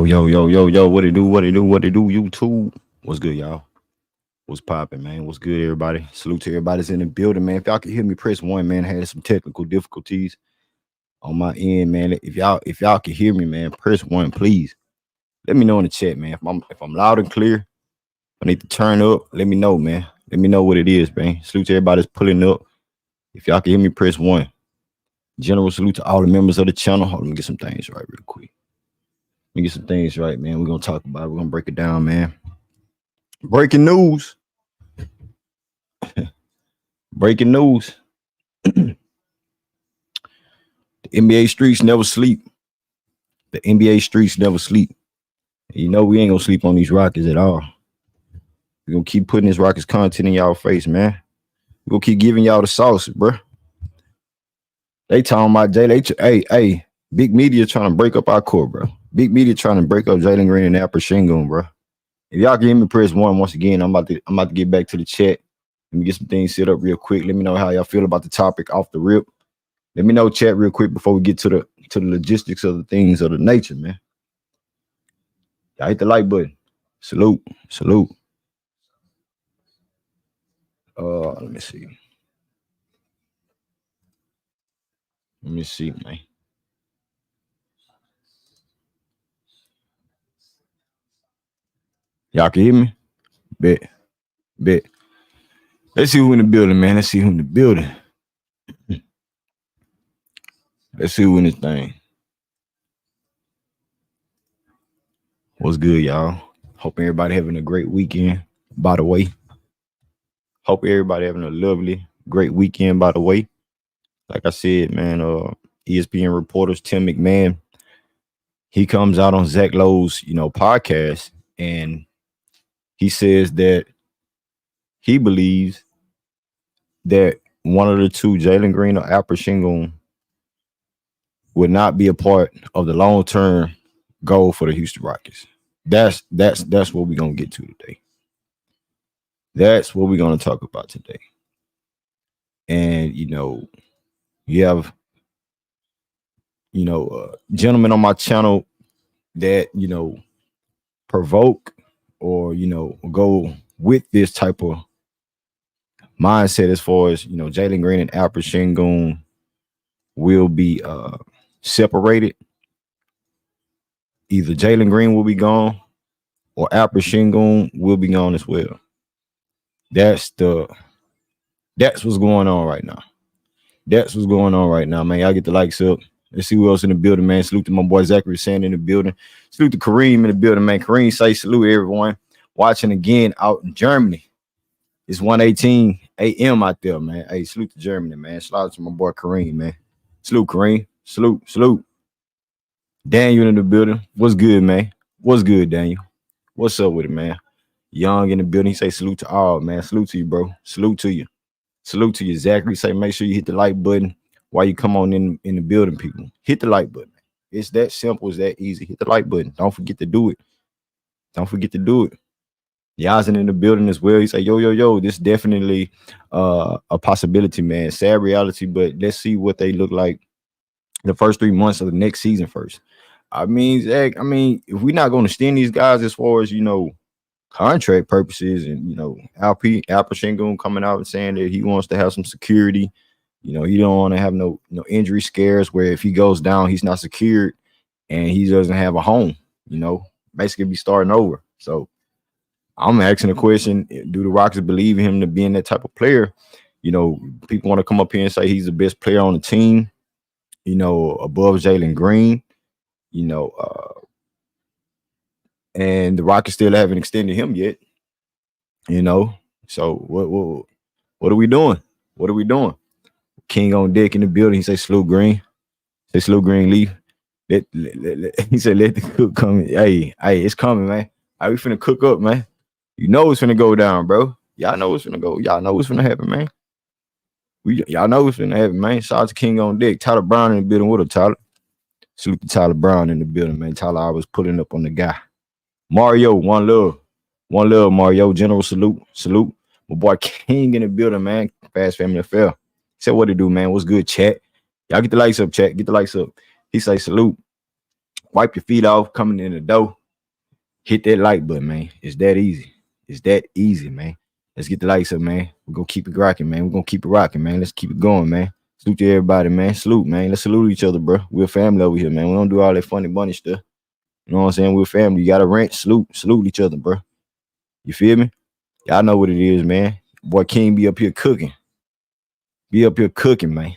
Yo, what it do, YouTube? What's good, y'all? What's popping, man? What's good, everybody? Salute to everybody's in the building, man. If y'all can hear me, press one, man. I had some technical difficulties on my end, man. If y'all can hear me, man, press one, please. Let me know in the chat, man. If I'm loud and clear, I need to turn up. Let me know, man. Let me know what it is, man. Salute to everybody that's pulling up. If y'all can hear me, press one. General salute to all the members of the channel. Hold on, let me get some things right real quick. Let me get some things right, man. We're gonna talk about it. We're gonna break it down, man. Breaking news. Breaking news. The NBA streets never sleep. The NBA streets never sleep. You know we ain't gonna sleep on these Rockets at all. We're gonna keep putting this Rockets content in y'all face, man. We're gonna keep giving y'all the sauce, bro. They talking about hey, big media trying to break up our core, bro. Big media trying to break up Jalen Green and Alperen Sengun, bro. If y'all can hear me, press one once again. I'm about to get back to the chat. Let me get some things set up real quick. Let me know how y'all feel about the topic off the rip. Let me know, chat, real quick before we get to the logistics of the things of the nature, man. Y'all hit the like button. Salute. Let me see. Man. Y'all can hear me? Bet. Let's see who in the building, man. Let's see who in this thing. What's good, y'all? Hope everybody having a great weekend, by the way. Hope everybody having a lovely, great weekend, by the way. Like I said, man, ESPN reporters Tim McMahon, he comes out on Zach Lowe's, podcast, and he says that he believes that one of the two, Jalen Green or Alperen Sengun, would not be a part of the long-term goal for the Houston Rockets. That's what we're gonna get to today. That's what we're gonna talk about today. And you have gentlemen on my channel that provoke or go with this type of mindset as far as Jalen Green and Alperen Sengun will be separated. Either Jalen Green will be gone or Alperen Sengun will be gone as well. That's what's going on right now. Man. Y'all get the likes up. Let's see who else in the building, man. Salute to my boy Zachary Sand in the building. Salute to Kareem in the building, man. Kareem say salute everyone watching again out in Germany. It's 1:18 a.m. out there, man. Hey, salute to Germany, man. Shout out to my boy Kareem, man. Salute, Kareem. Salute. Daniel in the building. What's good, man? What's good, Daniel? What's up with it, man? Young in the building. He say salute to all, man. Salute to you, bro. Salute to you. Zachary say make sure you hit the like button while you come on in the building, people. Hit the like button. It's that simple. It's that easy. Hit the like button. Don't forget to do it. Yazin in the building as well. He say, yo. This definitely a possibility, man. Sad reality, but let's see what they look like the first 3 months of the next season first. I mean, Zach, if we're not going to extend these guys as far as, contract purposes and, Alperen Sengun coming out and saying that he wants to have some security. He don't want to have no injury scares where if he goes down, he's not secured and he doesn't have a home, basically be starting over. So I'm asking the question, do the Rockets believe in him to being that type of player? People want to come up here and say he's the best player on the team, above Jalen Green, and the Rockets still haven't extended him yet, So what are we doing? King on deck in the building. He say salute Green. Leave. He said let the cook come. Hey, it's coming, man. We finna cook up, man. You know it's finna go down, bro. Y'all know it's finna go. Y'all know what's finna happen, man. Y'all know what's finna happen, man. Shout out to King on deck. Tyler Brown in the building. What up, Tyler? Salute to Tyler Brown in the building, man. Tyler, I was pulling up on the guy. Mario, one love, Mario. General salute. My boy King in the building, man. Fast Family Affair. Said what to do, man. What's good, chat? Y'all get the likes up, chat. Get the likes up. He say salute. Wipe your feet off, coming in the door. Hit that like button, man. It's that easy. It's that easy, man. Let's get the likes up, man. We're gonna keep it rocking, man. We're gonna keep it rocking, man. Let's keep it going, man. Salute to everybody, man. Salute, man. Let's salute each other, bro. We're family over here, man. We don't do all that funny bunny stuff. You know what I'm saying? We're family. You gotta rent, salute each other, bro. You feel me? Y'all know what it is, man. Boy King be up here cooking. Be up here cooking, man.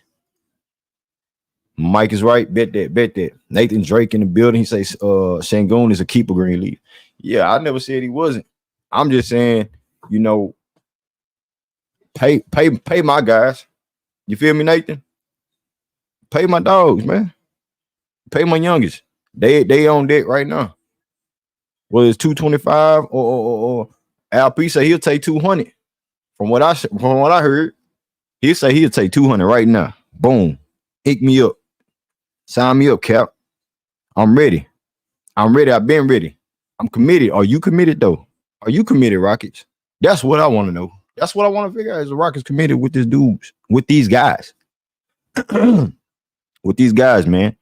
Mike is right. Bet that. Bet that. Nathan Drake in the building. He says Sengun is a keeper Greenleaf. Yeah, I never said he wasn't. I'm just saying, you know, pay my guys. You feel me, Nathan? Pay my dogs, man. Pay my youngest. They on deck right now. Well, it's 225 or LP say he'll take 200. From what I heard, he'll say he'll take 200 right now. Boom. Ink me up. Sign me up, Cap. I'm ready. I'm ready. I've been ready. I'm committed. Are you committed though? Are you committed, Rockets? That's what I want to know. That's what I want to figure out. Is the Rockets committed with this dudes, with these guys? With these guys, man.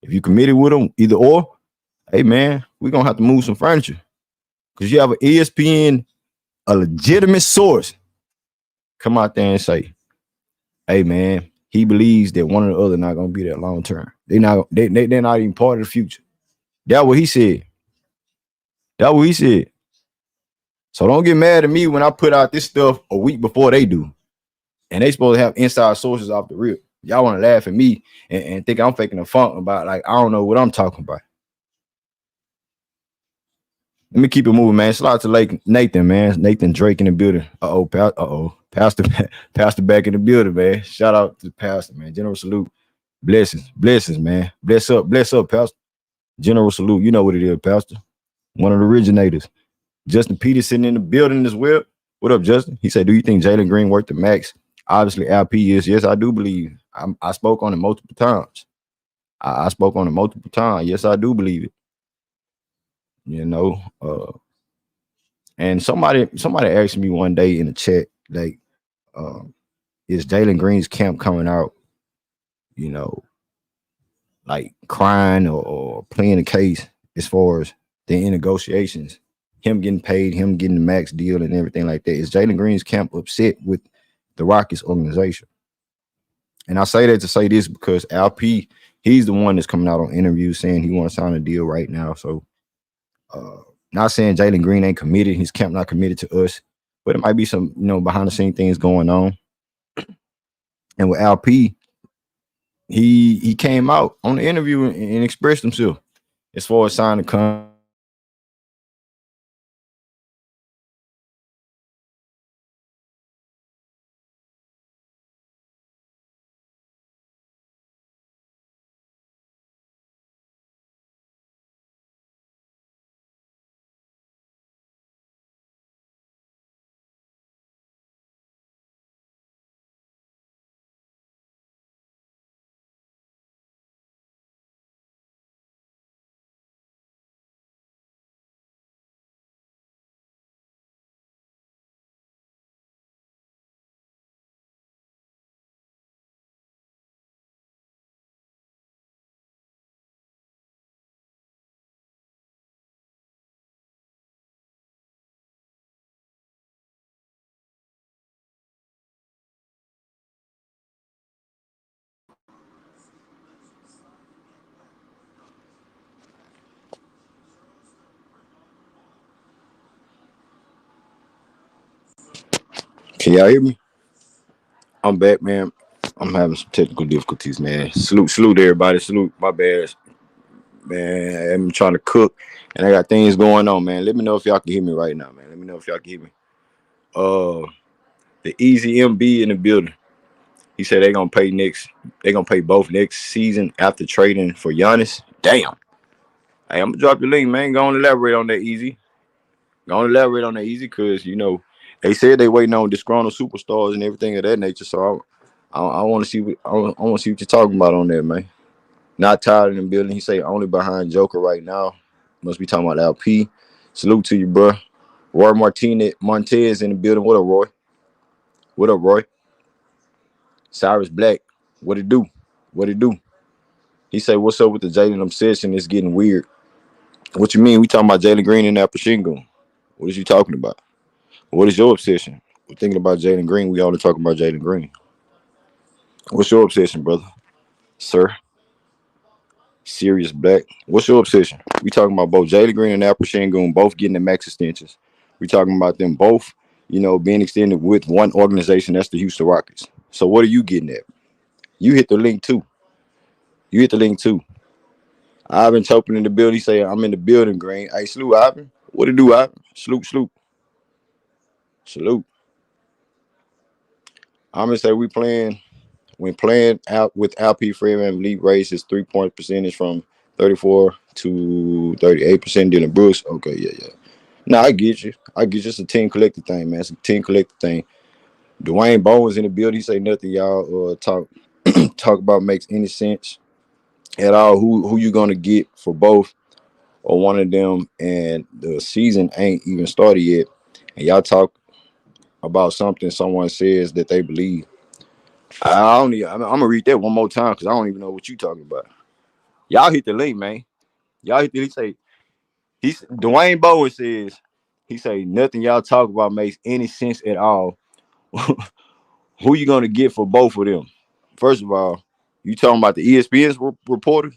If you committed with them, either or, hey man, we're gonna have to move some furniture. Because you have an ESPN, a legitimate source, come out there and say, hey man, he believes that one or the other not gonna be there long term. They're not even part of the future. That's what he said. That's what he said. So don't get mad at me when I put out this stuff a week before they do. And they supposed to have inside sources off the rip. Y'all want to laugh at me and think I'm faking a funk about, like, I don't know what I'm talking about. Let me keep it moving, man. Shout out to Nathan, man. Nathan Drake in the building. Pastor back in the building, man. Shout out to the pastor, man. General salute. Blessings, man. Bless up, Pastor. General salute. You know what it is, Pastor. One of the originators. Justin Peterson in the building as well. What up, Justin? He said, do you think Jalen Green worth the max? Obviously, LP is. Yes, I do believe. I spoke on it multiple times. I spoke on it multiple times. Yes, I do believe it. You know, and somebody asked me one day in the chat, like, is Jalen Green's camp coming out, you know, like crying or playing the case as far as the negotiations, him getting paid, him getting the max deal and everything like that? Is Jalen Green's camp upset with the Rockets organization? And I say that to say this because LP, he's the one that's coming out on interviews saying he wants to sign a deal right now. So, not saying Jalen Green ain't committed, his camp not committed to us, but it might be some, behind the scene things going on. And with LP, he came out on the interview and expressed himself as far as signing the contract. Can y'all hear me? I'm back, man. I'm having some technical difficulties, man. Salute everybody. Salute. My bad, man. I'm trying to cook, and I got things going on, man. Let me know if y'all can hear me right now, man. Let me know if y'all can hear me. The Easy MB in the building. He said they're gonna pay next. They're gonna pay both next season after trading for Giannis. Damn. Hey, I'm gonna drop the link, man. Go on elaborate on that, Easy. Go on elaborate on that, Easy, because they said they waiting on disgruntled superstars and everything of that nature. So I want to see what I want to see what you're talking about on that, man. Not tired in the building. He say only behind Joker right now. Must be talking about LP. Salute to you, bro. Roy Montez in the building. What up, Roy? What up, Roy? Cyrus Black. What it do? What it do? He said, "What's up with the Jalen obsession? It's getting weird." What you mean? We talking about Jalen Green and Alperen Sengun. What is you talking about? What is your obsession? We're thinking about Jalen Green. We only talking about Jalen Green. What's your obsession, brother? Sir, Sirius Black. What's your obsession? We talking about both Jalen Green and Alperen Sengun both getting the max extensions. We talking about them both, being extended with one organization. That's the Houston Rockets. So what are you getting at? You hit the link too. You hit the link too. Ivan Chopin in the building. He say, I'm in the building, Green. Hey, salute, Ivan. What it do, Ivan? Salute, salute, salute. I'm gonna say when playing out with Alp Freeman, Lee raised his 3 point percentage from 34 to 38% Dylan Brooks. Okay, yeah, yeah. Nah, I get you. I get you. It's a team collective thing, man. It's a team collective thing. Dwayne Bowen's in the building. He say nothing y'all talk about makes any sense at all. Who you gonna get for both or one of them? And the season ain't even started yet, and y'all talk about something someone says that they believe. I don't even, I'm gonna read that one more time because I don't even know what you talking about. Y'all hit the link, man. Y'all hit the, Dwayne Bowen says he say nothing y'all talk about makes any sense at all. Who you gonna get for both of them? First of all, you talking about the ESPN's reporter?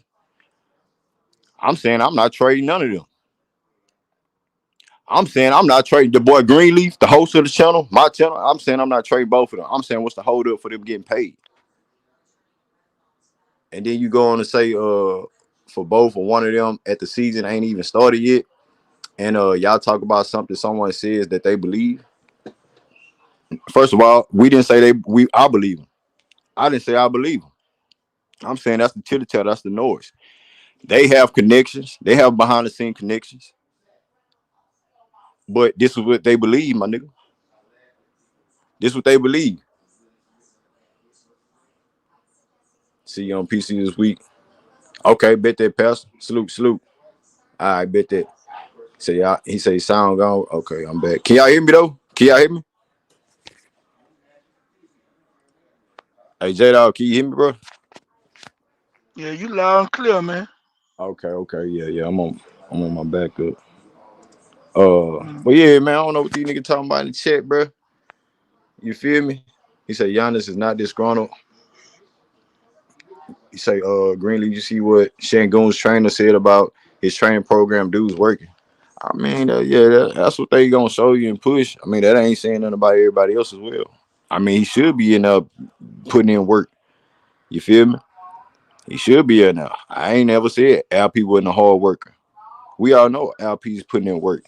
I'm saying I'm not trading none of them. I'm saying I'm not trading the boy Greenleaf, the host of the channel, my channel. I'm saying I'm not trading both of them. I'm saying what's the hold up for them getting paid? And then you go on to say for both or one of them at the season ain't even started yet. And y'all talk about something someone says that they believe. First of all, we didn't say I believe them. I didn't say I believe them. I'm saying that's the titter tatter, that's the noise. They have connections. They have behind the scene connections. But this is what they believe, my nigga. This is what they believe. See you on PC this week. Okay, bet that, Pastor. Salute, salute. I bet that. Say he say sound gone. Okay, I'm back. Can y'all hear me though? Can y'all hear me? Hey J Dog, can you hear me, bro? Yeah, you loud and clear, man. Okay, okay, yeah, yeah. I'm on my backup. Mm. But yeah, man, I don't know what these niggas talking about in the chat, bro. You feel me? He said Giannis is not disgruntled. He say, Greenlee, you see what Shangoon's trainer said about his training program dudes working. I mean, yeah, that's what they gonna show you and push. I mean, that ain't saying nothing about everybody else as well. I mean, he should be putting in work. You feel me? He should be in now. I ain't never said LP wasn't a hard worker. We all know LP's putting in work.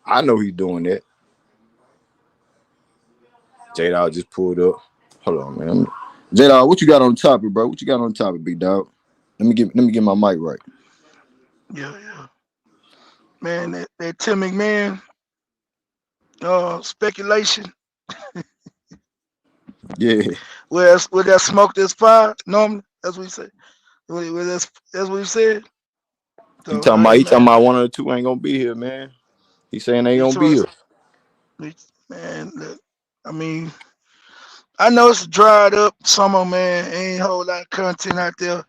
I know he's doing that. J Dog just pulled up. Hold on, man. J Dog, what you got on the topic, bro? What you got on the topic, big dog? Let me get my mic right. Yeah, yeah. Man, that Tim McMahon speculation, Yeah. where that smoke this fire, normally, that's what we say. That's what he said. He So talking hey about he talking man, about one of the two ain't gonna be here, man. He saying they ain't gonna each be of here. us, man, look, I mean, I know it's dried up summer, man. Ain't a whole lot of content out there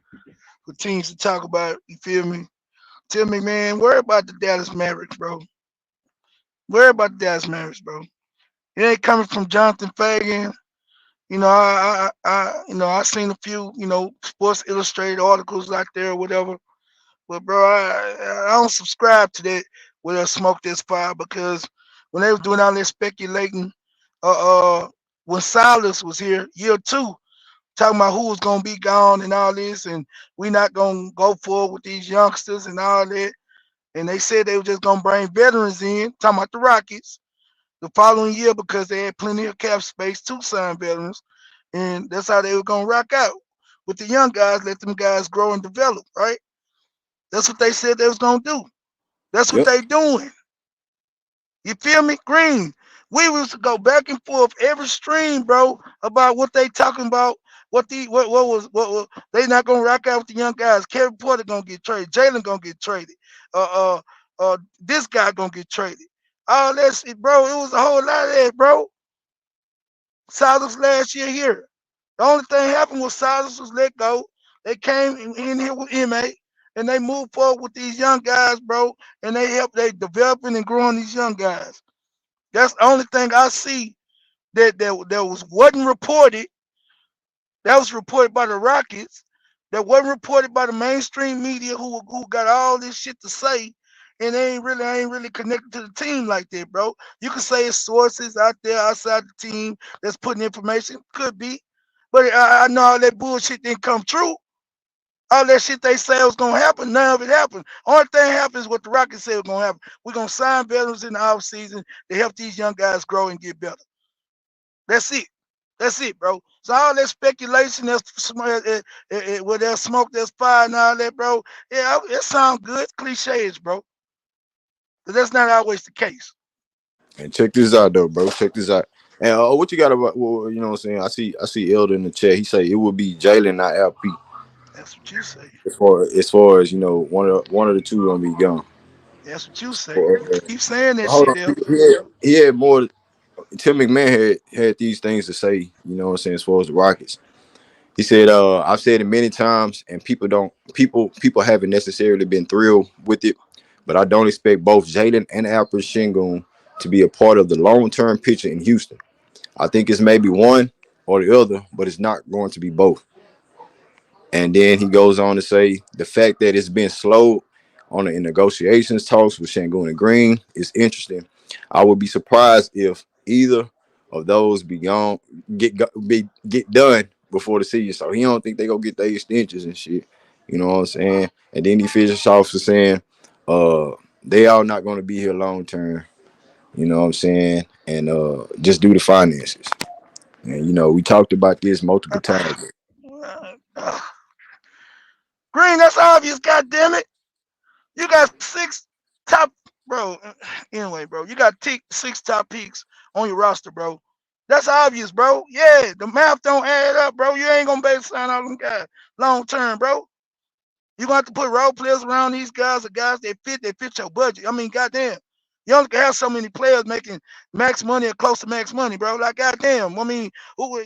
for teams to talk about. You feel me? Tell me, man, worry about the Dallas Mavericks, bro. Worry about the Dallas Mavericks, bro. It ain't coming from Jonathan Fagan. I seen a few, Sports Illustrated articles out there, or whatever. But bro, I don't subscribe to that where they smoke this fire because when they was doing all this speculating, uh, when Silas was here, year two, talking about who was gonna be gone and all this, and we not gonna go forward with these youngsters and all that. And they said they were just gonna bring veterans in, talking about the Rockets, the following year because they had plenty of cap space to sign veterans, and that's how they were gonna rock out with the young guys, let them guys grow and develop, right? That's what they said they was gonna do. That's what Yep. they doing. You feel me? Green. We was to go back and forth every stream, bro, about what they talking about. What was they not gonna rock out with the young guys. Kevin Porter gonna get traded. Jalen gonna get traded. This guy gonna get traded. All that shit, bro. It was a whole lot of that, bro. Silas last year here. The only thing happened was Silas was let go. They came in here with MA and they moved forward with these young guys, bro, and they developing and growing these young guys. That's the only thing I see that wasn't reported. That was reported by the Rockets. That wasn't reported by the mainstream media who got all this shit to say, and they ain't really connected to the team like that, bro. You can say it's sources out there outside the team that's putting information. Could be, but I know all that bullshit didn't come true. All that shit they say was gonna happen, none of it happened. Only thing happens what the Rockets said was gonna happen. We're gonna sign veterans in the offseason to help these young guys grow and get better. That's it. That's it, bro. So all that speculation, where there's smoke, there's fire, and all that, bro. Yeah, it sounds good. Cliches, bro. But that's not always the case. And check this out though, bro. Check this out. And what you got about? Well, you know what I'm saying. I see Elder in the chat. He say it would be Jalen, not LP. That's what you say. As far as one of the two gonna be gone. That's what you say. For, Keep saying that hold shit, on. Elder. He had more. Tim McMahon had these things to say. You know what I'm saying. As far as the Rockets, he said, "I've said it many times, and people haven't necessarily been thrilled with it, but I don't expect both Jalen and Alperen Sengun to be a part of the long-term picture in Houston. I think it's maybe one or the other, but it's not going to be both." And then he goes on to say the fact that it's been slow on the negotiations talks with Shangun and Green is interesting. I would be surprised if either of those get done before the season. So he don't think they gonna get their extensions and shit. You know what I'm saying? And then he finishes off with saying, uh, they all not gonna be here long term. You know what I'm saying? And just do the finances. And we talked about this multiple times. Green, that's obvious. God damn it. You got six top, bro. Anyway, bro, you got six top picks on your roster, bro. That's obvious, bro. Yeah, the math don't add up, bro. You ain't gonna be able to sign all them guys long term, bro. You're gonna have to put role players around these guys, the guys that fit your budget. I mean, goddamn. You only can have so many players making max money or close to max money, bro. Like goddamn. I mean,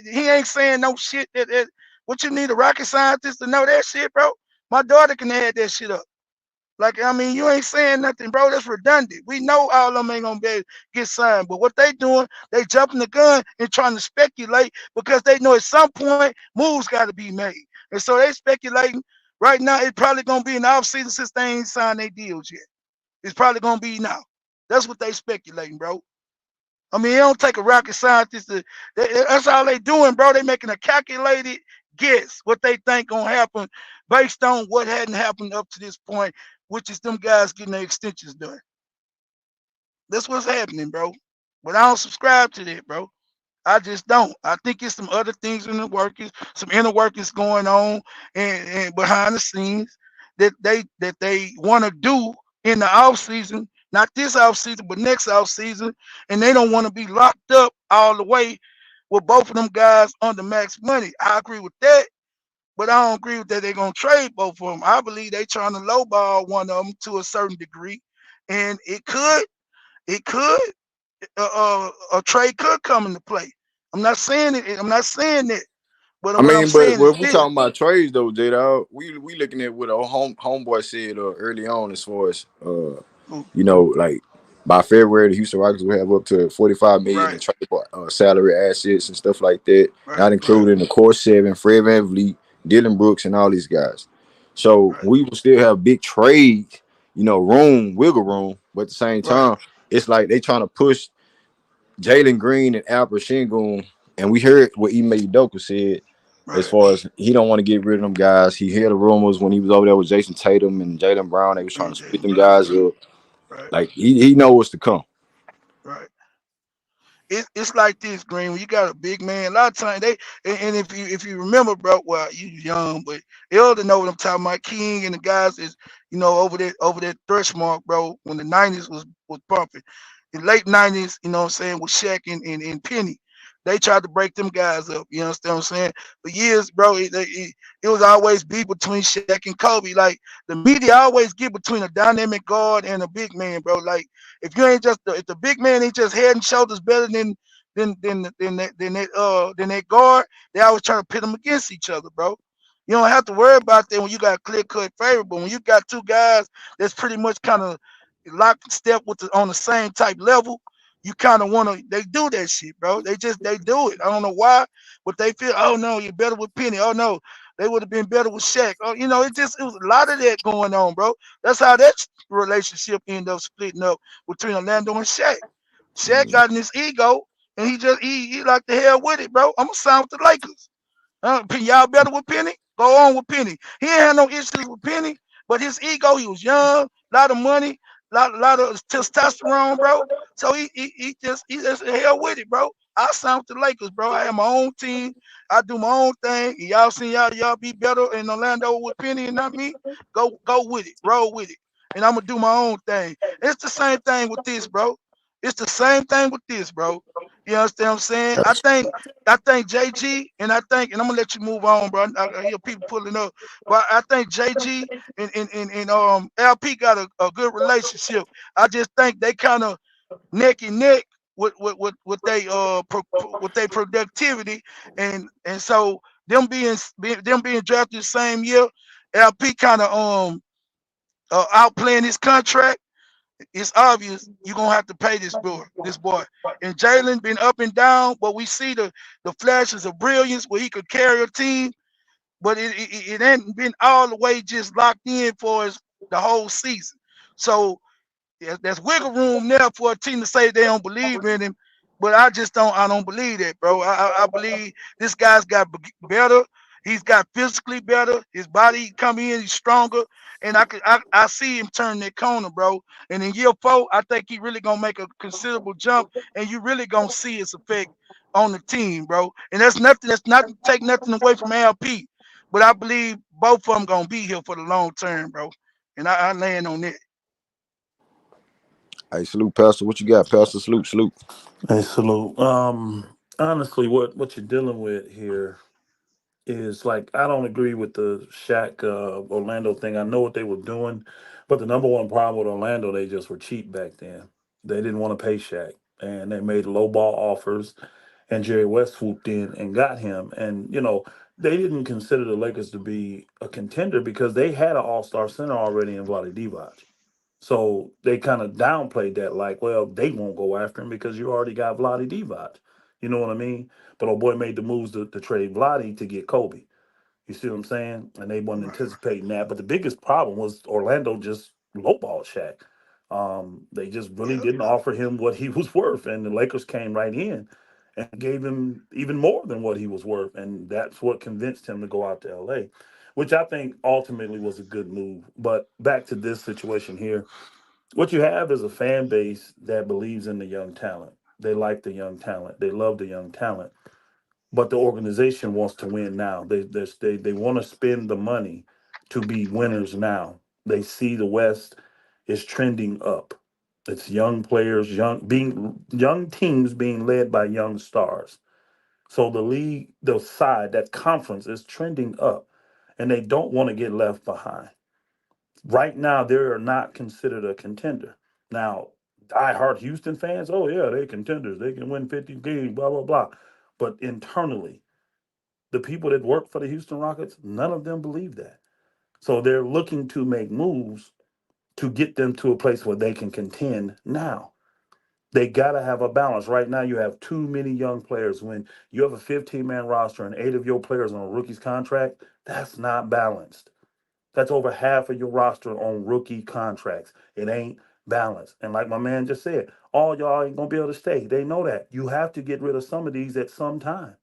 he ain't saying no shit that what you need a rocket scientist to know that shit, bro. My daughter can add that shit up. Like, I mean, you ain't saying nothing, bro. That's redundant. We know all of them ain't gonna be able to get signed. But what they doing, they jumping the gun and trying to speculate because they know at some point moves gotta be made. And so they speculating right now. It's probably gonna be an off season since they ain't signed their deals yet. It's probably gonna be now. That's what they speculating, bro. I mean, it don't take a rocket scientist that's all they doing, bro. They making a calculated guess what they think gonna happen based on what hadn't happened up to this point, which is them guys getting their extensions done. That's what's happening, bro. But I don't subscribe to that, bro. I just don't. I think it's some other things in the workings, some inner workings going on and behind the scenes that they want to do in the off season, not this off season, but next off season, and they don't want to be locked up all the way with both of them guys under max money. I agree with that, but I don't agree with that they're gonna trade both of them. I believe they trying to lowball one of them to a certain degree, and it could a trade could come into play. I'm not saying it. I'm not saying that. But I what I'm mean, but saying is if we this. talking about trades though, J Dog, we looking at what a homeboy said early on as far as like by February the Houston Rockets will have up to 45 million in Right, trade salary assets and stuff like that, right, not right, including the core seven, Fred VanVleet, Dylan Brooks, and all these guys. So right, we will still have big trade, wiggle room, but at the same right, time, it's like they trying to push Jalen Green and Alperen Sengun, and we heard what Ime Udoka said as right. far as he don't want to get rid of them guys. He heard the rumors when he was over there with Jason Tatum and Jalen Brown. They was trying And to split Jalen them Brown, guys right, up. right, Like he knows what's to come. right. It's like this, Green. When you got a big man, a lot of times and if you remember, bro, well, you young, but Elder know what I'm talking about. King and the guys is over that thresh mark, bro. When the '90s was pumping, in late '90s, you know what I'm saying, with Shaq and Penny, they tried to break them guys up. You understand what I'm saying? For years, bro, it was always be between Shaq and Kobe. Like the media always get between a dynamic guard and a big man, bro. Like if the big man ain't just head and shoulders better than that guard. They always trying to pit them against each other, bro. You don't have to worry about that when you got a clear cut favorite. But when you got two guys that's pretty much kind of locked step with on the same type level, you kind of want to. They do that shit, bro. They do it. I don't know why, but they feel. Oh no, you're better with Penny. Oh no, they would have been better with Shaq. Oh, it was a lot of that going on, bro. That's how that relationship ended up splitting up between Orlando and Shaq. Shaq got in his ego, and he like the hell with it, bro. I'm gonna sign with the Lakers. Y'all better with Penny? Go on with Penny. He ain't had no issues with Penny, but his ego, he was young, lot of money, lot of testosterone, bro. So he just hell with it, bro. I signed with the Lakers, bro. I have my own team. I do my own thing. Y'all seen y'all be better in Orlando with Penny and not me. Go with it. Roll with it. And I'm gonna do my own thing. It's the same thing with this, bro. It's the same thing with this, bro. You understand what I'm saying? I think JG and I'm gonna let you move on, bro. I hear people pulling up, but I think JG and LP got a good relationship. I just think they kind of neck and neck with they productivity, and so them being drafted the same year, LP kind of outplaying his contract. It's obvious you're gonna have to pay this boy. And Jalen been up and down, but we see the flashes of brilliance where he could carry a team, but it ain't been all the way just locked in for us the whole season. So there's wiggle room there for a team to say they don't believe in him, but I don't believe that, bro. I believe this guy's got better. He's got physically better. His body come in, he's stronger, and I see him turn that corner, bro. And in year 4, I think he really gonna make a considerable jump, and you really gonna see its effect on the team, bro. And that's nothing. That's not take nothing away from LP, but I believe both of them gonna be here for the long term, bro. And I land on that. Hey, salute, Pastor. What you got, Pastor? Salute, salute. Hey, salute. Honestly, what you're dealing with here is like I don't agree with the Shaq Orlando thing. I know what they were doing, but the number one problem with Orlando, they just were cheap back then. They didn't want to pay Shaq, and they made low ball offers. And Jerry West swooped in and got him. And they didn't consider the Lakers to be a contender because they had an All Star center already in Vlade Divac. So they kind of downplayed that, like, well, they won't go after him because you already got Vlade Divac. You know what I mean? But old boy made the moves to trade Vlade to get Kobe. You see what I'm saying? And they wasn't Right. anticipating that. But the biggest problem was Orlando just lowballed Shaq. They just really Yeah. didn't offer him what he was worth, and the Lakers came right in and gave him even more than what he was worth, and that's what convinced him to go out to LA, which I think ultimately was a good move. But back to this situation here, what you have is a fan base that believes in the young talent. They like the young talent. They love the young talent, but the organization wants to win now. They want to spend the money to be winners now. They see the West is trending up. It's young players, young teams being led by young stars. So the league, the side, that conference is trending up, and they don't want to get left behind. Right now, they are not considered a contender. Now, diehard Houston fans, oh yeah, they're contenders. They can win 50 games, blah blah blah. But internally, the people that work for the Houston Rockets, none of them believe that. So they're looking to make moves to get them to a place where they can contend now. They got to have a balance. Right now, you have too many young players. When you have a 15-man roster and 8 of your players on a rookie's contract, that's not balanced. That's over half of your roster on rookie contracts. It ain't balanced. And like my man just said, all y'all ain't going to be able to stay. They know that. You have to get rid of some of these at some time.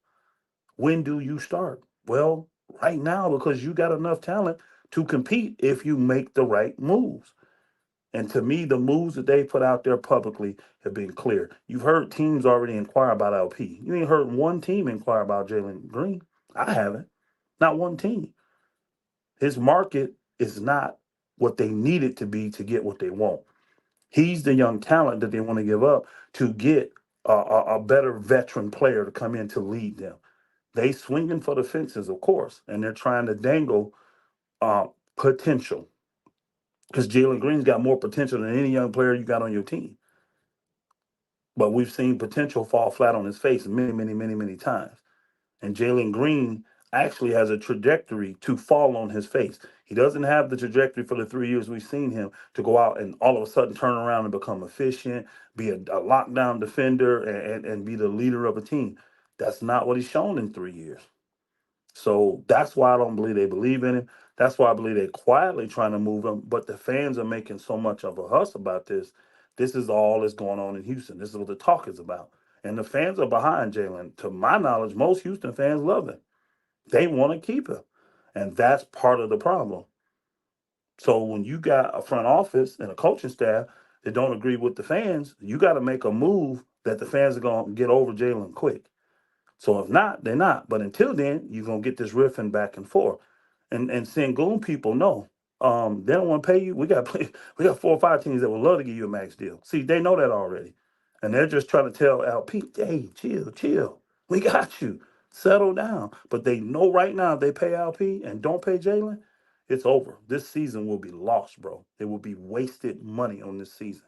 When do you start? Well, right now, because you got enough talent to compete if you make the right moves. And to me, the moves that they put out there publicly have been clear. You've heard teams already inquire about LP. You ain't heard one team inquire about Jalen Green. I haven't. Not one team. His market is not what they need it to be to get what they want. He's the young talent that they want to give up to get a better veteran player to come in to lead them. They swinging for the fences, of course, and they're trying to dangle uh, potential because Jalen Green's got more potential than any young player you got on your team. But we've seen potential fall flat on his face many, many, many, many times. And Jalen Green actually has a trajectory to fall on his face. He doesn't have the trajectory for the 3 years we've seen him to go out and all of a sudden turn around and become efficient, be a lockdown defender, and be the leader of a team. That's not what he's shown in 3 years. So that's why I don't believe they believe in him. That's why I believe they're quietly trying to move him. But the fans are making so much of a huss about this. This is all that's going on in Houston. This is what the talk is about. And the fans are behind Jalen. To my knowledge, most Houston fans love him. They want to keep him. And that's part of the problem. So when you got a front office and a coaching staff that don't agree with the fans, you got to make a move that the fans are going to get over Jalen quick. So if not, they're not. But until then, you're gonna get this riffing back and forth. And Sengun people know. They don't want to pay you. We got 4 or 5 teams that would love to give you a max deal. See, they know that already. And they're just trying to tell LP, hey, chill, chill. We got you. Settle down. But they know right now if they pay LP and don't pay Jalen, it's over. This season will be lost, bro. It will be wasted money on this season.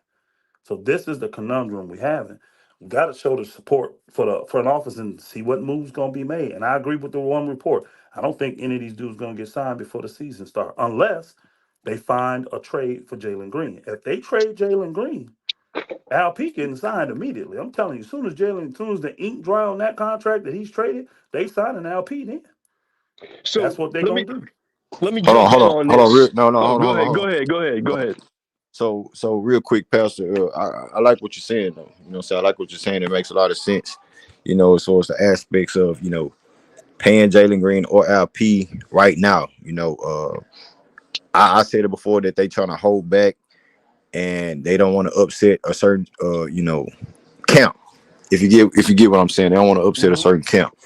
So this is the conundrum we having. We got to show the support for the front office and see what moves going to be made. And I agree with the one report. I don't think any of these dudes going to get signed before the season start, unless they find a trade for Jalen Green. If they trade Jalen Green, Al P getting signed immediately. I'm telling you, as soon as the ink dry on that contract that he's traded, they sign an Al P then. That's So what they're going to do. let me Hold on, jump hold in on, on hold on. this. No, no, Oh, hold on, go hold on, ahead, hold go on. ahead, go ahead, go ahead. So real quick, Pastor, I like what you're saying though. You know, what I'm saying I like what you're saying. It makes a lot of sense. You know, as far as the aspects of paying Jalen Green or LP right now. I said it before that they trying to hold back and they don't want to upset a certain camp. If you get what I'm saying, they don't want to upset a Mm-hmm. certain camp.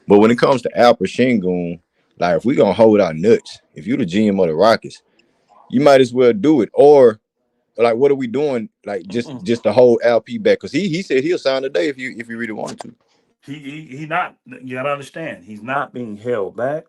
But when it comes to Alperen Sengun, like if we gonna hold our nuts, if you the GM of the Rockets, you might as well do it. Or like, what are we doing? Like just the whole LP back because he said he'll sign today if you really wanted to. He not. You got to understand. He's not being held back.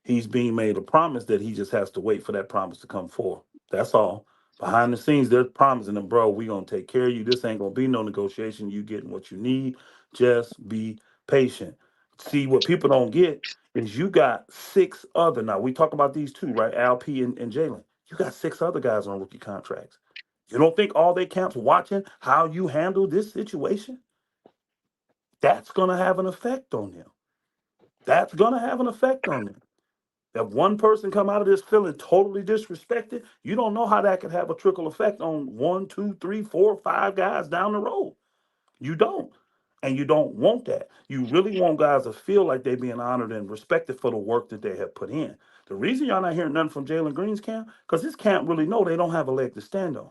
He's being made a promise that he just has to wait for that promise to come forth. That's all. Behind the scenes, they're promising him, bro, we gonna take care of you. This ain't gonna be no negotiation. You getting what you need. Just be patient. See, what people don't get is you got 6 other. Now we talk about these two, right? LP and Jalen. You got 6 other guys on rookie contracts. You don't think all they camps watching how you handle this situation? That's gonna have an effect on them. That's gonna have an effect on them. If one person come out of this feeling totally disrespected, you don't know how that could have a trickle effect on 1, 2, 3, 4, 5 guys down the road. You don't. And you don't want that. You really want guys to feel like they're being honored and respected for the work that they have put in. The reason y'all not hearing nothing from Jalen Green's camp, because his camp really know they don't have a leg to stand on.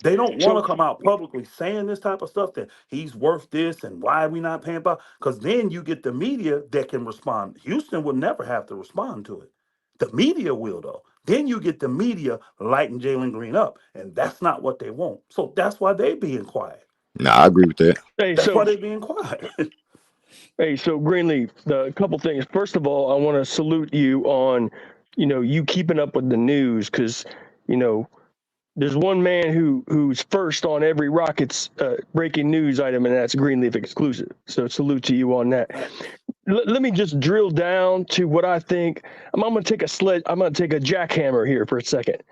They don't want So to come out publicly saying this type of stuff that he's worth this and why are we not paying about. Because then you get the media that can respond. Houston will never have to respond to it. The media will though. Then you get the media lighting Jalen Green up, and that's not what they want. So that's why they being quiet. Nah, I agree with that. hey, That's why so they being quiet. so Greenleaf, the couple things. First of all, I want to salute you on, you keeping up with the news because, you know, there's one man who's first on every Rockets breaking news item, and that's Greenleaf exclusive. So salute to you on that. Let me just drill down to what I think. I'm going to take I'm going to take a jackhammer here for a second.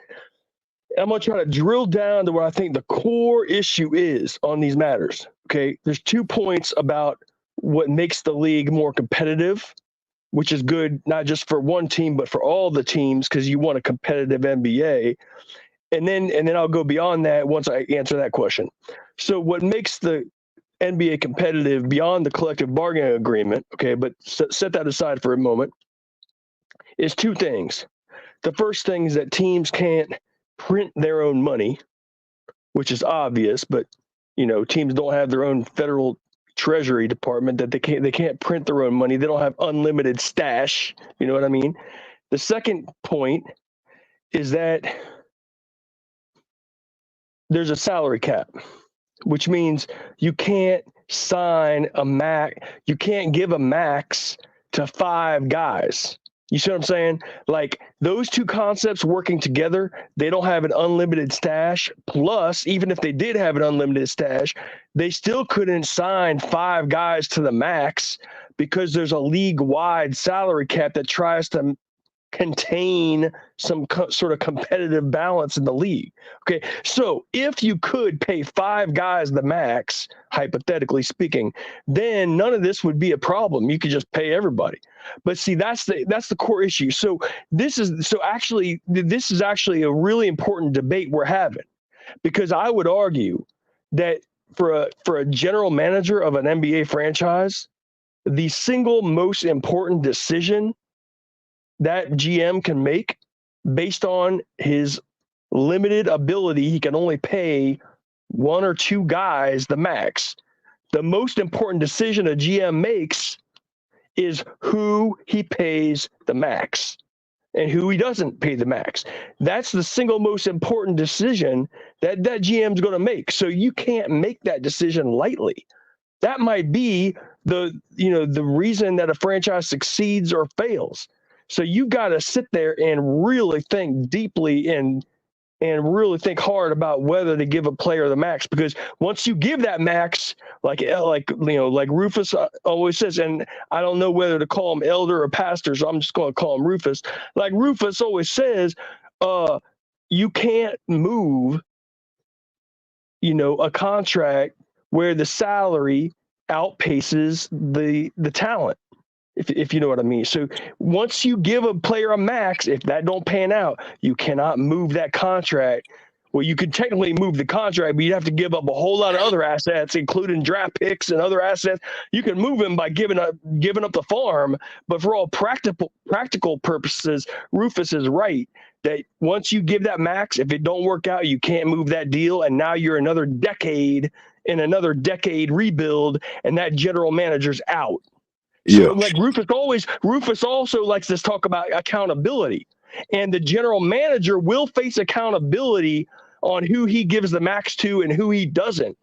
I'm going to try to drill down to what I think the core issue is on these matters. Okay. There's 2 points about what makes the league more competitive, which is good, not just for one team, but for all the teams, because you want a competitive NBA. And then I'll go beyond that once I answer that question. So what makes the NBA competitive beyond the collective bargaining agreement, okay, but set that aside for a moment, is 2 things. The first thing is that teams can't print their own money, which is obvious, but teams don't have their own federal treasury department that they can't print their own money. They don't have unlimited stash. You know what I mean? The second point is that there's a salary cap, which means you can't sign you can't give a max to 5 guys. You see what I'm saying? Like those two concepts working together, they don't have an unlimited stash. Plus, even if they did have an unlimited stash, they still couldn't sign 5 guys to the max because there's a league-wide salary cap that tries to contain some sort of competitive balance in the league. Okay, so if you could pay 5 guys the max, hypothetically speaking, then none of this would be a problem. You could just pay everybody. But see, that's the core issue. So this is actually a really important debate we're having, because I would argue that for a general manager of an NBA franchise, the single most important decision that GM can make based on his limited ability, he can only pay 1 or 2 guys the max. The most important decision a GM makes is who he pays the max and who he doesn't pay the max. That's the single most important decision that GM's going to make. So you can't make that decision lightly. That might be the reason that a franchise succeeds or fails. So you got to sit there and really think deeply and really think hard about whether to give a player the max, because once you give that max, like Rufus always says, and I don't know whether to call him elder or pastor, so I'm just going to call him Rufus. Like Rufus always says, you can't move, a contract where the salary outpaces the talent, if you know what I mean. So once you give a player a max, if that don't pan out, you cannot move that contract. Well, you could technically move the contract, but you'd have to give up a whole lot of other assets, including draft picks and other assets. You can move him by giving up the farm, but for all practical purposes, Rufus is right that once you give that max, if it don't work out, you can't move that deal, and now you're another decade rebuild, and that general manager's out. So Yeah. like Rufus also likes to talk about accountability, and the general manager will face accountability on who he gives the max to and who he doesn't.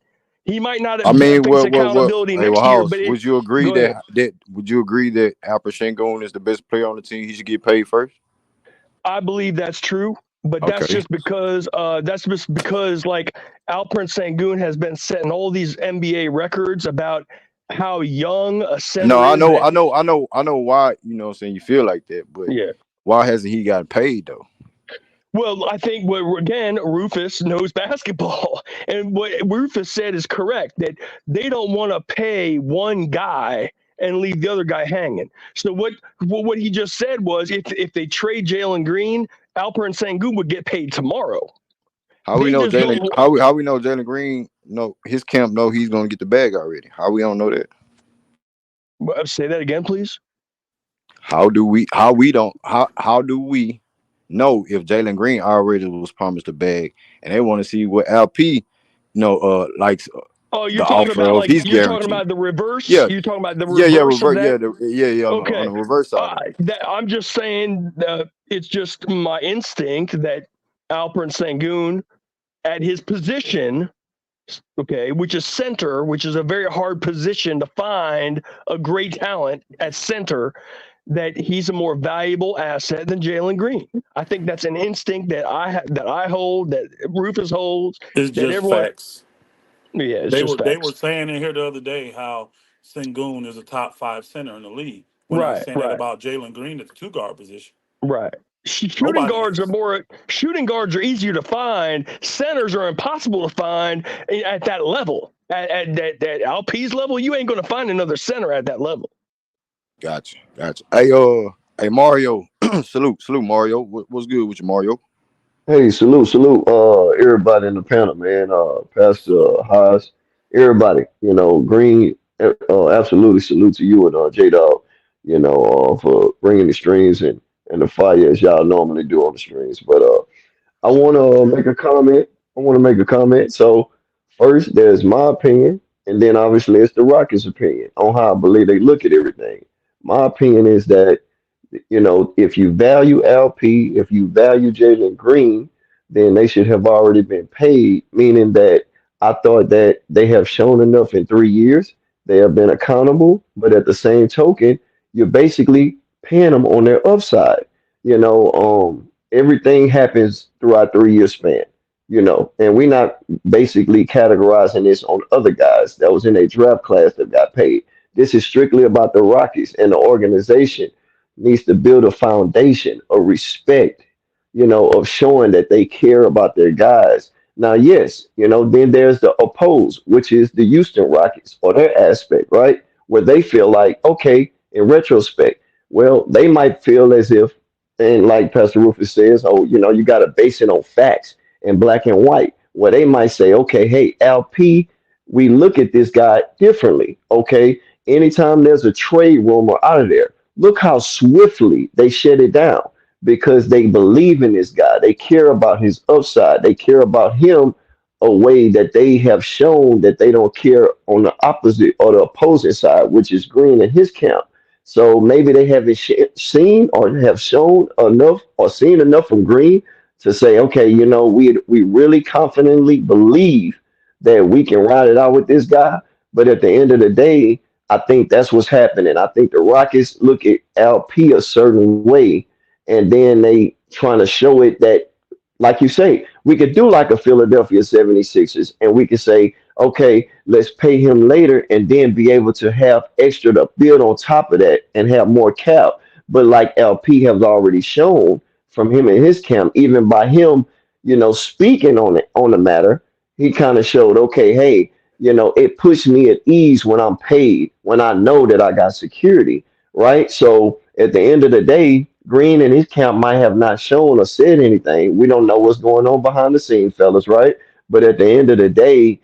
He might not I mean, face what? accountability Hey, well, next year, House, but would you agree go ahead. would you agree that Alperen Sengun is the best player on the team? He should get paid first. I believe that's true, but Okay. that's just because like Alperen Sengun has been setting all these NBA records about how young a center No, is. I know why, what I'm saying, you feel like that, but Yeah. why hasn't he got paid though? Well, I think again, Rufus knows basketball, and what Rufus said is correct, that they don't want to pay one guy and leave the other guy hanging. So what he just said was, if they trade Jalen Green, Alperen Sengun would get paid tomorrow. How we They know just Jalen? don't. How we know Jalen Green? No, his camp know he's gonna get the bag already. How we don't know that? Say that again, please. How do we? How do we know if Jalen Green already was promised a bag, and they want to see what LP, likes Oh, the offer of his you're talking guarantee? about the reverse. Yeah, You're talking about the yeah, reverse of revert, that. yeah, on Okay. the reverse side of it. I'm just saying it's just my instinct that Alperen Sengun, at his position, okay, which is center, which is a very hard position to find a great talent at center, that he's a more valuable asset than Jalen Green. I think that's an instinct that I hold, that Rufus holds, It's that just everyone. facts. Yeah, it's They just were they were facts. saying in here the other day how Sengun is a top 5 center in the league. We're not Right, saying that right. about Jalen Green at the 2 guard position. Right. Shooting Nobody guards is. are easier to find. Centers are impossible to find at that level. At that LP's level, you ain't going to find another center at that level. Gotcha. Hey, Mario, salute, Mario. What's good with you, Mario? Hey, salute, everybody in the panel, man. Pastor Haas, everybody, Green, absolutely salute to you and J Dog, for bringing the strings and the fire as y'all normally do on the strings. But I want to make a comment. So first, there's my opinion, and then obviously it's the Rockets' opinion on how I believe they look at everything. My opinion is that if you value LP, if you value Jalen Green, then they should have already been paid, meaning that I thought that they have shown enough in 3 years. They have been accountable, but at the same token, you're basically paying them on their upside. Everything happens throughout 3 year span. And we're not basically categorizing this on other guys that was in a draft class that got paid. This is strictly about the Rockies, and the organization needs to build a foundation of respect, of showing that they care about their guys. Now, yes, then there's the oppose, which is the Houston Rockets or their aspect, right? Where they feel like, okay, in retrospect, well, they might feel as if, and like Pastor Rufus says, oh, you got to base it on facts and black and white. Where they might say, okay, hey, LP, we look at this guy differently. Okay, anytime there's a trade rumor out of there, look how swiftly they shut it down because they believe in this guy. They care about his upside. They care about him a way that they have shown that they don't care on the opposite or the opposing side, which is Green and his camp. So maybe they haven't seen or have shown enough or seen enough from Green to say, okay, we really confidently believe that we can ride it out with this guy. But at the end of the day, I think that's what's happening. I think the Rockets look at LP a certain way, and then they trying to show it that, like you say, we could do like a Philadelphia 76ers, and we could say, okay, let's pay him later and then be able to have extra to build on top of that and have more cap. But like LP has already shown from him and his camp, even by him, speaking on it on the matter, he kind of showed, okay, hey, it puts me at ease when I'm paid, when I know that I got security, right? So at the end of the day, Green and his camp might have not shown or said anything. We don't know what's going on behind the scenes, fellas, right? But at the end of the day,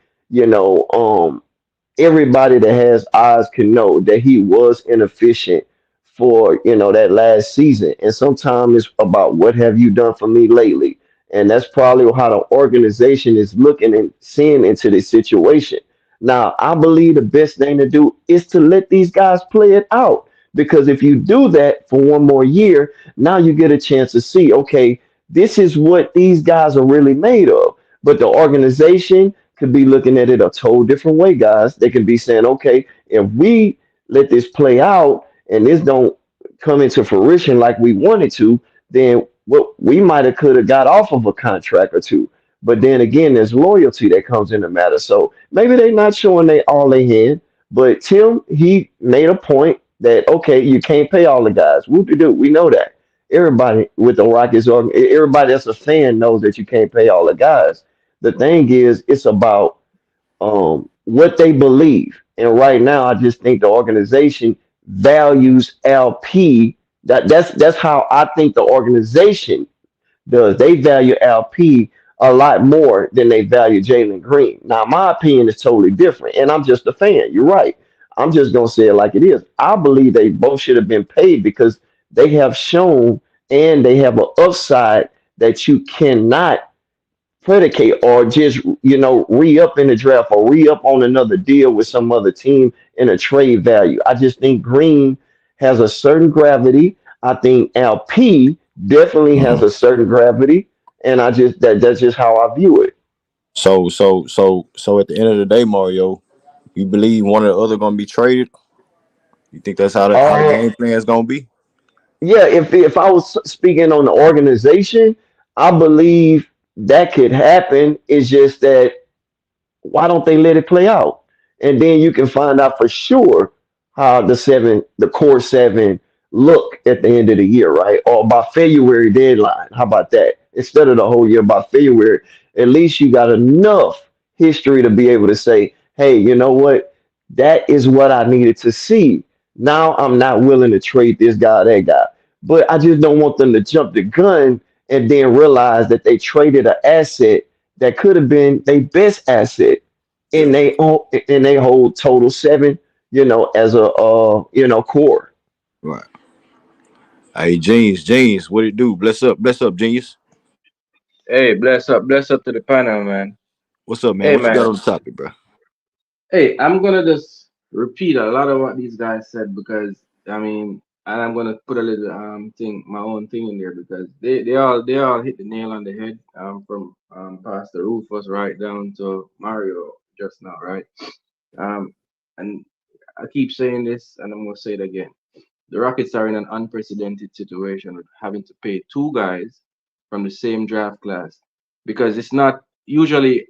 everybody that has eyes can know that he was inefficient for that last season, and sometimes it's about what have you done for me lately, and that's probably how the organization is looking and seeing into this situation. Now I believe the best thing to do is to let these guys play it out, because if you do that for one more year, now you get a chance to see, okay, this is what these guys are really made of. But the organization could be looking at it a total different way, guys. They could be saying, okay, if we let this play out and this don't come into fruition like we wanted to, then what we might have could have got off of a contract or two. But then again, there's loyalty that comes in the matter. So maybe they're not showing they all they had. But Tim, he made a point that okay, you can't pay all the guys. Whoop de doo, we know that. Everybody with the Rockets, or everybody that's a fan knows that you can't pay all the guys. The thing is, it's about what they believe. And right now, I just think the organization values LP. That's how I think the organization does. They value LP a lot more than they value Jalen Green. Now, my opinion is totally different, and I'm just a fan. You're right. I'm just gonna say it like it is. I believe they both should have been paid because they have shown and they have an upside that you cannot predicate or just re-up in the draft or re-up on another deal with some other team in a trade value. I just think Green has a certain gravity. I think LP definitely has Mhm. a certain gravity, and that's just how I view it. So at the end of the day, Mario, you believe one or the other gonna be traded? You think that's how the Uh, game plan is gonna be? yeah, if I was speaking on the organization, I believe that could happen. It's just that why don't they let it play out? And then you can find out for sure how the core seven look at the end of the year, right? Or by February deadline. How about that? Instead of the whole year by February, at least you got enough history to be able to say, hey, you know what? That is what I needed to see. Now I'm not willing to trade this guy, or that guy. But I just don't want them to jump the gun and then realize that they traded an asset that could have been their best asset Yeah, in they hold total seven, as a core. right. Hey, Genius, what it do? Bless up, Genius. Hey, bless up to the panel, man. What's up, man? Hey, What you got man. on the topic, bro? Hey, I'm gonna just repeat a lot of what these guys said because and I'm gonna put a little my own thing in there because they all hit the nail on the head from Pastor Rufus right down to Mario just now, right? Um, and I keep saying this, and I'm gonna say it again. the Rockets are in an unprecedented situation with having to pay two guys from the same draft class because it's not usually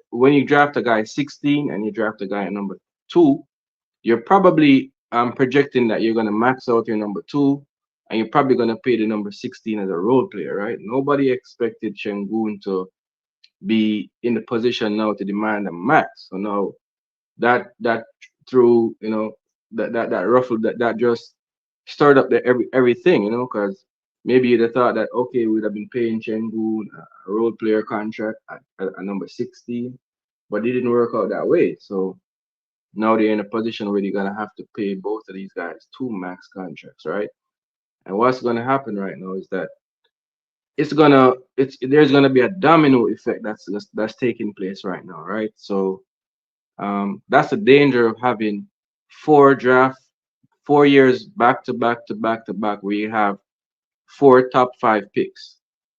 when you draft a guy 16 and you draft a guy at number two, you're probably projecting that you're going to max out your number two and you're probably going to pay the number 16 as a role player, right? Nobody expected Sengun to be in the position now to demand a max. So now that through that ruffled that just stirred up everything, because maybe you'd have thought that okay, we'd have been paying Sengun a role player contract at number 16, but it didn't work out that way. So now they're in a position where they're gonna have to pay both of these guys two max contracts, right? And what's gonna happen right now is that there's gonna be a domino effect that's taking place right now, right? So that's the danger of having 4 years back to back to back to back where you have 4 top 5 picks,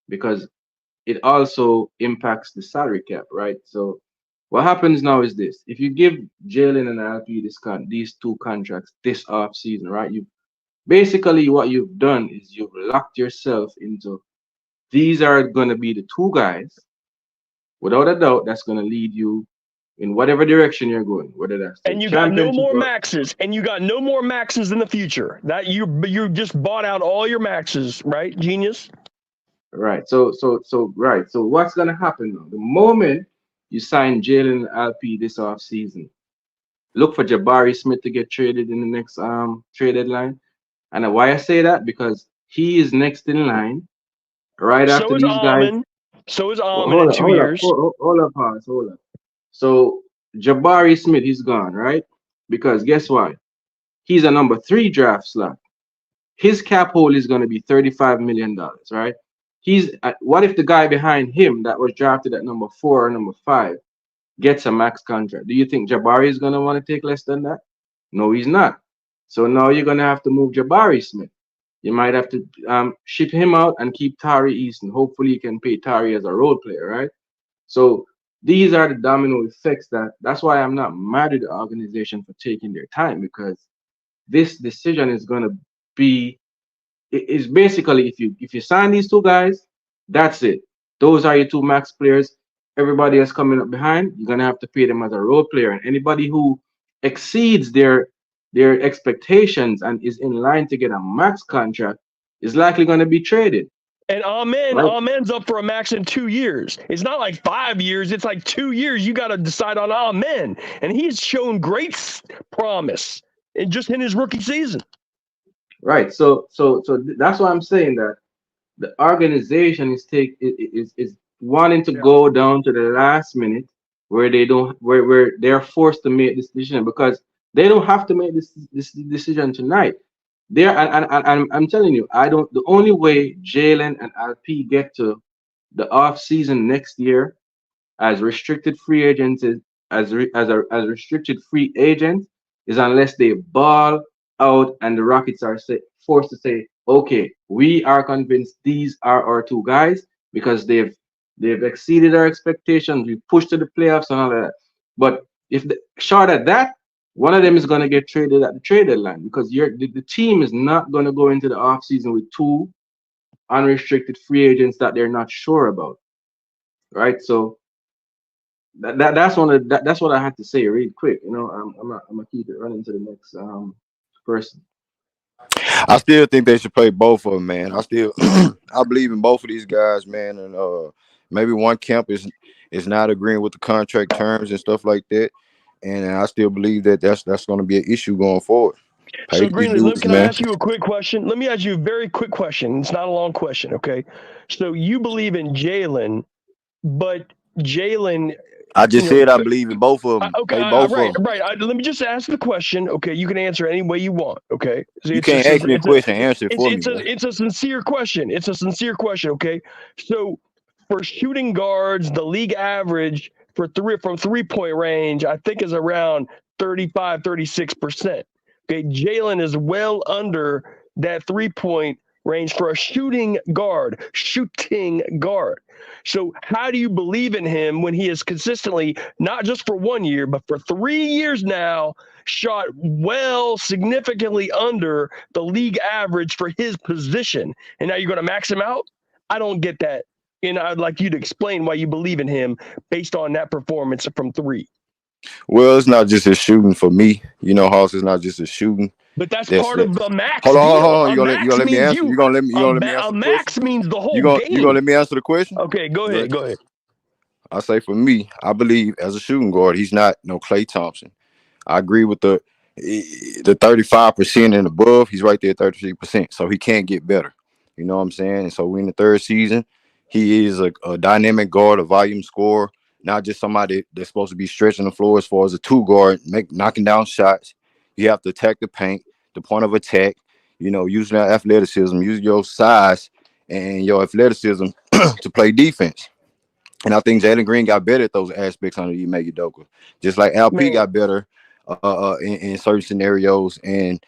because it also impacts the salary cap, right? So what happens now is this: if you give Jalen and LP these two contracts this off season, right? You basically what you've done is you've locked yourself into these are going to be the two guys, without a doubt, that's going to lead you in whatever direction you're going, whether that's the And you got no championship more or maxes, and you got no more maxes in the future. That you just bought out all your maxes, right, genius? right. So what's gonna happen now? The moment you sign Jalen and LP this off season, look for Jabari Smith to get traded in the next trade deadline. And why I say that, because he is next in line right after So is these guys. Almond. So is Almond Hold in up, 2 hold up, years. hold up, pause, hold up. So Jabari Smith, he's gone, right? Because guess what? He's a number 3 draft slot. His cap hold is going to be $35 million, right? What if the guy behind him that was drafted at number 4 or number 5 gets a max contract? Do you think Jabari is going to want to take less than that? No, he's not. So now you're going to have to move Jabari Smith. You might have to ship him out and keep Tari Easton. Hopefully, you can pay Tari as a role player, right? So these are the domino effects. That's why I'm not mad at the organization for taking their time, because this decision is going to be is basically if you sign these two guys, that's it. Those are your two max players. Everybody else coming up behind, you're gonna have to pay them as a role player. And anybody who exceeds their expectations and is in line to get a max contract is likely gonna be traded. And Right? Amen's up for a max in 2 years. It's not like 5 years. It's like 2 years. You got to decide on Amen, and he's shown great promise just in his rookie season. Right. So that's why I'm saying that the organization is wanting to Yeah. go down to the last minute where they don't where they're forced to make this decision, because they don't have to make this decision tonight. I'm telling you, I don't the only way Jalen and LP get to the off season next year as restricted free agents as restricted free agents is unless they ball out and the Rockets are forced to say, okay, we are convinced these are our two guys because they've exceeded our expectations. We pushed to the playoffs and all that. But if short at that, one of them is going to get traded at the trade deadline, because the team is not going to go into the offseason with two unrestricted free agents that they're not sure about, right? So that's what I had to say real quick. I'm gonna keep it running to the next person. I still think they should play both of them, man. I believe in both of these guys, man. And maybe one camp is not agreeing with the contract terms and stuff like that. And I still believe that that's going to be an issue going forward. So, Pay these Greenlee, dudes, can I man. ask you a quick question? Let me ask you a very quick question. It's not a long question, okay? So, you believe in Jalen, but Jalen, I just said I believe in both of them. Pay both of right, them. right. Let me just ask the question, okay? You can answer any way you want, okay? So You can't ask me a question, answer it for me, man. it's a sincere question. It's a sincere question, okay? So, for shooting guards, the league average from 3-point range, I think is around 35, 36%. Okay, Jalen is well under that 3-point range for a shooting guard. Shooting guard. So how do you believe in him when he has consistently, not just for 1 year, but for 3 years now, shot well significantly under the league average for his position? And now you're going to max him out? I don't get that. And I'd like you to explain why you believe in him based on that performance from 3. Well, it's not just his shooting for me. You know, Hoss, is not just his shooting. But that's That's part it. of the max Hold on, hold on, hold deal. on. A You gonna max let me means answer? you. You gonna let me A answer the question? max means the whole You gonna game. let me answer the question? Okay, go ahead. Go ahead. I say for me, I believe as a shooting guard, he's not no Klay Thompson. I agree with the 35% and above. He's right there at 33%, so he can't get better. You know what I'm saying? And so we in the third season. He is a dynamic guard, a volume scorer, not just somebody that's supposed to be stretching the floor as far as a two guard, knocking down shots. You have to attack the paint, the point of attack. You know, using that athleticism, using your size and your athleticism to play defense. And I think Jalen Green got better at those aspects under Ime Udoka, just like LP Man, got better in certain scenarios and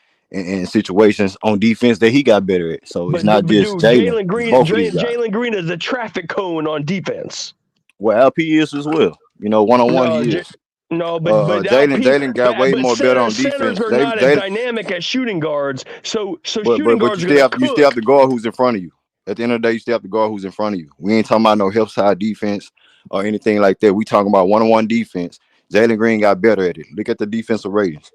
situations on defense that he got better at. So it's not but just dude, Jalen; it's both of these guys. Jalen Green is a traffic cone on defense. Well, LP is as well. You know, one on one No, he is. no, but LP, Jalen got way more better on centers defense. are not as dynamic as shooting guards. So shooting But guards are gonna you still have cook. to guard who's in front of you. At the end of the day, you still have to guard who's in front of you. We ain't talking about no help side defense or anything like that. We talking about one on one defense. Jalen Green got better at it. Look at the defensive ratings.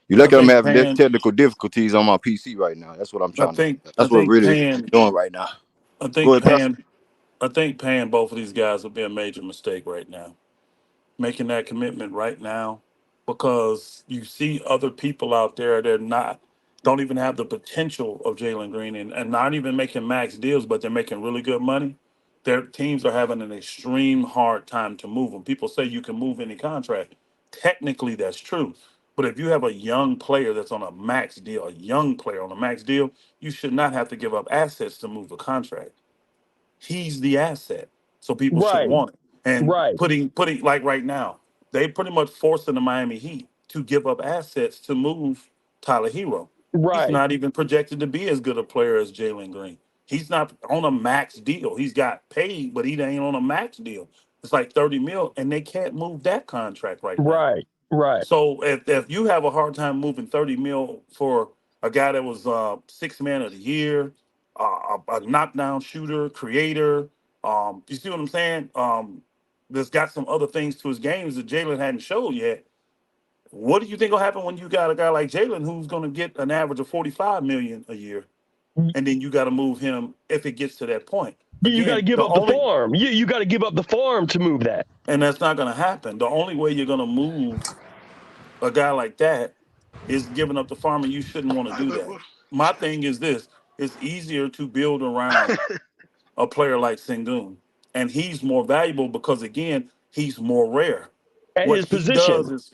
You I look at him think having Pan. technical difficulties on my PC right now. That's what I'm I trying to. think. I That's what think really Pan. doing right now. I Go think ahead, Pastor. Pan. I think paying both of these guys would be a major mistake right now. Making that commitment right now, because you see other people out there that don't even have the potential of Jalen Green, and not even making max deals, but they're making really good money. Their teams are having an extreme hard time to move them. People say you can move any contract. Technically, that's true. But if you have a young player that's on a max deal, a young player on a max deal, you should not have to give up assets to move a contract. He's the asset, so people should Right, want it. And right, putting like right now, they pretty much forcing the Miami Heat to give up assets to move Tyler Hero. He's right, not even projected to be as good a player as Jalen Green. He's not on a max deal. He's got paid, but he ain't on a max deal. It's like 30 mil, and they can't move that contract right now. right. So if you have a hard time moving 30 mil for a guy that was six man of the year, a knockdown shooter, creator, you see what I'm saying? That's got some other things to his games that Jalen hadn't showed yet. What do you think will happen when you got a guy like Jalen who's going to get an average of 45 million a year, and then you got to move him if it gets to that point? You got to Again, give the up the only farm. You got to give up the farm to move that. and that's not going to happen. The only way you're going to move a guy like that is giving up the farm, and you shouldn't want to do that. My thing is this: it's easier to build around a player like Sengun, and he's more valuable because again, he's more rare. At What his he does position. is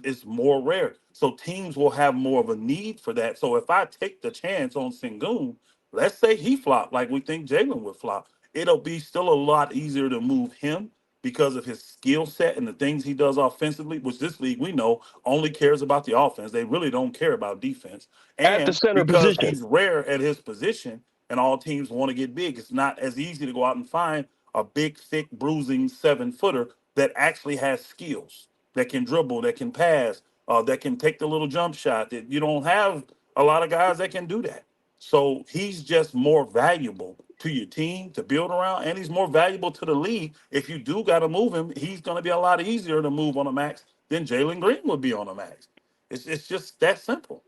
it's more rare, so teams will have more of a need for that. So if I take the chance on Sengun, let's say he flopped like we think Jalen would flop, it'll be still a lot easier to move him because of his skill set and the things he does offensively, which this league we know only cares about the offense. They really don't care about defense. At the And center because position. he's rare at his position and all teams want to get big, it's not as easy to go out and find a big, thick, bruising 7-footer that actually has skills, that can dribble, that can pass, that can take the little jump shot. That you don't have a lot of guys that can do that. So he's just more valuable to your team to build around, and he's more valuable to the league. If you do got to move him, he's going to be a lot easier to move on a max than Jalen Green would be on a max. It's just that simple.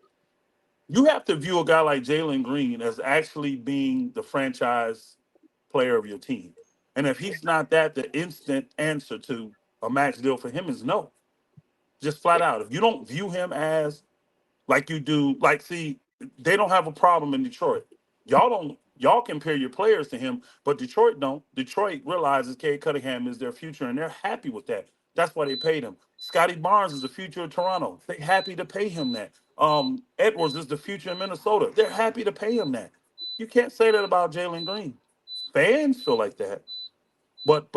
You have to view a guy like Jalen Green as actually being the franchise player of your team. And if he's not that, the instant answer to a max deal for him is no. Just flat out. If you don't view him as like you do, like see, they don't have a problem in Detroit. Y'all compare your players to him, but Detroit don't. Detroit realizes Cade Cunningham is their future and they're happy with that. That's why they paid him. Scotty Barnes is the future of Toronto. They happy to pay him that. Edwards is the future in Minnesota. They're happy to pay him that. You can't say that about Jalen Green. Fans feel like that, but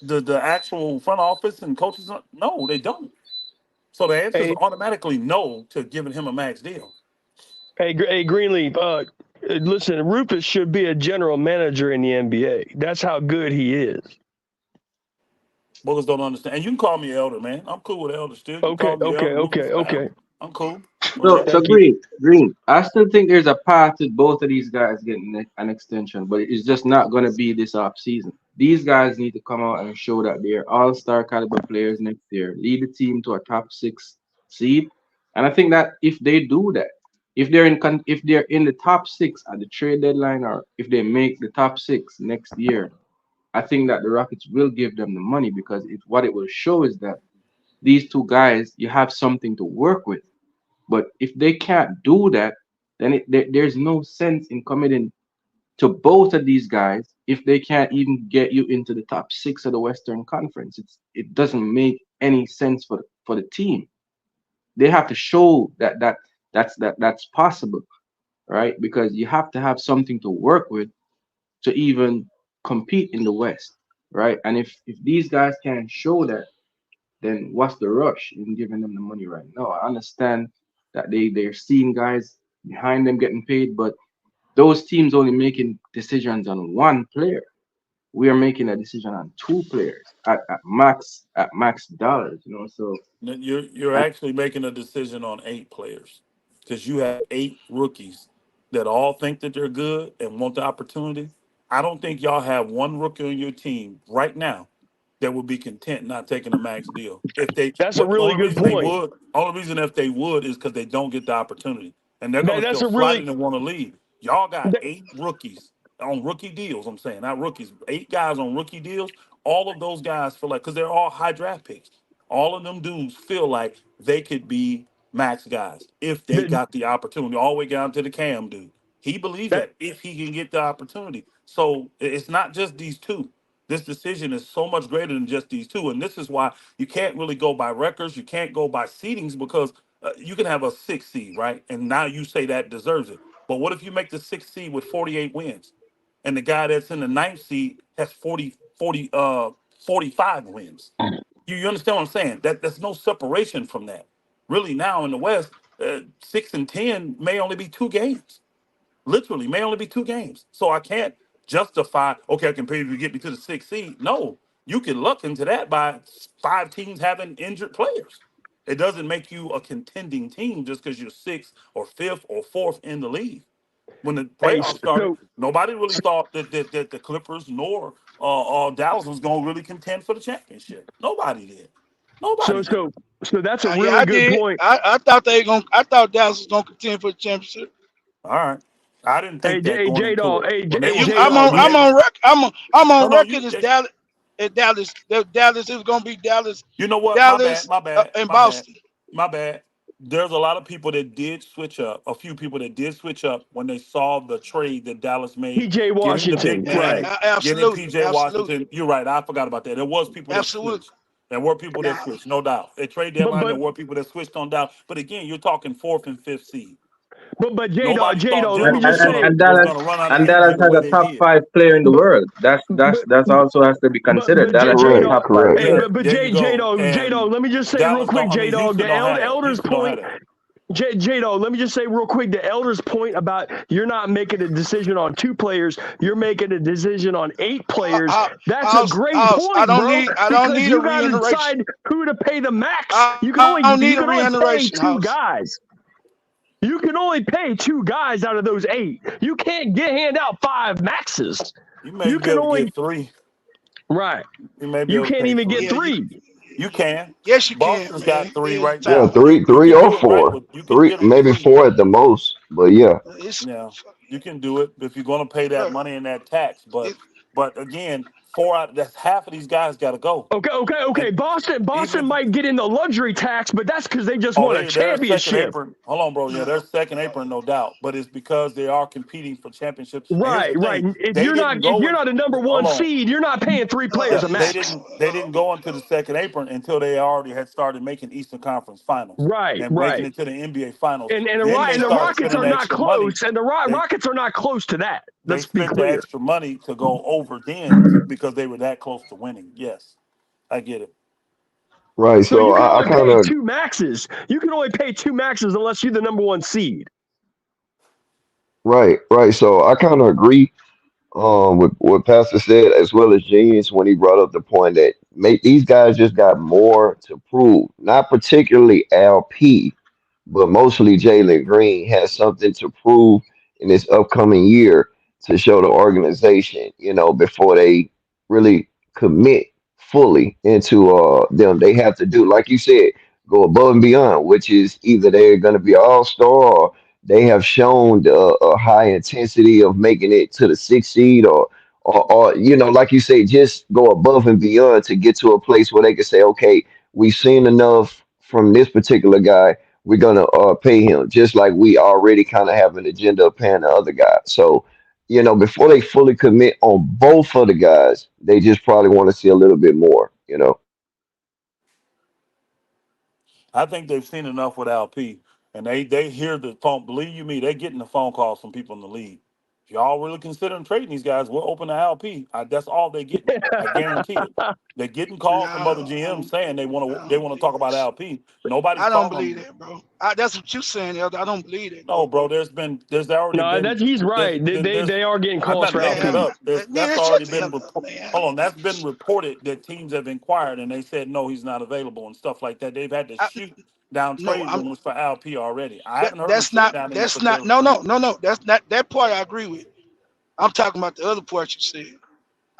the actual front office and coaches, no, they don't. So the answer is Hey, automatically no to giving him a max deal. hey, Greenleaf. Listen, Rufus should be a general manager in the NBA. That's how good he is. Boogers don't understand. And you can call me Elder, man. I'm cool with Elder still. You can Okay, call me Elder, Rufus, okay. I'm cool with So, that. so Thank you. Green. I still think there's a path to both of these guys getting an extension, but it's just not going to be this off season. These guys need to come out and show that they're all-star caliber players next year, lead the team to a top 6 seed, and I think that if they do that, if they're in the top 6 at the trade deadline, or if they make the top 6 next year, I think that the Rockets will give them the money because what it will show is that these two guys, you have something to work with. But if they can't do that, then there's no sense in committing to both of these guys if they can't even get you into the top 6 of the Western Conference. It doesn't make any sense for the team. They have to show that's possible, right? Because you have to have something to work with to even compete in the West, right? And if these guys can't show that, then what's the rush in giving them the money right now? I understand that they're seeing guys behind them getting paid, but those teams only making decisions on one player. We are making a decision on 2 players at max dollars, So You're and actually making a decision on 8 players because you have 8 rookies that all think that they're good and want the opportunity. I don't think y'all have one rookie on your team right now that would be content not taking a max deal. If they, That's a what really only good reason they point. would, only reason if they would is because they don't get the opportunity and they're gonna That's feel a really slighted and want to leave. Y'all got that, 8 rookies on rookie deals. I'm saying not rookies, 8 guys on rookie deals. All of those guys feel like because they're all high draft picks. All of them dudes feel like they could be max guys if they that, got the opportunity. All the way down to the Cam dude. He believes that that if he can get the opportunity. So it's not just these two. This decision is so much greater than just these two. And this is why you can't really go by records. You can't go by seedings because you can have a 6 seed, right? And now you say that deserves it. But what if you make the 6 seed with 48 wins and the guy that's in the ninth seed has 45 wins? You understand what I'm saying? That's no separation from that. Really, now in the West, 6 and 10 may only be 2 games. Literally, may only be 2 games. So I can't justify, okay, I can pay you to get me to the 6 seed. No, you can luck into that by 5 teams having injured players. It doesn't make you a contending team just because you're sixth or fifth or fourth in the league. When the hey, playoffs started, so nobody really thought that the Clippers nor Dallas was going to really contend for the championship. Nobody did. so Nobody did. so so that's a Yeah, really I good did. point. I thought they gonna. I thought Dallas was gonna contend for the championship. All right. I didn't Hey, think that going J into Dog, it. When they hey were J I'm sitting, on. Dog, when they I'm was on record. I'm no on no record you as Dallas. At Dallas. Dallas is gonna be Dallas. you know what? My bad. Dallas My bad. and My bad. Boston. My bad. There's a lot of people that did switch up. A few people that did switch up when they saw the trade that Dallas made, PJ getting the big Washington, right? man, getting Absolutely. PJ Absolutely. Washington. You're right. I forgot about that. There was people that Absolutely. switched. There were people that Now, switched, no doubt. At trade But deadline, but there were people that switched on down. But again, you're talking fourth and fifth seed. but Nobody J thought Dog, let and, me Denver and, just and say, and was Dallas gonna run out of and energy Dallas the has way a they top did. 5 player in the but world. That's but that's also has to be considered. Dallas has J a Correct, Dog, top 5 correct. hey, player. There you J go. Dog, And let me just say real Dallas quick, don't. I J mean, Dog, Houston the don't have that. Elder's Houston don't point. have that. Jado, let me just say real quick the Elder's point about you're not making a decision on 2 players, you're making a decision on 8 players. That's a great I point, don't bro, need. I don't because need a you got to reiteration. decide who to pay the max. I don't You need a can only pay reiteration, two House. guys. You can only pay 2 guys out of those 8. You can't hand out 5 maxes. You may You be can able to only get 3. right. You may be You able to can't pay even get 3. Yeah, 3. You can. yes, you can, Boston's man. got 3 Yeah, right Yeah, now. time. You three can or do it right four. with. You can Three, get them maybe 3. 4 at the most. But yeah. It's Yeah, you can do it if you're going to pay that bro. money and that tax. It, But again, 4 out. That's half of these guys got to go. Okay. And even Boston if might get in the luxury tax, but that's because they just oh won a they're second championship. apron. Hold on, bro. Yeah, no, they're second apron, no doubt. But it's because they are competing for championships. And here's the Right. thing: they didn't If go you're in. not a number Hold one on. seed, you're not paying 3 players a They max. didn't go into the second apron until they already had started making Eastern Conference Finals and making Right. it to the NBA Finals. And Then they the started Rockets spending are the not extra money. close, and the They Rockets are not close to that. they Let's be spent the clear. extra money to go over then because they were that close to winning. Yes, I get it. Right. So So you can I only kind pay of 2 maxes. You can only pay 2 maxes unless you're the number one seed. Right. So I kind of agree with what Pastor said, as well as Genius when he brought up the point that these guys just got more to prove. Not particularly LP, but mostly Jalen Green has something to prove in this upcoming year to show the organization, before they really commit fully into them. They have to do, like you said, go above and beyond, which is either they're going to be all-star or they have shown a high intensity of making it to the sixth seed or like you say, just go above and beyond to get to a place where they can say, okay, we've seen enough from this particular guy, we're gonna pay him, just like we already kind of have an agenda of paying the other guy. So, before they fully commit on both of the guys, they just probably want to see a little bit more. I think they've seen enough with LP, and they hear the phone. Believe you me, they're getting the phone calls from people in the league. If y'all really considering trading these guys, we're open to LP. That's all they're getting. I guarantee it. They're getting calls from other GMs saying they want I to don't talk believe about that shit. LP. Nobody's I don't calling believe them. that, bro. That's what you saying, Elder. I don't believe that, No, though, bro. bro. There's already No, been that's he's right. there's. They are getting I'm calls not for making that Man, LP. up. That's man, shut already the been hell up, man. hold on. That's been reported that teams have inquired and they said no, he's not available and stuff like that. They've had to I, shoot down no, trade I'm rumors for LP already. I that. haven't heard them That's shoot not. down any That's for not. Jalen No, Green. no, no, no. That's not that part. I agree with. I'm talking about the other part you said.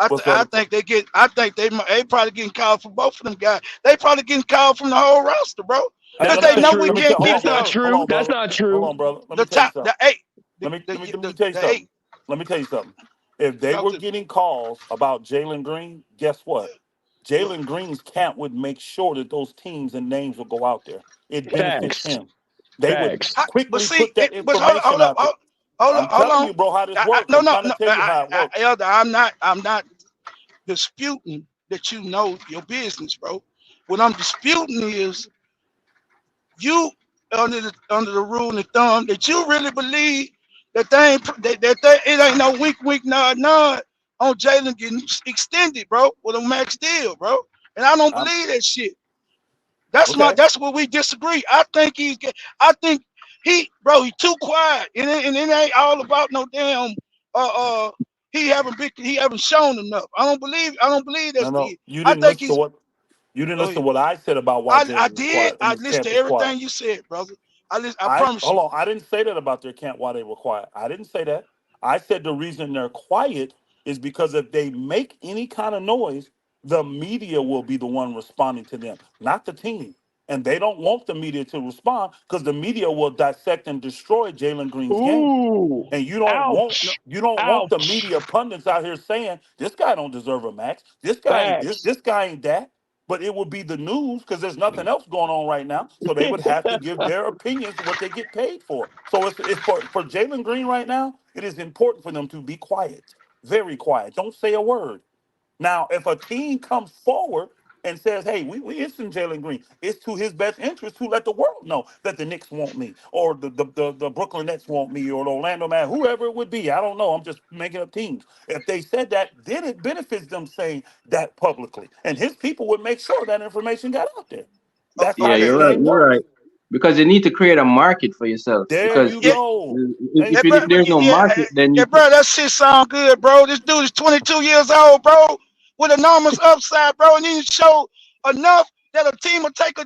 What's the I other part? think they get. I think they probably getting called for both of them guys. They probably getting called from the whole roster, bro, Hey, because That's let me they not tell you. know we Let me true. tell. can't Hold beat on, That's not brother. y'all. Hold true. on, That's brother. not Hold true. on, brother. Let me The tell you top, something. the eight, Let me tell you the eight. something. Let me tell you something. If they Talk were to getting calls about Jalen Green, guess what? what? Jalen Green's camp would make sure that those teams and names will go out there. It benefits Facts. him. They would Facts. But quickly see, put that but hold, information hold up, out there. I'm hold telling on. you, bro, how this works. No, I'm no, trying to no, tell you how it works. Elder, I'm not disputing that you know your business, bro. What I'm disputing is you under the rule and thumb that you really believe that they ain't it ain't no wink nod on Jalen getting extended, bro, with a max deal, bro. And I don't I'm believe that shit. okay. That's where we disagree. I think he too quiet. And it ain't all about no damn uh he haven't shown enough. I don't believe No, that's no, the I think he's you didn't go listen to ahead. what I said about why I Jalen was did. quiet and I his listened camp to is quiet. everything you said, brother. I promise Hold you. on. I didn't say that about their camp while they were quiet. I didn't say that. I said the reason they're quiet is because if they make any kind of noise, the media will be the one responding to them, not the team. And they don't want the media to respond because the media will dissect and destroy Jalen Green's game. Ooh. And Ouch. you don't want the Ouch. media pundits out here saying this guy don't deserve a max. This guy ain't this. Facts. This guy ain't that. But it would be the news because there's nothing else going on right now. So they would have to give their opinions what they get paid for. So it's for Jalen Green right now. It is important for them to be quiet, very quiet. Don't say a word. Now, if a team comes forward and says, "Hey, we instant Jalen Green," it's to his best interest to let the world know that the Knicks want me, or the Brooklyn Nets want me, or the Orlando Man, whoever it would be. I don't know. I'm just making up teams. If they said that, then it benefits them saying that publicly, and his people would make sure that information got out there. That's how Yeah, this Okay. you're right. game You're right. works. Because you need to create a market for yourself. There Because you Yeah, go. yeah, Thank bro, if you. there's no market, then yeah, you bro. That shit sound good, bro. This dude is 22 years old, bro, with enormous upside, bro, and he show enough that a team will take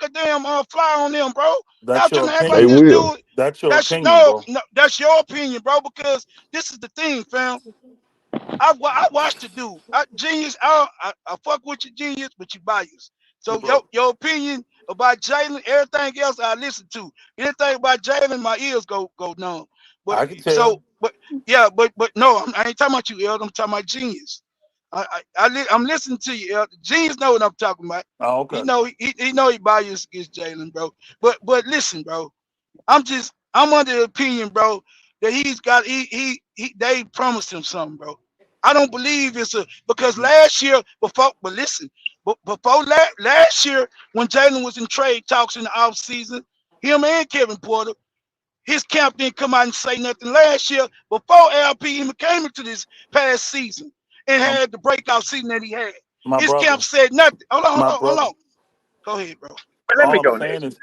a damn fly on them, bro. Y'all That's your trying to act They like opinion. this will. dude? That's your That's opinion, bro. no, that's your opinion, bro. Because this is the thing, fam. I watched the dude. Genius. I fuck with you, genius, but you biased. Your So brother. your opinion about Jalen, everything else I listen to. Anything about Jalen, my ears go numb. But I can tell. so, but yeah, but no, I ain't talking about you, El. I'm talking about genius. I'm listening to you, El. Genius know what I'm talking about. Oh, He okay. know he know he biased against Jalen, bro. But listen, bro. I'm under the opinion, bro, that he's got he they promised him something, bro. I don't believe it's a because last year before, but listen, before last year when Jalen was in trade talks in the off season, him and Kevin Porter, his camp didn't come out and say nothing last year before LP even came into this past season and My, had the breakout season that he had. my His camp brother. said nothing. My Hold brother. on. Go ahead, bro. But let me All I'm go saying next. is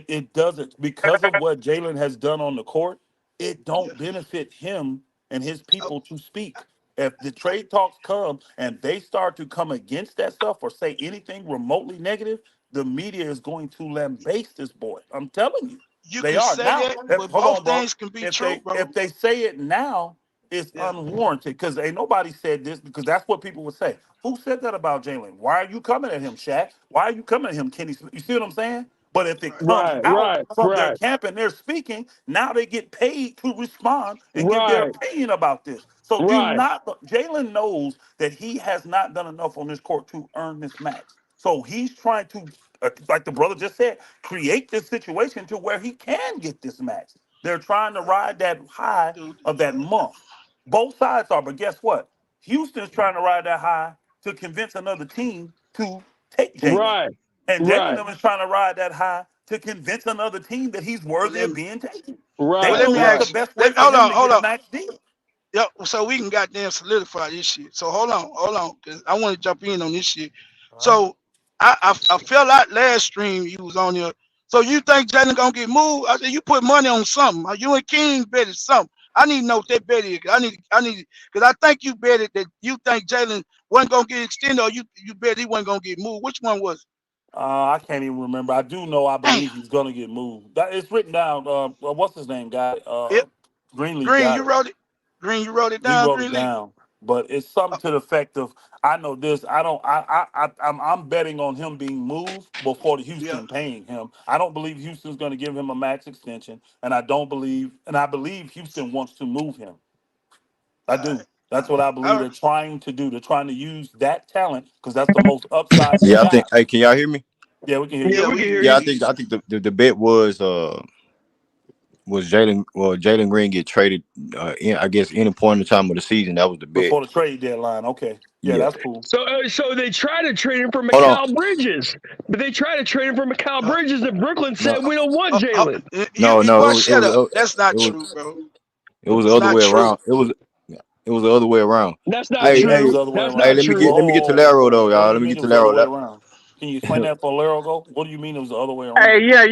it doesn't because of what Jalen has done on the court. it Yeah. don't benefit him and his people to speak. If the trade talks come and they start to come against that stuff or say anything remotely negative, the media is going to lambaste this boy. I'm telling you, You they can are say now. that, but Hold both on, bro. things can be If true, they bro. if they say it now, it's Yeah. unwarranted because ain't nobody said this because that's what people would say. Who said that about Jalen? Why are you coming at him, Shaq? Why are you coming at him, Kenny? You see what I'm saying? But if it Right. comes Right, out right, from their right, camp and they're speaking, now they get paid to respond and give their right, opinion about this. So do right, not, Jalen knows that he has not done enough on this court to earn this max. So he's trying to, like the brother just said, create this situation to where he can get this max. They're trying to ride that high Dude. of that month. Both sides are, but guess what? Houston's trying to ride that high to convince another team to take Jalen. right, And Jalen right, them is trying to ride that high to convince another team that he's Well, worthy let of me. being taken. They Well, right, let know me that's the right. ask you. best way for Hold him on. to Hold get a on. max deal. Yep. So we can goddamn solidify this shit. So hold on, because I want to jump in on this shit. So I felt like last stream you was on here. So you think Jalen gonna get moved? I said you put money on something. You and King betted something. I need to know what that bet is. I need because I think you betted that you think Jalen wasn't gonna get extended, or you bet he wasn't gonna get moved. Which one was it? I can't even remember. I do know. I Damn. believe he's gonna get moved. That it's written down. What's his name? Got it. Yep. Greenleaf Green, got you it. wrote it. Green, you wrote it He down. wrote it Greenleaf. down. But it's something to the effect of I know this. I don't. I'm betting on him being moved before the Yeah. Houston paying him. I don't believe Houston's going to give him a max extension, and I believe Houston wants to move him. I All right. do. That's what I All believe right. they're trying to do. They're trying to use that talent because that's the most upside they Yeah, I think. got. Hey, can y'all hear me? Yeah, we can hear Yeah, you. Yeah, we we can can hear Yeah, you. hear you. I think the bet was Jalen. Well, Jalen Green get traded. I guess any point in the time of the season, that was the bet. Before the trade deadline. Okay. Yeah, Yeah. that's cool. So they tried to trade him for Hold on. Mikal Bridges, but they tried to trade him for Mikal Uh, Bridges, and Brooklyn No, said we don't want uh, uh, Jalen. you no. boy, shut up. That's not It was. true, bro. It was the It's other not way true. around. It was the other way around. That's What not do you Hey, mean it was hey, the true. other way That's around? not hey. true. Let me get to Laro though, What do y'all. you Let me mean get it to was the other Laro. way around? Can you explain that for Larago? What do you mean it was the other way around? Hey, yeah.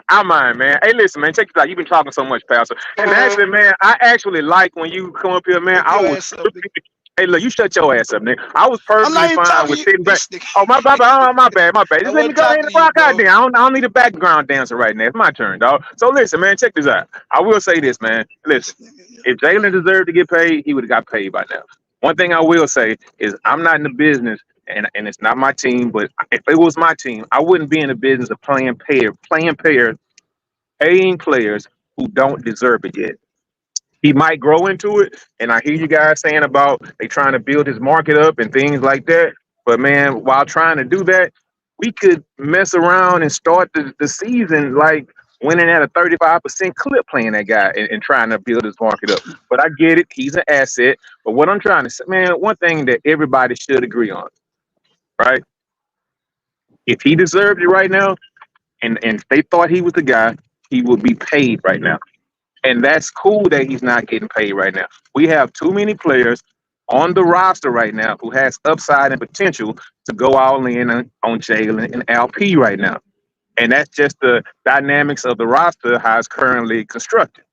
I mind, man. Hey, listen, man. Check this out. You've been talking so much, Pastor. And actually, man, I actually like when you come up here, man. Shut I your was ass up, nigga. perfectly. Hey, look, you shut your ass up, nigga. I was I'm not perfectly even fine talking to with you, sitting back. this nigga. Oh, my bad. Oh, my bad. My bad. I Just let me wasn't go ahead talking and to you, rock out bro. there. I don't need a background dancer right now. It's my turn, dog. So listen, man. Check this out. I will say this, man. Listen, This nigga, if Jalen deserved to get paid, he would have got paid by now. One thing I will say is I'm not in the business, and it's not my team. But if it was my team, I wouldn't be in the business of paying players who don't deserve it yet. He might grow into it, and I hear you guys saying about they trying to build his market up and things like that. But man, while trying to do that, we could mess around and start the season like winning at a 35% clip playing that guy and trying to build his market up. But I get it, he's an asset. But what I'm trying to say, man, one thing that everybody should agree on, right? If he deserved it right now, and if they thought he was the guy, he would be paid right now. And that's cool that he's not getting paid right now. We have too many players on the roster right now who has upside and potential to go all in on Jalen and LP right now. And that's just the dynamics of the roster, how it's currently constructed.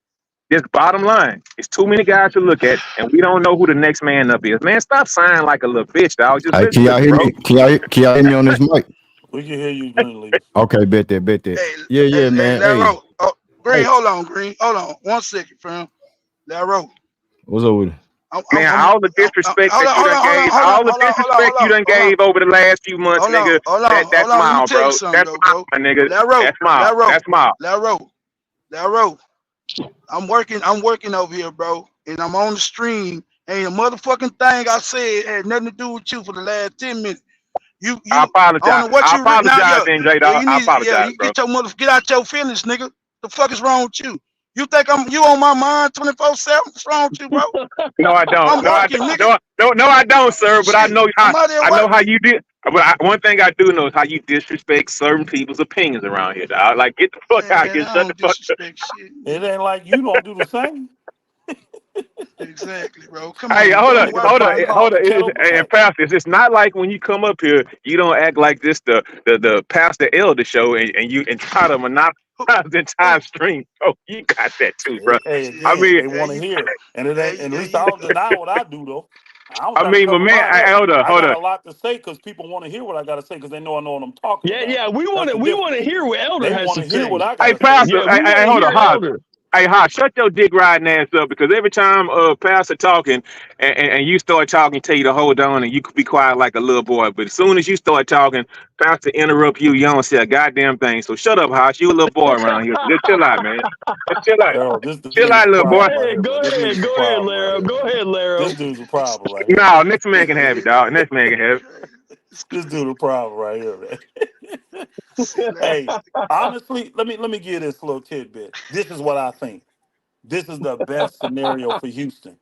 Just bottom line, it's too many guys to look at, and we don't know who the next man up is. Man, stop signing like a little bitch, dog. Just Hey, listen can to y'all me, hear bro. me? Can y'all hear me on this mic? We can hear you, Greenleaf. Okay, bet that, bet that. hey, Yeah, hey, man. Laro. Oh, Green, Hey, hold on, Green. Hold on. 1 second, fam. Laro. what's up with it? Man, all the disrespect Hold that on, you hold done on, hold on, gave, hold on, all the hold on, hold on, disrespect hold you on, done hold on, gave over the last few months, hold on, nigga, hold on, that's hold on. Let me mild, tell you bro. something, That's though, mild, bro. my nigga. Laro, That's mild. Laro, That's mild. Laro. I'm working over here, bro, and I'm on the stream. Ain't a motherfucking thing I said had nothing to do with you for the last 10 minutes. I I don't apologize. know what I you written out. apologize, Yeah, then, J yeah, Dog. you I need, yeah, apologize, you bro. get out your feelings, nigga. The fuck is wrong with you? You think you on my mind 24/7? What's wrong with you, bro? No, I don't. I'm working, nigga. No, I don't, sir. But Shit, I'm out there I know how working. you did. But one thing I do know is how you disrespect certain people's opinions around here, dog. Like, get the fuck out Man, here. I Shut the don't fuck up. disrespect shit, It nigga. ain't like you don't do the same. Exactly, bro. Come Hey, on, You bro. hold I'm up, ain't got hold up, time working, to nigga. call hold the up. kettle And black. Pastor, it's not like when you come up here, you don't act like this the Pastor Elder show and you and try to monopolize I was in time stream. Oh, you got that too, bro. Hey, I again, mean, they Yeah, want to you, hear it, and it yeah, ain't. you, And at yeah, least I you, don't deny what I do, though. I don't I try to mean, but cover man, mine up. hold I on. got a lot to say because people want to hear what I got to say because they know I know what I'm talking Yeah, about. yeah. We That's want to the we want to difference. hear what Elder They has want to to hear what say. I got Hey, to say. Pastor, Yeah, we want to hold on, hear Hoss. Elder. Hey, Hoss, shut your dick riding ass up because every time Pastor talking and you start talking, tell you to hold on and you could be quiet like a little boy. But as soon as you start talking, Pastor interrupt you. You don't say a goddamn thing. So shut up, Hoss. You a little boy around here. So just chill out, man. Just chill out. Daryl, this Chill dude's out, a little Go boy. problem right ahead, here, bro. This dude's a go ahead, problem right Laro. here, Go bro. ahead, This Laro. dude's a problem right here. No, next man can have it, dog. Next man can have it. crazy. It's This crazy. dude a problem right here, man. Silly. Hey, honestly, let me give this little tidbit. This is what I think. This is the best scenario for Houston.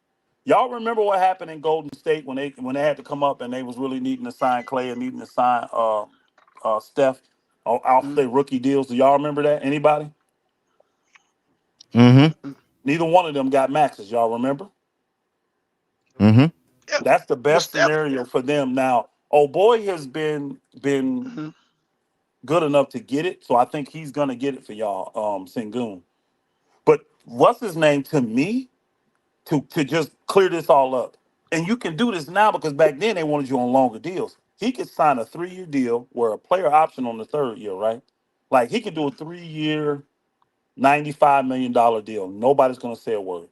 Y'all remember what happened in Golden State when they had to come up and they was really needing to sign Clay and needing to sign Steph off Mm, their rookie deals? Do y'all remember that? Anybody? Mm-hmm. Neither one of them got maxes. Y'all remember? Mm-hmm. yeah, That's the but best Steph. scenario for them. Now, oh boy has been Mm-hmm. good enough to get it, so I think he's gonna get it for y'all, Sengun. But what's his name to me to just clear this all up? And you can do this now because back then they wanted you on longer deals. He could sign a 3-year deal where a player option on the third year, right? Like he could do a 3-year, $95 million deal. Nobody's gonna say a word.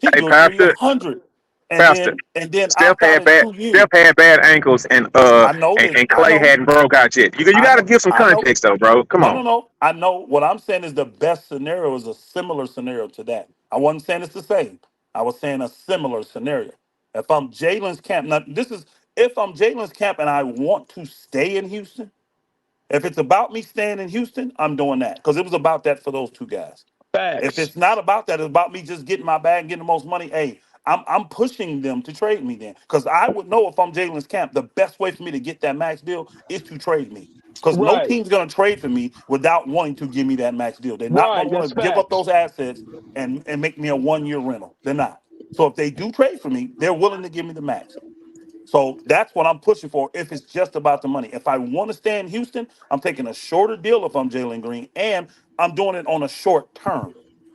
He could Hey, do a 3-year Pastor, 100, and Pastor. then Steph opt out had in bad. 2 years. Steph had bad ankles, and I know that. I Clay know. hadn't broke out yet. You I got to know. give some I know. context though, bro. Come No, on. no, no. I know. What I'm saying is the best scenario is a similar scenario to that. I wasn't saying it's the same. I was saying a similar scenario. If I'm Jalen's camp, now this is if I'm Jalen's camp and I want to stay in Houston. If it's about me staying in Houston, I'm doing that because it was about that for those two guys. If Facts. it's not about that, it's about me just getting my bag and getting the most money. Hey, I'm pushing them to trade me then. Because I would know if I'm Jalen's camp, the best way for me to get that max deal is to trade me. Because no Right. team's gonna trade for me without wanting to give me that max deal. They're not Right. gonna want That's to give up facts. those assets and make me a 1-year rental. They're not. So if they do trade for me, they're willing to give me the max. So that's what I'm pushing for if it's just about the money. If I want to stay in Houston, I'm taking a shorter deal if I'm Jalen Green, and I'm doing it on a short term.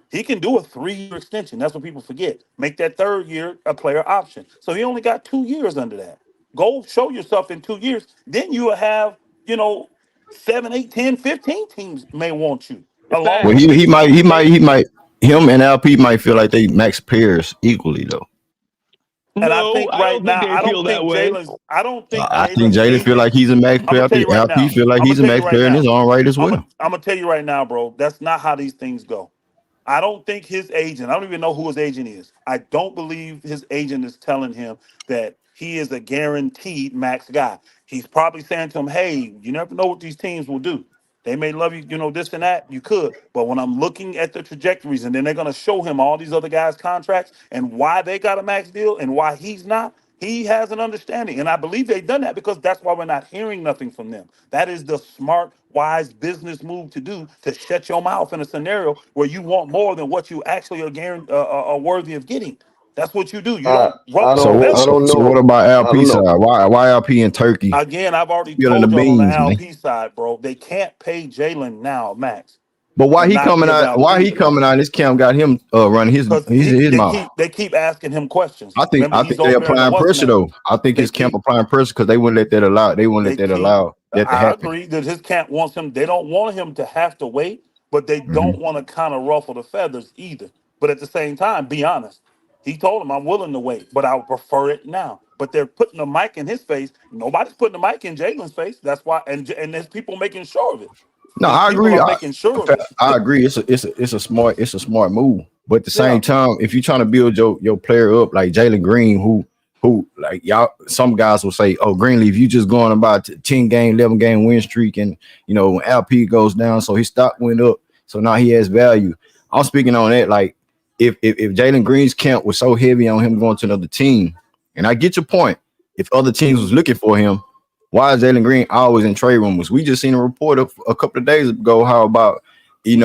He can do a 3-year extension. That's what people forget. Make that third year a player option. So he only got 2 years under that. Go show yourself in 2 years. Then you will have, 7, 8, 10, 15 teams may want you, along Well, with Facts. he picks and might he might he rotation. might him and LP might feel like they max pairs equally though. And I No, think I right don't think now, they feel that way. I don't think I think Jalen's Jalen feel like agent. he's a max I'm player. gonna I tell think you right LP now. feel like I'm gonna he's a tell you max right player in his now. own right as well. I'm gonna tell you right now, bro. That's not how these things go. I don't think his agent, I don't even know who his agent is. I don't believe his agent is telling him that he is a guaranteed max guy. He's probably saying to him, hey, you never know what these teams will do. They may love you, this and that. You could. But when I'm looking at the trajectories and then they're going to show him all these other guys' contracts and why they got a max deal and why he's not, he has an understanding. And I believe they've done that because that's why we're not hearing nothing from them. That is the smart, wise business move to do to shut your mouth in a scenario where you want more than what you actually are worthy of getting. That's what you do. You I don't ruffle the I feathers. don't So what know. about I LP don't know. side? Why LP in Turkey Again, I've already spilling the told y'all on the beans, man? LP side, bro. They can't pay Jalen now max But why and he not coming give out? out Why he 3 years coming out? This camp got him running his because his his they mouth. keep asking him questions. Remember, I he's think they over there in the applying what's pressure name. though. I think They his camp keep applying pressure because they wouldn't let that allow. They wouldn't let they that keep. allow that to I happen. agree that his camp wants him. They don't want him to have to wait, but they Mhm. don't want to kind of ruffle the feathers either. But at the same time, be honest. He told him, "I'm willing to wait, but I would prefer it now." But they're putting a mic in his face. Nobody's putting a mic in Jalen's face. That's why, and there's people making sure of it. No, There's I people agree. are making sure of it. I agree. It's a smart move. But at the Yeah, same time, if you're trying to build your player up like Jalen Green, who like y'all, some guys will say, "Oh, Greenleaf, you just going about 10 game, 11 game win streak, and when LP goes down, so his stock went up, so now he has value." I'm speaking on that. Like if Jalen Green's camp was so heavy on him going to another team, and I get your point. If other teams was mhm. looking for him, why is Jalen Green always in trade rumors? We just seen a report a couple of days ago how about he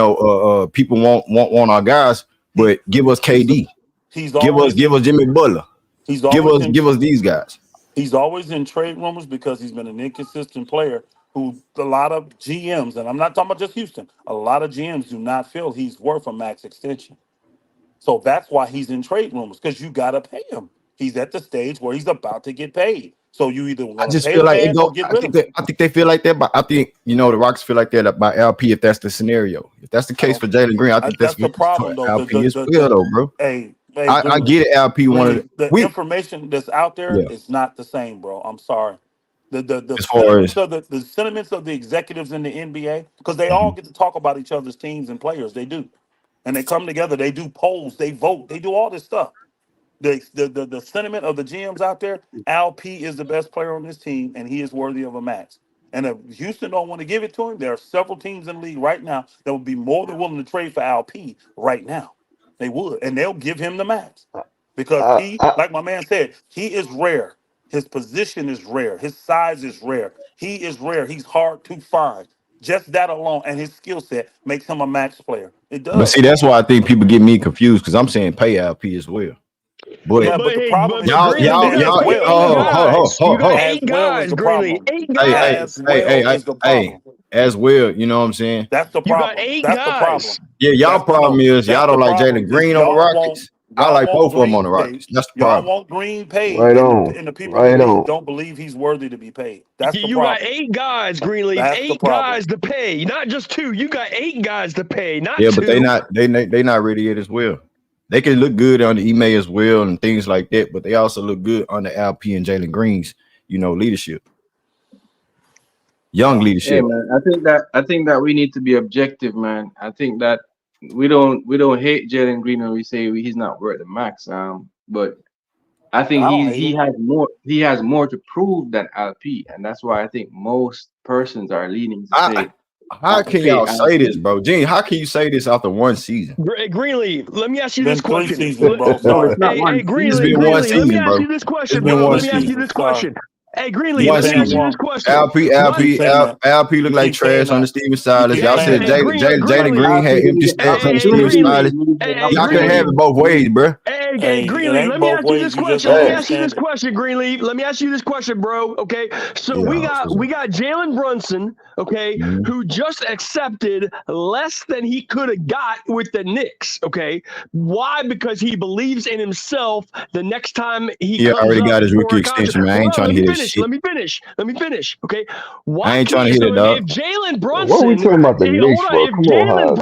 people want our guys, he but give us he's KD, he's always give in us Jimmy Butler, he's always in give us these guys. he's always in trade rumors because he's been an inconsistent player who a lot of GMs, and I'm not talking about just Houston, a lot of GMs do not feel he's worth a max extension. So that's why he's in trade rumors, because you got to pay him. He's at the stage where he's about to get paid. So you either I want to just pay feel the like it man or go. get rid of him. I think they feel like that, but I think the Rockets feel like that about LP. If that's the scenario, if that's the I case don't. for Jalen Green, I think that's That's the for problem, though. LP as well, though, bro. Hey, I Greenlee, get it. LP one of The we information that's out there yeah. is not the same, bro. I'm sorry. The As far sentiments as of the sentiments of the executives in the NBA, because they all get to talk about each other's teams and players. They do, and they come together. They do polls. They vote. They do all this stuff. The sentiment of the GMs out there, Al P is the best player on this team, and he is worthy of a max. And if Houston don't want to give it to him, there are several teams in the league right now that would be more than willing to trade for Al P right now. They would, and they'll give him the max because I, he, I, like my man said, he is rare. His position is rare. His size is rare. He is rare. He's hard to find. Just that alone, and his skill set makes him a max player. It but see, does. that's why I think people get me confused because I'm saying pay LP as well. But Yeah, But but the hey, problem but is Greenlee, you got to as pay well. eight The problem guys. You got as eight well is guys, the Greenlee. problem. Eight hey, As guys. well is the hey, problem. as well, you know what I'm saying? That's the You got problem. eight That's the guys. problem. Yeah, y'all That's problem is that's y'all the don't like problem. Jalen Green on the Rockets. I Y'all like want both of them on the Green paid. Rockets. That's the Y'all problem. want Green paid, right on, and the people in the right league on. don't believe he's worthy to be paid. That's the You got problem. eight guys, Greenleaf. That's the Eight problem. guys to pay, not just two. You got eight guys to pay, not Yeah, but two. they not ready yet as well. They can look good on the email as well and things like that, but they also look good on the LP and Jalen Green's, leadership, young Yeah. Hey leadership. man, I think that we need to be objective, man. I think that we don't hate Jalen Green when we say he's not worth the max. But I think I don't hate him. he has more to prove than LP, and that's why I think most persons are leaning to I, say how can pay y'all say this, LP. bro? Gene, how can you say this after one season? Greenleaf, let me ask you this Been three question. seasons, bro. No, it's Sorry. not Hey, one It's season, been bro. one Greenleaf, let me season, ask bro. you this It's question, been bro. one Three Let me ask you season. seasons. this Sorry. question. Hey, Greenleaf, Keep One let me ask saying you season. this one. question. You keep saying that. LP look You like keep saying trash on the that. Steven You Silas. keep Y'all saying said that. Jalen Green LP had didn't empty get enough stats on the Hey, Steven opportunities. Greenleaf. Silas. He didn't get enough Y'all can playing have it time. both ways, bro. Hey, Hey, it Greenleaf, ain't let me both ask you ways. this You just question. don't Let me Hey, ask you this understand it. question, Greenleaf. Let me ask you this question, bro. Okay. So Yeah. we got Jalen Brunson, okay, Mhm. who just accepted less than he could have got with the Knicks. Okay. Why? Because he believes in himself the next time he He comes already up got his for rookie a contract. extension, man. I Well, ain't trying to let me hear that finish. shit. Let me finish. Let me finish. Okay. I Why ain't trying to can't hear so that, dog. if Jalen what are we Brunson talking about the hold Knicks on, for? Come on, Haas.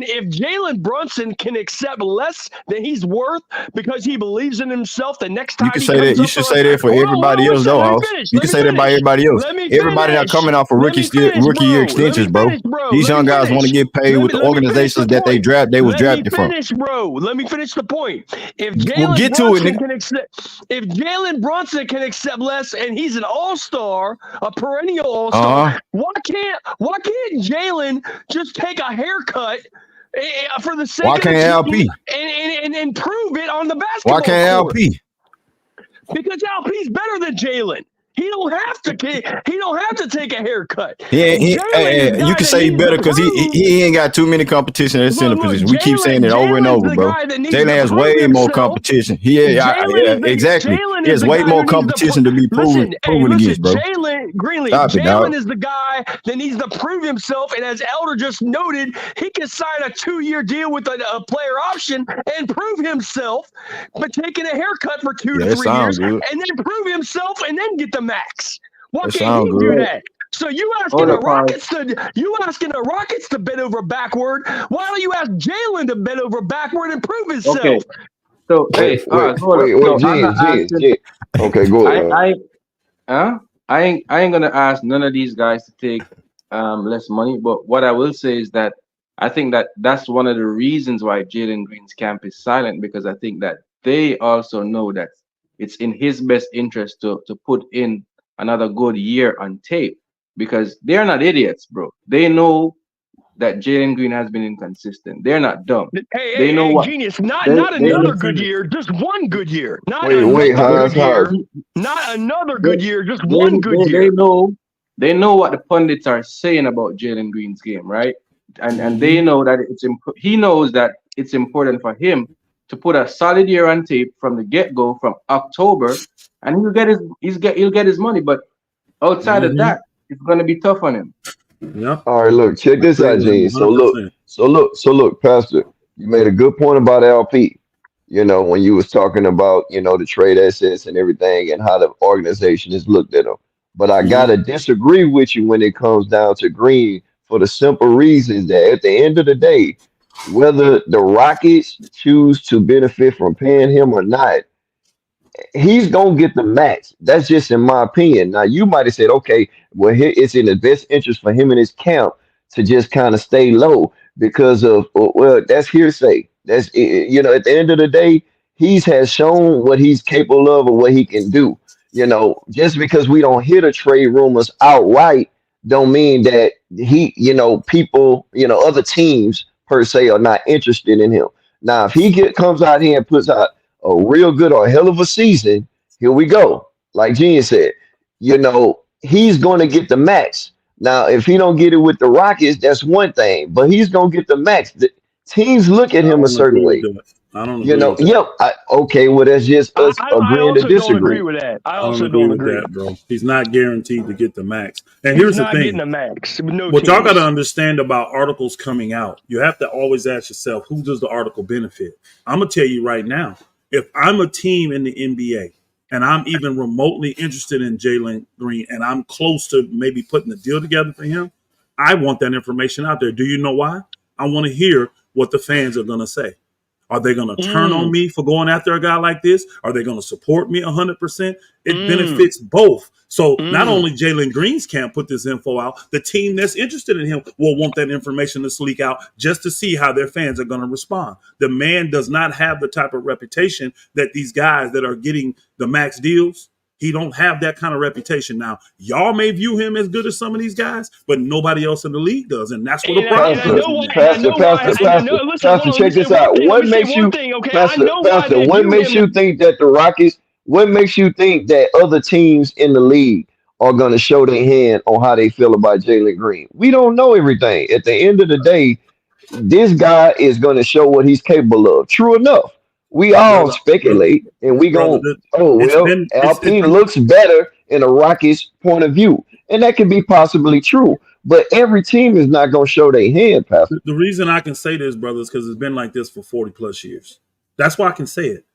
if Jalen Brunson can accept less than he's worth because he believes in himself the next You time can he say that. comes You up should for a say that for hold on everybody one else, second. though, Let me House. finish. You can say that by everybody else. Let me Everybody not finish. coming out for Let me finish, rookie year bro. Let me extensions, bro. finish, bro. These Let me young guys want to finish. get paid with the Let me finish the organizations that point. they was Let me drafted from. finish, bro. Let me finish the point. If We'll Jalen get to it, Brunson nigga. can accept, if Jalen Brunson can accept less, and he's an all-star, a perennial all-star, Uh huh. why can't Jalen just take a haircut for the Why sake of the can't team LP? and prove it on the Why basketball can't court? LP? Because LP's better than Jalen. He don't have to. He don't have to take a haircut. Jalen is Hey, the you guy can that say he needs to better because prove. he ain't got too many competition at center Look. position. We keep saying it over and Jalen's over, the bro. guy that needs Jalen to has prove way more himself. competition. Yeah, exactly. Jalen He is has the way guy who more needs to competition to be listen. Hey, proven listen, against, bro. Jalen Greenleaf. Stop it, Jalen dog. is the guy that needs to prove himself. And as Elder just noted, he can sign a 2-year deal with a player option and prove himself, but taking a haircut for 2 Yeah, to that 3 years sound good. and then prove himself and then get the max. Why That can't he sound do good. Hey, that? So you asking hold the up, pause. Rockets to bend over backward? Why don't you ask Jalen to bend over backward and prove Okay, himself? so hey, hold up. So I'm not asking. Gene. Okay, go I ahead. I I ain't gonna ask none of these guys to take less money. But what I will say is that I think that that's one of the reasons why Jalen Green's camp is silent, because I think that they also know that it's in his best interest to put in another good year on tape, because they're not idiots, bro. They know that Jalen Green has been inconsistent. They're not dumb. They know Hey, what genius! Not they not they another good Independent. year, just one good year. Not Wait, another they Haas, good Haas. year. Not another they good year, just one good they year. know what the pundits are saying about Jalen Green's game, right? And Mm-hmm. they know that he knows that it's important for him to put a solid year on tape from the get go, from October, and he'll get his money. But outside of Mm-hmm. that, it's gonna be tough on him. Yep, All right, look, check I this agree out, with him Gene. So look, 100%. Pastor, you made a good point about LP. When you was talking about, the trade assets and everything and how the organization has looked at them. But I Hmm. gotta disagree with you when it comes down to Green for the simple reason that at the end of the day, whether the Rockets choose to benefit from paying him or not, he's gonna get the max. That's just in my opinion. Now you might have said, okay, well, here it's in the best interest for him and his camp to just kind of stay low because of well, that's hearsay. At the end of the day, he's has shown what he's capable of and what he can do. Just because we don't hear the trade rumors outright, don't mean that people, other teams per se are not interested in him. Now, if he comes out here and puts out a real good or a hell of a season, here we go. Like Gene said, he's going to get the max. Now, if he don't get it with the Rockets, that's one thing, but he's going to get the max. The teams look at I him a don't certain agree with way. that. I don't agree with that. Yep. Okay, well, that's just us I agreeing to also don't agree disagree. with that. I I don't also agree don't with agree. that, bro. He's not guaranteed to get the max. And He's here's the not getting thing. a max with no What y'all got to teams. understand about articles coming out, you have to always ask yourself, who does the article benefit? I'm going to tell you right now, if I'm a team in the NBA and I'm even remotely interested in Jalen Green and I'm close to maybe putting a deal together for him, I want that information out there. Do you know why? I want to hear what the fans are going to say. Are they going to turn on Mm, me for going after a guy like this? Are they going to support me 100%? It mm, benefits both. So not mm. only Jalen Greens can't put this info out, the team that's interested in him will want that information to leak out just to see how their fans are going to respond. The man does not have the type of reputation that these guys that are getting the max deals. He don't have that kind of reputation. Now, y'all may view him as good as some of these guys, but nobody else in the league does, and that's where the And problem I Pastor, is know with why. him. And I Pastor, know why. Pastor, And I know. Pastor, Listen, hold Pastor, on. Let me check say this one out. thing. Let What me say makes one you, thing. Okay, I Pastor, know why Pastor, they what view makes him. you think that what makes you think that other teams in the league are going to show their hand on how they feel about Jalen Green? We don't know everything. At the end of the day, this guy is going to show what he's capable of. True enough, we all brother, brother, speculate and we brother. going, oh, well, It's Alpine been looks better in a Rockets point of view. And that can be possibly true. But every team is not going to show their hand, Pastor. the reason I can say this, brother, is because it's been like this for 40 plus years. That's why I can say it.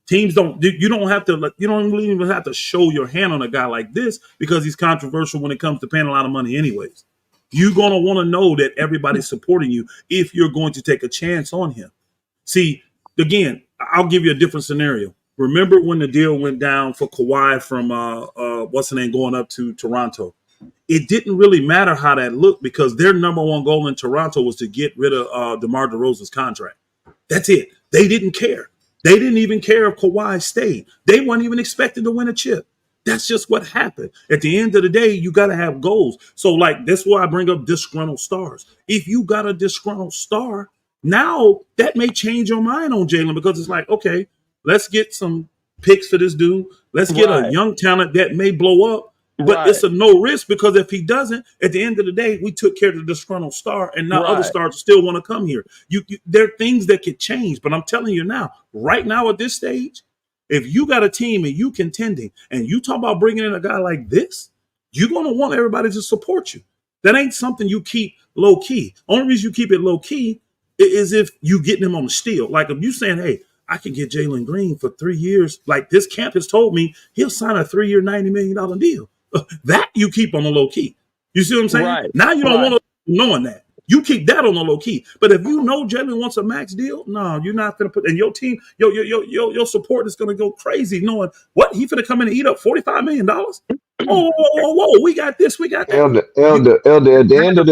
Teams don't. You don't have to. You don't really even have to show your hand on a guy like this because he's controversial when it comes to paying a lot of money, anyways. You're gonna want to know that everybody's supporting you if you're going to take a chance on him. See, again, I'll give you a different scenario. Remember when the deal went down for Kawhi from what's the name going up to Toronto? It didn't really matter how that looked because their number one goal in Toronto was to get rid of DeMar DeRozan's contract. That's it. They didn't care. They didn't even care if Kawhi stayed. They weren't even expecting to win a chip. That's just what happened. At the end of the day, you got to have goals. So, like, that's why I bring up disgruntled stars. If you got a disgruntled star, now that may change your mind on Jalen because it's like, okay, let's get some picks for this dude. Let's get a Right. young talent that may blow up. But it's Right. a no risk because if he doesn't, at the end of the day, we took care of the disgruntled star, and now other Right. stars still want to come here. There are things that could change, but I'm telling you now, right now at this stage, if you got a team and you contending, and you talk about bringing in a guy like this, you're gonna want everybody to support you. That ain't something you keep low key. Only reason you keep it low key is if you getting him on the steal. Like if you saying, "Hey, I can get Jalen Green for 3 years," like this camp has told me, he'll sign a 3-year, $90 million deal. That you keep on the low key. You see what I'm saying? Right. Now you don't Right. want to knowing that. You keep that on the low key. But if you know Jalen wants a max deal, no, you're not gonna put and your team, your support is gonna go crazy, knowing what he finna come in and eat up $45 million. Whoa, whoa, whoa, whoa, we got this, we got that. You Elder. At the have end to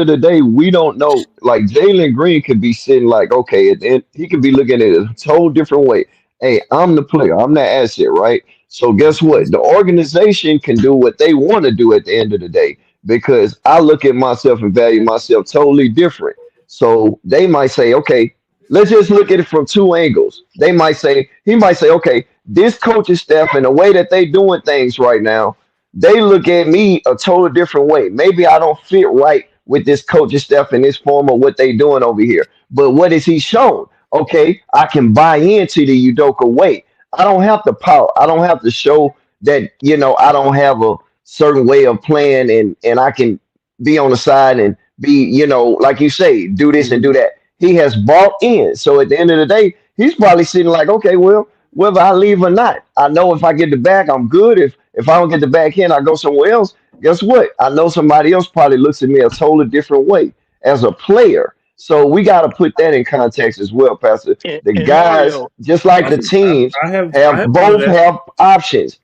of the day, we don't know. Like Jalen Green could be sitting like, okay, at the end, he could be looking at it a whole different way. Hey, I'm the player, I'm the asset, right? So guess what? The organization can do what they want to do at the end of the day because I look at myself and value myself totally different. So they might say, okay, let's just look at it from two angles. He might say, okay, this coaching staff and the way that they doing things right now, they look at me a total different way. Maybe I don't fit right with this coaching staff and this form of what they doing over here. But what has he shown? Okay, I can buy into the Udoka way. I don't have to pout. I don't have to show that, I don't have a certain way of playing, and I can be on the side and be, like you say, do this and do that. He has bought in. So at the end of the day, he's probably sitting like, okay, well, whether I leave or not, I know if I get the bag, I'm good. If I don't get the bag in, I go somewhere else. Guess what? I know somebody else probably looks at me a totally different way as a player. So we got to put that in context as well, Pastor. The And guys, Mario, just like the teams, I have thought of both that. have options.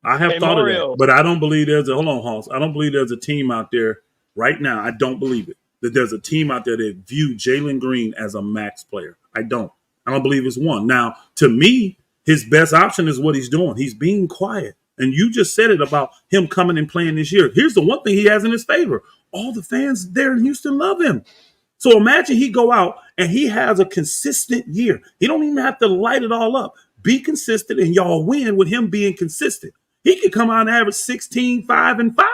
I have Hey, thought of that, Mario. but I don't believe there's a hold on, Hoss. I don't believe there's a team out there right now. I don't believe it that there's a team out there that view Jalen Green as a max player. I don't. I don't believe it's one. Now, to me, his best option is what he's doing. He's being quiet, and you just said it about him coming and playing this year. Here's the one thing he has in his favor: all the fans there in Houston love him. So imagine he go out and he has a consistent year. He don't even have to light it all up. Be consistent, and y'all win with him being consistent. He could come out and average 16, 5, and 5.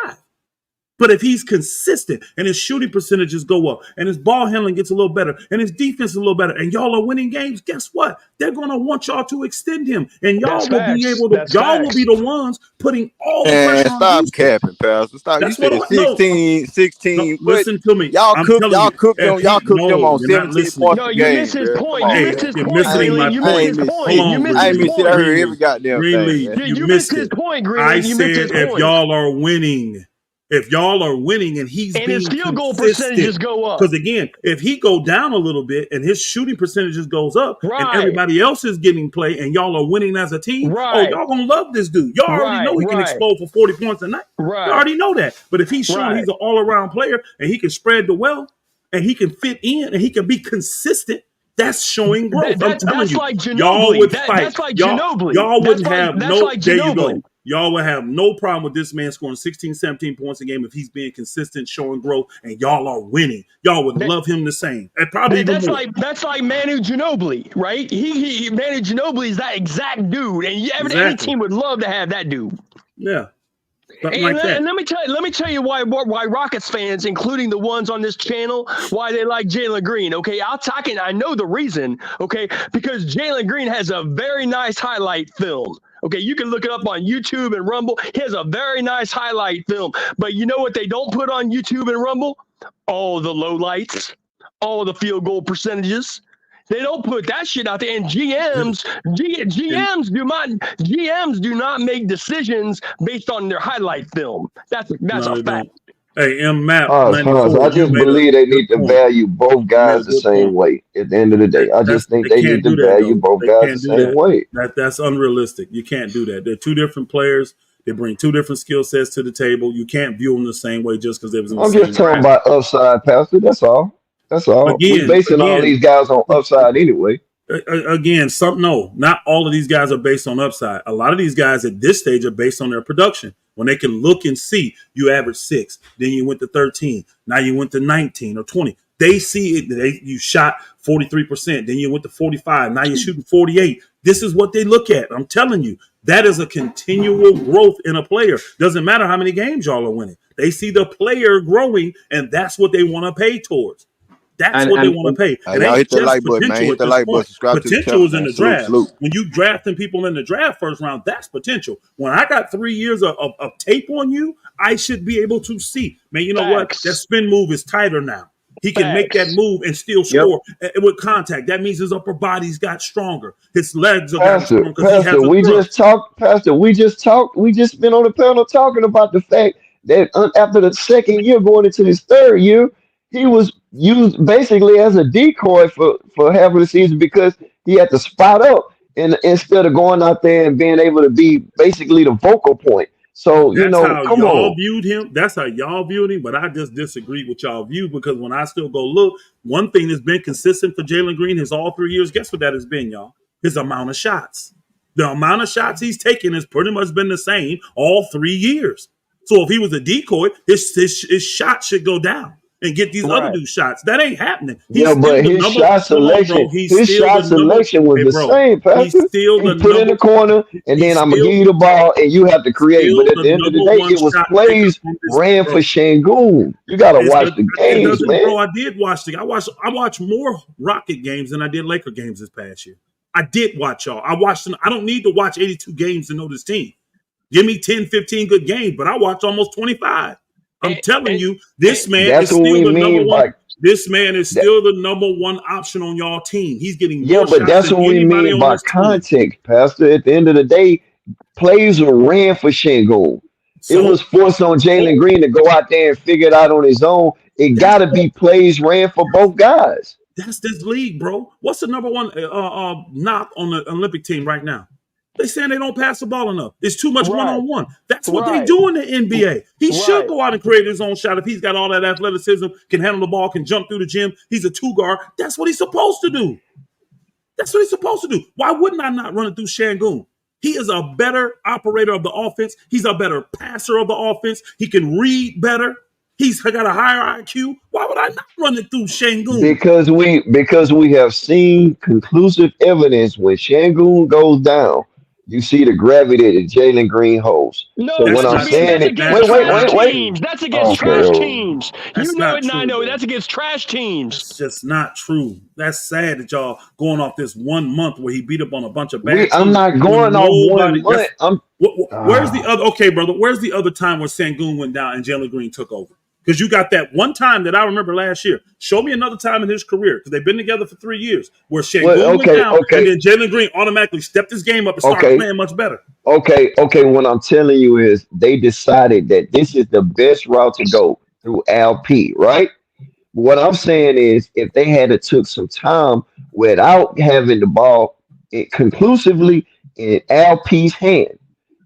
But if he's consistent and his shooting percentages go up and his ball handling gets a little better and his defense is a little better and y'all are winning games, guess what? They're going to want y'all to extend him. And y'all That's will be facts. able to, That's y'all will facts. be the ones putting all the And pressure on stop Houston. capping, Pastor. Stop. That's You said what I know. 16, No, listen to me. y'all I'm cooked telling you, them. if Y'all cooked them no, on you're not 17 listening. points No, a you game, missed his bro. Come point. You on, Hey, missed man. his you're point, missing my Greenlee. You I missed ain't point. his miss point. Hold shit. You on, missed I his ain't Greenlee. miss shit. I point. heard every Greenlee. goddamn thing, man. You You missed missed his it. point, Greenlee. I You missed said his point. if y'all are winning and he's And his being field goal consistent, percentages go up. because again, if he go down a little bit and his shooting percentages goes up and Right. everybody else is getting play and y'all are winning as a team, oh, Right. y'all gonna love this dude. Y'all already Right. know he can Right. explode for 40 points a night. You Right. already know that. But if he's showing Right. he's an all-around player and he can spread the wealth and he can fit in and he can be consistent, that's showing growth. I'm telling That's you, like y'all Ginobili. would fight. That's like Y'all Ginobili. wouldn't have That's no, like there you Ginobili. go. Y'all would have no problem with this man scoring 16, 17 points a game if he's being consistent, showing growth, and y'all are winning. Y'all would That, love him the same, and probably even more. that's like Manu Ginobili, right? He Manu Ginobili is that exact dude, and any Exactly. team would love to have that dude. Yeah. Something And, like that. and let me tell you why Rockets fans, including the ones on this channel, why they like Jalen Green. Okay, I know the reason. Okay, because Jalen Green has a very nice highlight film. Okay, you can look it up on YouTube and Rumble. He has a very nice highlight film. But you know what they don't put on YouTube and Rumble? All the lowlights, all the field goal percentages. They don't put that shit out there. And GMs do not make decisions based on their highlight film. That's No, a they fact. don't. Hey, M Map Hans, 94, I you just made a believe they good need to point. value both You made a guys the good same point. way. At the end of the day, I just think They they need can't to do that value though. both They guys the can't do same that. way. That's unrealistic. You can't do that. They're two different players. They bring two different skill sets to the table. You can't view them the same way just because they was in the I'm just same talking draft. about upside, Pastor. That's all. That's all. We Again, basing all these guys on upside anyway. again, no, not all of these guys are based on upside. A lot of these guys at this stage are based on their production. When they can look and see you average 6, then you went to 13, now you went to 19 or 20. They see it. You shot 43%, then you went to 45, now you're shooting 48. This is what they look at. I'm telling you, that is a continual growth in a player. Doesn't matter how many games y'all are winning. They see the player growing, and that's what they want to pay towards. That's what they want to pay. It Y'all ain't hit that just like button, man. potential Hit at the this like button. point. Subscribe to the Potential channel, is in man. the Salute, draft. salute. When you drafting people in the draft first round, that's potential. When I got 3 years of tape on you, I should be able to see, man, you know what? That Facts. spin move is tighter now. He can make that Facts. move and still Yep. score with contact. That means his upper body's got stronger. His legs are gotten Pastor, stronger because he has a thrust. We just been on the panel talking about the fact that after the second year, going into his third year, he was used basically as a decoy for half of the season because he had to spot up and instead of going out there and being able to be basically the focal point. So, That's how come y'all on. viewed him. That's how y'all viewed him. But I just disagree with y'all view because when I still go look, one thing that's been consistent for Jalen Green his all 3 years, guess what that has been, y'all? His amount of shots. The amount of shots he's taken has pretty much been the same all 3 years. So if he was a decoy, his shot should go down and get these other Right. dudes shots. That ain't happening. Yeah, He's still but the his number. shot Hold on, bro. selection, He's his still shot the number. selection was Hey, the bro. same, He's Pastor. still He the put in number. the corner, and then He's I'm gonna give still you the ball, and you have to create. But still at the the end of the number day, one it was shot taker plays on this. ran Bro, for Shangoon. You gotta It's watch the it games, doesn't, man. bro. I did watch I watched more Rocket games than I did Laker games this past year. I did watch y'all. I watched them. I don't need to watch 82 games to know this team. Give me 10, 15 good games, but I watch almost 25. I'm telling you, this man That's is what still we the number mean one. by This man is that. still the number one option on y'all team. He's getting Yeah, more but shots that's than what we anybody mean on by this team. context, Pastor. At the end of the day, plays were ran for Shingun. It was So, forced on Jalen oh, Green to go out there and figure it out on his own. It that's got to be plays ran for both guys. That's this league, bro. What's the number one knock on the Olympic team right now? They saying they don't pass the ball enough. It's too much Right, one-on-one. That's what they right, do in the NBA. He should right. go out and create his own shot if he's got all that athleticism, can handle the ball, can jump through the gym. He's a two guard. That's what he's supposed to do. That's what he's supposed to do. Why wouldn't I not run it through Shangoon? He is a better operator of the offense. He's a better passer of the offense. He can read better. He's got a higher IQ. Why would I not run it through Shangoon? Because we have seen conclusive evidence when Shangun goes down, you see the gravity that Jalen Green holds. So No, what That's I'm not saying that's true. is, against wait, That's wait, trash not wait, wait. true. teams. That's against Okay, trash oh, teams. You That's know not it, and I true, know it. bro. That's against trash teams. That's just not true. That's sad that y'all going off this 1 month where he beat up on a bunch of bad I'm teams not when going off nobody. 1 month. That's I'm where's the ah. other? Okay, brother. Where's the other time where Sangoon went down and Jalen Green took over? Because you got that one time that I remember last year. Show me another time in his career because they've been together for 3 years where Well, Sangoon went okay, down and okay, then Jalen Green automatically stepped his game up and started okay. playing much better. Okay. What I'm telling you is they decided that this is the best route to go through LP, right? What I'm saying is if they had to took some time without having the ball conclusively in LP's hand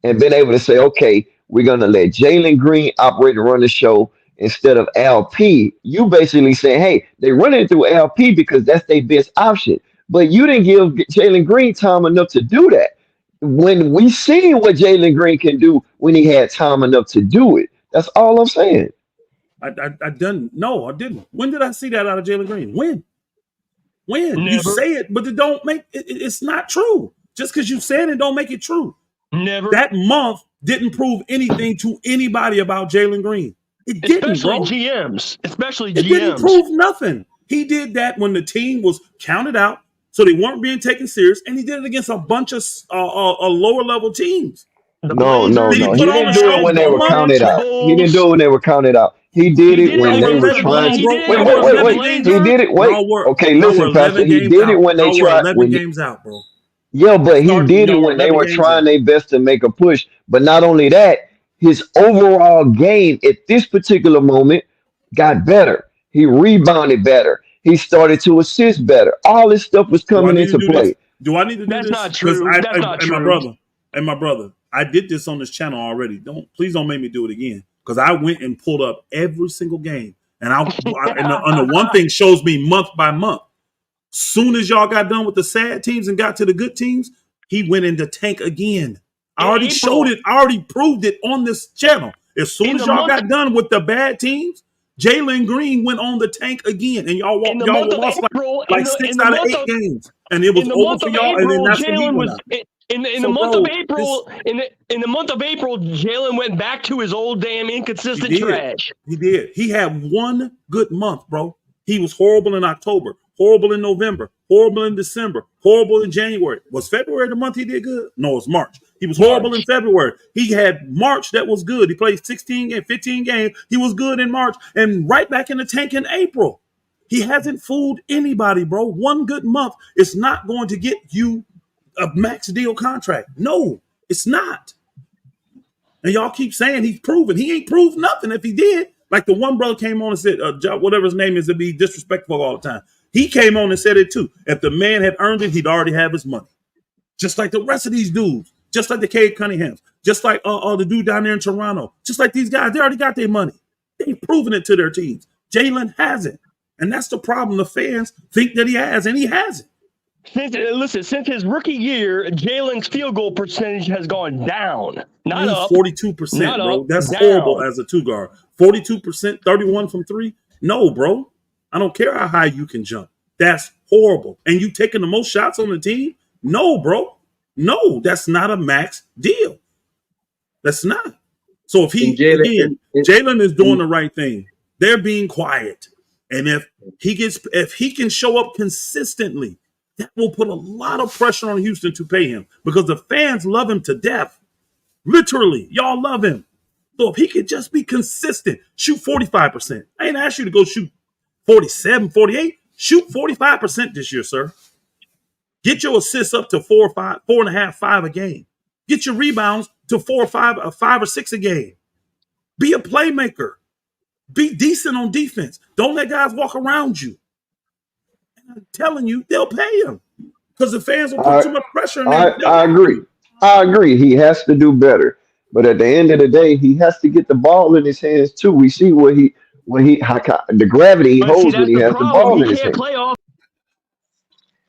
and been able to say, okay, we're gonna let Jalen Green operate and run the show instead of LP, you basically saying, hey, they running through LP because that's their best option. But you didn't give Jalen Green time enough to do that when we seen what Jalen Green can do when he had time enough to do it. That's all I'm saying. I done no, I didn't. When did I see that out of Jalen Green? When you Never, say it, but it don't make it's not true. Just because you said it don't make it true. never. That month didn't prove anything to anybody about Jalen Green. It didn't, Especially bro. GMs. Especially It didn't GMs. prove nothing. He did that when the team was counted out, so they weren't being taken serious, and he did it against a bunch of lower level teams. The No, no, Did Blazers, he no. put He the on didn't a do it show Cavs, when the they for were months? counted Bucks, the out. He didn't Bulls. do it when they were counted out. He did He it did it when Y'all when were they he were was 11. Hold trying. on, he did bro. it Wait, Y'all when he wait, were was wait, with the 11 wait. games He out. Blazers. did it. Wait. Okay, Y'all were listen, Pastor. 11 He games did it out. when they Y'all were tried. 11 When games out, bro. Yeah, It but he started. did it Y'all were when they 11 were games trying out. their best to make a push. But not only that, his overall game at this particular moment got better. He rebounded better. He started to assist better. All this stuff was Do I coming need to into do this? play. Do I need to do That's this? not Because true. That's not and my true. brother I did this on this channel already. Please don't make me do it again. Because I went and pulled up every single game, and and the one thing shows me month by month. Soon as y'all got done with the sad teams and got to the good teams, he went into tank again. I In already showed April, it. I already proved it on this channel. As soon in as the y'all month, got done with the bad teams, Jalen Green went on the tank again, and in the y'all month of lost April, like in six the out of month eight of games, and it was in the over month for of y'all. And then April, that's when he Jalen went was out. in the So, month of bro, this April in the month of April, Jalen went back to his old damn he inconsistent did. trash. He did. He had one good month, bro. He was horrible in October, horrible in November, horrible in December, horrible in January. Was February the month he did good? No, it was March. He was horrible in March. February. He had March that was good. He played 16 and 15 games. He was good in March and right back in the tank in April. He hasn't fooled anybody, bro. One good month is not going to get you a max deal contract. No, it's not. And y'all keep saying he's proven. He ain't proved nothing if he did. Like the one brother came on and said, whatever his name is, to be disrespectful all the time. He came on and said it too. If the man had earned it, he'd already have his money. Just like the rest of these dudes. Just like the Cade Cunninghams. Just like the dude down there in Toronto. Just like these guys. They already got their money. They've proven it to their teams. Jalen hasn't. And that's the problem. The fans think that he has, and he hasn't. Since his rookie year, Jalen's field goal percentage has gone down, not Only up, 42%, not up, bro. That's horrible down. as a two guard. 42%, 31 from three. No, bro. I don't care how high you can jump. That's horrible. And you taking the most shots on the team? No, bro. No, that's not a max deal. That's not. So if In he Jalen, again, in, Jalen is doing in, the right thing. They're being quiet. And if he can show up consistently, that will put a lot of pressure on Houston to pay him because the fans love him to death. Literally, y'all love him. So if he could just be consistent, shoot 45%. I ain't asked you to go shoot 47, 48. Shoot 45% this year, sir. Get your assists up to 4 or 5, 4.5, 5 a game. Get your rebounds to 4 or 5, 5 or 6 a game. Be a playmaker. Be decent on defense. Don't let guys walk around you. And I'm telling you, they'll pay him because the fans will put I too much pressure on them. I agree. I agree. He has to do better. But at the end of the day, he has to get the ball in his hands too. We see the gravity he But see, holds when that's he the has the problem. ball He in his can't hands. play off.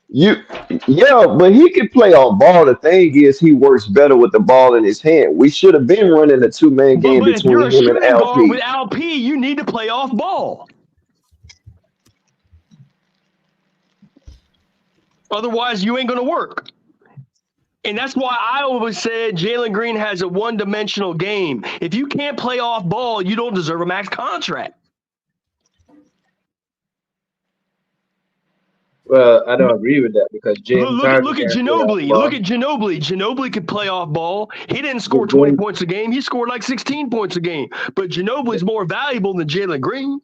You, yeah, but he can play on ball. The thing is, he works better with the ball in his hand. We should have been running a two-man game But if you're between a him and shooting guard with LP. LP, you need to play off ball. Otherwise, you ain't going to work. And that's why I always said Jalen Green has a one-dimensional game. If you can't play off ball, you don't deserve a max contract. Well, I don't agree with that because James Harden Look at can't play off Ginobili. Look ball. at Ginobili. Ginobili could play off ball. He didn't score But 20 James, points a game. He scored like 16 points a game. But Ginobili's more valuable than Jalen Green.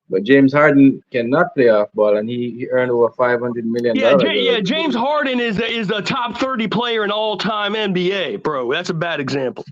but James Harden cannot play off ball, and he earned over $500 million Yeah. already. James Harden is the top 30 player in all-time NBA, bro. That's a bad example.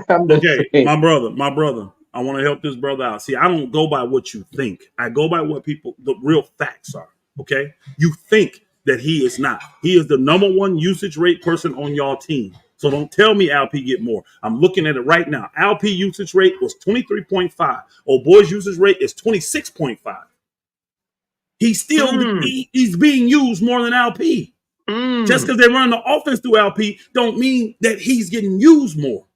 I'm just Okay, saying. my brother. I want to help this brother out. See, I don't go by what you think. I go by what the real facts are. Okay, you think that he is not. He is the number one usage rate person on y'all team. So don't tell me Alp get more. I'm looking at it right now. Alp usage rate was 23.5. Oh, boys usage rate is 26.5. He's still he's being used more than Alp. Just because they run the offense through Alp don't mean that he's getting used more.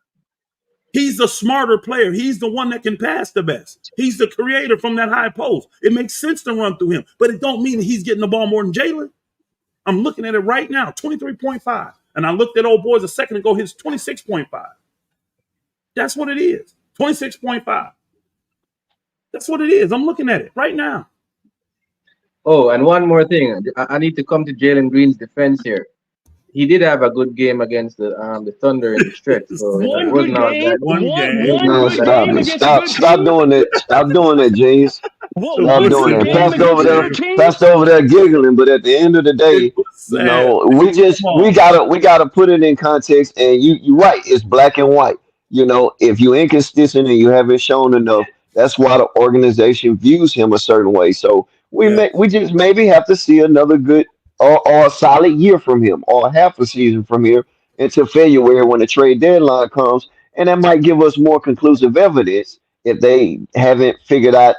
He's the smarter player. He's the one that can pass the best. He's the creator from that high post. It makes sense to run through him, but it don't mean that he's getting the ball more than Jalen. I'm looking at it right now, 23.5. And I looked at old boys a second ago, his 26.5. That's what it is, 26.5. That's what it is. I'm looking at it right now. Oh, and one more thing. I need to come to Jalen Green's defense here. He did have a good game against the Thunder in the stretch, so it One wasn't good all game. that. One It game. wasn't One all Man, good that stop game it. bad. against a Stop. good Stop team. doing it. Stop doing it, James. Stop One doing good that. It game was against a good sad. team. Pastor over there giggling, but at the end of the It day, was you sad. know, Come we on. gotta put it in context. And you're right. It's black and white. You know, if you're inconsistent and you haven't shown enough, that's why the organization views him a certain way. So Yeah. we just maybe have to see another good or a solid year from him, or half a season from here until February when the trade deadline comes, and that might give us more conclusive evidence if they haven't figured out,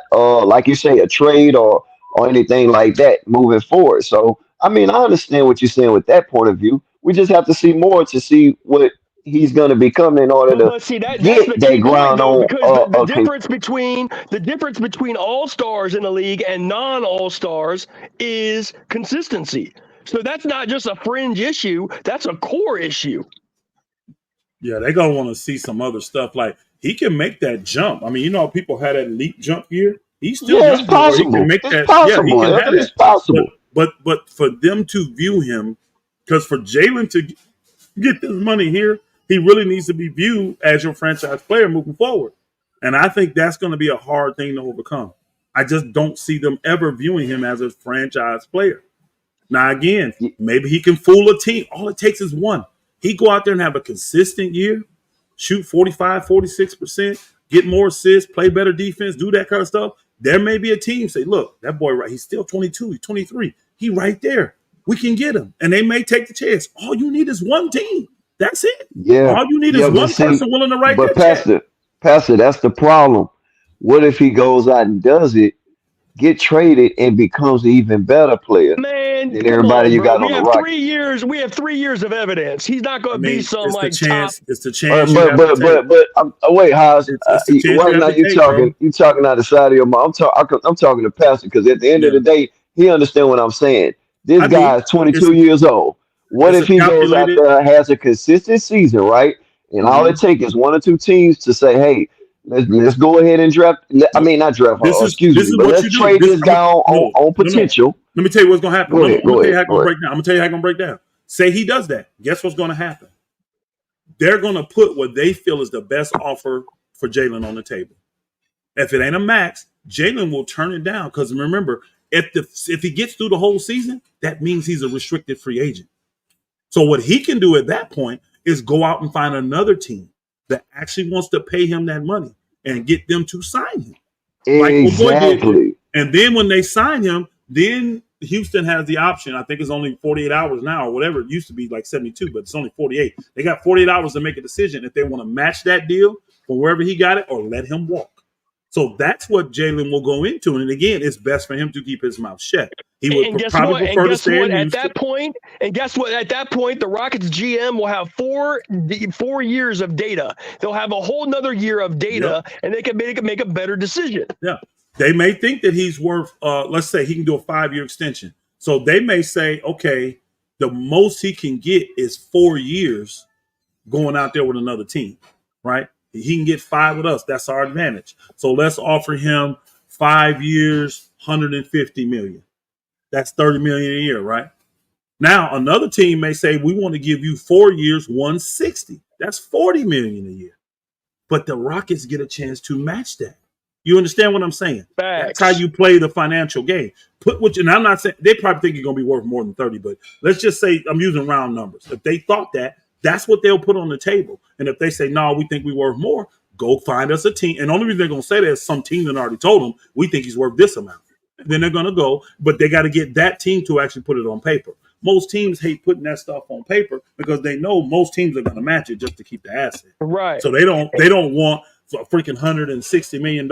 like you say, a trade or anything like that moving forward. So, I mean, I understand what you're saying with that point of view. We just have to see more to see what he's going to become in order to But see that's get the that key point ground though, on. because the difference between all stars in the league and non all stars is consistency. So that's not just a fringe issue; that's a core issue. Yeah, they're gonna want to see some other stuff. Like he can make that jump. I mean, you know, how people had that leap jump year. He's still Yeah, it's young where he can possible. make It's that. Yeah, he possible. can have It's that. possible. But for them to view him, because for Jalen to get this money here, he really needs to be viewed as your franchise player moving forward. And I think that's going to be a hard thing to overcome. I just don't see them ever viewing him as a franchise player. Now, again, maybe he can fool a team. All it takes is one. He go out there and have a consistent year, shoot 45, 46%, get more assists, play better defense, do that kind of stuff. There may be a team say, look, that boy, right, he's still 22, he's 23. He right there. We can get him. And they may take the chance. All you need is one team. That's it. Yeah, All you need is yeah, but one see, person willing to write but that check. Pastor, that's the problem. What if he goes out and does it, get traded, and becomes an even better player Man, than come everybody on, you bro. got We on the have Rockets? 3 years. We have 3 years of evidence. He's not going I to be mean, some it's the like top. chance. It's the chance you have to take. Wait, Haas. It's the chance you Right have now, to take, bro. you talking out the side of your mouth. I'm talking to Pastor because at the end of Yeah, the day, he understand what I'm saying. This I do. guy is It's 22 years old. What it's if a he goes out calculated. there, has a consistent season, right? And all it Mhm. takes is one or two teams to say, "Hey, let's go ahead and draft." I No, mean, not draft. Excuse this me, is but what let's you do. trade this guy No, on no, no. potential. Let me tell you what's gonna happen. No, no, I'm gonna Go tell you ahead, how it's go gonna ahead. break down. I'm gonna tell you how it's gonna break down. Say he does that. Guess what's gonna happen? they're going to put what they feel is the best offer for Jalen on the table. If it ain't a max, Jalen will turn it down because remember, if he gets through the whole season, that means he's a restricted free agent. So what he can do at that point is go out and find another team that actually wants to pay him that money and get them to sign him. Like what boy did. Exactly. And then when they sign him, then Houston has the option. I think it's only 48 hours now or whatever. It used to be like 72, but it's only 48. They got 48 hours to make a decision if they want to match that deal from wherever he got it or let him walk. So that's what Jalen will go into. And again, it's best for him to keep his mouth shut. He would probably prefer to stay in Houston. At that point, the Rockets GM will have 4 years of data. They'll have a whole nother year of data, and they can make a better decision. Yeah. They may think that he's worth, let's say he can do a 5-year extension. So they may say, okay, the most he can get is 4 years going out there with another team, right? He can get 5 with us. That's our advantage. So let's offer him 5 years, $150 million. That's $30 million a year, right? Now another team may say we want to give you 4 years, $160. That's $40 million a year. But the Rockets get a chance to match that. You understand what I'm saying? Facts. That's how you play the financial game. And I'm not saying they probably think you're going to be worth more than 30, but let's just say I'm using round numbers. If they thought that, that's what they'll put on the table. And if they say, no, we think we're worth more, go find us a team. And the only reason they're going to say that is some team that already told them, we think he's worth this amount. And then they're going to go, but they got to get that team to actually put it on paper. Most teams hate putting that stuff on paper because they know most teams are going to match it just to keep the asset. Right. So they don't want a freaking $160 million.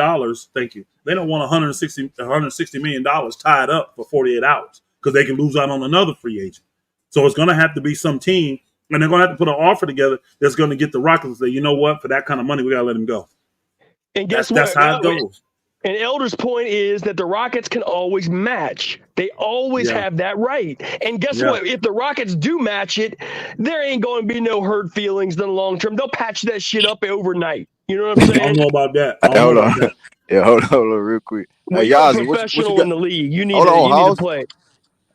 Thank you. They don't want $160 million tied up for 48 hours because they can lose out on another free agent. So it's going to have to be some team, and they're going to have to put an offer together that's going to get the Rockets to say, you know what, for that kind of money, we got to let him go. And guess that's how it goes. And Elder's point is that the Rockets can always match. They always have that right. And guess what? If the Rockets do match it, there ain't going to be no hurt feelings in the long term. They'll patch that shit up overnight. You know what I'm saying? I don't know about that. Hold on. Yeah, hold on real quick. Hey, you're a professional in the league. You need to play.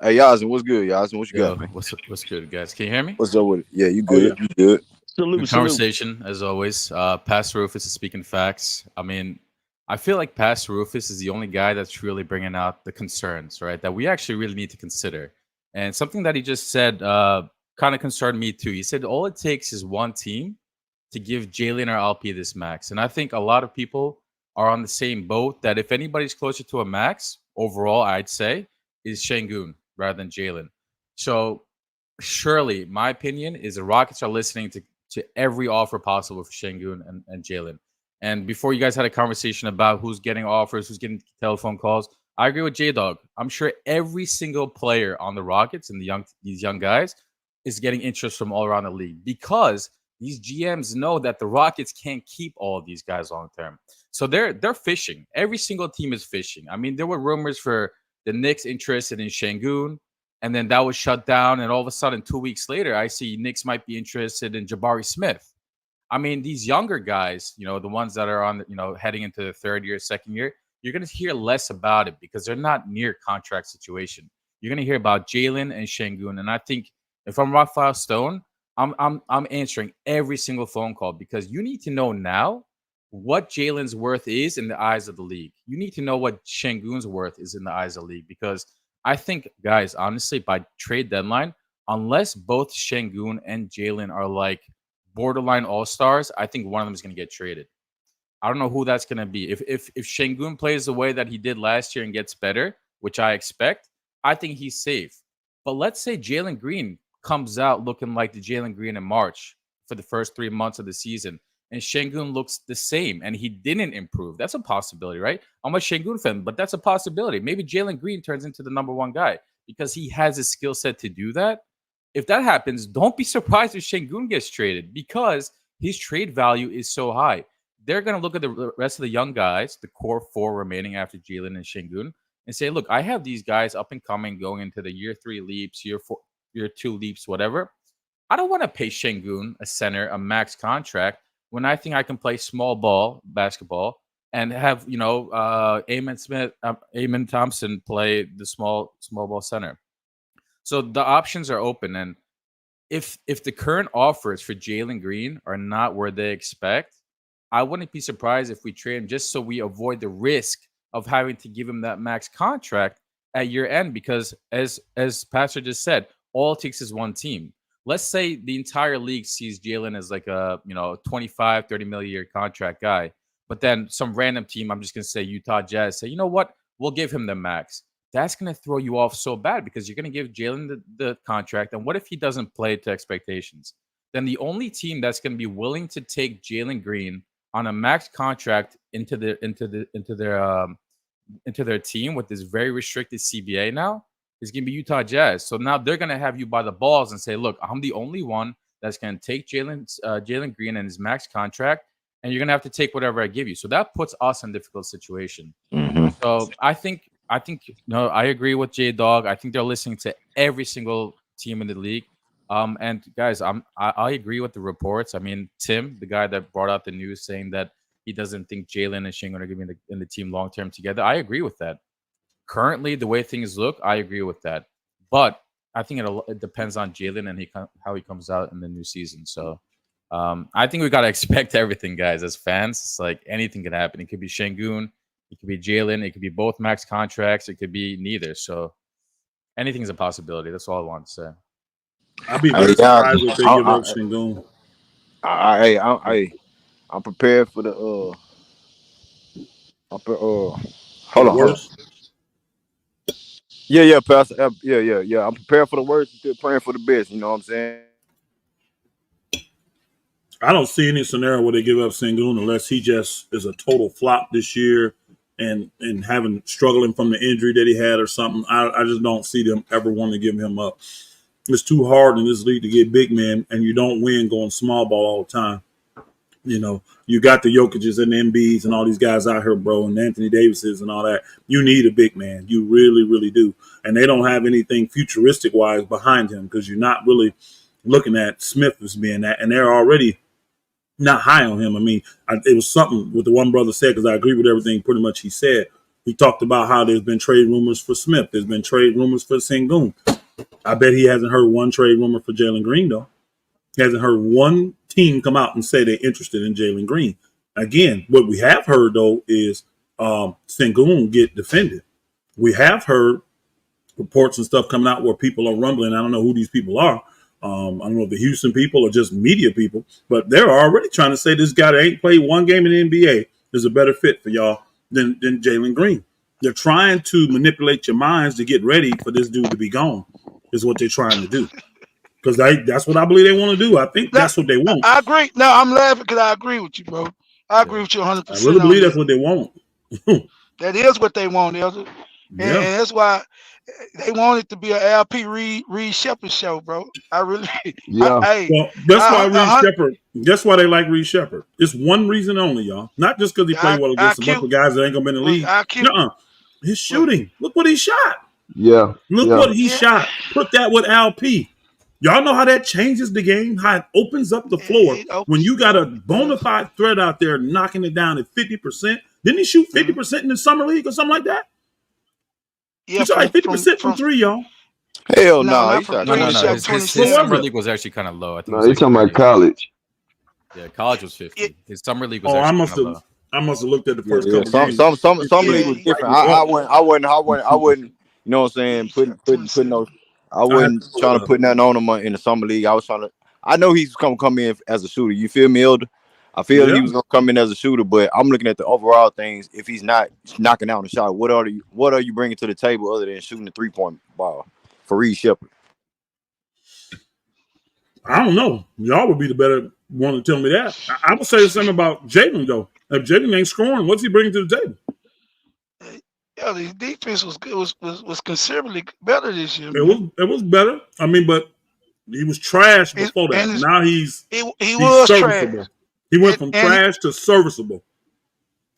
Hey, Yazin, what's good, Yazin? What you got, man? What's good, guys? Can you hear me? What's up with it? Yeah, you good. You good. Good conversation, as always. Pastor Rufus is speaking facts. I mean, I feel like Pastor Rufus is the only guy that's really bringing out the concerns, right, that we actually really need to consider. And something that he just said kind of concerned me too. He said all it takes is one team to give Jalen or LP this max. And I think a lot of people are on the same boat that if anybody's closer to a max, overall, I'd say, is Sengun rather than Jalen. So surely, my opinion is the Rockets are listening to every offer possible for Sengun and Jalen. And before you guys had a conversation about who's getting offers, who's getting telephone calls, I agree with J-Dog. I'm sure every single player on the Rockets and these young guys is getting interest from all around the league because these GMs know that the Rockets can't keep all of these guys long term. So they're fishing. Every single team is fishing. I mean, there were rumors for the Knicks interested in Sengun, and then that was shut down. And all of a sudden, 2 weeks later, I see Knicks might be interested in Jabari Smith. I mean, these younger guys, the ones that are on, heading into the third year, second year, you're going to hear less about it because they're not near contract situation. You're going to hear about Jalen and Sengun. And I think if I'm Raphael Stone, I'm answering every single phone call because you need to know now what Jalen's worth is in the eyes of the league. You need to know what Sengun's worth is in the eyes of the league because I think, guys, honestly, by trade deadline, unless both Sengun and Jalen are like borderline all-stars, I think one of them is going to get traded. I don't know who that's going to be. If Sengun plays the way that he did last year and gets better, which I expect, I think he's safe. But let's say Jalen Green comes out looking like the Jalen Green in March for the first 3 months of the season, and Sengun looks the same, and he didn't improve. That's a possibility, right? I'm a Sengun fan, but that's a possibility. Maybe Jalen Green turns into the number one guy because he has a skill set to do that. If that happens, don't be surprised if Sengun gets traded because his trade value is so high. They're going to look at the rest of the young guys, the core 4 remaining after Jalen and Sengun, and say, look, I have these guys up and coming going into the year 3 leaps, year 2 leaps, whatever. I don't want to pay Sengun, a center, a max contract when I think I can play small ball basketball and have, Amen Thompson play the small ball center. So the options are open. And if the current offers for Jalen Green are not where they expect, I wouldn't be surprised if we trade him just so we avoid the risk of having to give him that max contract at year end. Because as Pastor just said, all it takes is one team. Let's say the entire league sees Jalen as like a 25, 30 million a year contract guy, but then some random team, I'm just gonna say Utah Jazz, say, you know what, we'll give him the max. That's going to throw you off so bad because you're going to give Jalen the contract. And what if he doesn't play to expectations? Then the only team that's going to be willing to take Jalen Green on a max contract into their team with this very restricted CBA now is going to be Utah Jazz. So now they're going to have you by the balls and say, look, I'm the only one that's going to take Jalen Green and his max contract, and you're going to have to take whatever I give you. So that puts us in a difficult situation. Mm-hmm. So I think I agree with J Dog. I think they're listening to every single team in the league. And guys, I agree with the reports. I mean, Tim, the guy that brought out the news saying that he doesn't think Jalen and Sengun are going to be in the team long term together. I agree with that. Currently, the way things look, I agree with that. But I think it depends on Jalen and how he comes out in the new season. So I think we got to expect everything, guys. As fans, it's like anything can happen. It could be Sengun. It could be Jalen. It could be both max contracts. It could be neither. So anything's a possibility. That's all I want to say. I'd be very surprised if they give up Sengun. I'm prepared for the hold on. Worse. Yeah, Pastor. Yeah. I'm prepared for the worst and still praying for the best. You know what I'm saying? I don't see any scenario where they give up Sengun unless he just is a total flop this year and struggling from the injury that he had or something. I just don't see them ever wanting to give him up. It's too hard in this league to get big men, and you don't win going small ball all the time. You got the Jokic's and the Embiid's and all these guys out here, bro, and Anthony Davis's and all that. You need a big man. You really, really do. And they don't have anything futuristic-wise behind him because you're not really looking at Smith as being that, and they're already not high on him. I mean, it was something what the one brother said, because I agree with everything pretty much he said. He talked about how there's been trade rumors for Smith. There's been trade rumors for Sengun. I bet he hasn't heard one trade rumor for Jalen Green, though. He hasn't heard one team come out and say they're interested in Jalen Green. Again, what we have heard, though, is Sengun get defended. We have heard reports and stuff coming out where people are rumbling. I don't know who these people are. I don't know if the Houston people or just media people, but they're already trying to say this guy that ain't played one game in the NBA is a better fit for y'all than Jalen Green. They're trying to manipulate your minds to get ready for this dude to be gone, is what they're trying to do. Because that's what I believe they want to do. I think that's what they want. I agree. No, I'm laughing because I agree with you, bro. I agree with you 100%. I really believe that's what they want. That is what they want, Elder. And that's why they want it to be an LP Reed Shepard show, bro. I really. Yeah. That's why Reed Shepard. That's why they like Reed Shepard. It's one reason only, y'all. Not just because he played well against some other guys that ain't gonna be in the league. His shooting. Look what he shot. Yeah. Look what he shot. Put that with LP. Y'all know how that changes the game, how it opens up the floor when you got a bona fide threat out there knocking it down at 50%. Didn't he shoot 50% in the summer league or something like that? Yeah, he shot like 50% from three, y'all. Hell no. His summer league was actually kind of low. I think no, he's talking about college. Yeah, college was 50. His summer league was actually kind of low. I must have looked at the first couple games. Some league was different. I wouldn't. You know what I'm saying? Putting those. I wasn't trying to put nothing on him in the summer league. I was trying to. I know he's gonna come in as a shooter. You feel me, Elder? I feel he was gonna come in as a shooter, but I'm looking at the overall things. If he's not knocking out the shot, what are you bringing to the table other than shooting the 3-point ball for Reed Shepard? I don't know. Y'all would be the better one to tell me that. I would say the same about Jalen though. If Jalen ain't scoring, what's he bringing to the table? Yeah, the defense was good. Was considerably better this year. It was better. I mean, but he was trash before that. Now he's was serviceable. Trash. He went from trash to serviceable.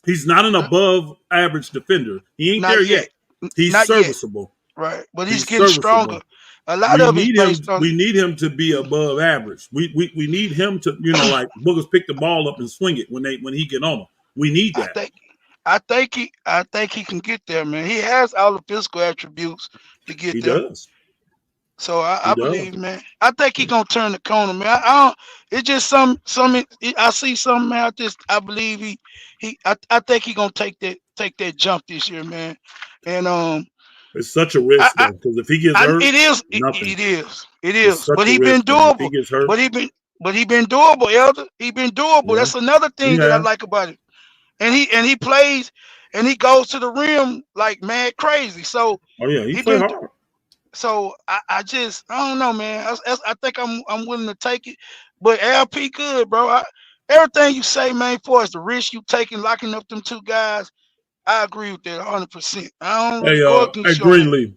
He's not an above average defender. He ain't there yet. He's serviceable. Right, but he's getting stronger. A lot of it based on. We need him to be above average. We need him to like Boogers pick the ball up and swing it when he get on him. We need that. I think he can get there, man. He has all the physical attributes to get there. He does. So He I does. believe, man. I think he gonna turn the corner, man. I don't. It's just some. I see something, man. I believe I think he gonna take that jump this year, man. And It's such a I, risk I, though, because if he gets hurt, it is, nothing. it It's is. such But a he been risk, man. If he doable. gets hurt, But he been doable, Elder. He been doable. yeah, That's another he thing that I has. like about it. And he plays, and he goes to the rim like mad crazy. So Oh yeah, he he play been. hard. So I don't know, man. I think I'm willing to take it, but LP good, bro. Everything you say, man, for us the risk you taking locking up them two guys, I agree with that 100%. I don't really Hey, go hey, against you on that,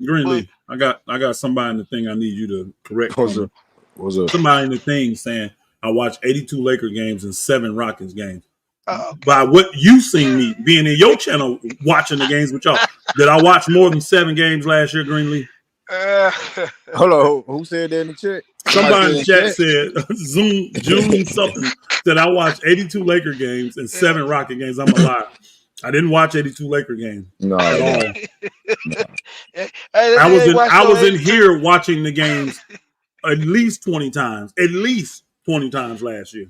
Greenlee, but I got somebody in the thing I need you to correct for What's me. up? What's up? Somebody in the thing saying I watched 82 Laker games and 7 Rockets games. okay. By what you seen me being in your channel watching the games with y'all, did I watch more than 7 games last year, Greenlee? Uh, Hold on. Who said that in the chat? Somebody Somebody said in in the the chat chat. said June something that I watched 82 Laker games and yeah. 7 Rocket games. I'm a liar. I didn't watch 82 Laker games No, at no, all. no. Hey, that nigga ain't watched I no was in 82. here watching the games at least 20 times. At least 20 times last year.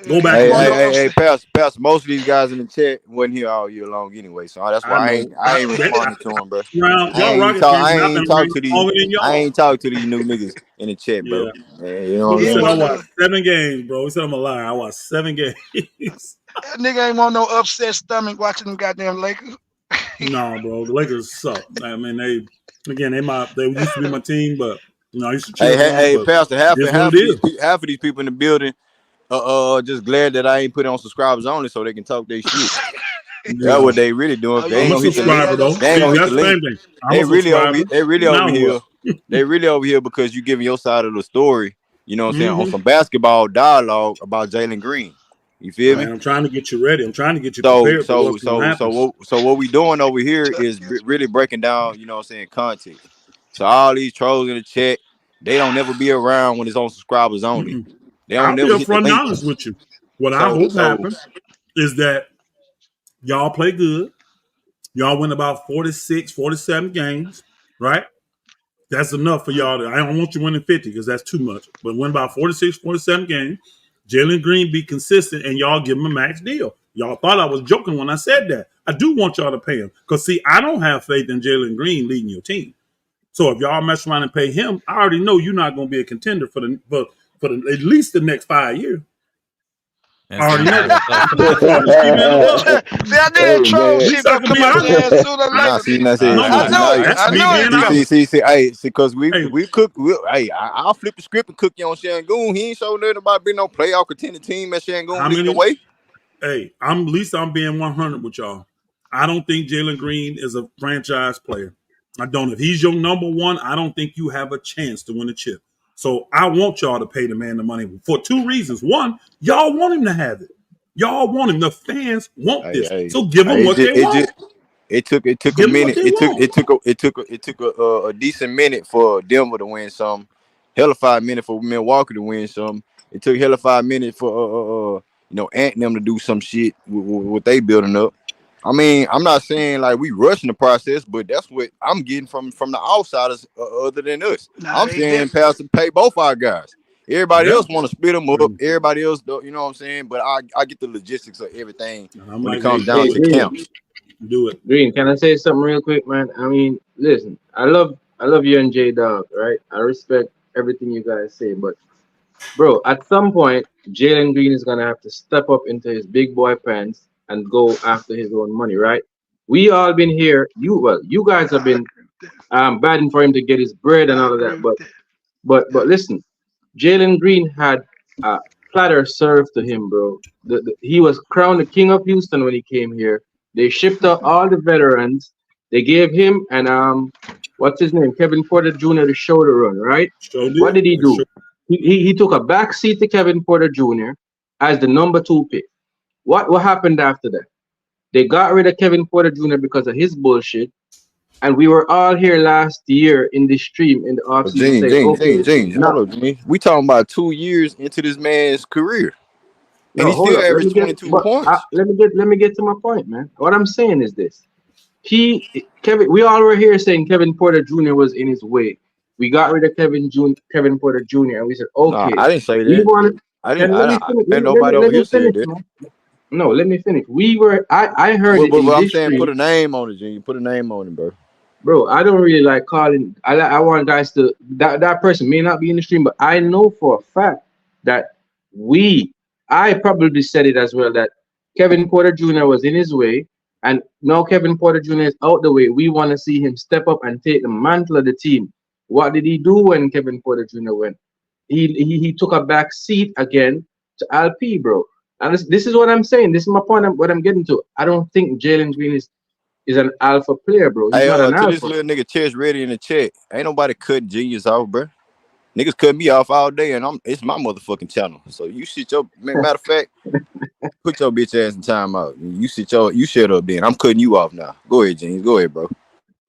Go He back ain't and want no look. Hey, upset. Pastor. Most of these guys in the chat wasn't here all year long anyway, so that's I why know. I ain't responding to them, bro. Y'all Rocket fans I and I've been ain't talk around to these longer than I y'all. ain't talk to these new niggas in the chat, bro. Yeah. You know what I'm Dude He ain't said I saying? want watched no. 7 games, bro. He said I'm a liar. I watched 7 games. That nigga ain't want no upset stomach watching them goddamn Lakers. No, bro. The Lakers suck. I mean, they used to be my team, but I used to cheer for them. Hey, But Pastor. it is what it is. Half of these people in the building, just glad that I ain't put it on subscribers only so they can talk their shit. That's Yeah, what they really doing. Oh They yeah, ain't I'm a gonna hit the link. subscriber yeah. though. They ain't See, gonna hit the that's the link. same thing. I'm a subscriber. They really over Now here. what? They really over here because you giving your side of the story. You know what I'm saying on Hmm. some basketball dialogue about Jalen Green. You feel me? Man, I'm trying to get you ready. I'm trying to get you prepared for what's going to happen. What we doing over here is really breaking down. You know what I'm saying context. So all these trolls in the chat, they don't never be around when it's on subscribers only. Mm-mm. They don't I'll be never hit the upfront and link. honest with you. What I So hope so happens is that y'all play good. Y'all win about 46, 47 games, right? That's enough for y'all. I don't want you winning 50 because that's too much. But win about 46, 47 games. Jalen Green be consistent and y'all give him a max deal. Y'all thought I was joking when I said that. I do want y'all to pay him. Because, see, I don't have faith in Jalen Green leading your team. So if y'all mess around and pay him, I already know you're not going to be a contender for at least the next 5 years. I Answer already him know by that. himself. So I'm just keeping it a buck. See, I knew that Hey troll At man, least shit I gonna can come be out honest. there as soon as nah, Lakers. see, now see, No, I no, knew it. that's I me knew it being was coming. honest. hey, because Hey, we cook. I'll flip the script and cook you on Shangoon. He ain't showing nothing about being no playoff contending team at Shangoon how leading the many? way. Hey, at least I'm being 100 with y'all. I don't think Jalen Green is a franchise player. I don't. If he's your number one, I don't think you have a chance to win a chip. So I want y'all to pay the man the money for 2 reasons. One, y'all want him to have it. Y'all want him. The fans want Hey, this. hey, So give them hey, what they want. it took a Give them what minute. they want. It took a decent minute for Denver to win some. Hell of 5 minutes for Milwaukee to win some. It took hell of 5 minutes for Ant and them to do some shit with what they building up. I mean, I'm not saying like we rushing the process, but that's what I'm getting from the outsiders other than us. Nah, I'm they saying definitely. Pastor pay both our guys. Everybody Yeah. else want to split them up. And Everybody else, you know what I'm saying. But I get the logistics of everything I'm when it like, comes hey, down Hey, to do it. Green, camps. Do it. Green, can I say something real quick, man? I mean, listen, I love you and J Dog, right? I respect everything you guys say, but bro, at some point, Jalen Green is gonna have to step up into his big boy pants and go after his own money, right? We all been here. You guys have I been agree with that. batting for him to get his bread and I all of agree that. with But that. but listen, Jalen Green had a platter served to him, bro. He was crowned the king of Houston when he came here. They shipped out all the veterans. They gave him and what's his name, Kevin Porter Jr. the show to run, right? Sure What did. did he I sure. do? He took a back seat to Kevin Porter Jr. as the number 2 pick. What happened after that? They got rid of Kevin Porter Jr. because of his bullshit. And we were all here last year in the stream in the But offseason saying, okay, now hold up, Gene. We talking about 2 years into this man's career, and no, he hold still up. Let me averaged get 22 but points. let me get to my point, man. What I'm saying is this. We all were here saying Kevin Porter Jr. was in his way. We got rid of Kevin Porter Jr. and we said, No, okay, I didn't say we that. want. I didn't. Then let me I finish. ain't nobody over Let here me said finish, that. man. No, let me finish. I heard But, it but, in but I'm this saying, put stream, a name on it, Gene. Put a name on it, bro. bro. I don't really like calling. I want guys to that person may not be in the stream, but I know for a fact that I probably said it as well that Kevin Porter Jr. was in his way, and now Kevin Porter Jr. is out the way. We want to see him step up and take the mantle of the team. What did he do when Kevin Porter Jr. went? He took a back seat again to LP, bro. And this is what I'm saying. This is my point. What I'm getting to. I don't think Jalen Green is an alpha player, bro. He's Hey, not an to this alpha. little nigga chest ready in the chat. Ain't nobody cutting genius off, bro. Niggas cut me off all day, and it's my motherfucking channel. So you sit your matter of fact, put your bitch ass in timeout. You shut up then. I'm cutting you off now. Go ahead, Genius. Go ahead, bro.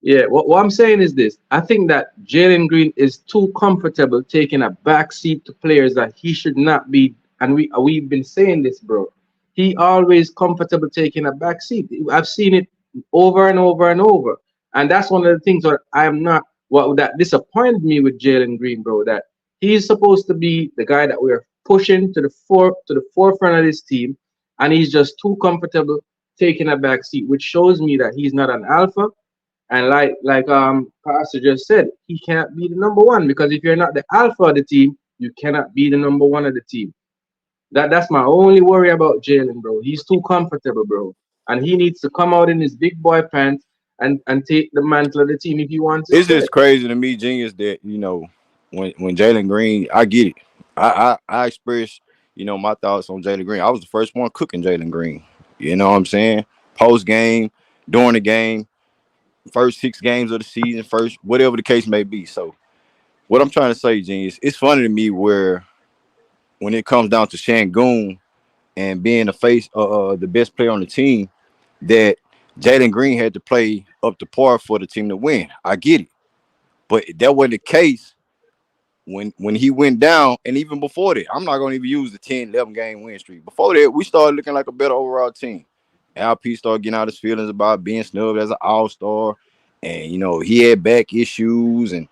Yeah, what I'm saying is this. I think that Jalen Green is too comfortable taking a backseat to players that he should not be. And we've been saying this, bro. He always comfortable taking a backseat. I've seen it over and over and over. And that's one of the things that I am not what that disappointed me with Jalen Green, bro. That he's supposed to be the guy that we're pushing to the forefront of this team, and he's just too comfortable taking a backseat, which shows me that he's not an alpha. And like Pastor just said, he can't be the number one because if you're not the alpha of the team, you cannot be the number one of the team. That's my only worry about Jalen, bro. He's too comfortable, bro. And he needs to come out in his big boy pants and take the mantle of the team if he wants to It's stay. just crazy to me, Genius, that when Jalen Green, I get it. I express my thoughts on Jalen Green. I was the first one cooking Jalen Green. You know what I'm saying? Post game, during the game, first 6 games of the season, first whatever the case may be. So what I'm trying to say, Genius, it's funny to me where when it comes down to Shangoon and being the face the best player on the team, that Jalen Green had to play up to par for the team to win. I get it. But that wasn't the case when he went down, and even before that. I'm not going to even use the 10, 11 game win streak. Before that, we started looking like a better overall team. LP started getting out his feelings about being snubbed as an all-star. And, he had back issues and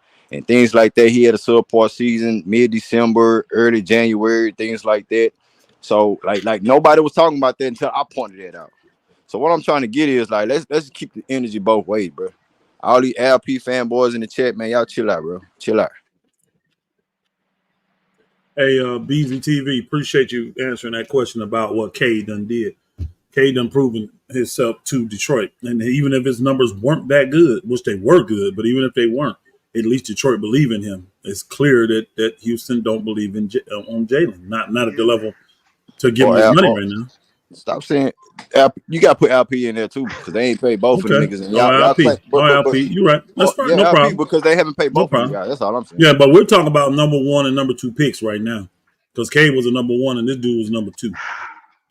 things like that. He had a subpar season mid-December, early January, things like that. So, like nobody was talking about that until I pointed that out. So what I'm trying to get is, like, let's keep the energy both ways, bro. All these LP fanboys in the chat, man, y'all chill out, bro. Chill out. Hey, BZTV, appreciate you answering that question about what K done did. K done proven himself to Detroit. And even if his numbers weren't that good, which they were good, but even if they weren't, at least Detroit believe in him. It's clear that Houston don't believe in on Jalen, not at the level to give him his money right now. Stop saying you got to put LP in there too, because they ain't paid both of them Okay. niggas. And Oh, y'all LP. claim, but LP. You're right. That's fine. yeah, No LP, problem. because they haven't paid No both of them problem. guys. That's all I'm saying. Yeah, but we're talking about number 1 and number 2 picks right now. Because K was a number 1 and this dude was number 2.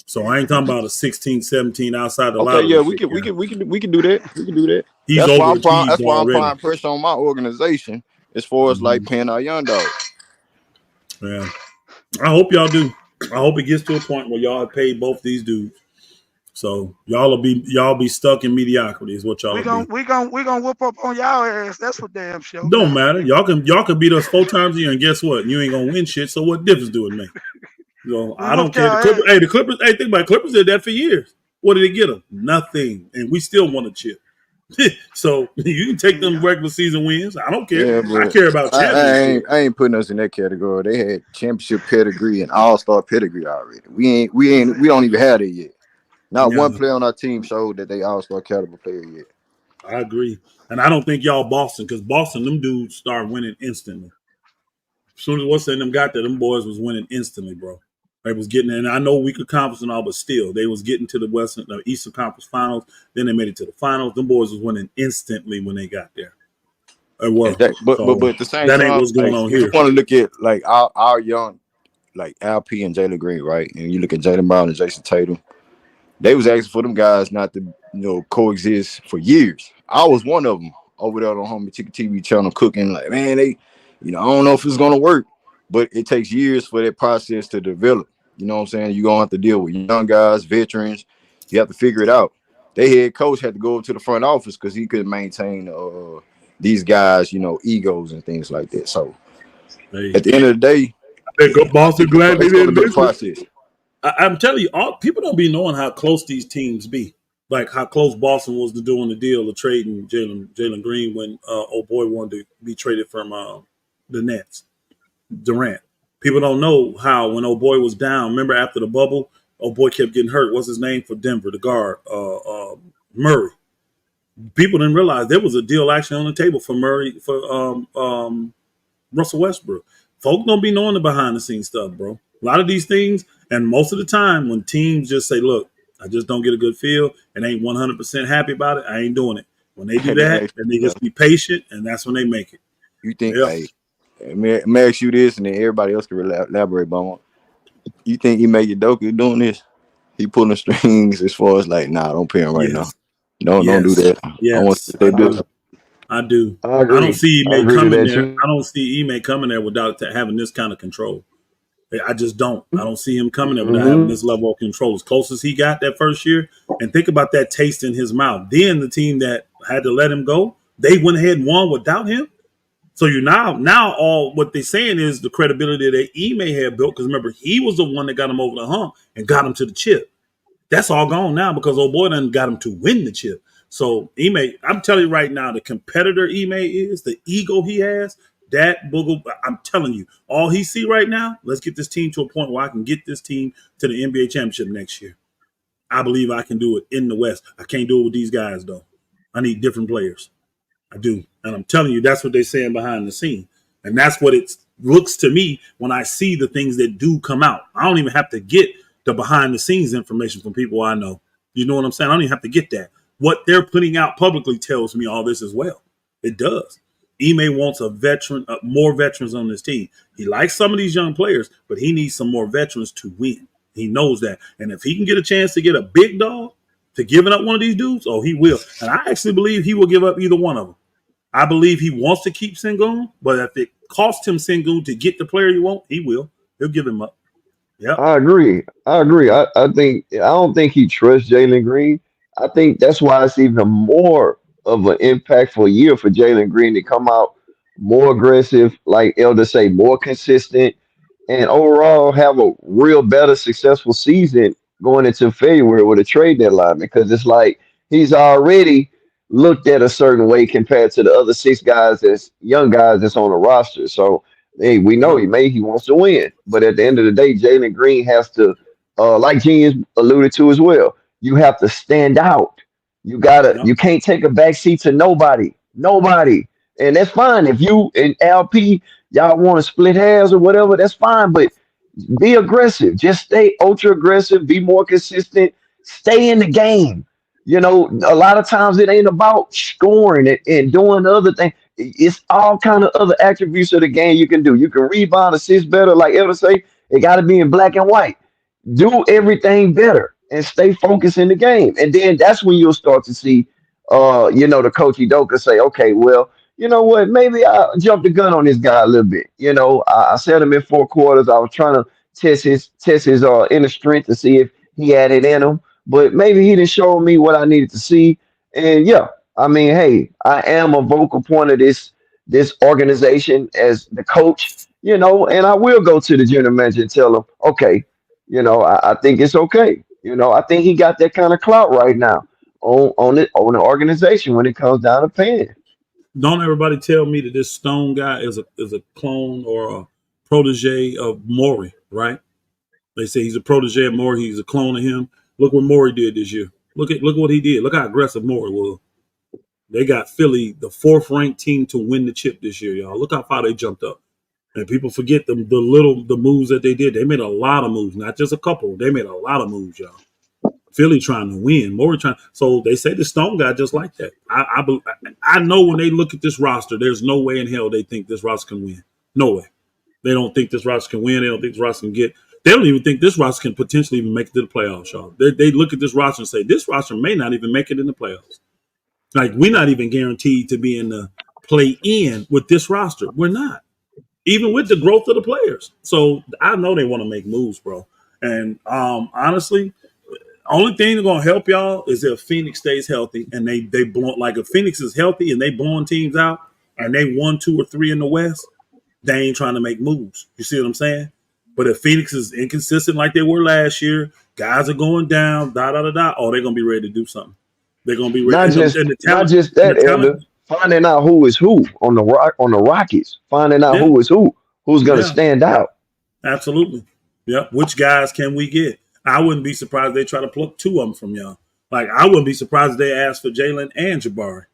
So I ain't talking about a 16, 17 outside the Okay, lottery yeah, pick. we can do that. We can do that. He's That's why overachieved I'm already. applying pressure on my organization as far as like paying our young dogs. Yeah. I hope y'all do. I hope it gets to a point where y'all have paid both these dudes. So y'all be stuck in mediocrity is what y'all We will gon' be. we gon' we gonna whoop up on y'all ass. That's for damn sure. Don't matter. Y'all can beat us 4 times a year, and guess what? You ain't gonna win shit. So what difference do it make? So We I don't whooped care. y'all ass. The Clippers. Hey, think about it. Clippers did that for years. What did they get them? Nothing, and we still won a chip. So you can take them Yeah. regular season wins. I don't care. Yeah, I but care about championship. I ain't putting us in that category. They had championship pedigree and all-star pedigree already. We don't even have that yet. Not Yeah, one player on our team showed that they all-star caliber player yet. I agree. And I don't think y'all Boston, because Boston, them dudes start winning instantly. As soon as what's in them got there, them boys was winning instantly, bro. They was getting, and I know we could conference and all, but still, they was getting to the Eastern Conference Finals. Then they made it to the finals. Them boys was winning instantly when they got there. They were. But So at the same that ain't time, what's going like on if you here. want to look at like our young, like LP and Jalen Green, right? And you look at Jalen Brown and Jason Tatum, they was asking for them guys not to coexist for years. I was one of them over there on Homie Chicken TV channel cooking. Like, man, I don't know if it's gonna work, but it takes years for that process to develop. You know what I'm saying? You're gonna have to deal with young guys, veterans. You have to figure it out. Their head coach had to go to the front office because he couldn't maintain these guys, egos and things like that. So Hey, at the end of the day, they go Boston glad they it's going to didn't be a miss it. process. I'm telling you, all people don't be knowing how close these teams be. Like how close Boston was to doing the deal of trading Jalen Green when old boy wanted to be traded from the Nets. Durant. People don't know how when old boy was down. Remember after the bubble, old boy kept getting hurt. What's his name for Denver? The guard, Murray. People didn't realize there was a deal actually on the table for Murray for Russell Westbrook. Folk don't be knowing the behind the scenes stuff, bro. A lot of these things, and most of the time when teams just say, look, I just don't get a good feel and ain't 100% happy about it, I ain't doing it. When they do that, and they just be patient, and that's when they make it. You think, Yep. hey, let me ask you this, and then everybody else can elaborate about it. You think he make it Udoka doing this? He pulling strings as far as like, nah, don't pay him right now. Yes. Don't do that. I want to Yes. say I this. do. I do. I I don't agree. see I Ime agree to coming that there. too. I don't see Ime coming there without having this kind of control. I just don't. I don't see him coming there without having Hmm. this level of control. As close as he got that first year, and think about that taste in his mouth. Then the team that had to let him go, they went ahead and won without him. So you now all what they're saying is the credibility that Ime had built. Because remember, he was the one that got him over the hump and got him to the chip. That's all gone now because old boy done got him to win the chip. So Ime, I'm telling you right now, the competitor Ime is, the ego he has, that boogle. I'm telling you, all he see right now, let's get this team to a point where I can get this team to the NBA championship next year. I believe I can do it in the West. I can't do it with these guys though. I need different players. I do. And I'm telling you, that's what they're saying behind the scene. And that's what it looks to me when I see the things that do come out. I don't even have to get the behind the scenes information from people I know. You know what I'm saying? I don't even have to get that. What they're putting out publicly tells me all this as well. It does. Ime wants a veteran, more veterans on this team. He likes some of these young players, but he needs some more veterans to win. He knows that. And if he can get a chance to get a big dog to giving up one of these dudes, oh, he will. And I actually believe he will give up either one of them. I believe he wants to keep Sengun, but if it costs him Sengun to get the player he wants, he will. He'll give him up. Yep. I agree. I agree. I don't think he trusts Jalen Green. I think that's why it's even more of an impactful year for Jalen Green to come out more aggressive, like Elder say, more consistent, and overall have a real better successful season going into February with a trade deadline because it's like he's already looked at a certain way compared to the other six guys that's young guys that's on the roster. So hey, we know Yep. he wants to win, but at the end of the day, Jalen Green has to, like Gene alluded to as well, you have to stand out. Yep. You can't take a back seat to nobody, and that's fine if you and LP y'all want to split hairs or whatever. That's fine, but be aggressive. Just stay ultra aggressive. Be more consistent. Stay in the game. You know, a lot of times it ain't about scoring and doing the other thing. It's all kind of other attributes of the game you can do. You can rebound, assist better, like Elder say. It got to be in black and white. Do everything better and stay focused in the game, and then that's when you'll start to see, the coach Udoka say, okay, well, you know what? Maybe I jumped the gun on this guy a little bit. I set him in 4 quarters. I was trying to test his inner strength to see if he had it in him, but maybe he didn't show me what I needed to see. And yeah, I mean, hey, I am a vocal point of this organization as the coach, and I will go to the general manager and tell him, okay, I think it's okay. I think he got that kind of clout right now on the organization when it comes down to paying. Don't everybody tell me that this Stone guy is a clone or a protege of Maury, right? They say he's a protege of Maury. He's a clone of him. Look what Maury did this year. Look what he did. Look how aggressive Maury was. They got Philly, the fourth ranked team to win the chip this year, y'all. Look how far they jumped up. And people forget the moves that they did. They made a lot of moves, not just a couple. They made a lot of moves, y'all. Philly trying to win, Maury trying. So they say the Stone guy just like that. I know when they look at this roster, there's no way in hell they think this roster can win. No way. They don't think this roster can win. They don't think this roster can get. They don't even think this roster can potentially even make it to the playoffs, y'all. They look at this roster and say this roster may not even make it in the playoffs. Like we're not even guaranteed to be in the play in with this roster. We're not, even with the growth of the players. So I know they want to make moves, bro. And honestly, Only thing that's gonna help y'all is if Phoenix stays healthy and they blow, like if Phoenix is healthy and they blowing teams out and they 1, 2, or 3 in the West, they ain't trying to make moves. You see what I'm saying? But if Phoenix is inconsistent like they were last year, guys are going down, oh, they're gonna be ready to do something. They're gonna be ready, Not and just the not talent, just and the that, talent, Elder. Finding out who is who on the Rockets. Finding out yeah, who is who's gonna yeah, stand out. absolutely, yeah. Which guys can we get? I wouldn't be surprised if they try to pluck 2 of them from y'all. Like I wouldn't be surprised if they asked for Jalen and Jabari.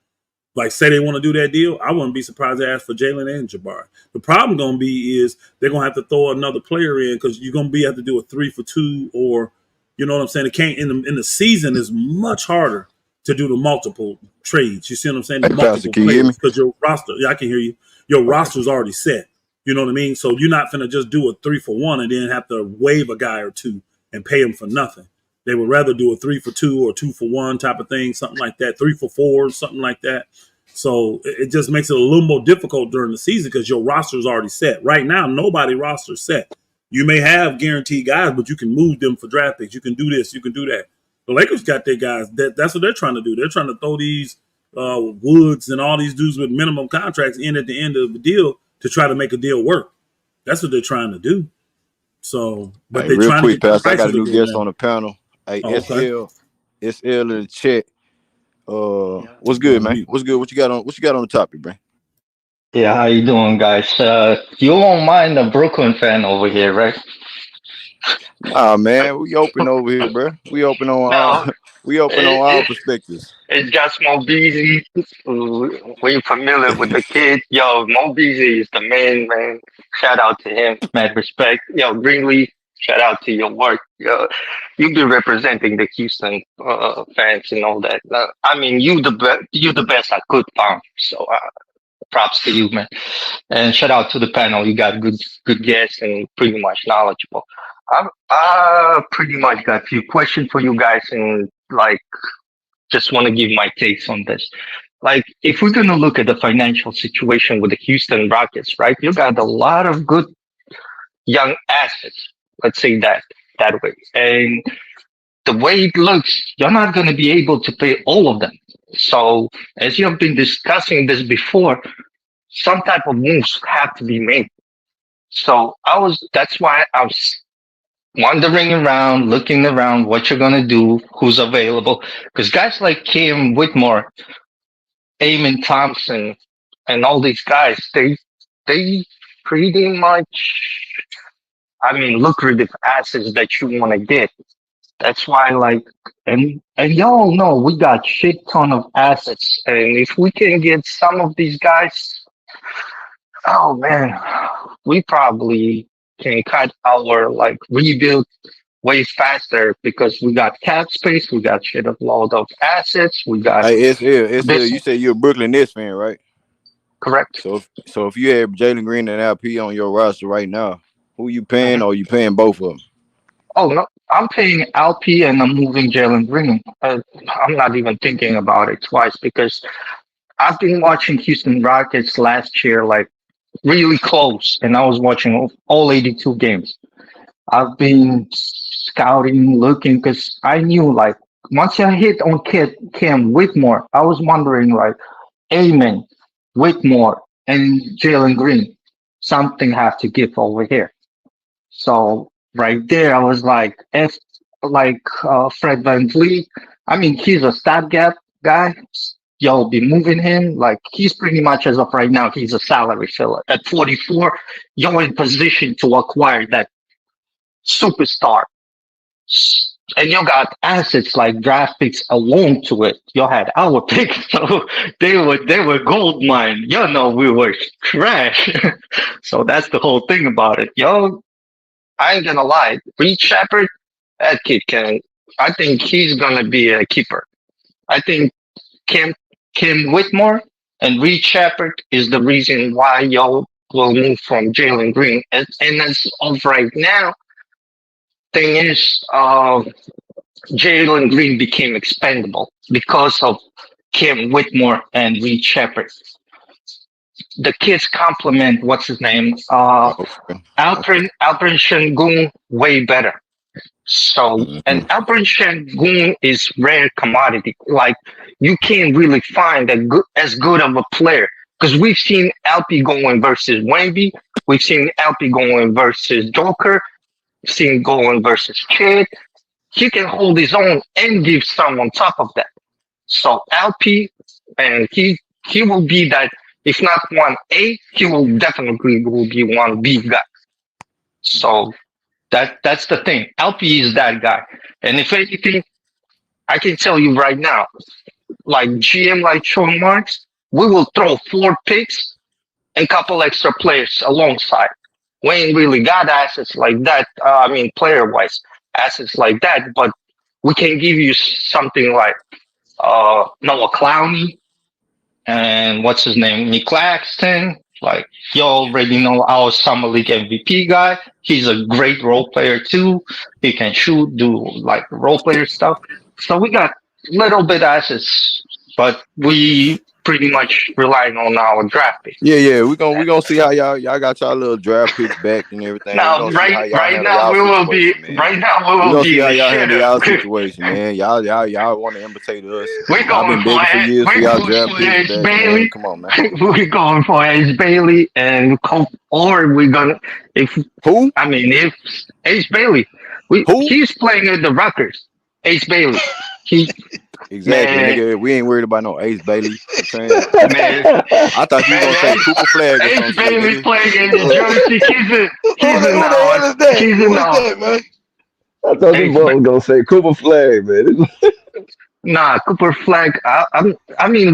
Like say they want to do that deal, I wouldn't be surprised to ask for Jalen and Jabari. The problem gonna be is they're gonna have to throw another player in because you're gonna have to do a 3 for 2, or you know what I'm saying. It can't in the season is much harder to do the multiple trades. You see what I'm saying? The Hey, Pastor, multiple can you hear me? players because your roster. Yeah, I can hear you. Your Okay. roster's already set. You know what I mean? So you're not gonna just do a 3 for 1 and then have to waive a guy or 2 and pay him for nothing. They would rather do a 3 for 2 or 2 for 1 type of thing, something like that. 3 for 4, something like that. So it just makes it a little more difficult during the season because your roster is already set. Right now, nobody roster set. You may have guaranteed guys, but you can move them for draft picks. You can do this, you can do that. The Lakers got their guys. That's what they're trying to do. They're trying to throw these Woods and all these dudes with minimum contracts in at the end of the deal to try to make a deal work. That's what they're trying to do. So, but Hey, they're real trying to quick, get the Pastor, I got a prices to new go guest down. on the panel. Hey, Oh, okay. SL in the chat. What's Go good, on man? mute. What's good? What you got on the topic, man? Yeah, how you doing, guys? You won't mind a Brooklyn fan over here, right? Nah, man, we open over here, bro. We open on all No, we open on it, all it, perspectives. it's just Mo Beasley. We familiar with the kid. Yo, Mo Beasley is the man. Shout out to him. Mad respect. Yo, Greenleaf, shout out to your work. Yo, you be representing the Houston fans and all that. I mean, you the best I could find. So props to you, man. And shout out to the panel. You got good guests and pretty much knowledgeable. I pretty much got a few questions for you guys, and like just want to give my takes on this. Like, if we're gonna look at the financial situation with the Houston Rockets, right? You got a lot of good young assets. Let's say that way. And the way it looks, you're not gonna be able to pay all of them. So, as you have been discussing this before, some type of moves have to be made. So that's why I was wandering around, looking around what you're gonna do, who's available. Because guys like Kim Whitmore, Eamon Thompson, and all these guys, they pretty much, I mean, lucrative assets that you want to get. That's why, like, and y'all know we got shit ton of assets, and if we can get some of these guys, oh man, we probably can cut our like rebuild way faster because we got cap space, we got shit a lot of assets, we got Hey, SL, this you say you're a Brooklyn Nets fan, right? correct. So if you have Jalen Green and LP on your roster right now, who you paying, Mhm. or you paying both of them? Oh no, I'm paying LP and I'm moving Jalen Green. I'm not even thinking about it twice because I've been watching Houston Rockets last year like really close, and I was watching all 82 games. I've been scouting, looking, because I knew like once I hit on Cam Whitmore, I was wondering like, Amen, Whitmore, and Jalen Green, something have to give over here. So right there, I was like, Fred Van Vliet. I mean, he's a stat gap guy. You'll be moving him. Like he's pretty much as of right now, he's a salary filler. At 44, you're in position to acquire that superstar. And you got assets like draft picks alone to it. You had our picks, so they were gold mine. You know we were trash. So that's the whole thing about it. Yo, I ain't gonna lie. Reed Shepard, that kid can. I think he's gonna be a keeper. I think Kim Kim Whitmore and Reed Shepard is the reason why y'all will move from Jalen Green. And as of right now, thing is, Jalen Green became expendable because of Kim Whitmore and Reed Shepard. The kids complement what's his name, Okay. Alperen Sengun way better. So, and Mhm. Alperen Sengun is rare commodity. Like you can't really find as good of a player because we've seen LP going versus Wemby, we've seen LP going versus Joker, seen going versus Kid. He can hold his own and give some on top of that. So LP, and he will be that. If not 1A, he will be 1B guy. So that's the thing. LP is that guy. And if anything, I can tell you right now, like GM like Sean Marks, we will throw 4 picks and couple extra players alongside. We ain't really got assets like that. Player wise, assets like that, but we can give you something like Noah Clowney and what's his name, Nick Claxton. Like you already know our summer league MVP guy. He's a great role player too. He can shoot, do like role player stuff. So we got little bit assets, but we pretty much relying on our draft picks. Yeah. We gonna see how y'all got y'all little draft picks back and everything. We Now, gonna see how y'all right handle now y'all we will be situation, man. right now we We will gonna be see in how the y'all handle shitter. y'all situation, man. Y'all want to imitate us. We're Y'all going been for begging for it. years for We're y'all going draft for picks Ace back, man. Bailey. Come on, man. We're going for Ace Bailey and Cope, or we're gonna Who? if Ace Bailey, Who? he's playing at the Rutgers. Ace Bailey, he Exactly, man nigga. We ain't worried about no Ace Bailey. You know what I'm saying? man I thought you was gonna say man Cooper Flag or some Ace shit, Bailey nigga. playing in New Jersey. Who the hell is that? He's Who in is our that, man? I thought this Ace. boy was gonna say Cooper Flag, man. Nah, Cooper Flag. We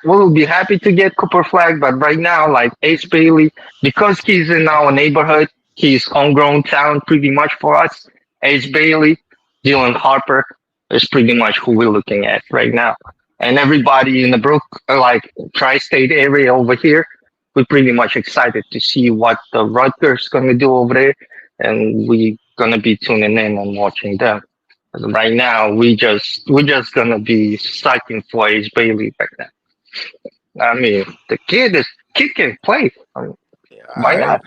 will be happy to get Cooper Flag, but right now, like Ace Bailey, because he's in our neighborhood, he's homegrown talent pretty much for us. Ace Bailey, Dylan Harper is pretty much who we're looking at right now, and everybody in the tri-state area over here, we're pretty much excited to see what the Rutgers gonna do over there, and we gonna be tuning in and watching them. Right now, we're just gonna be sucking for Ace Bailey right now. The kid can play. Yeah, Why alright. not?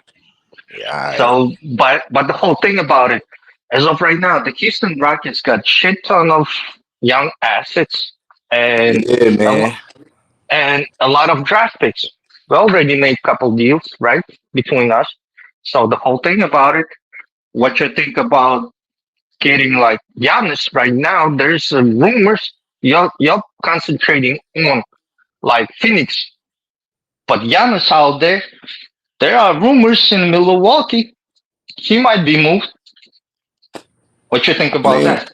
Yeah, alright. So, but the whole thing about it, as of right now, the Houston Rockets got shit ton of young assets and Yeah, a lot, man. and a lot of draft picks. We already made a couple deals, right, between us. So the whole thing about it, what you think about getting like Giannis right now? There's rumors you're concentrating on like Phoenix, but Giannis out there. There are rumors in Milwaukee. He might be moved. What you think I about mean, that?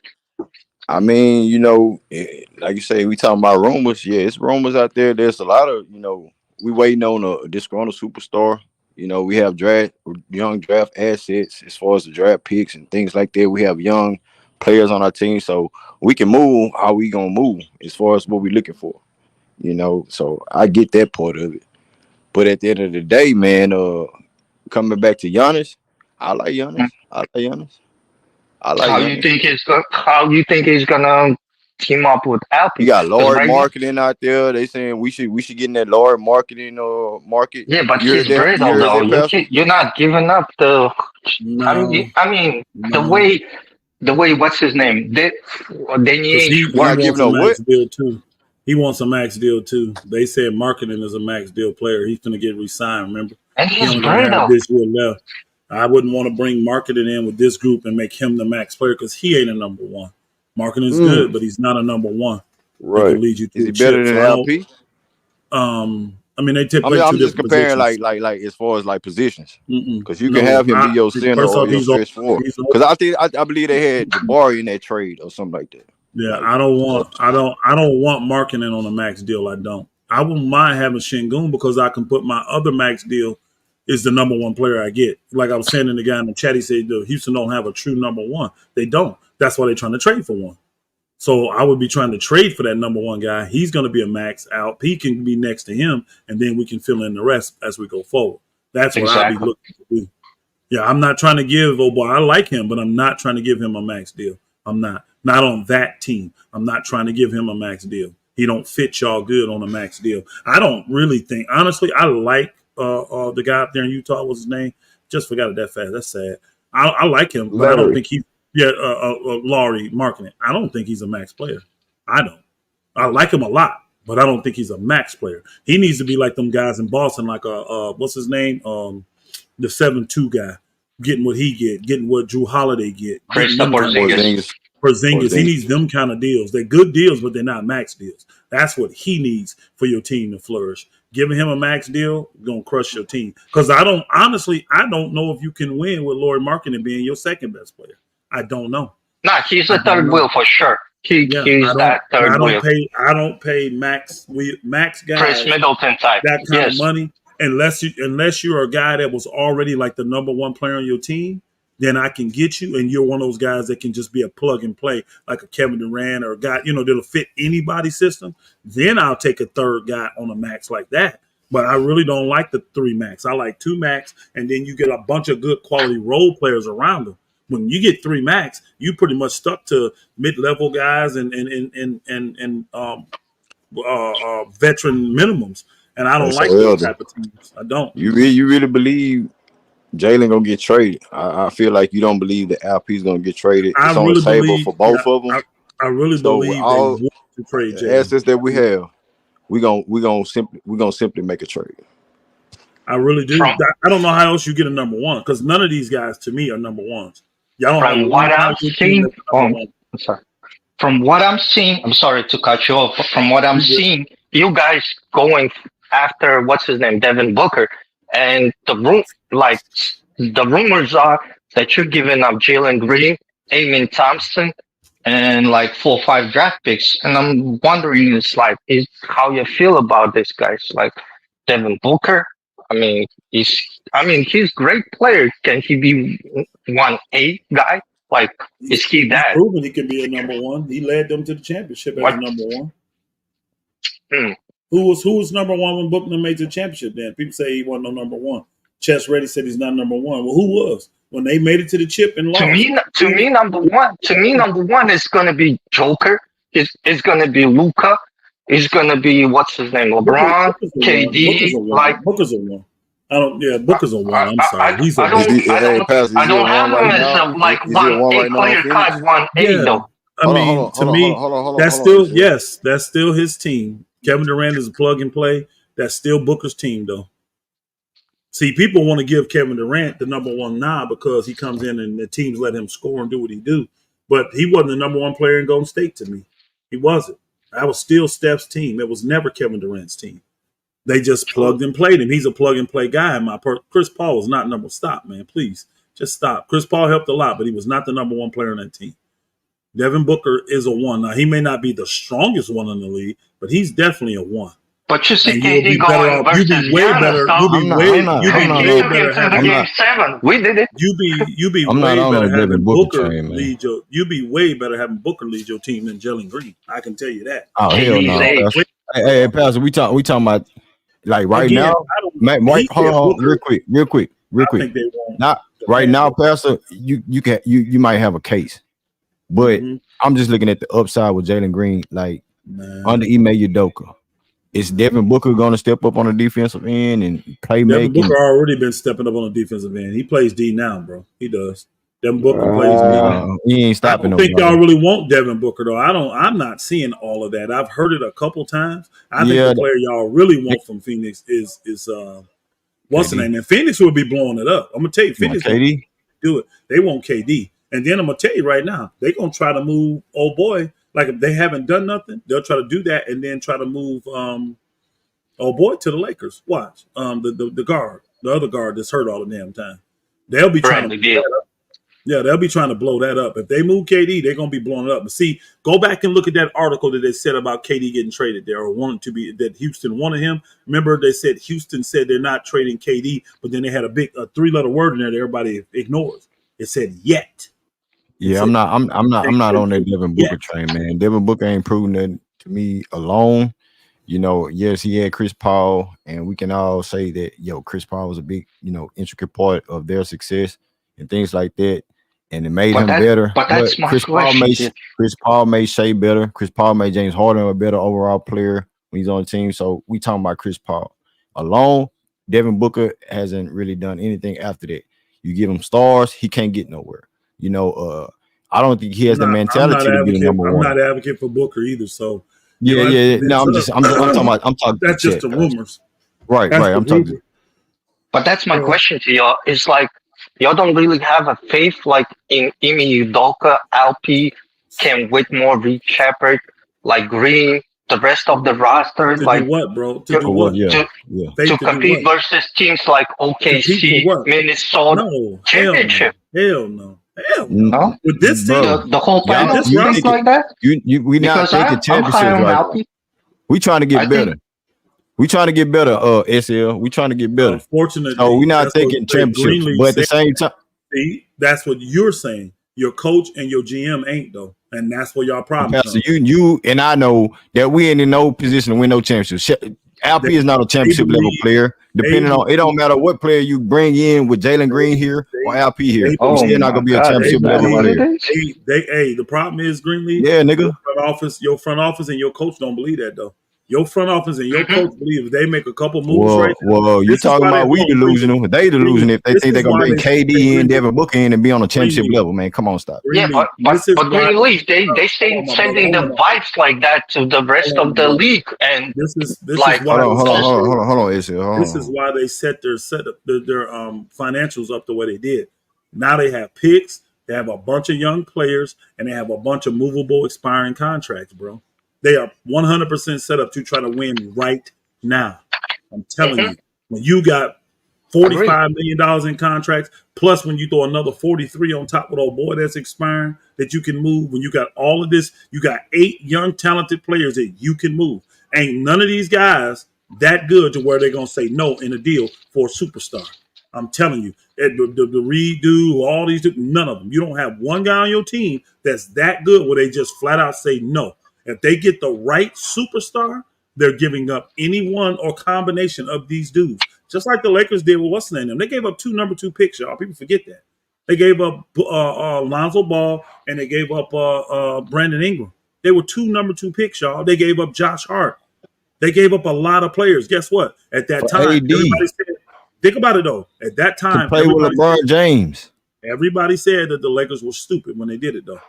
like you say, we talking about rumors. Yeah, it's rumors out there. There's a lot of, we waiting on a disgruntled superstar. We have young draft assets as far as the draft picks and things like that. We have young players on our team, so we can move how we gonna move as far as what we looking for. So I get that part of it. But at the end of the day, man, coming back to Giannis, I like Hmm? Giannis. I like Giannis. I like How you Giannis. think he's gonna team up with You Alpi? got Because Lord right now, marketing out there. They saying we should get in that Lord marketing market. yeah, but You heard he's that? You brittle heard though. that, Pastor? You're not giving up the. No, The no, way what's his name? Danny because H You're he not works, wants giving a up what? max deal too. He wants a max deal too. They said marketing is a max deal player. He's going to get re-signed. Remember, and he he's only going to have brittle. this year left. I wouldn't want to bring marketing in with this group and make him the max player because he ain't a number one. Marketing is good, Mm, but he's not a number one. He right. can lead you Is to he a better chip. than So I don't. LP? They play two I'm just different comparing positions. like as far as like positions, Mm-mm. because you can No, have him be your center first or off, your stretch four. he's Because I believe they had Jabari in that trade or something like that. Yeah, Like, I don't want marketing on a max deal. I don't. I wouldn't mind having Shingun because I can put my other max deal is the number one player I get. Like I was saying to the guy in the chat, he said the Houston don't have a true number one. They don't. That's why they're trying to trade for one. So I would be trying to trade for that number one guy. He's going to be a max out. He can be next to him, and then we can fill in the rest as we go forward. That's what I'll be Exactly. looking to do. Yeah, I'm not trying to give. Oh boy, I like him, but I'm not trying to give him a max deal. I'm not on that team. I'm not trying to give him a max deal. He don't fit y'all good on a max deal. I don't really think, honestly. I like the guy up there in Utah. What's his name? Just forgot it that fast. That's sad. I like him, but I don't Larry. think he. Yeah, Laurie Marketing. I don't think he's a max player. I don't. I like him a lot, but I don't think he's a max player. He needs to be like them guys in Boston, like what's his name, the 7-2 guy, getting what he getting what Drew Holiday getting them kind of Porzingis. Porzingis. Porzingis. He needs them kind of deals. They're good deals, but they're not max deals. That's what he needs for your team to flourish. Giving him a max deal, gonna crush your team. Because I don't know if you can win with Laurie Marketing being your second best player. I don't know. Nah, he's I a don't third know. wheel for sure. He's that third wheel. I don't pay max Chris guys Middleton type. that kind of Yes. money unless you're a guy that was already like the number one player on your team. Then I can get you, and you're one of those guys that can just be a plug and play, like a Kevin Durant or a guy, that'll fit anybody's system. Then I'll take a third guy on a max like that. But I really don't like the 3 max. I like 2 max, and then you get a bunch of good quality role players around them. When you get 3 max, you pretty much stuck to mid-level guys and veteran minimums. And I don't That's like so those elder. type of teams. I don't. You really believe Jalen gonna get traded? I feel like you don't believe that Alp's gonna get traded. It's on the table for both of them. I really So with believe they all want to trade the Jalen. assets that we have, we're gonna simply make a trade. I really do. From I don't know how else you get a number one, because none of these guys to me are number ones. Y'all don't have from one what guy I'm on your team seeing, that's number one. I'm sorry. From what I'm seeing, I'm sorry to cut you off. But from what I'm seeing, you guys going after what's his name, Devin Booker, and the rumors are that you're giving up Jalen Green, Amen Thompson, and like 4 or 5 draft picks. And I'm wondering, is how you feel about this, guys? Like Devin Booker. I mean, he's great player. Can he be 1A guy? Like, is he He's that? proven he can be a number one. He led them to the championship as What? a number one. Hmm. Who was number one when Booker made the championship? Then people say he wasn't no number one. Chess Ready said he's not number one. Well, who was when they made it to the chip and lost? To me, number one is gonna be Joker. It's gonna be Luca. It's gonna be what's his name, LeBron, KD. Booker's a one. I don't. Yeah, Booker's a one. I'm sorry. He's a I don't have him as a like 1A player card 1A though. I mean, to me, that's still his team. Kevin Durant is a plug and play. That's still Booker's team, though. See, people want to give Kevin Durant the number one nod because he comes in and the teams let him score and do what he do. But he wasn't the number one player in Golden State to me. He wasn't. That was still Steph's team. It was never Kevin Durant's team. They just plugged and played him. He's a plug and play guy. Chris Paul was not number. Stop, man. Please, just stop. Chris Paul helped a lot, but he was not the number one player on that team. Devin Booker is a one. Now, he may not be the strongest one in the league, but he's definitely a one. But you see And KD going versus Giannis. Game 7. We did it. You be I'm way not on better a having Devin Booker train, man. lead your. You be way better having Booker lead your team than Jalen Green. I can tell you that. Oh hell no! Hey, Pastor, we talking about like right Again, now. Mike, hold on, real quick. I think they won't. Not right now, Pastor. You might have a case, but I'm just looking at the upside with Jalen Green, like under Ime Udoka. Is Devin Booker going to step up on the defensive end and play making? Devin Booker already been stepping up on the defensive end. He plays D now, bro. He does. Devin Booker plays D now. He ain't stopping. I don't think y'all really want Devin Booker though. I'm not seeing all of that. I've heard it a couple times. I think the player y'all really want from Phoenix is what's the name? And Phoenix will be blowing it up. I'm gonna tell you, Phoenix KD do it. They want KD, and then I'm gonna tell you right now, they're gonna try to move old boy. Like if they haven't done nothing, they'll try to do that and then try to move old boy to the Lakers. Watch the guard, the other guard that's hurt all the damn time. They'll be trying to blow that up. Yeah, they'll be trying to blow that up. If they move KD, they're gonna be blowing it up. But see, go back and look at that article that they said about KD getting traded there or wanted to be that Houston wanted him. Remember, they said Houston said they're not trading KD, but then they had a 3-letter word in there that everybody ignores. It said yet. Yeah, I'm not on that Devin Booker train, man. Devin Booker ain't proven that to me alone. Yes, he had Chris Paul, and we can all say that Chris Paul was a big, intricate part of their success and things like that, and it made him better. But that's my question. Chris Paul made Shea better. Chris Paul made James Harden a better overall player when he's on the team. So we talking about Chris Paul alone. Devin Booker hasn't really done anything after that. You give him stars, he can't get nowhere. I don't think he has the I'm mentality to be the number I'm one. not advocate for Booker either. So Yeah, yeah. No, I'm talking that's just the rumors. Right, That's right. I'm talking. But that's my question to y'all. It's like y'all don't really have a faith like in Imi Udoka, Alpi, Cam Whitmore, Reed Shepard, like Green, the rest of the roster, To like do what, bro? To to, do what? Yeah, to To do compete what? versus teams like Compete for OKC, what? Minnesota, No, championship. hell no. No, With this team, bro. the whole Y'all, finals, this you things roster, thinking like that. we not Because thinking I'm high championships on right now. Alpi. We trying to I get think better. We trying to get better. SL. We trying to get better. So unfortunately, we not that's what thinking championships. Greenlee But at the said. same time, See, that's what you're saying. Your coach and your GM ain't though, and that's where y'all problem Pastor, comes. you and I know that we ain't in no position to win no championship. Alpi is not a championship level player. Depending on, it don't matter what player you bring in with Jalen Green here or Alpi here. He's oh still not my gonna be a God, is championship that level what it player. is? The problem is Greenlee. Yeah, nigga. Your front office, and your coach don't believe that though. Your front office and your coach believe if they make a couple moves right now. Well, you talking about we delusional. They delusional if they think they're gonna bring KD in, Devin Booker in, and be on a championship level, man. Come on, stop. Yeah, but Greenleaf, they stay sending the vibes like that to the rest of the league, and this is like why hold on, Israel. This is why they set their financials up the way they did. Now they have picks, they have a bunch of young players, and they have a bunch of movable expiring contracts, bro. They are 100% set up to try to win right now. I'm telling you, when you got $45 million in contracts, plus when you throw another 43 on top of the boy that's expiring that you can move, when you got all of this, you got 8 young talented players that you can move. Ain't none of these guys that good to where they're gonna say no in a deal for a superstar. I'm telling you, the redo, all these, none of them. You don't have one guy on your team that's that good where they just flat out say no. If they get the right superstar, they're giving up any one or combination of these dudes. Just like the Lakers did with what's the name? They gave up 2 number 2 picks, y'all. People forget that. They gave up Lonzo Ball and they gave up Brandon Ingram. They were 2 number 2 picks, y'all. They gave up Josh Hart. They gave up a lot of players. Guess what? At that time, everybody said, think about it though. At that time, to play with LeBron James. Everybody said that the Lakers were stupid when they did it though.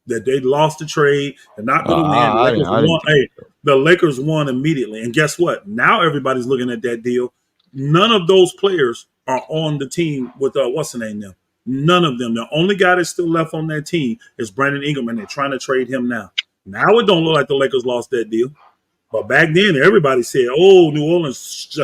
That they lost the trade. They're not going to win. The Lakers won immediately. And guess what? Now everybody's looking at that deal. None of those players are on the team with what's the name now? None of them. The only guy that's still left on that team is Brandon Ingram, and they're trying to trade him now. Now it don't look like the Lakers lost that deal. But back then, everybody said, oh, New Orleans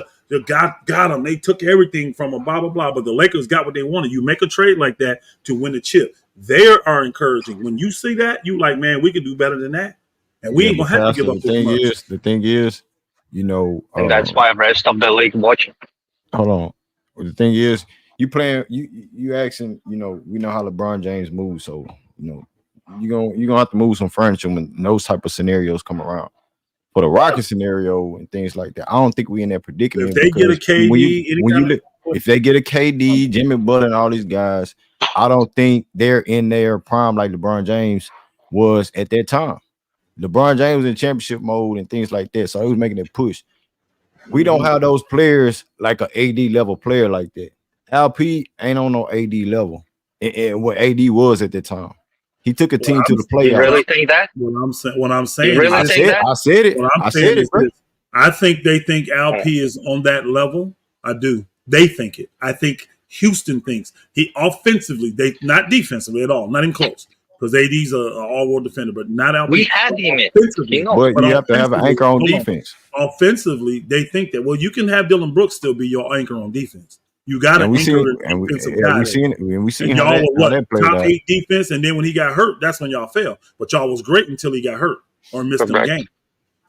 got them. They took everything from them, blah, blah, blah. But the Lakers got what they wanted. You make a trade like that to win the chip. They are encouraging. When you see that, you like, man, we can do better than that. And we ain't going to have to give up this much. The thing is, you know. And that's why the rest of the league watching. Hold on. The thing is, you playing, you asking, you know, we know how LeBron James moves. So, you know, you're gonna have to move some furniture when those type of scenarios come around. For the Rocket scenario and things like that, I don't think we in that predicament. If they get a KD, if they get a KD, Jimmy Butler, and all these guys, I don't think they're in their prime like LeBron James was at that time. LeBron James was in championship mode and things like that, so he was making a push. We don't have those players like an AD level player like that. LP ain't on no AD level, and what AD was at the time. He took a team to the playoffs. You really think that? What I'm saying, you really think that? I said it. I said it. I think they think LP is on that level. I do. They think it. I think Houston thinks he offensively. They not defensively at all. Not even close. Because AD's an all-world defender, but not LP. We had him offensively. But you have to have an anchor on defense. Offensively, they think that. Well, you can have Dylan Brooks still be your anchor on defense. You got to anchor defensive guy. We seen y'all how were that played top out. 8 defense, and then when he got hurt, that's when y'all fell. But y'all was great until he got hurt or missed the game.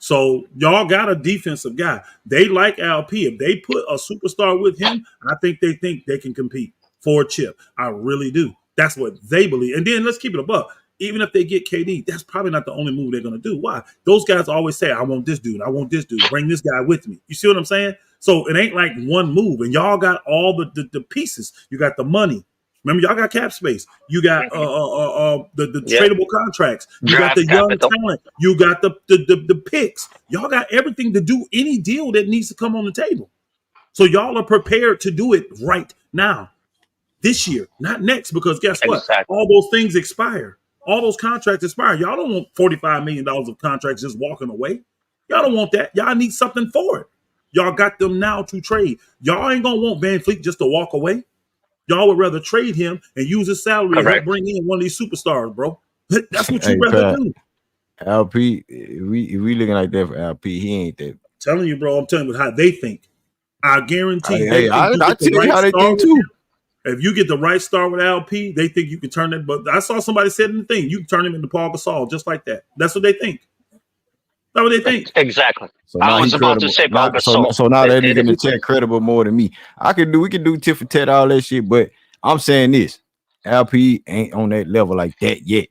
So y'all got a defensive guy. They like LP. If they put a superstar with him, I think they can compete for a chip. I really do. That's what they believe. And then let's keep it above. Even if they get KD, that's probably not the only move they're going to do. Why? Those guys always say, I want this dude. I want this dude. Bring this guy with me. You see what I'm saying? So it ain't like one move. And y'all got all the pieces. You got the money. Remember, y'all got cap space. You got the tradable contracts. You got the young talent. You got the picks. Y'all got everything to do any deal that needs to come on the table. So y'all are prepared to do it right now. This year, not next, because guess what? All those things expire. all those contracts expire. Y'all don't want $45 million of contracts just walking away. Y'all don't want that. Y'all need something for it. Y'all got them now to trade. Y'all ain't gonna want Van Fleet just to walk away. Y'all would rather trade him and use his salary to help bring in one of these superstars, bro. That's what you rather do. LP, if we looking like that for LP, he ain't that. Telling you, bro. I'm telling you how they think. I guarantee. I tell you how they think too. If you get the right star with LP, they think you can turn that. But I saw somebody said in the thing, you can turn him into Paul Gasol just like that. That's what they think. That's what they think. Exactly. So now I was about to say Paul Gasol. So now that nigga in the chat credible more than me. We can do tit for tat all that shit, but I'm saying this: LP ain't on that level like that yet.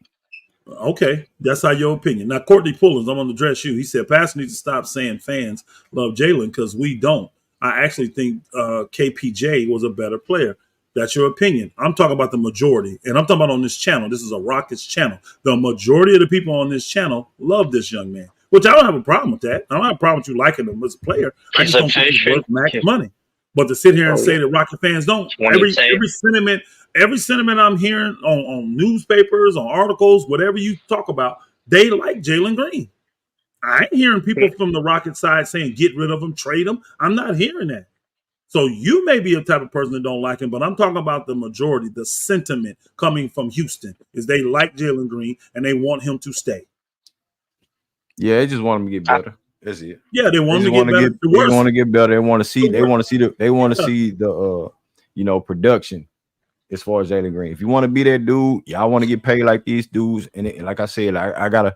Okay, that's how your opinion. Now, Courtney Pullins, I'm on the dress shoe. He said, Pastor needs to stop saying fans love Jalen because we don't. I actually think KPJ was a better player. That's your opinion. I'm talking about the majority. And I'm talking about on this channel. This is a Rockets channel. The majority of the people on this channel love this young man, which I don't have a problem with that. I don't have a problem with you liking him as a player. I just don't think he's worth max money. But to sit here and say that Rocket fans don't, every sentiment I'm hearing on newspapers, on articles, whatever you talk about, they like Jalen Green. I ain't hearing people from the Rocket side saying get rid of him, trade him. I'm not hearing that. So you may be a type of person that don't like him, but I'm talking about the majority, the sentiment coming from Houston is they like Jalen Green and they want him to stay. Yeah, they just want him to get better. That's it. Yeah, they want him to get better. They want to get better. They want to see. They want to see the production as far as Jalen Green. If you want to be that dude, y'all want to get paid like these dudes. And like I said, I gotta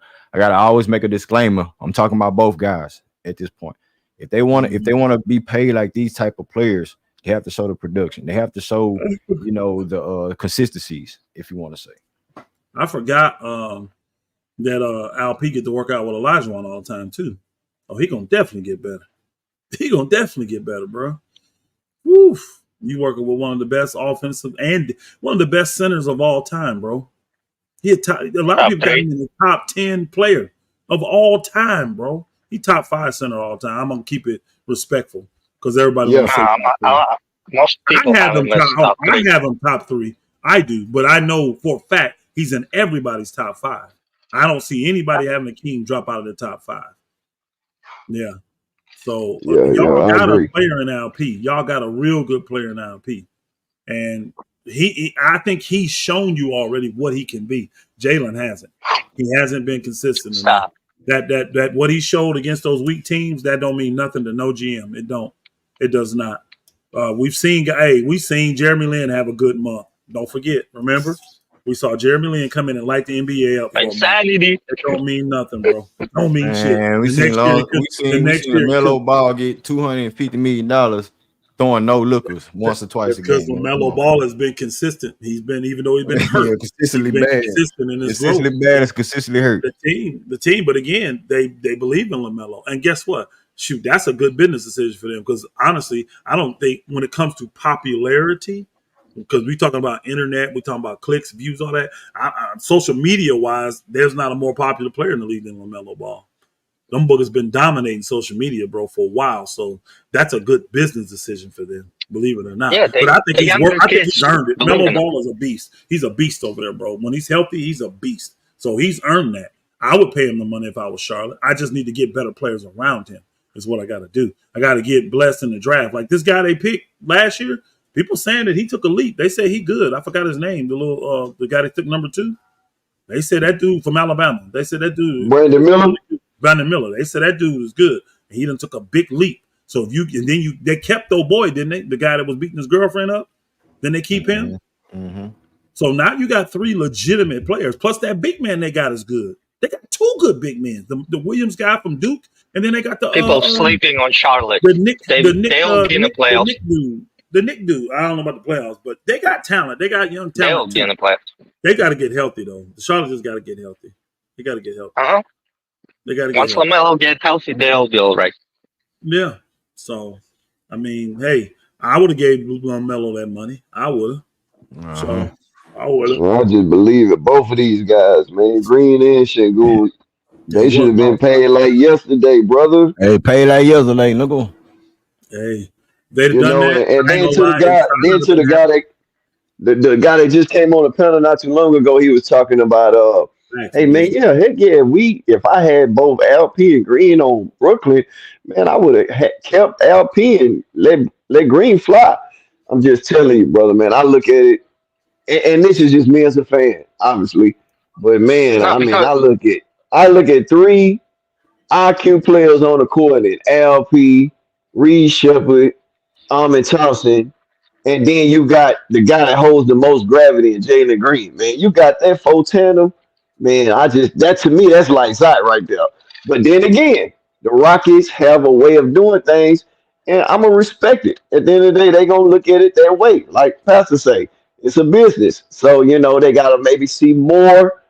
always make a disclaimer. I'm talking about both guys at this point. If they want to be paid like these type of players, they have to show the production. They have to show the consistencies. If you want to say, I forgot that LP get to work out with Olajuwon all the time too. Oh, he gonna definitely get better. He gonna definitely get better, bro. Woof. You working with one of the best offensive and one of the best centers of all time, bro. A lot of people got him in the top 10 player of all time, bro. He top 5 center all time. I'm gonna keep it respectful because everybody wants to say most people I have him top 3. I do, but I know for a fact he's in everybody's top 5. I don't see anybody having a King drop out of the top 5. Yeah. So y'all got a player in LP. Y'all got a real good player in LP. And I think he's shown you already what he can be. Jalen hasn't. He hasn't been consistent enough. That what he showed against those weak teams, that don't mean nothing to no GM. It does not. We've seen Jeremy Lin have a good month. Don't forget, remember? We saw Jeremy Lin come in and light the NBA up. Insanity. It don't mean nothing, bro. It don't mean shit. We seen LaMelo Ball get $250 million throwing no lookers once or twice a game. Because LaMelo Ball has been consistent. He's been, even though he's been hurt, consistently bad. Consistent in his consistently growth. Bad is consistently hurt. The team, but again, they believe in LaMelo. And guess what? Shoot, that's a good business decision for them. Because honestly, I don't think when it comes to popularity, because we talking about internet, we talking about clicks, views, all that. Social media wise, there's not a more popular player in the league than LaMelo Ball. Them boogers been dominating social media, bro, for a while. So that's a good business decision for them, believe it or not. Yeah, but I think he's earned it. LaMelo Ball is a beast. He's a beast over there, bro. When he's healthy, he's a beast. So he's earned that. I would pay him the money if I was Charlotte. I just need to get better players around him is what I got to do. I got to get blessed in the draft. Like this guy they picked last year, people saying that he took a leap. They say he good. I forgot his name. The guy that took number 2. They said that dude from Alabama. They said that dude Brandon Miller. They said that dude is good. And he done took a big leap. So they kept old boy, didn't they? The guy that was beating his girlfriend up. Then they keep him. Mm-hmm. So now you got 3 legitimate players. Plus that big man they got is good. They got 2 good big men. The Williams guy from Duke, and then they got the people sleeping on Charlotte. They'll be in the playoffs. The Nick dude, I don't know about the playoffs, but they got talent. They got young talent. They'll be in the playoffs. They got to get healthy, though. The Charlotte just got to get healthy. They got to get healthy. They got to get Once LaMelo gets healthy, they'll be all right. Yeah. So, I mean, hey, I would have gave LaMelo that money. I would have. So, I would have. I just believe it. Both of these guys, man, Green and Sengun, they should have been paid like yesterday, brother. Hey, paid like yesterday. Look on. Hey. They'd done that. And then to the guy the guy that just came on the panel not too long ago, he was talking about hey man, Maximalism. yeah, heck yeah, if I had both LP and Green on Brooklyn, man, I would have kept LP and let Green fly. I'm just telling you, brother, man. I look at it, and this is just me as a fan, obviously, but man, No, I mean, because I look at three IQ players on the court: and LP, Reed Shepard, Ahmed Thompson, and then you got the guy that holds the most gravity in Jalen Green, man. You got that full tandem, man. That to me, that's like sight right there. But then again, the Rockets have a way of doing things, and I'm gonna respect it. At the end of the day, they gonna look at it their way. Like Pastor say, it's a business. So, they gotta maybe see more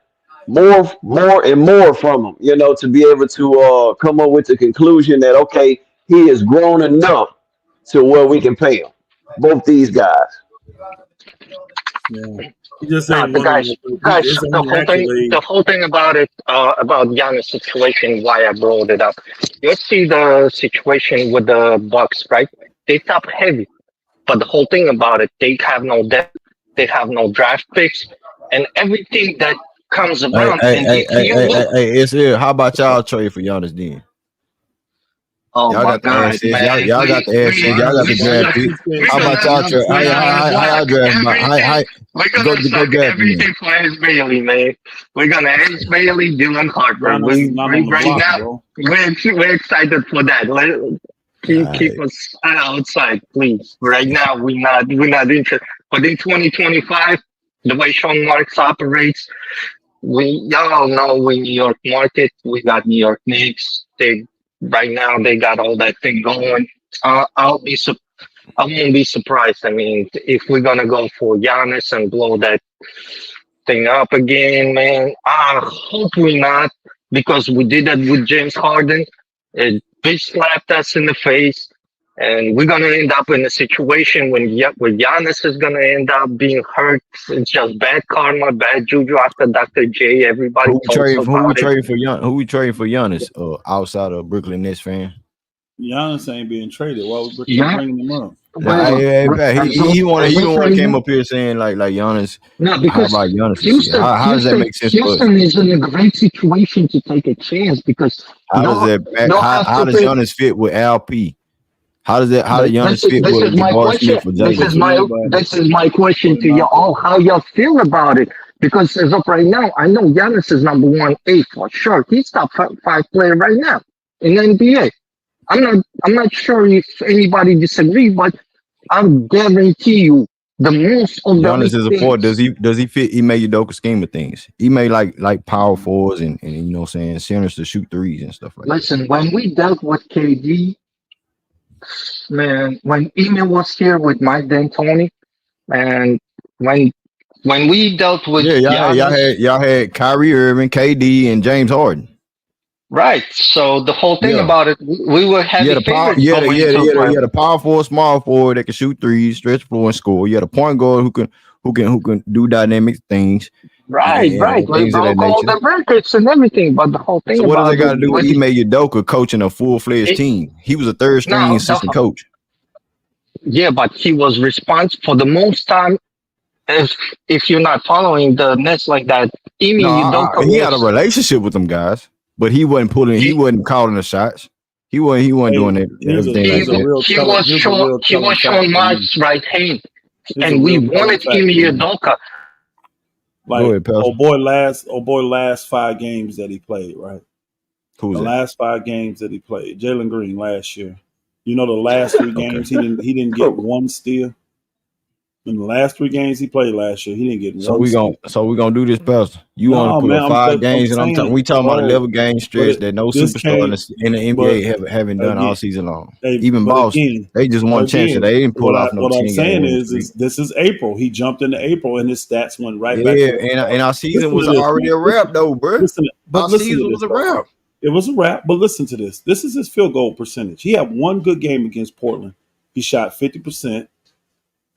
and more from him, to be able to come up with the conclusion that okay, he is grown enough to where we can pay him. Both these guys. Yeah. He just no, ain't the one of guys, the guys, his the only whole thing, accolade. the whole thing about it, about Giannis' situation, why I brought it up. You see the situation with the Bucks, right? They top heavy, but the whole thing about it, they have no depth, they have no draft picks, and everything that comes Hey, around. hey, And hey, if hey, you hey, hey, look, hey, it's here. How about y'all trade for Giannis then? oh Y'all my got the God, assets. man, Y'all got the assets. Y'all got Giannis, the we draft Giannis gonna pick. keeps getting we're How gonna about sucked. y'all Giannis trade? is we're not gonna Giannis. How y'all suck draft? everything. We're Go gonna go suck draft him then. everything for Ace Bailey, man. We're gonna Ace Bailey, Dylan Harper. Giannis is not on We the right block, now bro. we're excited for that. Keep Alright. us outside, please. Right now we're not interested. But in 2025, the way Sean Marks operates, we y'all know we New York market. We got New York Knicks. They right now they got all that thing going. I won't be surprised. I mean, if we're gonna go for Giannis and blow that thing up again, man, I hope we not, because we did that with James Harden. It bitch slapped us in the face, and we're gonna end up in a situation where Giannis is gonna end up being hurt. It's just bad karma, bad juju after Dr. J. Everybody talks Who we about it. trading for Who we trading for Giannis? Outside of Brooklyn Nets fan. Giannis ain't being traded. Why we keep Yeah, bringing him up? Now, well, Pat, as he of wanna right came now. up here saying like Giannis. No, How because about Giannis this year? Houston, How does that make sense for us? Houston is in a great situation to take a chance because How does that don't have how to does pay. Giannis fit with LP? How does Giannis fit This is with my Jabbar question. Smith or Jalen? This is my question But to you not the all. How y'all feel about it? Because as of right now, I know Giannis is number 1A for sure. He's top five player right now in the NBA. I'm not sure if anybody disagree, but I guarantee you the most of the Giannis big is a forward. things. Does he fit Ime Udoka scheme of things? He may like power forwards and you know what I'm saying centers to shoot threes and stuff like that. Listen, when we dealt with KD, man, when Email was here with Mike D'Antoni, and when when we dealt with Yeah, Giannis, y'all had Kyrie Irving, KD, and James Harden. right? So the whole thing Yeah. about it, we were You heavy had a power, favorites going into the you final. had a power forward, small forward that can shoot threes, stretch floor, and score. You had a point guard who can do dynamic things Right, right. and We things of that broke all nature. the records and everything, but the whole thing So what does that about got to do with with Ime Udoka coaching a full fledged it, team? He was a third string now, assistant coach. yeah, but he was responsible for the most time. If you're not following the Nets like that, Imi No, Udoka he had a was relationship with them guys, but he he wasn't calling the shots. He wasn't hey, doing it, everything like that. here's a real he telling was fact Sean for you. Mark's right hand, Here's a and we real telling wanted fact Imi for you. Udoka. Go Like ahead, Pastor. oh boy last 5 games that he played, right? Who's The that? last 5 games that he played, Jalen Green last year. You know the last 3 games he didn't get one steal. In the last 3 games he played last year, he didn't get one steal. So we gonna do this, Pastor. You want to No, put man, up five I'm games, and saying, we talking about a bro. 11 game But stretch that no this superstar came, in the but NBA haven't done all again, season long. hey, Even but Boston, again, they just won championship. They didn't pull off no what I'm 10 game saying winning streak. is this is April. He jumped into April and his stats went right back Yeah, to where they and are. our season Listen was to this, already man. a wrap, though, bro. Our Listen to season this was a though. wrap. It was a wrap, but listen to this. This is his field goal percentage. He had one good game against Portland. He shot 50%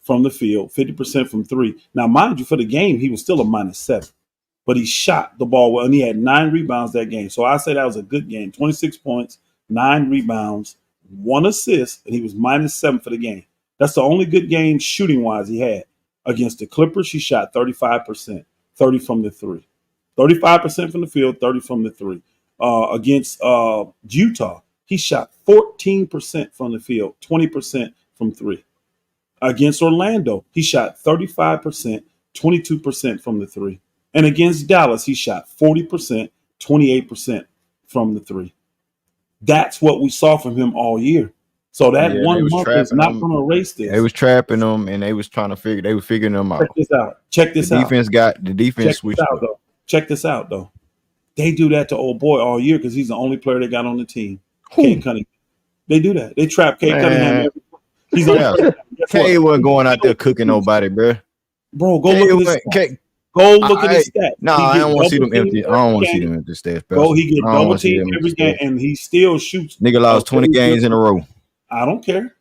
from the field, 50% from three. Now, mind you, for the game, he was still a -7, but he shot the ball well, and he had 9 rebounds that game. So I say that was a good game. 26 points, 9 rebounds, 1 assist, and he was -7 for the game. That's the only good game shooting wise he had. Against the Clippers, he shot 35%, 30 from the three. 35% from the field, 30 from the three. Against Utah, he shot 14% from the field, 20% from three. Against Orlando, he shot 35%, 22% from the three. And against Dallas, he shot 40%, 28% from the three. That's what we saw from him all year. So that Yeah, they one was month is trapping not them. going to erase this. They was trapping them, and they was trying to figure. They were figuring them Check out. this out. Check The this out. defense got the Check defense this switched out, up. though. Check this out, though. They do that to old boy all year because he's the only player they got on the team. Cade Who? Cunningham. They do that. They trap Cade Cunningham. Man, He's the only yeah. player. Guess K what? wasn't going out there cooking nobody, bro. Bro, go K look at his went. stats. K. Go look at his stats. Nah, He I get don't want to see double them empty. teamed I don't every want to see game. them empty stats, Bro, he get I don't double want to see teamed them every empty game, stats. and he still shoots. Nigga lost 20 games in a row. I don't care.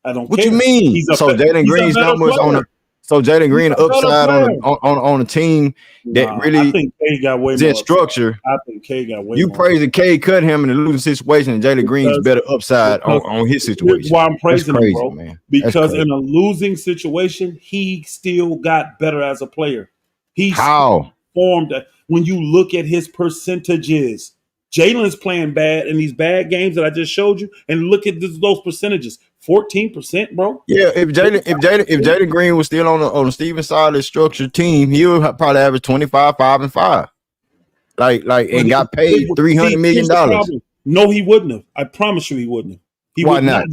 I don't What care. you mean? He's a So Jalen he's a Green's better numbers on player. the Jalen Green He's a better upside player. on a team that Nah, I really think K got way is more in upside. structure. I think K got way You more. praising K cut him in a losing situation, and Jalen Green's Because- better upside because on his Here's situation. why I'm That's praising crazy, him, bro. man. That's Because crazy. in a losing situation, he still got better as a player. He How? formed when you look at his percentages. Jalen's playing bad in these bad games that I just showed you, and look at those percentages. 14%, bro. Yeah, if Jalen Green was still on the Steven Silas structured team, he would probably average 25, 5, and 5. And got paid $300 million. Here's the problem. No, he wouldn't have. I promise you he wouldn't have. He Why would not? have.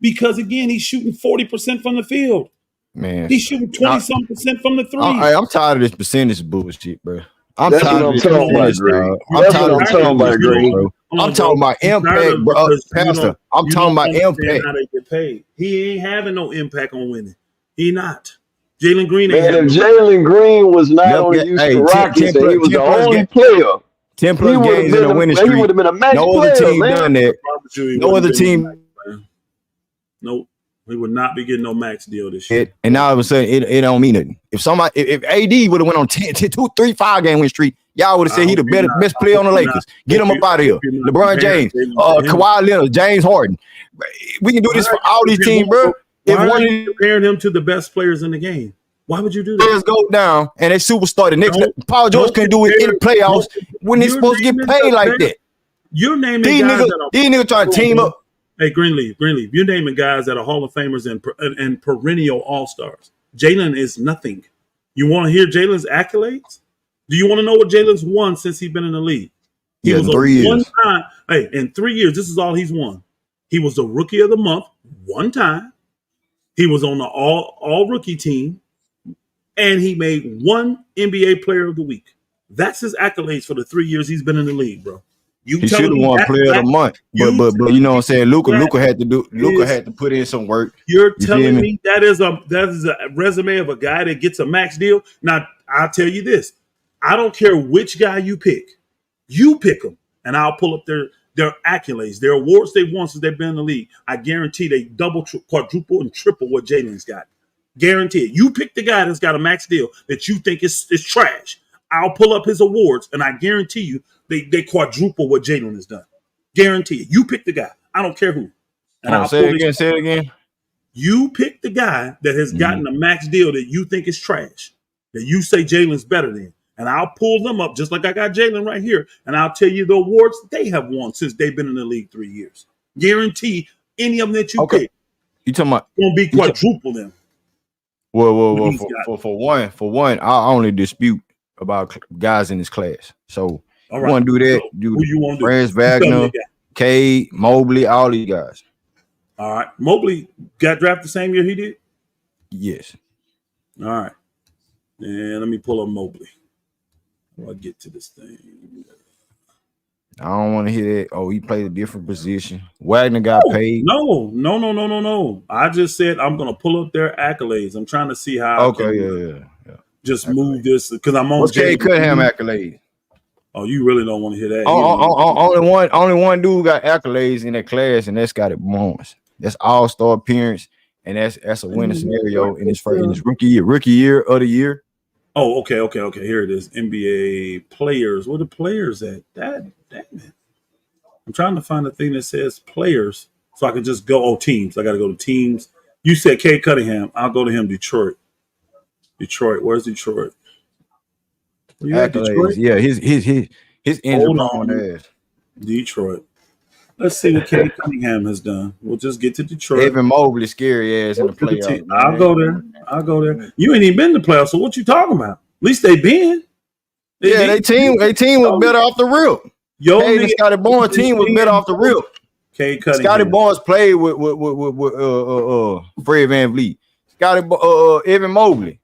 Because again, he's shooting 40% from the field. Man, He's shooting 20-some% from the three. I'm tired of this percentage bullshit, bro. I'm That's tired what of I'm this talking about, percentage, Green. dog. That's tired what of I'm this talking about, percentage, Green. bro. I'm talking about impact, bro. Pastor, I'm talking about impact. How they get paid. He ain't having no impact on winning. He not. Jalen Green ain't Man, having if no Jalen Green was not Yep, on the yeah, Houston hey, 10 Rockets and he was the 10 plus only ga- player, 10 he plus would have games in a winning been. He streak. would have been a match No other player, team man. done that. I promise you he No wouldn't other be getting no team. max, man. Nope. He would not be getting no max deal this year. And now all of a sudden it don't mean nothing. If AD would have went on 10, 2, 3, 5 game win streak, y'all would have said he the best player on the Lakers. Get him up out of here. LeBron James, Kawhi Leonard, James Harden. We can do this for all these teams, bro. If Why one are of you comparing him to the best players in the game? Why would you do these that? players go down and they superstar the next, Paul George don't couldn't do it in the compare- playoffs when they're you're supposed to get naming paid the like best- that. You're naming These guys niggas, that are these niggas trying to team up. Hey, Greenleaf, you're naming guys that are Hall of Famers and perennial All-Stars. Jalen is nothing. You want to hear Jalen's accolades? Do you want to know what Jalen's won since he's been in the league? He was 3 years. one time. Hey, in 3 years, this is all he's won. He was the Rookie of the Month one time. He was on the all rookie team, and he made one NBA Player of the Week. That's his accolades for the 3 years he's been in the league, bro. He should have won Player of the Month, but you know what I'm saying. Luka had to put in some work. You're telling me that is a resume of a guy that gets a max deal. Now I'll tell you this: I don't care which guy you pick them, and I'll pull up their accolades, their awards they've won since they've been in the league. I guarantee they double, quadruple, and triple what Jalen's got. Guarantee it. You pick the guy that's got a max deal that you think is trash. I'll pull up his awards, and I guarantee you they quadruple what Jalen has done. Guarantee it. You pick the guy. I don't care who. And say it again. You pick the guy that has gotten a max deal that you think is trash, that you say Jalen's better than. And I'll pull them up just like I got Jalen right here. And I'll tell you the awards they have won since they've been in the league 3 years. Guarantee any of them that you pick. You talking about going to be quadruple them. Well, for one, I only dispute about guys in this class. So you want to do that? Who you want to do? Franz Wagner, Cade, Mobley, all these guys. All right. Mobley got drafted the same year he did? Yes. All right. And let me pull up Mobley. How do I get to this thing? I don't want to hear that. Oh, he played a different position. Wagner got paid. No. I just said I'm going to pull up their accolades. I'm trying to see how I can just move this because I'm on. What's Cade Cunningham accolades? Oh, you really don't want to hear that. Only one dude got accolades in that class, and that's got it Barnes. That's all-star appearance, and that's a winning scenario in his rookie year of the year. Oh, okay. Here it is. NBA players. Where the players at? Damn it. I'm trying to find the thing that says players so I can just go. Oh, teams. I got to go to teams. You said Cade Cunningham. I'll go to him, Detroit. Detroit. Where's Detroit? Were you at Accolades. Detroit? Yeah, his injury Hold prone on. ass. Detroit. Let's see what Cade Cunningham has done. We'll just get to Detroit. Evan Mobley, scary ass in the playoffs. I'll go there. I'll go there. You ain't even been to playoffs, so what you talking about? At least they been. They team was better off the rip. Cade and Scotty Barnes team was better off the rip. Cade Cunningham. Scotty Barnes played with Fred VanVleet. Evan Mobley.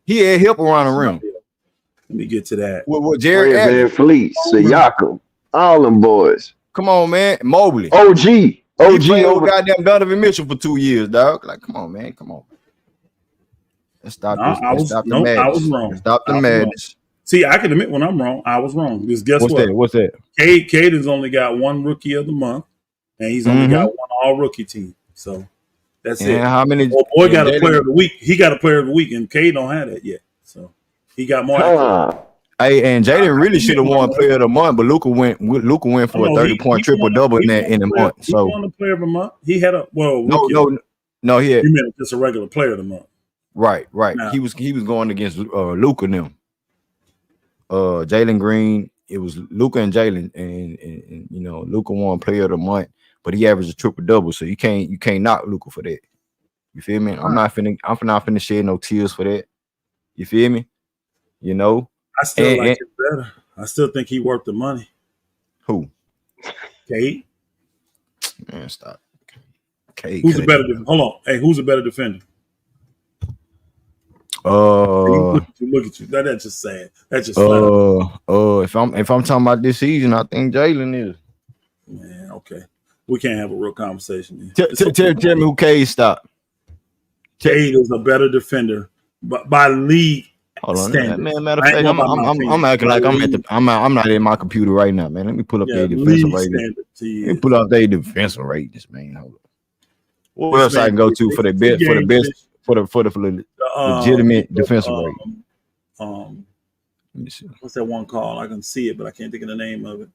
He had help around the rim. Let me get to that. With Jared Fred VanVleet, Siakam, all them boys. Come on, man. Mobley. OG. He played over with goddamn Donovan Mitchell for 2 years, dog. Like, come on, man. Come on. Let's stop this. I was wrong. Stop the madness. See, I can admit when I'm wrong. I was wrong. Because guess what? What's that? Cade has only got one rookie of the month, and he's only got one all-rookie team. So that's it. How many? Boy got a player of the week. He got a player of the week, and Cade don't have that yet. So he got more. Hey, and Jalen really should have won Player of the Month, but Luka went for a 30-point triple-double in the month. So he won the Player of the Month. He had a no, he had. You meant just a regular Player of the Month. Right. Nah. He was going against Luka and them. Jalen Green. It was Luka and Jalen, and you know Luka won Player of the Month, but he averaged a triple-double, so you can't knock Luka for that. You feel me? I'm not finna shed no tears for that. You feel me? You know. I still like it better. I still think he worth the money. Who? Cade. Man, stop. Cade. Who's a better? Hold on. Hey, who's a better defender? Look at you. That's just sad. That's just if I'm talking about this season, I think Jalen is. Man, okay. We can't have a real conversation. Tell me who Cade stopped. Cade is a better defender, but by league. Hold on, man. Matter of fact, I'm acting like I'm not in my computer right now, man. Let me pull up their defensive ratings. Let me pull up their defensive ratings, man. Hold on. What else I can go to for the legitimate defensive rating? Let me see. What's that one called? I can see it, but I can't think of the name of it.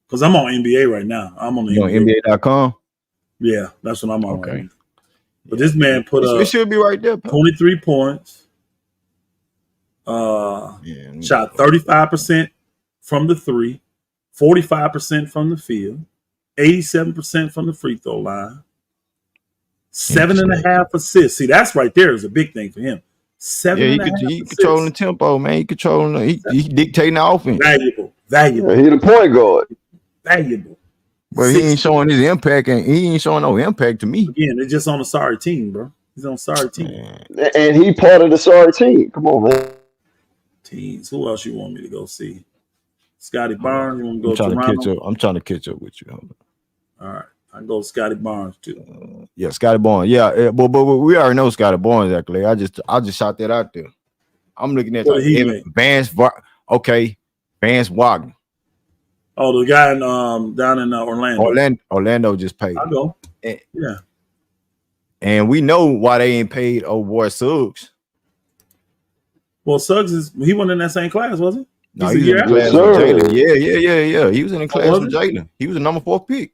Because I'm on NBA right now. I'm on the NBA.com. Yeah, that's what I'm on. Okay. Right now. But this man put up. It should be right there. 23 points. Shot 35% from the three, 45% from the field, 87% from the free throw line, 7.5 assists. See, that's right there is a big thing for him. He controlling the tempo, man. He controlling. He dictating the offense. Valuable. Yeah, he the point guard. Valuable. But he ain't showing his impact, and he ain't showing no impact to me. Again, they're just on a sorry team, bro. He's on a sorry team, and he part of the sorry team. Come on, man. Teams. Who else you want me to go see? Scotty Barnes. You want to go to Toronto? I'm trying to catch up with you. All right, I go Scotty Barnes too. Yeah, Scotty Barnes. Yeah, but we already know Scotty Barnes. Actually, I just shot that out there. I'm looking at Vance Wagner. Oh, the guy down in Orlando. Orlando just paid. I go. And we know why they ain't paid old boy Suggs. Well, Suggs he wasn't in that same class, was he? No, he was in the class with Jalen. Yeah. He was in the class with Jalen. He was the number 4 pick.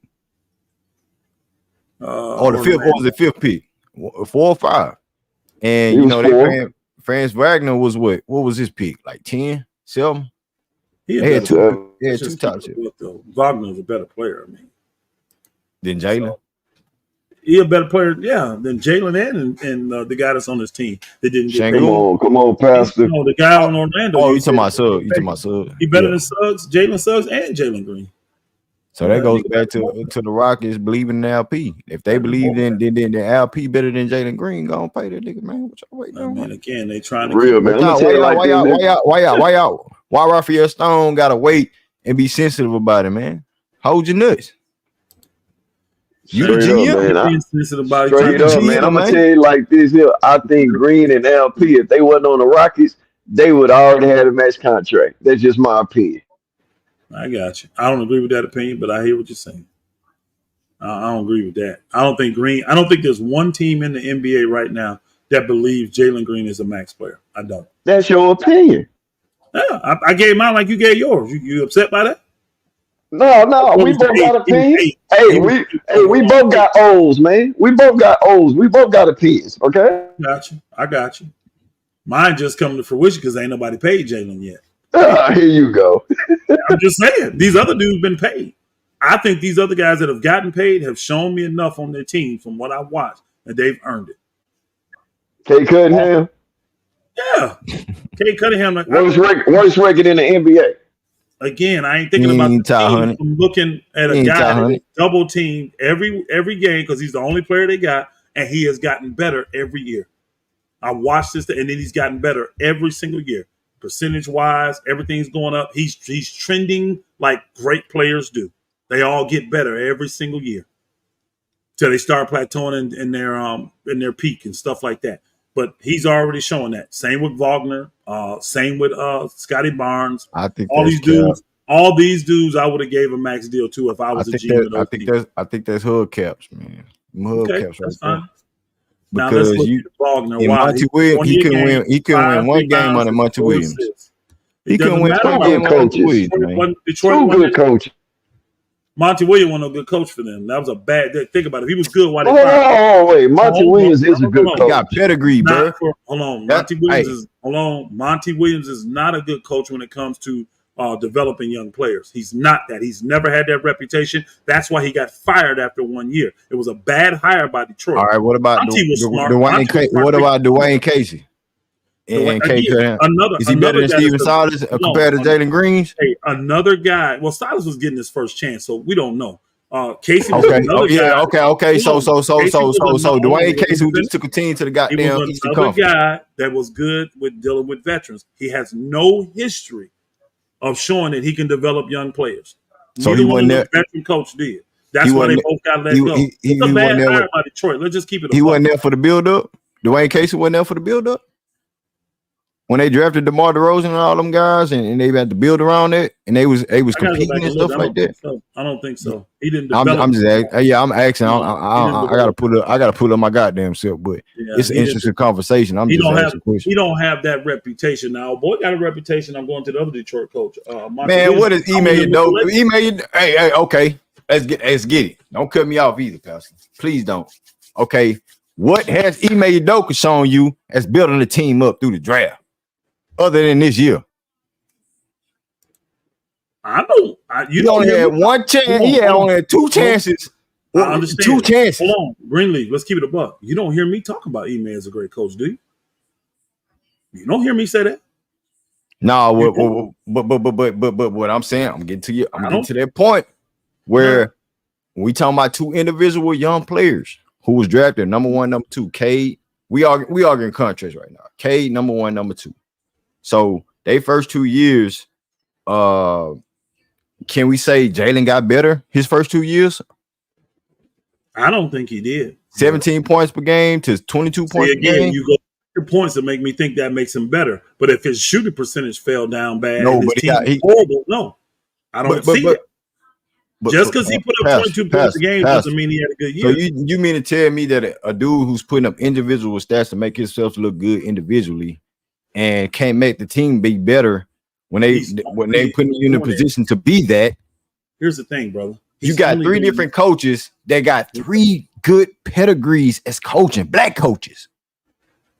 The fifth. What was the 5th pick? 4 or 5. And you know, they Franz Wagner was what? What was his pick? Like 10, 7? He had two top tips. Wagner's a better player, than Jalen. He a better player, than Jalen and the guy that's on his team that didn't get paid. Come on, Pastor. The guy on Orlando. Oh, you talking about Suggs? He better than Suggs, Jalen Suggs, and Jalen Green. So that goes back to the Rockets believing in LP. If they believe in LP better than Jalen Green, go and pay that nigga, man. What y'all waiting on? Man, again, they trying to real man. Why Raphael Stone gotta wait and be sensitive about it, man? Hold your nuts. You the GM, man. I'm gonna tell you like this here. I think Green and LP, if they wasn't on the Rockets, they would already have a match contract. That's just my opinion. I got you. I don't agree with that opinion, but I hear what you're saying. I don't agree with that. I don't think there's one team in the NBA right now that believes Jalen Green is a max player. I don't. That's your opinion. Yeah, I gave mine like you gave yours. You upset by that? No, we both got opinions. We both got O's, man. We both got O's. We both got opinions, okay? I got you. Mine just come to fruition because ain't nobody paid Jalen yet. Here you go. I'm just saying, these other dudes been paid. I think these other guys that have gotten paid have shown me enough on their team from what I watched that they've earned it. Kate Cunningham. Yeah. Kate Cunningham. Worst record in the NBA. Again, I ain't thinking about the team. I'm looking at a guy that double teamed every game because he's the only player they got, and he has gotten better every year. I watched this, and then he's gotten better every single year. Percentage-wise, everything's going up. He's trending like great players do. They all get better every single year till they start plateauing in their peak and stuff like that. But he's already showing that. Same with Wagner. Same with Scotty Barnes. I think all these dudes, I would have gave a max deal to if I was a GM. I think that's hood caps, man. Hood caps, that's right fine. Now let's look at Wagner. Monty Williams, he couldn't win. He couldn't win one game under Monty Williams. He couldn't win one game under Monty Williams. Two good coaches. Monty Williams wasn't a good coach for them. That was a bad. Think about it. If he was good, why they? Wait. Monty Williams is a good coach. He got pedigree, bro. Hold on. Monty Williams is not a good coach when it comes to developing young players. He's not that. He's never had that reputation. That's why he got fired after 1 year. It was a bad hire by Detroit. All right. What about Dwayne Casey? And is he better than Steven Silas compared to Jalen Greens? Hey, another guy. Well, Silas was getting his first chance, so we don't know. Casey. Okay. So Dwayne Casey, who just took a team to the goddamn Eastern Conference, guy that was good with dealing with veterans. He has no history of showing that he can develop young players. So he wasn't there. Veteran coach did. That's why they both got let go. It's a bad hire by Detroit. Let's just keep it. He wasn't there for the build up. Dwayne Casey wasn't there for the build up. When they drafted DeMar DeRozan and all them guys, and they had to build around it, and they was competing and stuff like that. I don't think so. He didn't develop. I'm asking. I gotta pull up my goddamn self, but it's an interesting conversation. He don't have that reputation now. Boy got a reputation. I'm going to the other Detroit coach. Man, what is Hey, okay. Let's get it. Don't cut me off either, Pastor. Please don't. Okay. What has Ime Udoka shown you as building the team up through the draft? Other than this year, you only had one chance. He had only two chances. I understand. 2 chances. Hold on, Greenleaf. Let's keep it a buck. You don't hear me talking about Ime as a great coach, do you? You don't hear me say that. No, but what I'm saying, I'm getting to you. I'm getting to that point where we talking about two individual young players who was drafted number 1, number 2. Cade. We are getting contracts right now. Cade, number 1, number 2. So they first 2 years, can we say Jalen got better his first 2 years? I don't think he did. 17 points per game to 22 points per game. You go your points that make me think that makes him better. But if his shooting percentage fell down bad, horrible. No, I don't see it. Just because he put up 22 points a game doesn't mean he had a good year. So you mean to tell me that a dude who's putting up individual stats to make himself look good individually and can't make the team be better when they put you in a position to be that? Here's the thing, brother. You got 3 different coaches that got 3 good pedigrees as coaching, black coaches.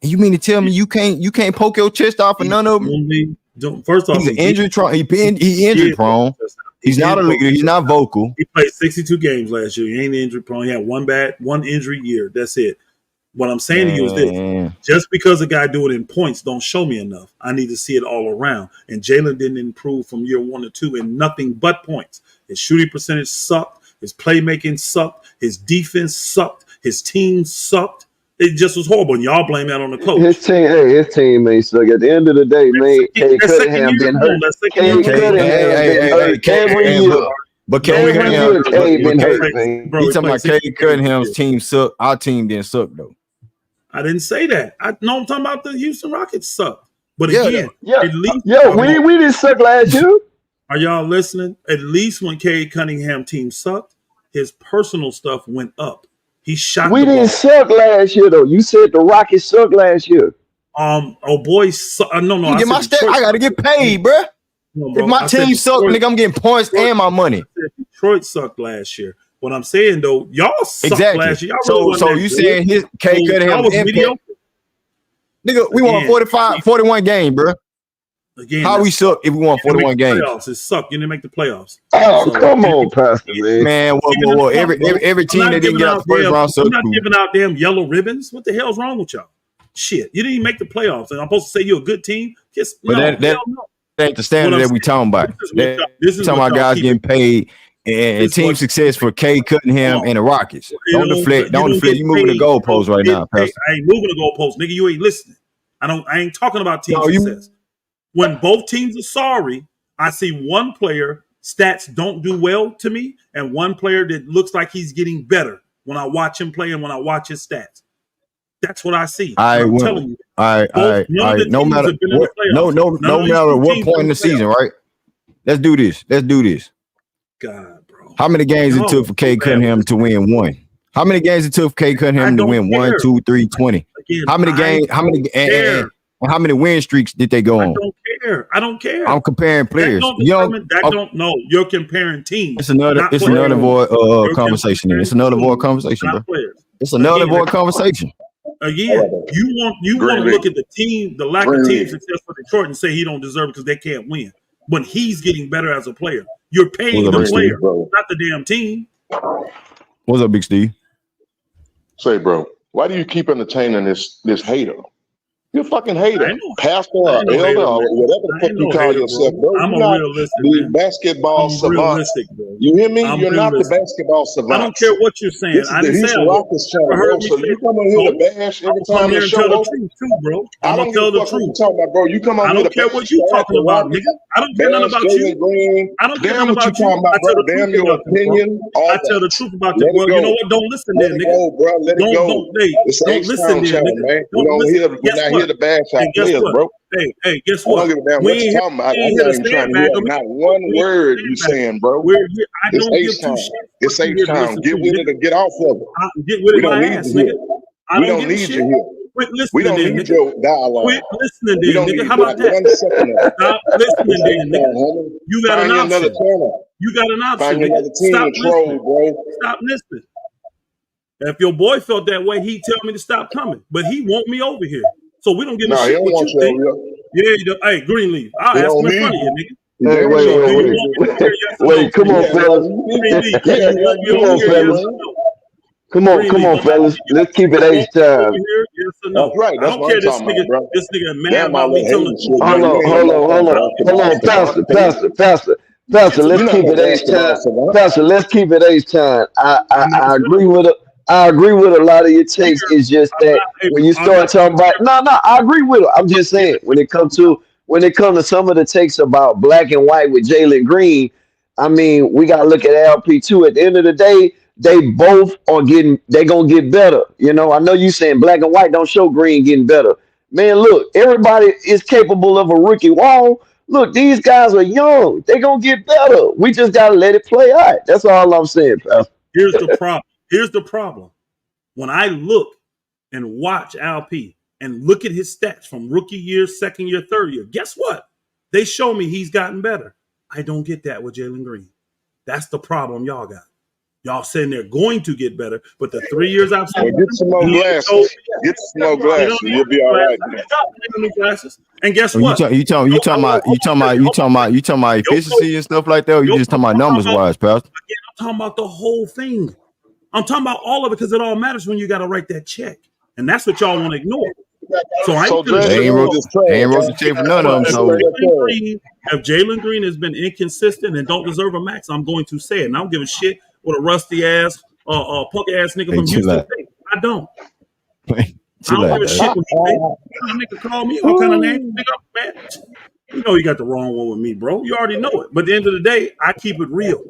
And you mean to tell me you can't poke your chest off for none of them? First off, he's injury prone. He injury prone. He's not a leader. He's not vocal. He played 62 games last year. He ain't injury prone. He had one injury year. That's it. What I'm saying to you is this: just because a guy do it in points, don't show me enough. I need to see it all around. And Jalen didn't improve from year 1 to 2 in nothing but points. His shooting percentage sucked. His playmaking sucked. His defense sucked. His team sucked. It just was horrible. And y'all blame that on the coach. His team may suck. At the end of the day, man, Cade Cunningham been hurt. Cade Cunningham been hurt every year. But Cade been hurt, man. You talking about Cade Cunningham's team suck? Our team didn't suck though. I didn't say that. I'm talking about the Houston Rockets suck. But again, at least we didn't suck last year. Are y'all listening? At least when Cade Cunningham team sucked, his personal stuff went up. He shot. We didn't suck last year though. You said the Rockets sucked last year. No. I get my step. I gotta get paid, bro. No, bro. If my team sucked, nigga, I'm getting points and my money. Detroit sucked last year. What I'm saying though, y'all sucked last year. So you saying his Cade Cunningham was mediocre? Nigga, we won 41 games, bro. Again, how we suck if we won 41 games? Playoffs. It sucked. You didn't make the playoffs. Oh, so, come on, Pastor, man. Man, whoa. Every team that didn't get out the first round sucked. I'm not giving out damn yellow ribbons. What the hell's wrong with y'all? Shit, you didn't even make the playoffs. And I'm supposed to say you're a good team? That ain't the standard that we talking about. This is talking about guys getting paid and team success for K Cunningham and the Rockets. Don't deflect. You moving the goalposts right now, Pastor. I ain't moving the goalposts, nigga. You ain't listening. I ain't talking about team success. When both teams are sorry, I see one player stats don't do well to me, and one player that looks like he's getting better when I watch him play and when I watch his stats. That's what I see. I'm telling you. No matter what point in the season, right? Let's do this. God, bro. How many games it took for K Cunningham to win one? How many games it took for K Cunningham to win 1, 2, 3, 20? Again, how many games? How many win streaks did they go on? I don't care. I'm comparing players. You're comparing teams. It's another void conversation. It's another void conversation, bro. It's another void conversation. Again, you want to look at the team, the lack of team success for Detroit, and say he don't deserve it because they can't win. When he's getting better as a player, you're paying the player, not the damn team. What's up, Big Steve? Say, bro, why do you keep entertaining this hater? You're a fucking hater, pastor or elder or whatever the fuck you call yourself, bro. I'm You're a not realistic the basketball savant. You hear me? You're not the basketball savant. I don't care what you're saying. This is the Houston Rockets channel, bro. So you come on here to bash every time the show over. Bro. I don't give a fuck what you talking about, bro. You come on here to bash. I don't care what you talking about, nigga. I don't care nothing about you. I don't care nothing about you. I tell the truth about opinion. I tell the truth about you, bro. You know what? Don't listen there, nigga. Let it go, bro. It's an H-Town channel, man. We're not here to bash our players, bro. Hey, guess what? I don't give a damn what you're talking about. I'm not even trying to hear not one word you saying, bro. It's H-Town. It's H-Town. Get with it or get off of it. We don't need you here. We don't need you here. We don't need your dialogue. Quit listening, then, nigga. How about that? Stop listening, then, nigga. You got an option. You got an option, nigga. Stop listening, bro. Stop listening. If your boy felt that way, he'd tell me to stop coming, but he want me over here. So we don't give a shit what you think. Yeah, you do. Hey, Greenleaf, I'll ask him in front of you, nigga. Hey, wait, come on, fellas. Come on, fellas. Let's keep it H-Time. That's right. That's what I'm talking about, bro. This nigga mad about me telling you. Hold on, Pastor. Let's keep it H-Time. Pastor, let's keep it H-Time. I agree with it. I agree with a lot of your takes. It's just that when you start talking about I agree with it. I'm just saying when it comes to some of the takes about black and white with Jalen Green, I mean, we gotta look at LP too. At the end of the day, they both are gonna get better. You know, I know you saying black and white don't show Green getting better. Man, look, everybody is capable of a rookie wall. Look, these guys are young. They're gonna get better. We just gotta let it play out. That's all I'm saying, pal. Here's the problem. When I look and watch LP and look at his stats from rookie year, second year, third year, guess what? They show me he's gotten better. I don't get that with Jalen Green. That's the problem y'all got. Y'all saying they're going to get better, but the 3 years I've seen, get some more glasses. Get some more glasses. You'll be all right. Glasses. And guess what? You talking about efficiency and stuff like that, or you just talking about numbers wise, Pastor? Again, I'm talking about the whole thing. I'm talking about all of it because it all matters when you got to write that check, and that's what y'all want to ignore. So I ain't wrote the check for none of them. So if Jalen Green has been inconsistent and don't deserve a max, I'm going to say it. And I don't give a shit what a rusty ass, punk ass nigga from Houston thinks. I don't. I don't give a shit what you think. Nigga call me all kind of names, nigga, man. You know you got the wrong one with me, bro. You already know it. But at the end of the day, I keep it real.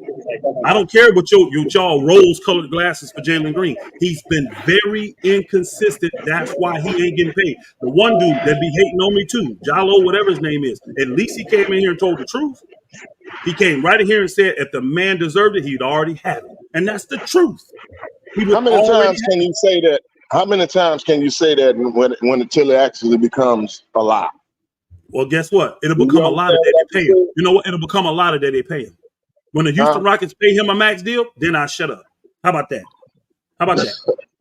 I don't care what y'all rose-colored glasses for Jalen Green. He's been very inconsistent. That's why he ain't getting paid. The one dude that be hating on me too, Jalo, whatever his name is, at least he came in here and told the truth. He came right in here and said if the man deserved it, he'd already have it. And that's the truth. How many times can you say that? How many times can you say that when until it actually becomes a lie? Well, guess what? It'll become a lot of that they pay him. You know what? It'll become a lot of that they pay him. When the Houston Rockets pay him a max deal, then I shut up. How about that?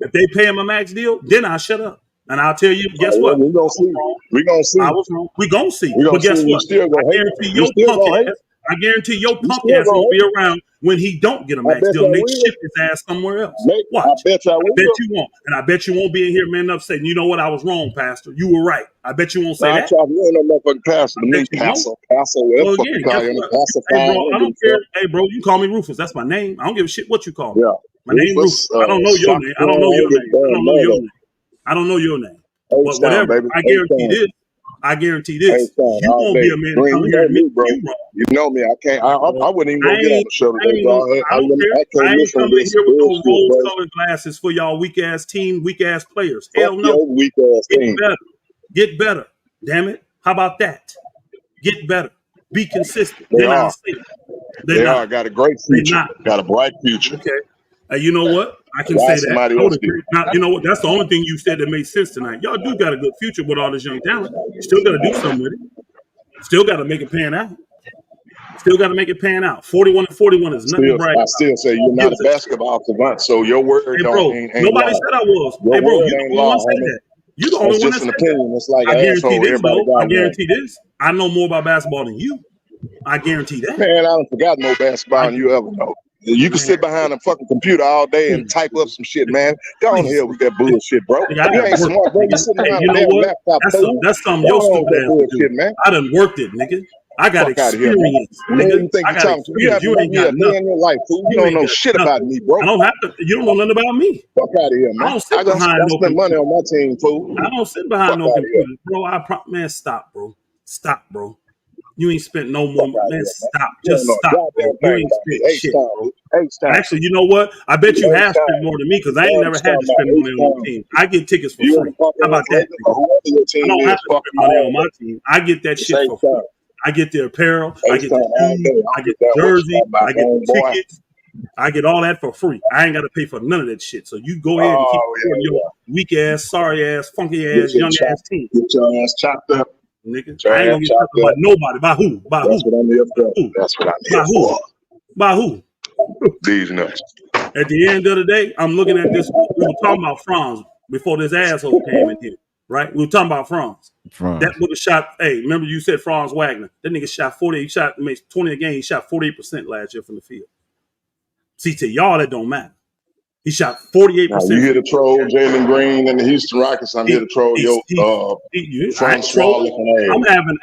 If they pay him a max deal, then I shut up. And I'll tell you, guess well, what? we gonna see. We gonna see. I was wrong. We gonna see. We gonna But guess see. what? You still I gonna hate. guarantee You your still punk gonna hate. ass. I guarantee your You punk still ass won't gonna be hate. around when he don't get a I max bet deal. And I they will. ship his ass somewhere else. Mate, I Watch. bet I I bet will. you won't. And I bet you won't be in here man up saying, you know what, I was wrong, Pastor. You were right. I bet you won't say Nah, that. you ain't no motherfucking pastor. I The bet new you won't. pastor, whatever Well, fuck you again, call guess him, what? pacifier. Hey, bro, I don't care. Fuck. Hey, bro, you can call me Rufus. That's my name. I don't give a shit what you call me. Yeah, My name Rufus. Rufus, I don't know your name. I don't know your name. I don't know your name. I don't know your name. But H-Town, whatever. baby. I guarantee H-Town. this. I guarantee this. H-Town You all won't be day. a man to Green, come you here know and admit me, bro. you wrong. You know me. I can't. I wouldn't even gonna get on the show today, bro. I don't care. I can't I ain't listen to coming this here with no bullshit, bro. rose-colored glasses for y'all weak-ass team, weak-ass players. Fuck Hell no. your weak ass Get team. better. Get better. Damn it. How about that? Get better. Be consistent. They Then I'll are. say it. They're They not. are. Got a great They're future. not. Got a bright future. Okay. You know what? I can Why say that. somebody I would else agree. did? Now, you know what? That's the only thing you said that made sense tonight. Y'all do got a good future with all this young talent. Still got to do something with it. Still got to make it pan out. Still got to make it pan out. 41-41 is nothing to brag I about. still say you're not a basketball savant, so your word Hey, bro, ain't nobody law. said I was. Your Hey, bro, word you ain't the only law, one said homie. that. You the only That's one just that an said that. opinion. It's like I an guarantee asshole. this, Everybody though. got I one. guarantee this. I know more about basketball than you. I guarantee that. Man, I don't forgot more basketball than you ever know. You can sit behind a fucking computer all day and type up some shit, man. Go on here with that bullshit, bro. Nigga, I You done ain't worked smart, it, bro. You nigga. sitting Hey, behind you a know damn what? laptop, fool. That's something Go your on with stupid that ass would do. bullshit, man. I done worked it, nigga. I got Fuck out of here, man. experience, Who nigga. you think I you got talking to? You experience. haven't You met ain't me got a day in nothing. your life, fool. You You don't ain't know got shit about nothing. me, bro. I don't have to. You don't know nothing about me. Fuck out of here, I man. don't sit I behind no spent money computer. on my team, fool. I don't sit behind Fuck no out of here. computer, bro. Man, stop, bro. Stop, bro. You ain't spent no Fuck more. out of Man, here, man. stop. You don't Just know a stop, bro. goddamn You thing ain't about me. spent shit, bro. H-Town. Actually, you know what? I bet you have H-Town. spent more than me because I ain't I'm never just had talking to about spend money on no H-Town. team. I get tickets for You free. and the fuck How ass about that, nigga, nigga? or whoever your I team don't have is, to fuck spend money on all my team. I get that It's shit for free. H-Town. I get the apparel, I get the H-Town all shoes, day. I I don't get get the that what you jersey, talking about, I get the homeboy. tickets, I get all that for free. I ain't got to pay for none of that shit. So you go ahead and keep Oh, supporting your yeah. weak ass, sorry ass, funky Get ass, your young ass team, get your ass chopped up. nigga. Get your I ain't ass gonna get chopped nothing by up. nobody. By who? By That's who? what I'm here By for. who? That's what I'm By here who? for. By who? These nuts. At the end of the day, I'm looking at this. We were talking about Franz before this asshole came in here, right? We were talking about Franz. That would have shot. Hey, remember you said Franz Wagner? That nigga shot 40. He shot makes 20 a game. He shot 48% last year from the field. See, to y'all that don't matter. He shot 48%. Now you here to troll Jalen Green and the Houston Rockets. I'm here to troll Francois looking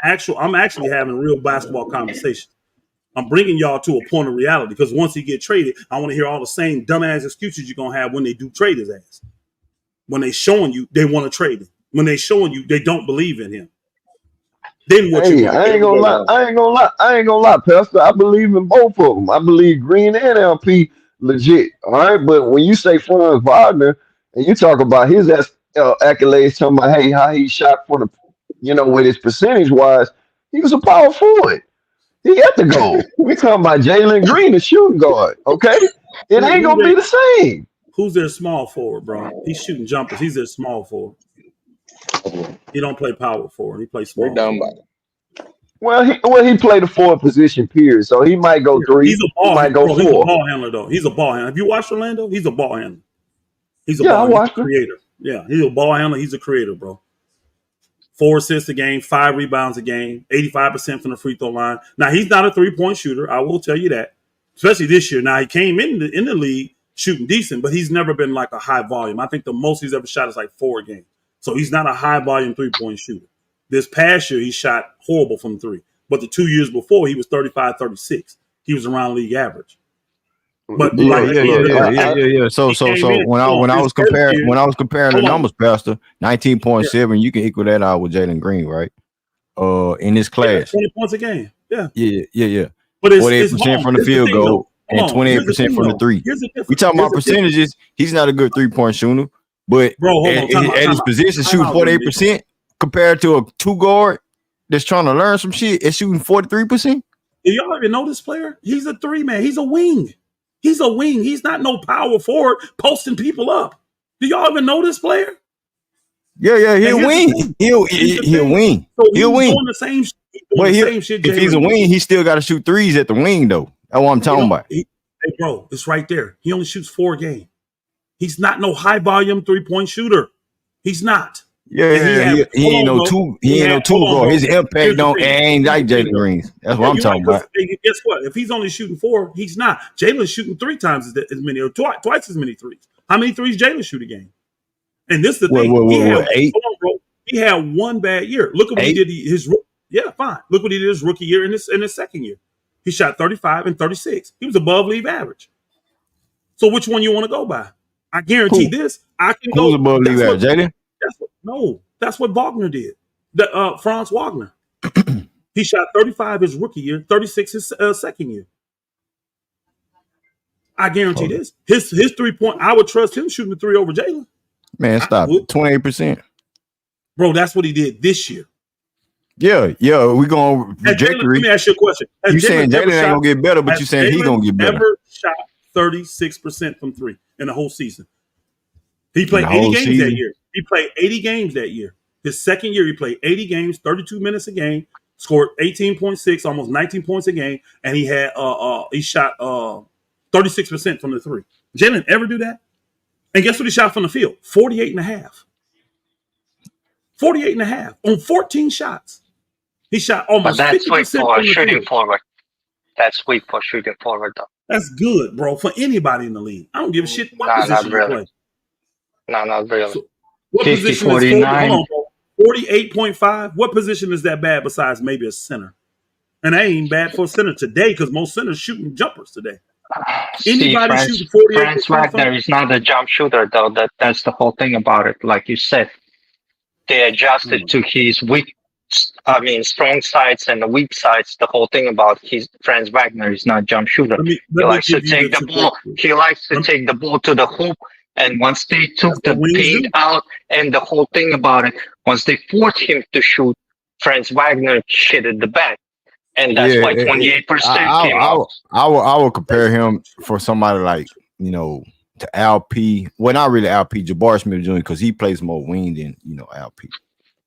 ass. I'm actually having real basketball conversations. I'm bringing y'all to a point of reality because once he get traded, I want to hear all the same dumbass excuses you're gonna have when they do trade his ass. When they showing you they want to trade him. When they showing you they don't believe in him. Then what you Hey, gonna I do? ain't gonna lie. I ain't gonna lie, Pastor. I believe in both of them. I believe Green and LP legit. All right, but when you say Franz Wagner and you talk about his accolades, talking about hey how he shot for the, with his percentage wise, he was a power forward. He had the goal. We talking about Jalen Green, the shooting guard. Okay, it ain't gonna be the same. Who's their small forward, bro? He's shooting jumpers. He's their small forward. He don't play power forward. He plays They small down forward. by. Well, he played a forward position period, so he might go He's three. a He ball might go bro. He's a four. ball handler though. He's a ball handler. Have you watched Orlando? He's a ball handler. He's a Yeah, I ball. He's a watched him. creator. Yeah, he's a ball handler. He's a creator, bro. 4 assists a game, 5 rebounds a game, 85% from the free throw line. Now he's not a 3-point shooter. I will tell you that, especially this year. Now he came in the league shooting decent, but he's never been like a high volume. I think the most he's ever shot is like 4 a game. So he's not a high volume 3-point shooter. This past year he shot horrible from 3, but the 2 years before he was 35, 36. He was around league average. But Yeah. at the end of the day, So he came in. when Hold on, I his was first comparing year. the Hold on. numbers, Pastor, Yeah, 19.7, you can equal that out with Jalen Green, right? In this yeah, class. 20 points a game. Yeah. Yeah. But it's 48% from the here's the field thing though. goal and Hold on. Here's the 28% thing from the though. three. Here's the We difference. talking about percentages. He's not a good 3-point shooter, but Bro, hold on. at his position, shooting 48% compared to a 2 guard that's trying to learn some shit and shooting 43%. Do y'all even know this player? He's a 3-man. He's a wing. He's a wing. He's not no power forward posting people up. Do y'all even know this player? Yeah, he'll win. He'll win. So He'll win. doing the same shit. But if he's a wing, he still got to shoot threes at the wing, though. That's what I'm talking about. Hey, bro, it's right there. He only shoots 4 a game. He's not no high volume 3-point shooter. He's not. Yeah, he ain't no two. He ain't no two guard. His impact ain't like Jalen Green's. That's what I'm talking about. Guess what? If he's only shooting 4, he's not. Jalen's shooting 3 times as many, or twice as many threes. How many threes Jalen shoot a game? And this is the thing. He had one bad year. Look at what he did fine. Look what he did his rookie year in his second year. He shot 35 and 36. He was above league average. So which one you want to go by? I guarantee this. I can go. Who's above league average, Jalen? That's what Wagner did. Franz Wagner. He shot 35 his rookie year, 36 his second year. I guarantee this. His 3-point, I would trust him shooting the 3 over Jalen. Man, stop it. 28%. Bro, that's what he did this year. Yeah, we're going trajectory. Let me ask you a question. You saying Jalen ain't gonna get better, but you saying he gonna get better. Ever shot 36% from 3 in the whole season? He played 80 games that year. He played 80 games that year. His second year, he played 80 games, 32 minutes a game, scored 18.6, almost 19 points a game, and he had he shot 36% from the 3. Jalen ever do that? And guess what he shot from the field? 48.5. 48.5 on 14 shots. He shot almost 50% weak for shooting field. forward. That's weak for shooting forward, though. That's good, bro, for anybody in the league. I don't give a shit what position you play. No, not really. So what 50, position 49. is 48.5? What position is that bad besides maybe a center? And that ain't bad for a center today because most centers shooting jumpers today. Anybody shooting 48? Franz Wagner is not a jump shooter, though. That's the whole thing about it. Like you said, they adjusted to his strong sides and the weak sides. The whole thing about Franz Wagner is not jump shooter. He likes to take the ball. He likes to take the ball to the hoop. And once they took the paint out and the whole thing about it, once they forced him to shoot, Franz Wagner shitted the back. And that's why 28% came out. I will compare him for somebody like, to LP. Well, not really LP, Jabari Smith Jr., because he plays more wing than, LP.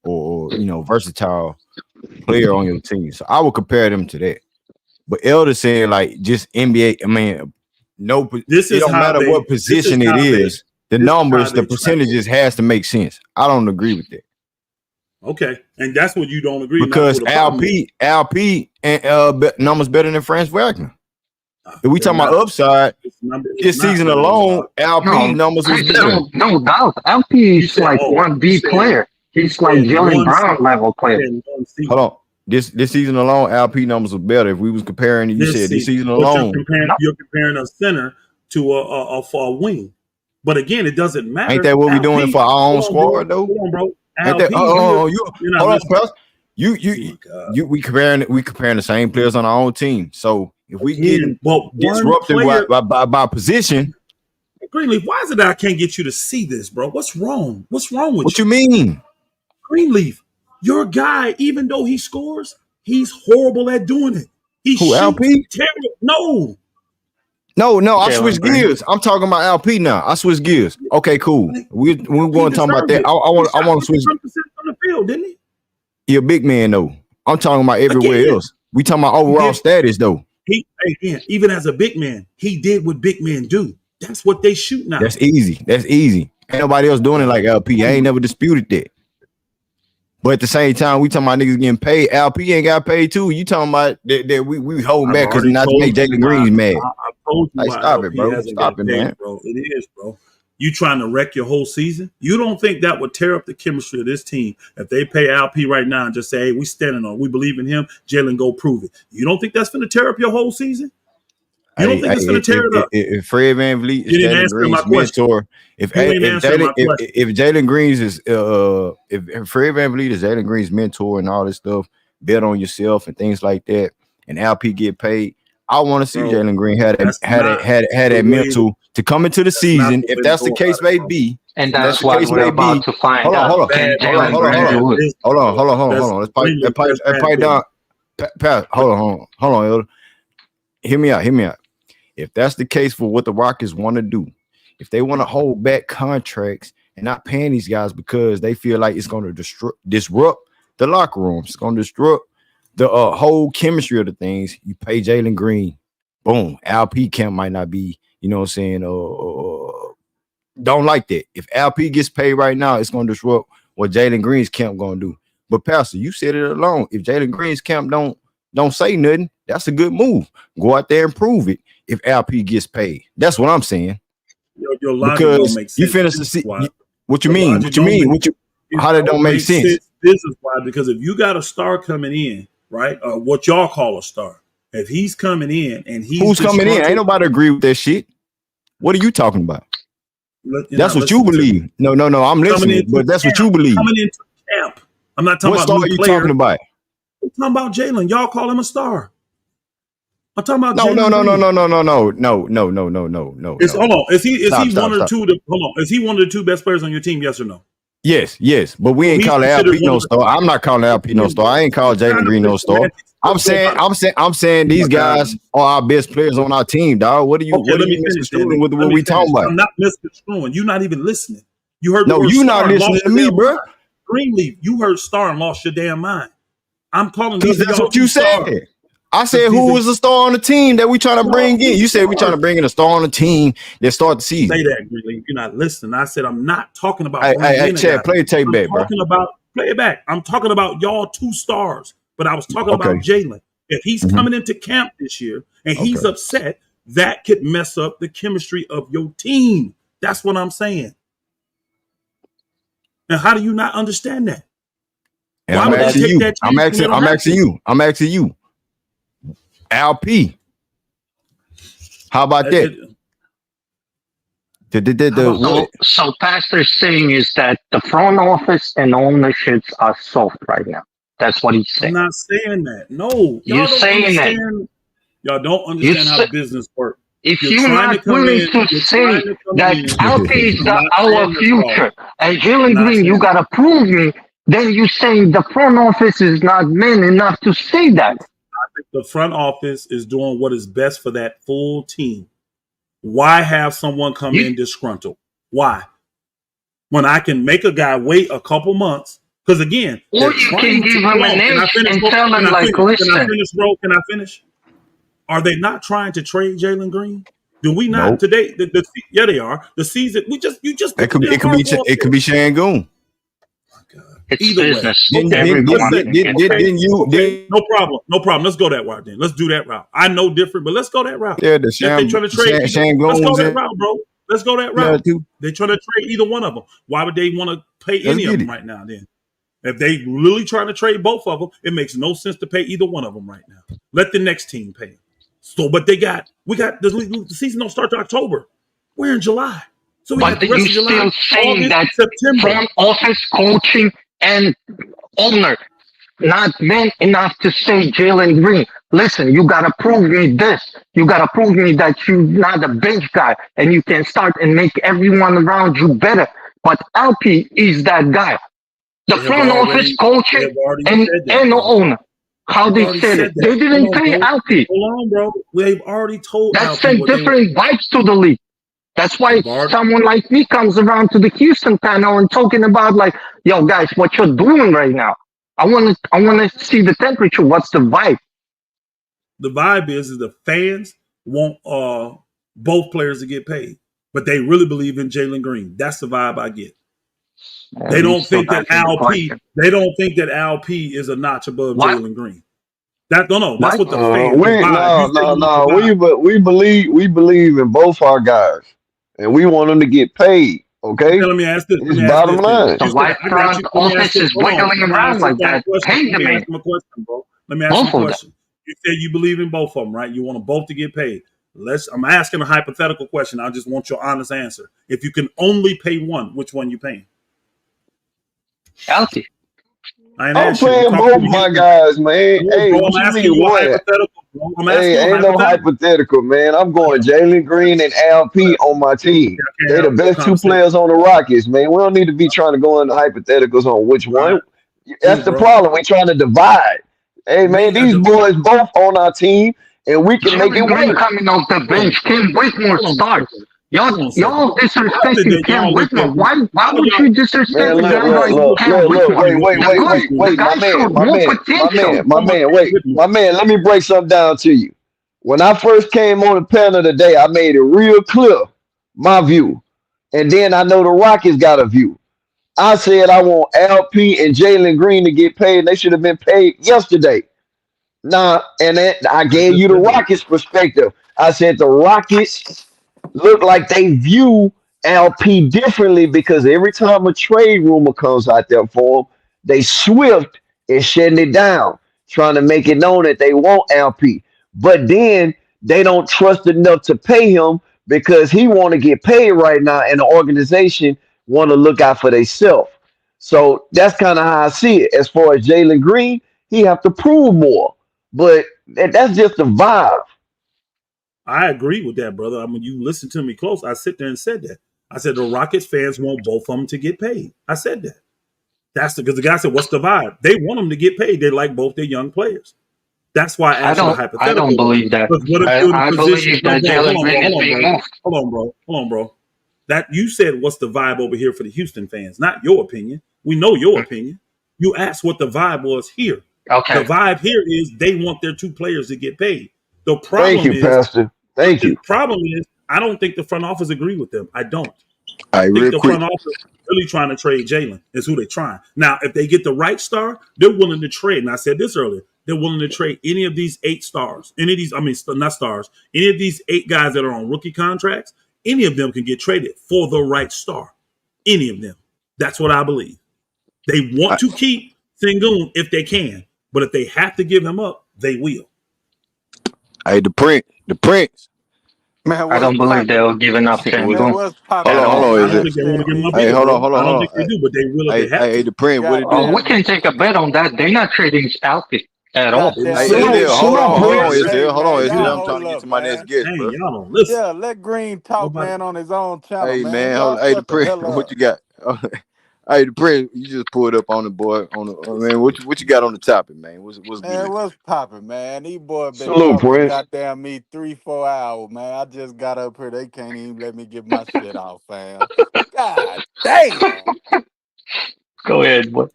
Or versatile player on your team. So I would compare them to that. But Elder saying, like, just NBA, I mean, it don't matter what position it is. The numbers, the percentages has to make sense. I don't agree with that. Okay, and that's what you don't agree because LP and numbers better than Franz Wagner. If we talking about upside, this season alone, LP numbers was better. No doubt, LP is like 1B player. He's like Jalen Brown level player. Hold on. This season alone, LP numbers were better. If we was comparing, this season alone. You're comparing a center to a wing. But again, it doesn't matter. Ain't that what we're doing for our own squad, though? Hold on, bro. We comparing the same players on our own team. So if we get disrupted by position, Greenleaf, why is it that I can't get you to see this, bro? What's wrong? What's wrong with you? What you mean? Greenleaf, your guy, even though he scores, he's horrible at doing it. He shoots LP? terrible. No, I switch gears. I'm talking about LP now. I switch gears. Okay, cool. We're going to talk about that. I want to switch. From the field, didn't he? He a big man though. I'm talking about everywhere else. We talking about overall status though. Even as a big man, he did what big men do. That's what they shoot now. That's easy. Ain't nobody else doing it like LP. I ain't never disputed that. But at the same time, we talking about niggas getting paid. LP ain't got paid too. You talking about that we holding back because not to make Jalen Green mad. I told you stop it, bro. Stop it, man. Bro. It is, bro. You trying to wreck your whole season? You don't think that would tear up the chemistry of this team if they pay LP right now and just say, hey, we standing on, we believe in him, Jalen, go prove it. You don't think that's going to tear up your whole season? You don't think it's going to tear it up? If Fred VanVleet is Jalen Green's mentor, if Jalen Green's is if Fred VanVleet is Jalen Green's mentor and all this stuff, bet on yourself and things like that, and LP get paid, I want to see Jalen Green had that mental to come into the season. If that's the case may be, and that's what we're about to find out. Hold on. Let's pipe down. Hold on, Elder. Hear me out. If that's the case for what the Rockets want to do, if they want to hold back contracts and not paying these guys because they feel like it's going to disrupt the locker rooms, it's going to disrupt the whole chemistry of the things, you pay Jalen Green. Boom. LP camp might not be, you know what I'm saying? Don't like that. If LP gets paid right now, it's going to disrupt what Jalen Green's camp gonna do. But Pastor, you said it alone. If Jalen Green's camp don't say nothing, that's a good move. Go out there and prove it. If LP gets paid, that's what I'm saying. Your logic because don't make sense. You finish the season. What you mean? What you mean? How that don't make sense? This is why, because if you got a star coming in, right? What y'all call a star. If he's coming in and who's coming in? Ain't nobody agree with that shit. What are you talking about? That's what you believe. No. I'm listening, but that's what you believe. Coming into camp. I'm not talking about what star you talking about. I'm talking about Jalen. Y'all call him a star. I'm talking about no. Hold on. Is he one or two? Hold on. Is he one of the two best players on your team? Yes or no? Yes. But we ain't calling LP no star. I'm not calling LP no star. I ain't calling Jalen Green no star. I'm saying these guys are our best players on our team, dog. What are you misconstruing with what we talking about? I'm not misconstruing. You're not even listening. You heard no. You not listening to me, bro. Greenleaf. You heard star and lost your damn mind. I'm calling these. That's what you said. I said, who was the star on the team that we trying to bring in? You said we trying to bring in a star on the team that start the season. Say that, Greenleaf. You're not listening. I said I'm not talking about. Hey, Chad, play it tape back, bro. Play it back. I'm talking about y'all two stars, but I was talking about Jalen. If he's coming into camp this year and he's upset, that could mess up the chemistry of your team. That's what I'm saying. And how do you not understand that? And I'm asking you. LP. How about that? So Pastor's saying is that the front office and ownerships are soft right now. That's what he's saying. I'm not saying that. No. You're saying that. Y'all don't understand how business works. If you're not willing to say that LP is our future and Jalen Green, you got to prove me, then you're saying the front office is not man enough to say that. I think the front office is doing what is best for that full team. Why have someone come in disgruntled? Why? When I can make a guy wait a couple months, because again, or you can give him an inch and tell him like, listen. Can I finish? Are they not trying to trade Jalen Green? Do we not today? Yeah, they are. The season you just it could be Sengun. It's business. No problem. Let's go that route then. Let's do that route. I know different, but let's go that route. Yeah, if they try to trade, let's go that route, bro. Let's go that route. They try to trade either one of them. Why would they want to pay any of them right now? Then, if they really trying to trade both of them, it makes no sense to pay either one of them right now. Let the next team pay. So, but we got the season don't start to October. We're in July, so we got the rest of July, still saying that September. Front office, coaching, and owner not men enough to say Jalen Green. Listen, you gotta prove me this. You gotta prove me that you're not a bench guy and you can start and make everyone around you better. But LP is that guy. The front office, coaching, and the owner. How they said it. They didn't pay LP. Hold on, bro. They've already told that sent different vibes to the league. That's why someone like me comes around to the Houston panel and talking about like, yo, guys, what you're doing right now. I want to see the temperature. What's the vibe? The vibe is the fans want both players to get paid, but they really believe in Jalen Green. That's the vibe I get. They don't think that LP. They don't think that LP is a notch above Jalen Green. That's what the fans. We believe in both our guys, and we want them to get paid. Okay. Let me ask this. It's bottom line. The white front office is wiggling around like that. Pay the man. Let me ask you a question. You said you believe in both of them, right? You want them both to get paid. I'm asking a hypothetical question. I just want your honest answer. If you can only pay one, which one you paying? Healthy. I'm playing both my guys, man. Hey, what you mean what? Hey, ain't no hypothetical, man. I'm going Jalen Green and LP on my team. They're the best two players on the Rockets, man. We don't need to be trying to go into hypotheticals on which one. That's the problem. We're trying to divide. Hey, man, these boys both on our team, and we can make it work. Coming off the bench, Kim Whitmore starts. Y'all disrespecting Cam Whitmore. Why would you disrespect the guy like Cam Whitmore? Wait, my man, let me break something down to you. When I first came on the panel today, I made it real clear, my view. And then I know the Rockets got a view. I said I want LP and Jalen Green to get paid. They should have been paid yesterday. Nah, and then I I gave just you the said that. Rockets perspective. I said the Rockets look like they view LP differently because every time a trade rumor comes out there for them, they swift and shutting it down, trying to make it known that they want LP. But then they don't trust enough to pay him because he want to get paid right now, and the organization want to look out for themselves. So that's kind of how I see it. As far as Jalen Green, he have to prove more, but that's just the vibe. I agree with that, brother. I mean, you listen to me close. I sit there and said that. I said the Rockets fans want both of them to get paid. I said that. That's because the guy said, "What's the vibe?" They want them to get paid. They like both their young players. That's why I asked you the I don't hypothetical though. believe that. Because what if you're in a I position? believe No, that bro, hold Jalen on, bro, Green is hold on, being bro, moved. hold on, bro, hold on, bro. That you said, "What's the vibe over here for the Houston fans?" Not your opinion. We know your opinion. You asked what the vibe was here. The Okay. vibe here is they want their two players to get paid. The Thank problem you, is Pastor. Thank the you. problem is, I don't think the front office agree with them. I don't. I All right, think real the quick. front office really trying to trade Jalen is who they're trying. Now, if they get the right star, they're willing to trade. And I said this earlier. They're willing to trade any of these 8 stars. Any of these, I mean, not stars. Any of these 8 guys that are on rookie contracts, any of them can get traded for the right star. Any of them. That's what I believe. They want to keep Sengun if they can. But if they have to give him up, they will. Hey, the Prince. Man, I what's don't believe they poppin'? were giving up What's, Man, Sengun what's hold at poppin', on, hold all. man? on. I Is don't it? think they want to give him up SPN. Hey, either, hold on, bro. hold I on, don't hold think they on. do, but they will if they have Hey, to. the Prince. What it do? Oh, we Goddamn, can take a bet on that. They're not trading Alperen at all. They goddamn. Hey, said Let, it. Salute, SL, hold salute, on, They hold on, Prince. said it. hey, SL, hold on, man, SL. y'all I'm trying hold to get up, to my next man. guest, Dang, bro. y'all don't listen. Yeah, let Green talk, Nobody. man, on his own channel, Hey, man. man, Y'all hey, the shut the Prince. hell What up. you got? Hey, the Prince. You just pulled up on the boy. On the man. What you got on the topic, man? What's Man, good? what's poppin', man? These boys been Salute, talking Prince. goddamn me 3-4 hours, man. I just got up here. They can't even let me get my shit off, fam. God damn. Go ahead, boy.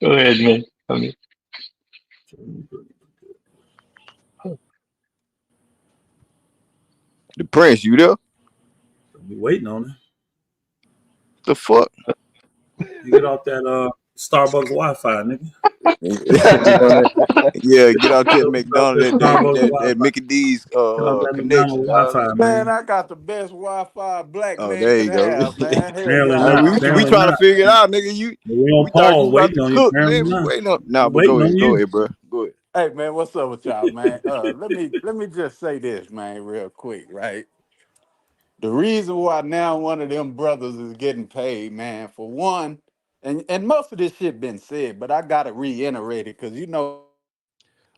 Go ahead, man. I mean, The Prince, you there? We waiting on it. The fuck? You get off that Starbucks Wi-Fi, nigga. Get on that. Yeah, get out that Get off McDonald's, that Starbucks that Wi-Fi. Mickey D's Get off that connection, McDonald's dog. Wi-Fi, Man, man. I got the best Wi-Fi a black Oh, man there could you go. have, man. Hell Apparently yeah. not. We Apparently trying to not. figure it out, nigga. We on We thought you pause was about waiting to on you. cook, Apparently man. We not. waiting on. We Nah, but waiting on go you. ahead, bro. Go ahead. Hey man, what's up with y'all, man? Let me just say this, man, real quick, right? The reason why now one of them brothers is getting paid, man, for one, and most of this shit been said, but I gotta reiterate it because you know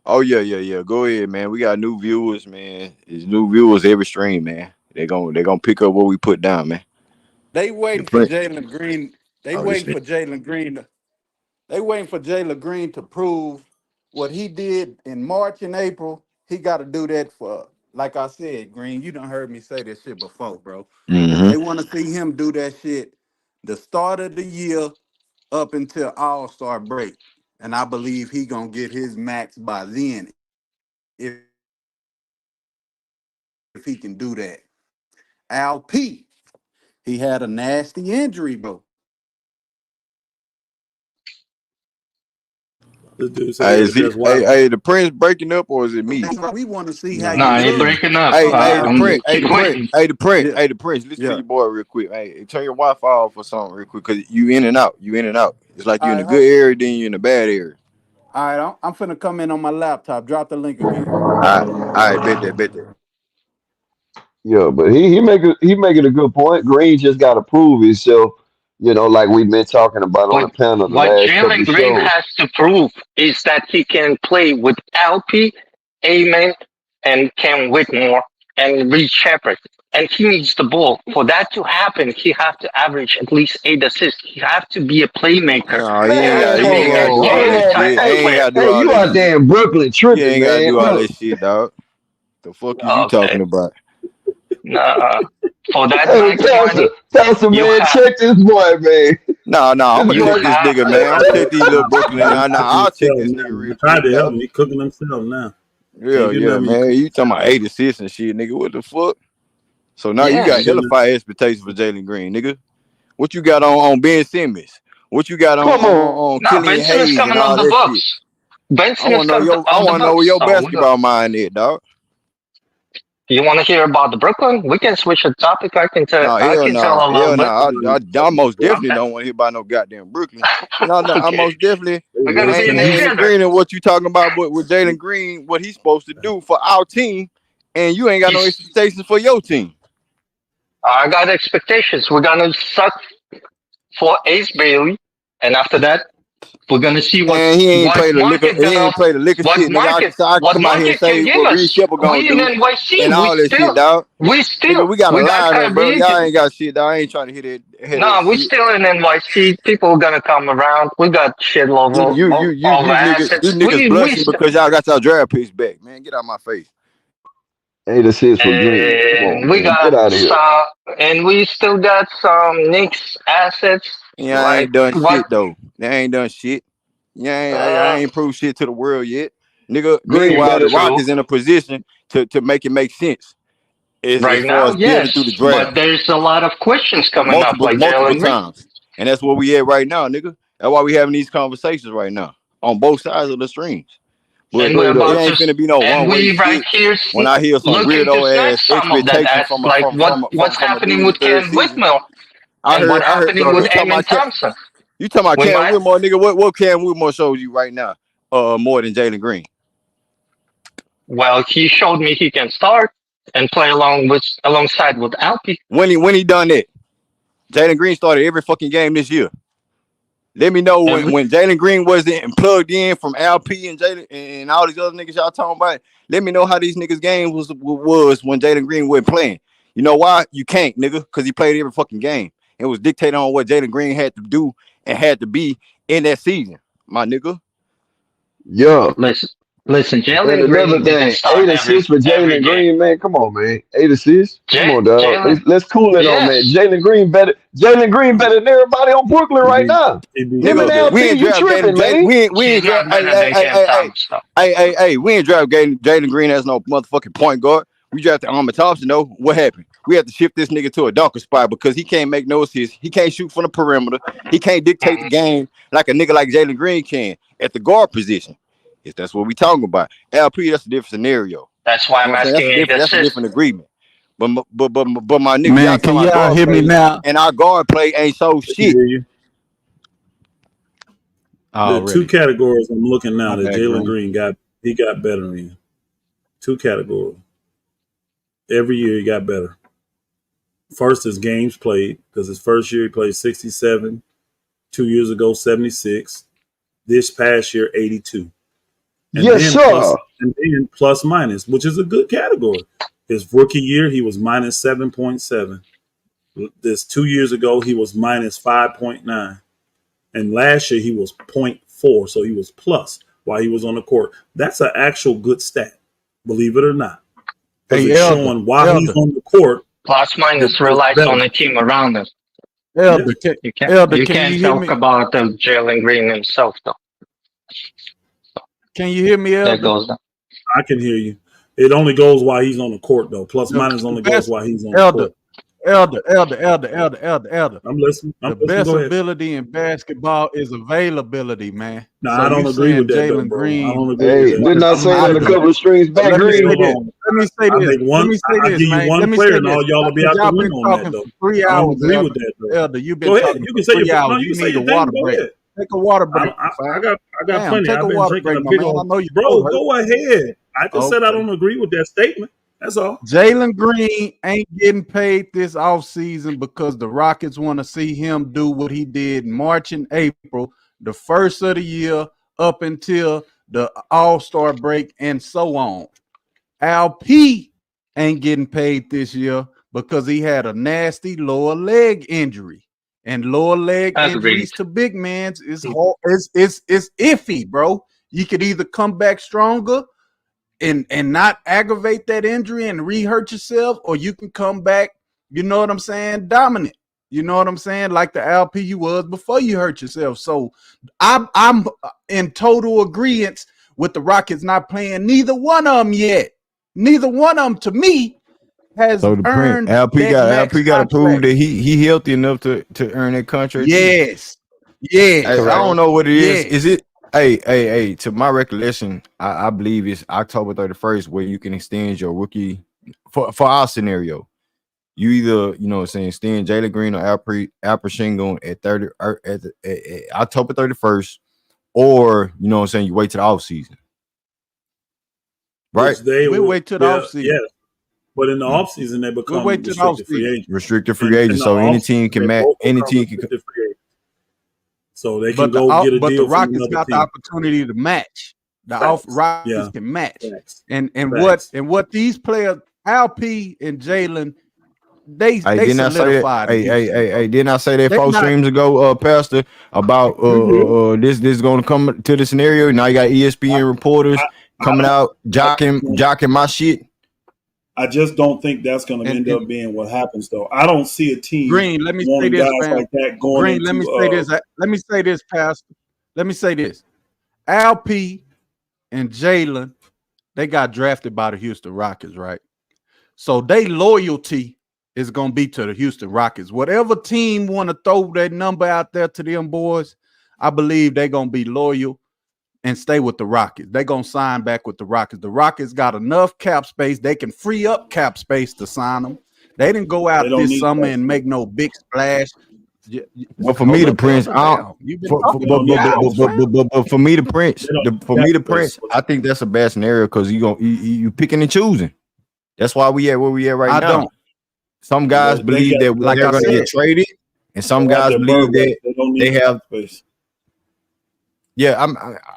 Oh yeah. Go ahead, man. We got new viewers, man. There's new viewers every stream, man. They gonna pick up what we put down, man. they The waiting for print. Jalen Green. They Oh, this waiting nigga. for Jalen Green. They waiting for Jalen Green to prove what he did in March and April. He got to do that for, like I said, Green. You done heard me say this shit before, bro. Mm-hmm. They want to see him do that shit the start of the year up until All Star break, and I believe he gonna get his max by then if he can do that. Al P. He had a nasty injury, bro. This dude said he had the best Wi-Fi. The Prince breaking up or is it me? We want to see how Nah, he nah, it's you're you. do breaking up. Hey, the now. Prince, Keep waiting. Yeah, the Prince. Listen to yeah. your boy real quick. Hey, turn your Wi-Fi off for something real quick, cause you in and out. You in and out. It's like you in All a right, good area, then you in a bad area. all right. I'm finna come in on my laptop. Drop the link again. All right, bet that. Yeah, but he making a good point. Green just got to prove himself. Like we've been talking about on the panel the What last couple Jalen of Green shows. has to prove is that he can play with LP, Amen, and Ken Whitmore and Reed Shepard. And he needs the ball. For that to happen, he have to average at least 8 assists. He have to be a playmaker. No, He have Man, to hold be a on, hold Jalen on, man. type of Hey, Ain't player. gotta do hey, all you that out shit. there in Brooklyn You tripping, ain't gotta man. do all Look, that shit, dog. The fuck is you Okay. talking about? For that hey, max money, Pastor, you man, have check this boy, man. No, I'm This gonna you boy, check this have nigga, man. I'm gonna check these little Brooklyn. He cooking I'll check himself this nigga now. He real tried quick, to help dog. him. He cooking himself now. Can't do Yeah, nothing. He man. cooking You talking about himself. 8 assists and shit, nigga? What the fuck? So now you yeah. got He hella didn't. fire expectations for Jalen Green, nigga. What you got on Ben Simmons? What you got on Nah, Killian Benson is Hayes and coming off all the that shit? books. Benson is coming I off the want to know where books. your So basketball mind is, dog. you want to hear about the Brooklyn? We can switch the topic. I can tell. No, I hell can tell no, a little hell bit. no. I most definitely Okay. don't want to hear about no goddamn Brooklyn. No, I Okay. most definitely We're gonna be in ain't together. agreeing with what you talking about. But with Jalen Green, what he's supposed to do for our team, and you ain't got no He's. expectations for your team. I got expectations. We're gonna suck for Ace Bailey, and after that, we're gonna see And he ain't played the liquor. market He gonna ain't played the liquor shit, nigga. I can what come out here and market can say give what Reed us. Shepard gonna We in do and NYC. all that shit, dog. Nigga, we got a We got lineup, bro. Kyrie. Y'all ain't got shit, dog. I ain't trying to hear that No, we shit. still in NYC. People are gonna come around. We got shit You over all the you assets. niggas blushing because y'all got your draft picks back, man. Get out my face. 8 assists for Green. Come and on, we man. got Get out of here. and we still got some Knicks assets. Yeah, I Like ain't done what? shit though. They ain't done shit. Yeah, I Uh, ain't proved shit to the world yet, nigga. Green Meanwhile, the better. Rock is in a position to make it make sense as right far now, as building through the yes, but draft there's a lot of questions coming up, multiple like multiple Jalen Green. times, and that's where we at right now, nigga. That's why we having these conversations right now on both sides of the streams. But And we're Straight it up. about to, ain't finna be no and one way we right shit. here When I hear some looking to weirdo ass snatch some of that. expectation That's like what's from a dude happening in the with third Ken season, Whitmore and what I heard. happening with You talking Amen about Cam? Thompson. You talking about We Cam might. Whitmore, nigga? What Cam Whitmore shows you right now? More than Jalen Green. Well, he showed me he can start and play alongside with Alpi. When he done that, Jalen Green started every fucking game this year. Let me know And when Jalen Green wasn't plugged in from LP and Jalen and all these other niggas y'all talking about. Let me know how these niggas game was when Jalen Green wasn't playing. You know why? You can't, nigga, because he played every fucking game. It was dictated on what Jalen Green had to do and had to be in that season, my nigga. Yeah. listen, And Jalen another Green can thing, start 8 assists for every Jalen game. Green, man. Come on, man. 8 assists. Come on, dog. Jalen, Let's cool it on that. yes, Jalen Green better. Jalen Green better than everybody on Brooklyn He right be, now. he be, Him he and Nigga, be. we LP, ain't you draft tripping, Jalen. man. We he's ain't draft. not better than Cam Thompson. We ain't draft Jalen Green as no motherfucking point guard. We drafted Armor Thompson though. What happened? We had to shift this nigga to a dunker spot because he can't make no assists. He can't shoot from the perimeter. He can't dictate the Mhm. game like a nigga like Jalen Green can at the guard position. If that's what we talking about. LP, that's a different scenario. That's why You know I'm what I'm saying? asking you That's a this. different agreement. But my nigga, y'all Man, can talking about y'all guard hear me play, now? and our guard play ain't so I can shit. hear you. The two Already. categories I'm looking now My that bad, Jalen Green. Green got better in. Two categories. Every year he got better. First is games played, because his first year he played 67, 2 years ago 76, this past year 82. And Yes, then sir. plus minus, which is a good category. His rookie year he was minus 7.7. This 2 years ago he was minus 5.9. And last year he was 0.4, so he was plus while he was on the court. That's an actual good stat, believe it or not. Because Hey, it's Elder, showing while he's Elder, on the court, Plus minus it's relies better. on the team around him. Yeah. Elder, You can you can't hear talk me? about Jalen Green himself though. Can you hear me, That Elder? goes down. I can hear you. It only goes while he's on the court, though. Plus minus The only goes best while he's on the Elder, court. Elder. I'm listening. The I'm listening. best Go ahead. ability in basketball is availability, man. No, So I you don't agree with saying that, though, Jalen bro. I Green don't agree with Hey, that. didn't is I I'm say gonna that tell a you commodity? couple why. of streams So back, let me Okay, say Green? hold this. on. Let me say I this. make Let one. me say I this, give you man. one Let me player, say and this. all y'all will be Because out the y'all been window on that, talking though. for 3 hours, I don't agree with Elder. that, though. Elder, you've been Go ahead. talking You for can say your. 3 hours. No, you You can say need a your water thing. Go break. ahead. Take a water break, my I fam. got Damn, plenty. take I've a been water drinking break, a my big man. I old. know your Bro, throat hurt. go ahead. I just said I Okay. don't agree with that statement. That's all. Jalen Green ain't getting paid this offseason because the Rockets want to see him do what he did in March and April, the first of the year up until the All-Star break and so on. Al P ain't getting paid this year because he had a nasty lower leg injury. And lower leg Agreed. injuries to big men is iffy, bro. You could either come back stronger and not aggravate that injury and re-hurt yourself, or you can come back, you know what I'm saying, dominant. You know what I'm saying? Like the LP you was before you hurt yourself. So I'm in total agreement with the Rockets not playing neither one of them yet. Neither one of them, to me, has So the print earned LP that max got to prove contract. that he healthy enough to earn that contract too. Yes. Yeah, I don't know what it is. Yes. Is it? Hey. To my recollection, I believe it's October 31st where you can extend your rookie for our scenario. You either, you know what I'm saying, extend Jalen Green or Alperen Sengun at October 31st, or you know what I'm saying, you wait till the off season. Right? We'll wait till the off season. Yeah. But in the offseason, they become restricted free agents. Restricted free agents. So any team can match. Any team can. So they can go get a deal. But the from Rockets another got team. the opportunity to match. The Rockets can match. Facts. And Facts. what these players, Alp and Jalen, they solidified. Hey, didn't I say that 4 streams ago, Pastor, about this is going to come to the scenario? Now you got ESPN reporters coming out jocking my shit. I just don't think that's going to end up being what happens, though. I don't see a team. Green, let me say this, guys like that going Green, into, let me say this. Let me say this, Pastor. Let me say this. Alp and Jalen, they got drafted by the Houston Rockets, right? So they loyalty is going to be to the Houston Rockets. Whatever team want to throw that number out there to them boys, I believe they're going to be loyal and stay with the Rockets. They're going to sign back with the Rockets. The Rockets got enough cap space. They can free up cap space to sign them. They didn't go out this summer and make no big splash. Well, for me, the Prince, for me, the Prince, I think that's a bad scenario because you picking and choosing. That's why we at where we at right now. Don't. Some guys believe that they're going to get traded, and some guys believe that they have. Yeah,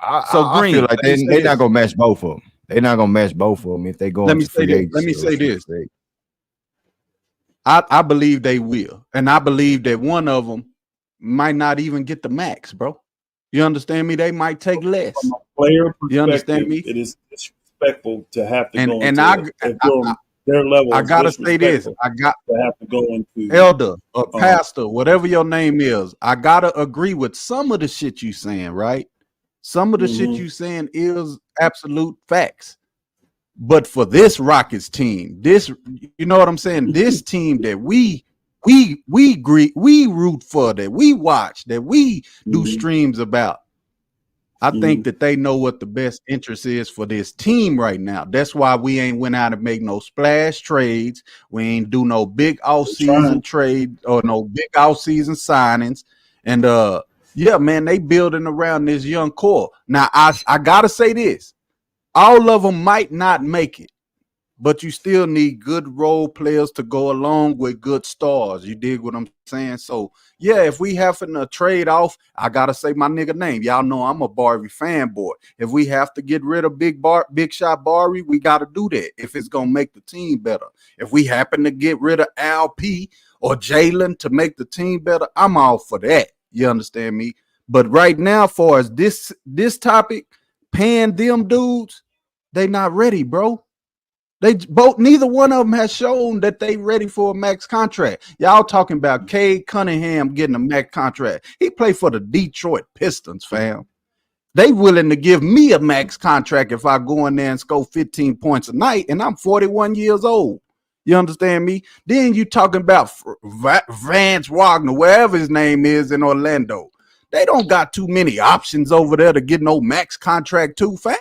I feel like they're not gonna match both of them. They're not gonna match both of them if they go. Let me say this. I believe they will, and I believe that one of them might not even get the max, bro. You understand me? They might take less. From a player perspective, you understand me? It is disrespectful to have to go into their level. I gotta say this. I got to have to go into elder or pastor, whatever your name is. I gotta agree with some of the shit you saying, right? Some of the shit you saying is absolute facts. But for this Rockets team, this, you know what I'm saying? This team that we root for, that we watch, that we do streams about. I think that they know what the best interest is for this team right now. That's why we ain't went out and make no splash trades. We ain't do no big off-season trade or no big off-season signings. And yeah, man, they building around this young core. Now, I gotta say this. All of them might not make it, but you still need good role players to go along with good stars. You dig what I'm saying? So, yeah, if we having to trade off, I got to say my nigga name. Y'all know I'm a Bari fanboy. If we have to get rid of Big Shot Bari, we got to do that if it's going to make the team better. If we happen to get rid of Alp or Jalen to make the team better, I'm all for that. You understand me? But right now, for as this topic, paying them dudes, they not ready, bro. Neither one of them has shown that they ready for a max contract. Y'all talking about Cade Cunningham getting a max contract. He played for the Detroit Pistons, fam. They willing to give me a max contract if I go in there and score 15 points a night, and I'm 41 years old. You understand me? Then you talking about Vance Wagner, wherever his name is in Orlando. They don't got too many options over there to get no max contract too, fam.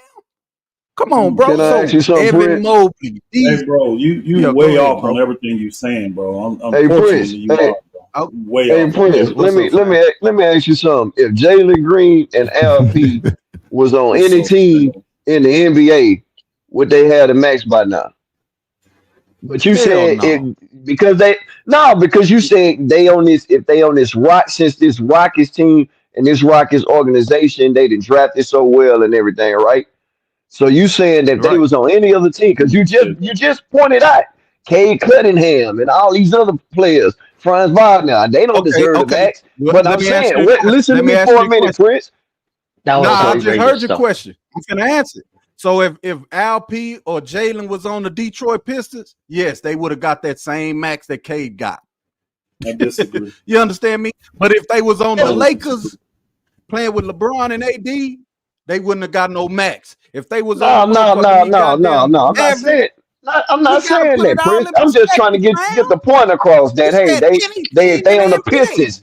Come on, bro. Can I ask you something, Prince? Mobley. Hey, bro, you way off on everything you saying, bro. Hey, Prince. Hey, Prince. Let me ask you something. If Jalen Green and Alp was on any team in the NBA, would they have the max by now? But you said because you said they on this. If they on this since this Rockets team and this Rockets organization, they done drafted so well and everything, right? So you saying that they was on any other team because you just pointed out Cade Cunningham and all these other players, Franz Wagner, they don't deserve the max. But I'm saying, listen to me for a minute, Prince. I just heard your question. I'm gonna answer. So if Alp or Jalen was on the Detroit Pistons, yes, they would have got that same max that Cade got. I disagree. You understand me? But if they was on the Lakers playing with LeBron and AD, they wouldn't have got no max. If they was no. I'm not saying that, Prince. I'm just trying to get the point across that hey, they on the Pistons.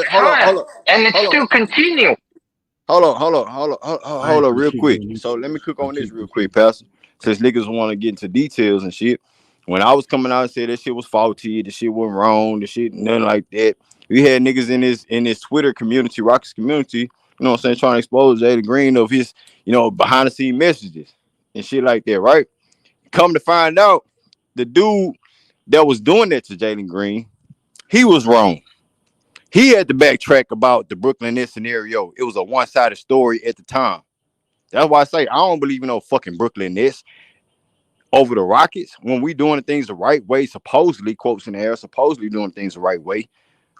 this time, and it still continue. Hold on, real quick. So let me cook on this real quick, Pastor. Since niggas want to get into details and shit. When I was coming out and said that shit was faulty, the shit wasn't wrong, the shit nothing like that. We had niggas in this Twitter community, Rockets community, you know what I'm saying, trying to expose Jalen Green of his, behind the scene messages and shit like that, right? Come to find out, the dude that was doing that to Jalen Green, he was wrong. He had to backtrack about the Brooklyn Nets scenario. It was a one-sided story at the time. That's why I say I don't believe in no fucking Brooklyn Nets over the Rockets when we doing things the right way, supposedly, quotes in the air, supposedly doing things the right way.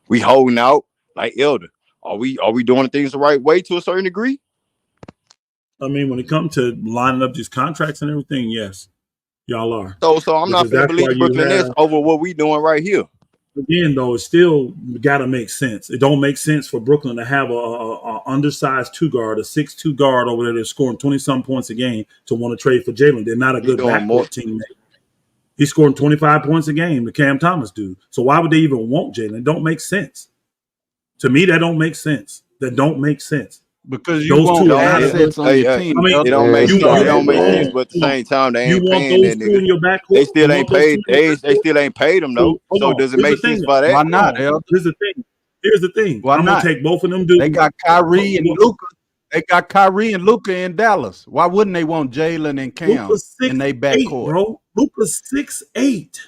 We holding out like Elder. Are we doing things the right way to a certain degree? I mean, when it comes to lining up these contracts and everything, yes, y'all are. So I'm not Because gonna that's believe why the you Brooklyn Nets have. over what we doing right here. Again, though, it still got to make sense. It don't make sense for Brooklyn to have a undersized two guard, a 6'2" guard over there that's scoring 20-some points a game to want to trade for Jalen. They're not a He good doing more. backcourt teammate. He's scoring 25 points a game, the Cam Thomas dude. So why would they even want Jalen? It don't make sense. To me, that don't make sense. That don't make sense. Because you Those want two are not a good. assets on your team. I mean, It don't make you it don't hold make sense, on, but at the hold on. same time, they You ain't want paying those that two nigga. in your backcourt? They still You ain't want those paid. two in your They backcourt? still ain't paid them So though. hold So on. does it Here's make the thing. sense for that? Why Hold not, on. Elder? Here's the thing. Here's the thing. Why I'm not? gonna take both of them dudes. They got Kyrie and Luka. They got Kyrie and Luka in Dallas. Why wouldn't they want Jalen and Cam Luka's in their 6'8", backcourt? bro. Luka's 6'8".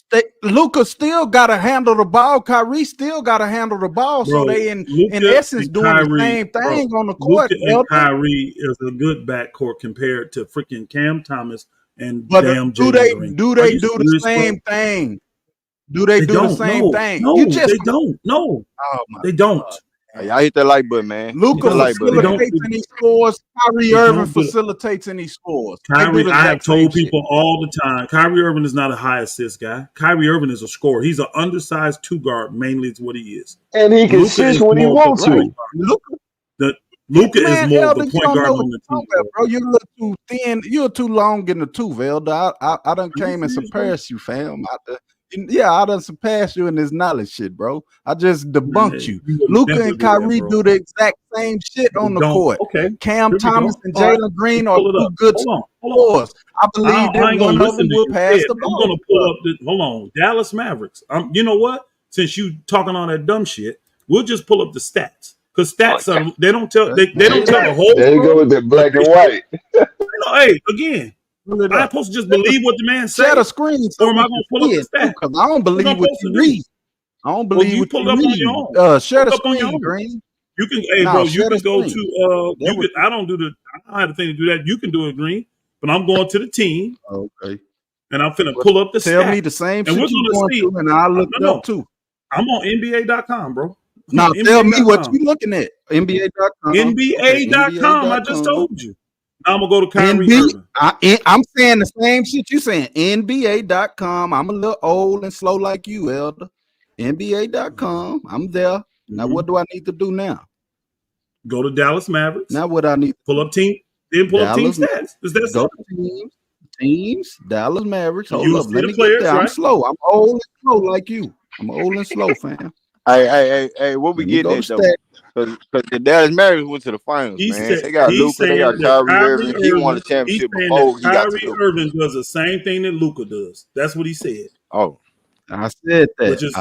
But Luka still got to handle the ball. Kyrie still got to handle the ball. So Bro, they in Luka essence and doing the Kyrie, same bro. thing on the court, Luka and Elder. Kyrie is a good backcourt compared to freaking Cam Thomas and But damn do Jalen they Green. do Are they you do the serious, bro? same thing? Do they do the don't. same No, thing? no, You just they don't. No, oh my they don't. God. Hey, y'all hit that like button, man. Hit Luka that like button, They man. don't. facilitates and he scores. Kyrie They Irving don't do it. facilitates and he scores. They do Kyrie, the I have exact same told shit. people all the time, Kyrie Irving is not a high assist guy. Kyrie Irving is a scorer. He's an undersized two guard, mainly is what he is. And he can Luka assist is when he more of the wants point to. guard. Luka is Man, more of Elder, the you point don't know guard what on the you're team. talking about, bro. You're a little too thin. You're too long in the tooth, Elder. I done came and surpassed you, fam. I done surpassed you in this knowledge shit, bro. I just debunked you. You would Luka never and do that, Kyrie bro. do the exact same shit on the Don't. court. Okay. Cam Here we Thomas go. and All right. Jalen Green Let's are pull it two up. good Hold on. scores. I believe I that ain't one gonna of them listen to will you. pass the I'm ball. gonna pull up hold on. Dallas Mavericks. You know what? Since you talking all that dumb shit, we'll just pull up the stats. Because stats are they don't tell they don't tell the whole There you go story. with that But black and white. hey, again, am I supposed to just believe what the man Share say? the screen so Or am we I can gonna pull up see the it too, stats? because I don't What believe am I what supposed you to do? read. I don't Well, believe you what pull you it up on read. your own. Share Pull the it up on your screen, own. Green. You can, hey, No, bro, you share the can go screen. to, I don't have the thing to do that. You can do it, Green, but I'm going to the team Okay. and I'm finna Well, pull up the tell stats. me the same And we're shit you going to going see. through, and I'll look it No, up too. I'm on NBA.com, bro. Now tell me what NBA.com. you looking at. NBA.com. NBA.com. I just told you. Now I'm going to go to Kyrie Irving. I'm saying the same shit you saying. NBA.com. I'm a little old and slow like you, Elder. NBA.com. I'm there. Now what do I need to do now? Go to Dallas Mavericks. Now what I need to pull up team, then pull Dallas, up team stats. Is that go simple? to teams, Dallas Mavericks. Hold You'll up. see Let the me players, get there. I'm right? slow. I'm old and slow like you. I'm old and slow, fam. Hey, what we Let me getting go at to though? stats. Because the Dallas Mavericks went to the finals, He man. said They got he's Luka, they saying got that Kyrie Kyrie Irving. He won a Irving. He's championship saying that before he got to Kyrie Luka. Irving does the same thing that Luka does. That's what he said. Oh, I said that. Which is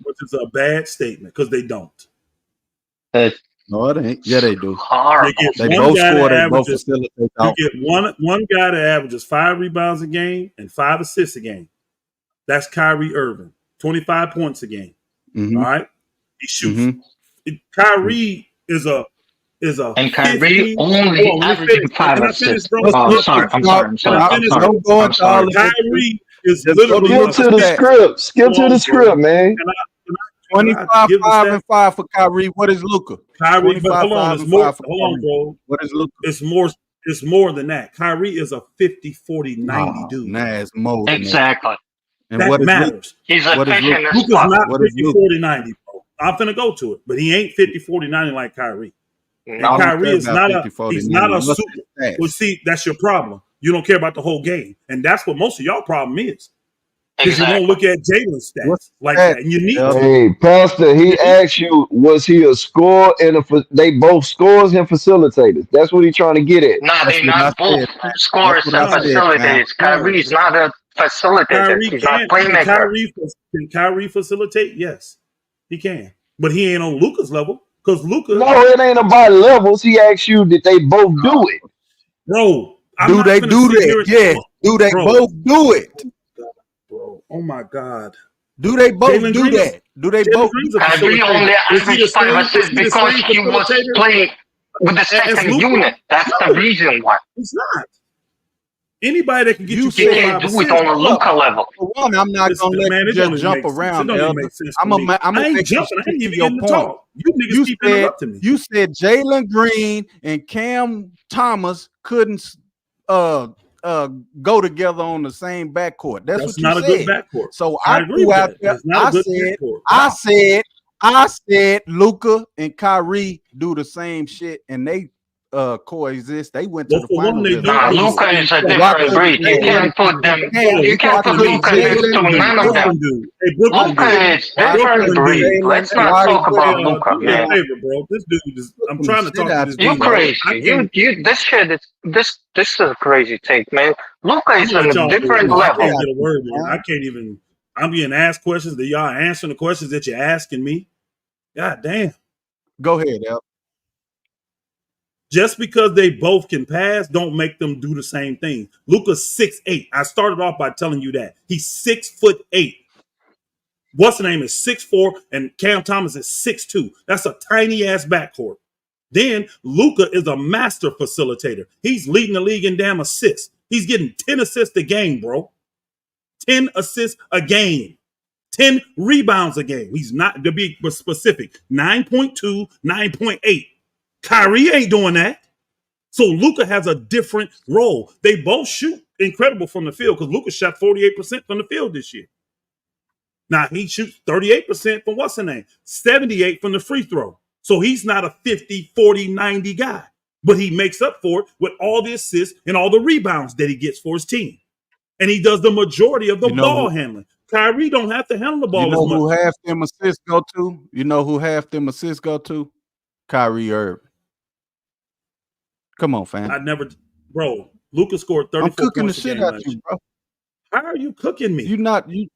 which is a bad statement because they don't. No, it ain't. Yeah, they do. They get They one both guy score. that They both averages. facilitate. You get one guy that averages 5 rebounds a game and 5 assists a game. That's Kyrie Irving. 25 points a game. Mm-hmm. All right. He shoots. Kyrie is a and Kyrie 50. only averaging 5 assists. Bro. Oh, sorry. I'm sorry. Kyrie is Just literally Skip to the script. Skip to the script, man. 25, 5, and 5 for Kyrie. What is Luka? Kyrie, but hold on, it's more. Hold on, bro. What is Luka? It's more than that. Kyrie is a 50, 40, 90 dude. Nah, it's more. Exactly. And that what matters. He's efficient as Luka's fuck. not 50, 40, 90, bro. I'm finna go to it, but he ain't 50, 40, 90 like Kyrie. And Kyrie is not he's not a super. Well, see, that's your problem. You don't care about the whole game. And that's what most of y'all problem is. Because you won't look at Jalen's What's stats like that? that, and you need Yep. to. Hey, Pastor, he asked you, was he a scorer and they both scores and facilitators? That's what he's trying to get at. Nah, That's they what I not both said. That's scorers what and I said, fam. facilitators. Kyrie's not a facilitator. Kyrie He's not can. a playmaker. Can Kyrie facilitate? Yes, he can. But he ain't on Luka's level because Luka, No, it ain't about levels. He asked you, did they both do it? bro. I'm Do not they gonna do sit that? here and Yes. Do they bro, both do it? bro. Oh my God. Do they both Jalen do Green is that? Do they Jalen both? Green's a Kyrie facilitator. only Is he the averaged 5 same? Is assists he the because same he was facilitator playing with the as second Luka? unit. That's the No, reason why. he's not. Anybody that can get You you He 4 or said, can't 5 do it assists, on a look, Luka level. for one, I'm not listen, gonna let man, you it don't just even jump make sense. It around, don't even Elder. make sense to I'm me. gonna I ain't make you jumping. I stick ain't to even your getting to point. talk. You niggas keep interrupting me. You said Jalen Green and Cam Thomas couldn't go together on the same backcourt. That's what you not a good said. backcourt. So I I agree threw with out that. there. That's not a good backcourt. I said Luka and Kyrie do the same shit and they coexist. They went to Well, the for one, finals they as do a Nah, play the Luka backcourt. same is a So sport. why different couldn't breed. You Jalen? can't put them. Hold You Why can't put couldn't Luka next to Jalen? none of them. Brooklyn dude. Hey, Brooklyn Luka dude. is Why different couldn't Brooklyn dude. breed. Jalen? Let's not Why talk Hey, about couldn't Luka, do me a man. Jalen? favor, bro. This dude is. I'm The trying to shit talk to out this You you, dude, bro. bro. crazy. I can't. This shit is this is a crazy take, man. Luka I'm is gonna on let a y'all do it, different man. I Shit level. can't out get a you, word in. I man. can't even. I'm being asked questions that y'all answering the questions that you're asking me. God damn. Go ahead, El. Just because they both can pass, don't make them do the same thing. Luka's 6'8". I started off by telling you that he's 6'8". What's the name is 6'4", and Cam Thomas is 6'2". That's a tiny ass backcourt. Then Luka is a master facilitator. He's leading the league in damn assists. He's getting 10 assists a game, bro. 10 assists a game. 10 rebounds a game. He's not, to be specific, 9.2, 9.8. Kyrie ain't doing that. So Luka has a different role. They both shoot incredible from the field because Luka shot 48% from the field this year. Now he shoots 38% from what's the name? 78 from the free throw. So he's not a 50, 40, 90 guy. But he makes up for it with all the assists and all the rebounds that he gets for his team. And he does the majority of the ball handling. Kyrie don't have to handle the ball as much. Who half them assists go to? You know who half them assists go to? Kyrie Irving. Come on, fam. I never, bro. Luka scored 34 I'm cooking the points a shit game out last you, year. bro. How are you cooking me? You not you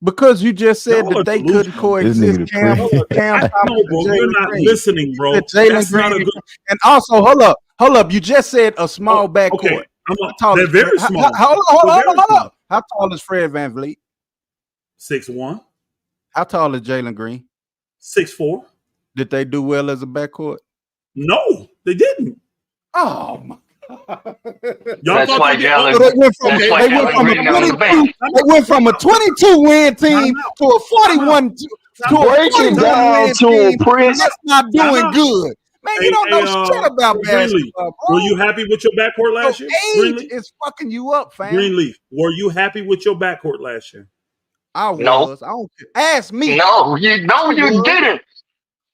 because you just said Y'all are that they couldn't delusional. This coexist. nigga Cam the Thomas No, and bro, Jalen you're not Green. listening, bro. You said Jalen That's not a Green. good. And also, hold up. You just said a small backcourt. Okay, How tall they're is very Fred? small. Hold up. How tall is Fred VanVleet? 6'1". How tall is Jalen Green? 6'4". Did they do well as a backcourt? No, they didn't. Oh my. Y'all That's thought why they did. Jalen. They went from a 22 win team to a 41 Break it down to team. a Prince. That's not doing good. Man, you don't know shit about basketball, bro. Were you happy with your backcourt last year? Age is fucking you up, fam. Greenleaf, were you happy with your backcourt last year? I was. No. I don't care. Ask me. No, you didn't.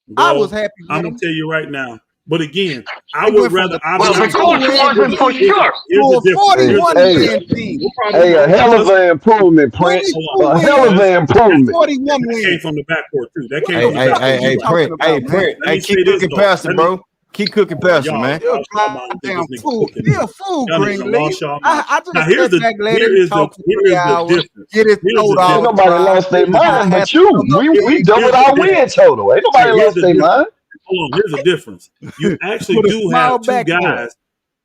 Bro, I was happy with I'm him. gonna tell you right now. But again, I They would went from rather. a Well, the coach wasn't for sure. Here's the difference. Hey, a hell of an improvement, Prince. A hell of an improvement. 41 That wins. came from the backcourt too. That came Hey, from the hey, backcourt. hey, hey, Print. Hey, Print. Let Hey, me say keep this, cooking though. pastor, bro. Keep cooking pastor, man. You're a goddamn fool. You're a fool, Greenleaf. I just here's sat back, let him talk for 3 hours, difference. get his throat all Ain't nobody dry. lost their and then mind had but to you. come up We here. doubled our win total. Ain't nobody lost their mind. Hold on, here's the difference. You actually With a do small have two backcourt. guys.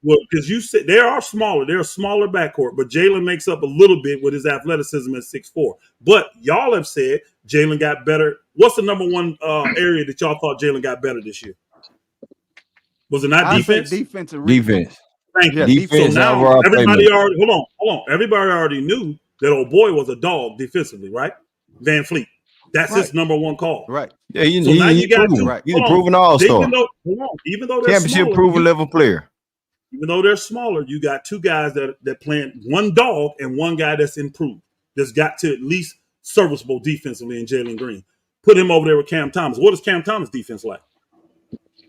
Well, because you said they are smaller, they're a smaller backcourt, but Jalen makes up a little bit with his athleticism at 6'4". But y'all have said Jalen got better. What's the number one area that y'all thought Jalen got better this year? Was it not defense? Defensive. Thank you. Defense. So now overall everybody playmaker. already hold on. Everybody already knew that old boy was a dog defensively, right? Van Fleet. That's his number one call. Right. Yeah, So now you got proven. two. He's a proven all-star. Even though they're Championship smaller, proven level player. even though they're smaller, you got two guys that playing one dog and one guy that's improved. That's got to at least serviceable defensively in Jalen Green. Put him over there with Cam Thomas. What is Cam Thomas' defense like?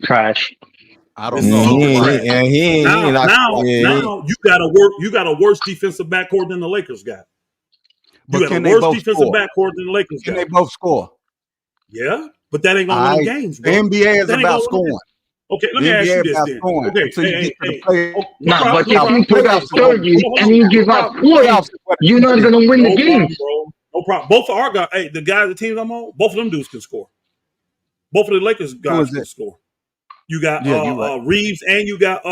Trash. I don't know. Now you got a worse defensive backcourt than the Lakers got. But You got can a they worse both defensive score? backcourt than the Lakers Can got. they both score? Yeah, but that ain't gonna win them games, bro. The NBA is That ain't about gonna win them scoring. games. Okay, let The me ask NBA you is this about then. scoring Okay, until you get to the play. oh, no Nah, problem, but no if problem, you no put problem. up Hold on, 30 hold and on, you give no up problem, no problem. points, you're not going to win the No game. problem, bro. No problem. Both of our guys, hey, the guys, the teams I'm on, both of them dudes can score. Both of the Lakers Who guys is can it? score. You got Yeah, you right. Reeves and you got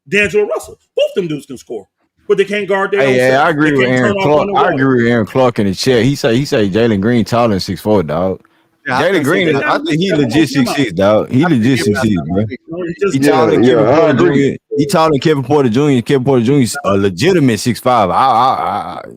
D'Angelo Russell. Both them dudes can score, but they can't guard their own Hey, self. I They agree with can't turn Aaron off Clark. I underwater. agree with Aaron Clark in the chat. He say Jalen Green taller than 6'4", dog. Yeah, I Jalen think Green, They got I him. think he Hold on, legit time out. 6'6", dog. He I think legit he about 6'6", bro. 6'6". No, he He just taller than Yeah, Kevin I Porter agree. Jr. He taller than Kevin Porter Jr. Kevin Porter Jr. is a legitimate 6'5".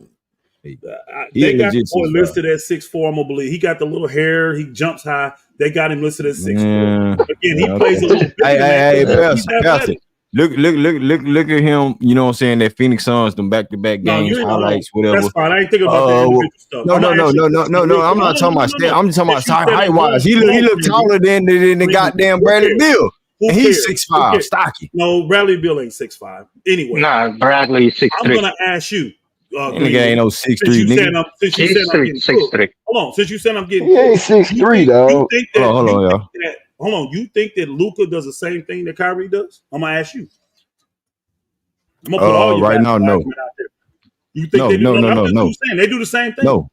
He a They got the legit boy 6'5". listed at 6'4", I'm gonna believe. He got the little hair. He jumps high. They got him listed at 6'4". Yeah, Again, he yeah, plays okay. a little bigger Hey, than that hey, because he's Pastor. athletic. Look at him. You know what I'm saying? That Phoenix Suns, them back-to-back No, you games, ain't. Hold on. highlights, whatever. That's fine. I ain't thinking about that individual stuff. No. I'm gonna ask you a question real I'm quick. not talking about stat. I'm just talking about Since you said height I'm wise. He wrong, look taller than the goddamn Who Bradley cares? Beal, Who and he's cares? 6'5", stocky. No, Bradley Beal ain't 6'5". Anyway, Nah, Bradley is I'm 6'3". gonna ask you, That nigga Greenlee, ain't no since 6'3", you said nigga. I'm getting cooked. 6'3". Hold on, since you said I'm getting He ain't cooked, 6'3", you dog. think Hold on, y'all. you think that Luka does the same thing that Kyrie does? I'm gonna ask you. I'm gonna put all your Right now, basketball no. acumen out there. You think they do? No. I'm just saying they do the same thing. No.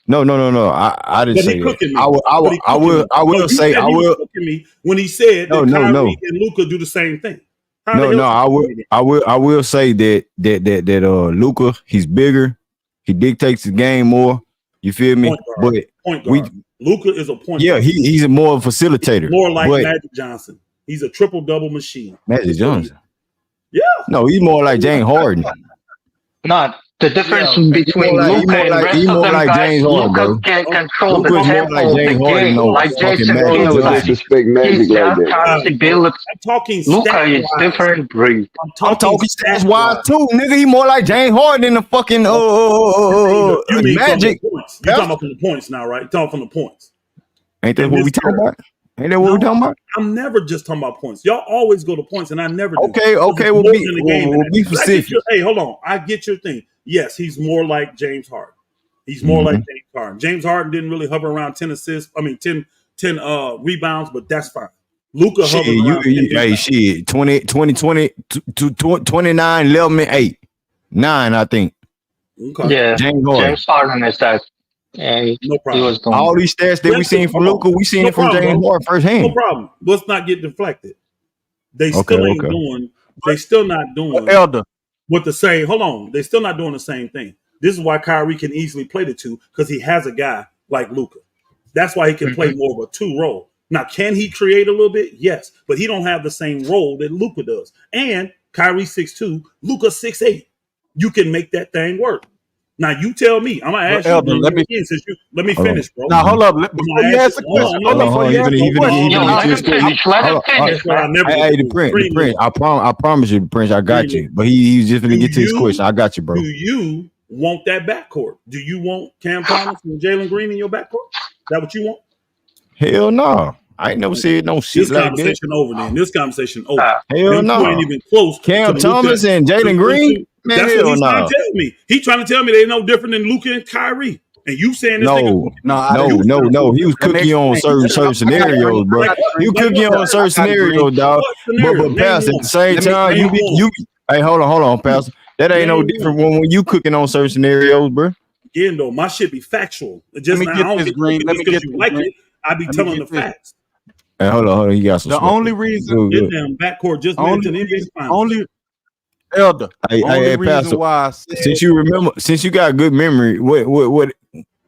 I didn't But he say that. cooking me. I will You say said I he was will. cooking me when he said that Kyrie and Luka do the same thing. How the hell is he cooking me? I will say that Luka, he's bigger, he dictates the game more. You feel me? Point guard. Luka is a point guard. He's a more facilitator. More like but Magic Johnson. He's a triple-double machine. Magic Johnson. Yeah. No, he's more like James Harden. Not the difference between He Luka and the rest of more them like guys. James Harden, Luka bro. can control the Luka's more like tempo of the James Harden, game, no like fucking Jason Magic Tatum Don't does. Johnson. disrespect Magic He's like got that. possibility. I'm talking Luka is stat-wise. different breed. I'm talking stats wise too, nigga. He more like James Harden than the fucking You mean Magic. from the points? You talking about from the points now, right? Talking from the points. Ain't that what we talking about? Ain't that what we talking about? I'm never just talking about points. Y'all always go to points, and I never do. Okay, We'll be specific. Hey, hold on. I get your thing. Yes, he's more like James Harden. He's more like James Harden. James Harden didn't really hover around 10 assists. I mean, 10 rebounds, but that's fine. Luka hovers around 10 rebounds. 29, 11, and 8. 9, I think. Okay. Yeah, James Harden is that. And no problem. All these stats that we seen from Luka, we seen it from James Harden firsthand. No problem. Let's not get deflected. They still ain't doing. They still not doing. Elder. With the same. Hold on. They still not doing the same thing. This is why Kyrie can easily play the two because he has a guy like Luka. That's why he can play more of a 2 role. Now, can he create a little bit? Yes, but he don't have the same role that Luka does. And Kyrie 6'2", Luka 6'8". You can make that thing work. Now you tell me. I'm gonna ask Elder, you. let me finish, bro. Now hold up. Before you ask the question, Hey, the Prince. I promise you, Prince. I got you. But he's just gonna get to his question. I got you, bro. Do you want that backcourt? Do you want Cam Thomas and Jalen Green in your backcourt? Is that what you want? Hell no. I ain't never said no shit like that. This conversation over then. This conversation over. Hell no. Ain't even close. Cam Thomas and Jalen Green? Man, that's hell what he's no. trying to tell me. He's trying to tell me they're no different than Luka and Kyrie. And you saying this no. He was cooking on certain scenarios, bro. He was cooking on certain scenarios, dog. But Pastor, at the same time, you hey, hold on, Pastor. That ain't no different when you cooking on certain scenarios, bro. Again, though, my shit be factual. Just now, I don't get Green. Let me get you like it. I be telling the facts. Hey, hold on. You got some. The only reason this damn backcourt just made it to the NBA Finals. Elder. Hey, Pastor. Why since you remember, since you got good memory, what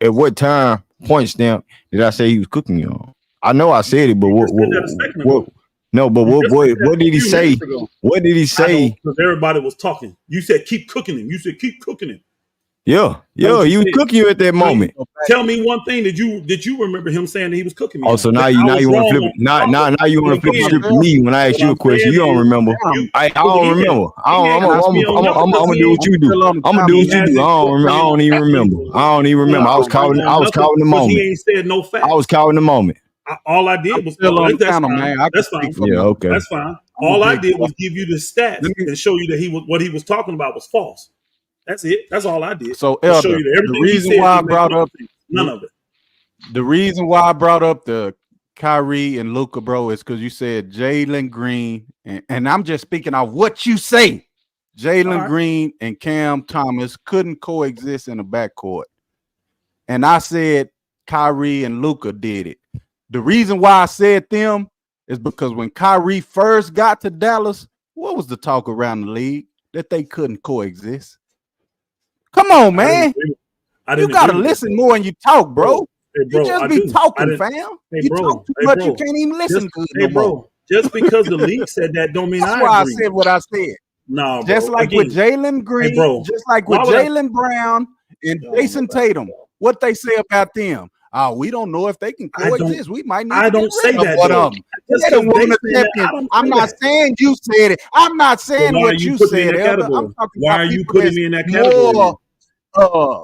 at what time point stamp did I say he was cooking you on? I know I said it, but what did he say? What did he say? Because everybody was talking. You said keep cooking him. You said keep cooking him. Yeah, he was cooking you at that moment. Tell me one thing that you remember him saying that he was cooking me. Oh, so now you want to flip it. Now you want to flip the script to me when I ask you a question. You don't remember. I don't remember. I'm gonna do what you do. I'm gonna do what you do. I don't even remember. I was caught in the moment. He ain't said no facts. I was caught in the moment. All I did was that's fine. Yeah, okay. That's fine. All I did was give you the stats and show you that what he was talking about was false. That's it. That's all I did. So, To show Elder, you that the everything he reason said why I didn't make brought no up sense. None of it. the reason why I brought up the Kyrie and Luka, bro, is because you said Jalen Green, and I'm just speaking of what you say. Jalen right. Green and Cam Thomas couldn't coexist in the backcourt. And I said Kyrie and Luka did it. The reason why I said them is because when Kyrie first got to Dallas, what was the talk around the league? That they couldn't coexist. Come on, man. You gotta listen more when you talk, bro. Hey, bro, you just I be do. talking, fam. Hey, You bro. talk too Hey, much, bro. you can't even listen good Hey, no bro. more. Just because the league said that don't mean That's I why agree. I said what I said. No, bro. Just like with Jalen Green, hey, bro, just like with Jalen Brown and Jason Tatum, what they say about them. Oh, we don't know if they can coexist. We might need to get rid of one of them. They don't want to champion. I'm not saying you said it. I'm not saying what you said, Elder. I'm talking why about are you people putting that's me in that category?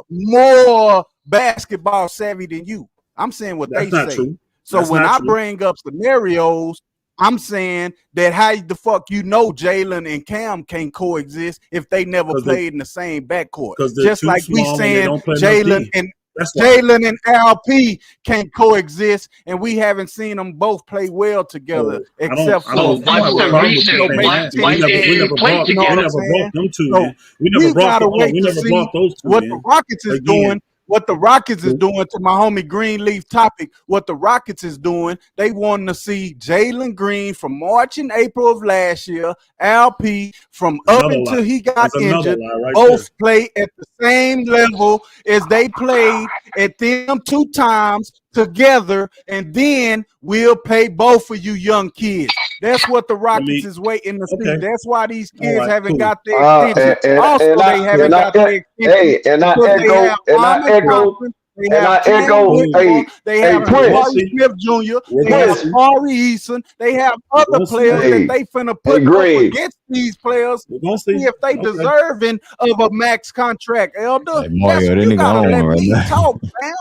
More basketball savvy than you. I'm saying what That's they not say. true. So That's when not I true. bring up scenarios, I'm saying that how the fuck you know Jalen and Cam can't coexist if they never played in the same backcourt. Just like we saying Jalen and LP can't coexist, and we haven't seen them both play well together, except for So what's the reason? Why didn't they play together? We never brought them two in. We never brought those two what in. the Rockets is doing. What the Rockets is doing, to my homie Greenleaf topic, what the Rockets is doing, they wanting to see Jalen Green from March and April of last year, LP from up until he got injured, both play at the same level as they played at them 2 times together, and then we'll pay both of you young kids. That's what the Rockets is waiting to see. That's why these kids haven't got their extension. Also, they haven't got their extension. And I echo, they have Corey Smith Jr., they have Corey Eason, they have other players that they finna put up against these players to see if they deserving of a max contract. Elder, you gotta let me talk, man.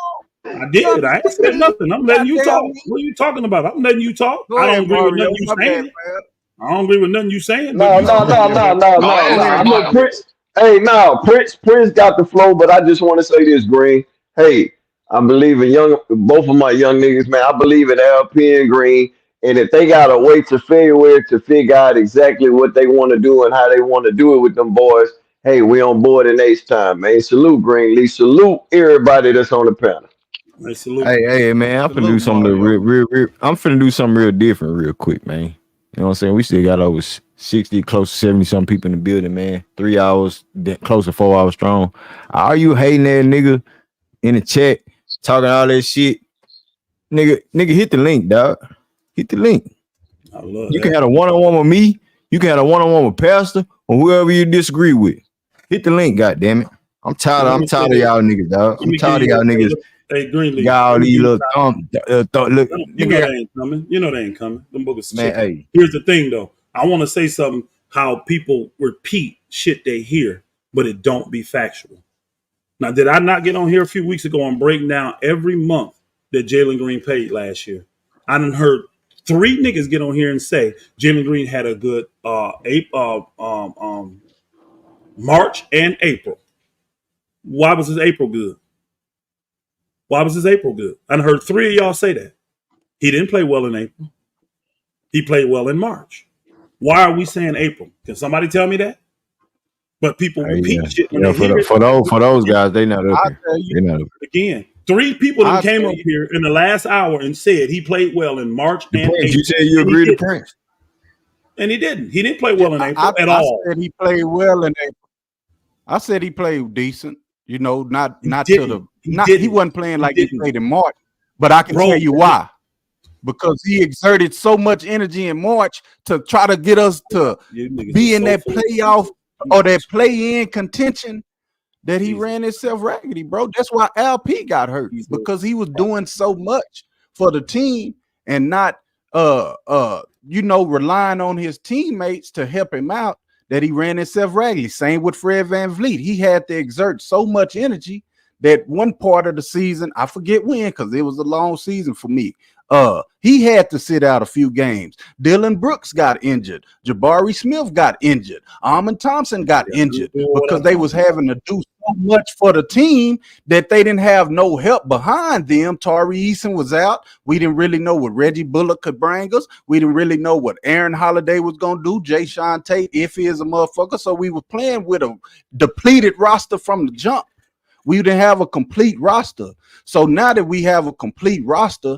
I did. I ain't said nothing. I'm letting you talk. What are you talking about? I'm letting you talk. I don't agree with nothing you saying. I don't agree with nothing you saying. No. I know Prince. Hey, no, Prince got the flow, but I just want to say this, Green. Hey, I believe in both of my young niggas, man. I believe in LP and Green. And if they gotta wait to February to figure out exactly what they want to do and how they want to do it with them boys, hey, we on board in H time, man. Salute Greenlee. Salute everybody that's on the panel. Hey, man, I'm finna do something real. I'm finna do something real different, real quick, man. You know what I'm saying? We still got over 60, close to 70 some people in the building, man. 3 hours, close to 4 hours strong. Are you hating that nigga in the chat, talking all that shit? Nigga, hit the link, dog. Hit the link. You can have a one-on-one with me. You can have a one-on-one with Pastor or whoever you disagree with. Hit the link, goddamn it. I'm tired of y'all niggas, dog. I'm tired of y'all niggas. Hey, Greenleaf. Y'all these little look. You know they ain't coming. You know they ain't coming. Them boogers. Man, hey. Here's the thing, though. I want to say something. How people repeat shit they hear, but it don't be factual. Now, did I not get on here a few weeks ago and break down every month that Jalen Green paid last year? I done heard 3 niggas get on here and say Jalen Green had a good March and April. Why was his April good? Why was his April good? I heard 3 of y'all say that. He didn't play well in April. He played well in March. Why are we saying April? Can somebody tell me that? But people repeat shit when they hear it. For those guys, they not up here. They not up here. Again, 3 people that came up here in the last hour and said he played well in March and April. You said you agreed to Prince. And he didn't. He didn't play well in April at all. I said he played well in April. I said he played decent. You know, he wasn't playing like he played in March. But I can tell you why. Because he exerted so much energy in March to try to get us to be in that playoff or that play-in contention that he ran himself raggedy, bro. That's why LP got hurt, because he was doing so much for the team and not relying on his teammates to help him out, that he ran himself raggedy. Same with Fred VanVleet. He had to exert so much energy that one part of the season, I forget when, because it was a long season for me. He had to sit out a few games. Dylan Brooks got injured. Jabari Smith got injured. Armin Thompson got injured because they was having to do so much for the team that they didn't have no help behind them. Tari Eason was out. We didn't really know what Reggie Bullock could bring us. We didn't really know what Aaron Holiday was going to do. Jay Sean Tate, if he is a motherfucker. So we were playing with a depleted roster from the jump. We didn't have a complete roster. So now that we have a complete roster,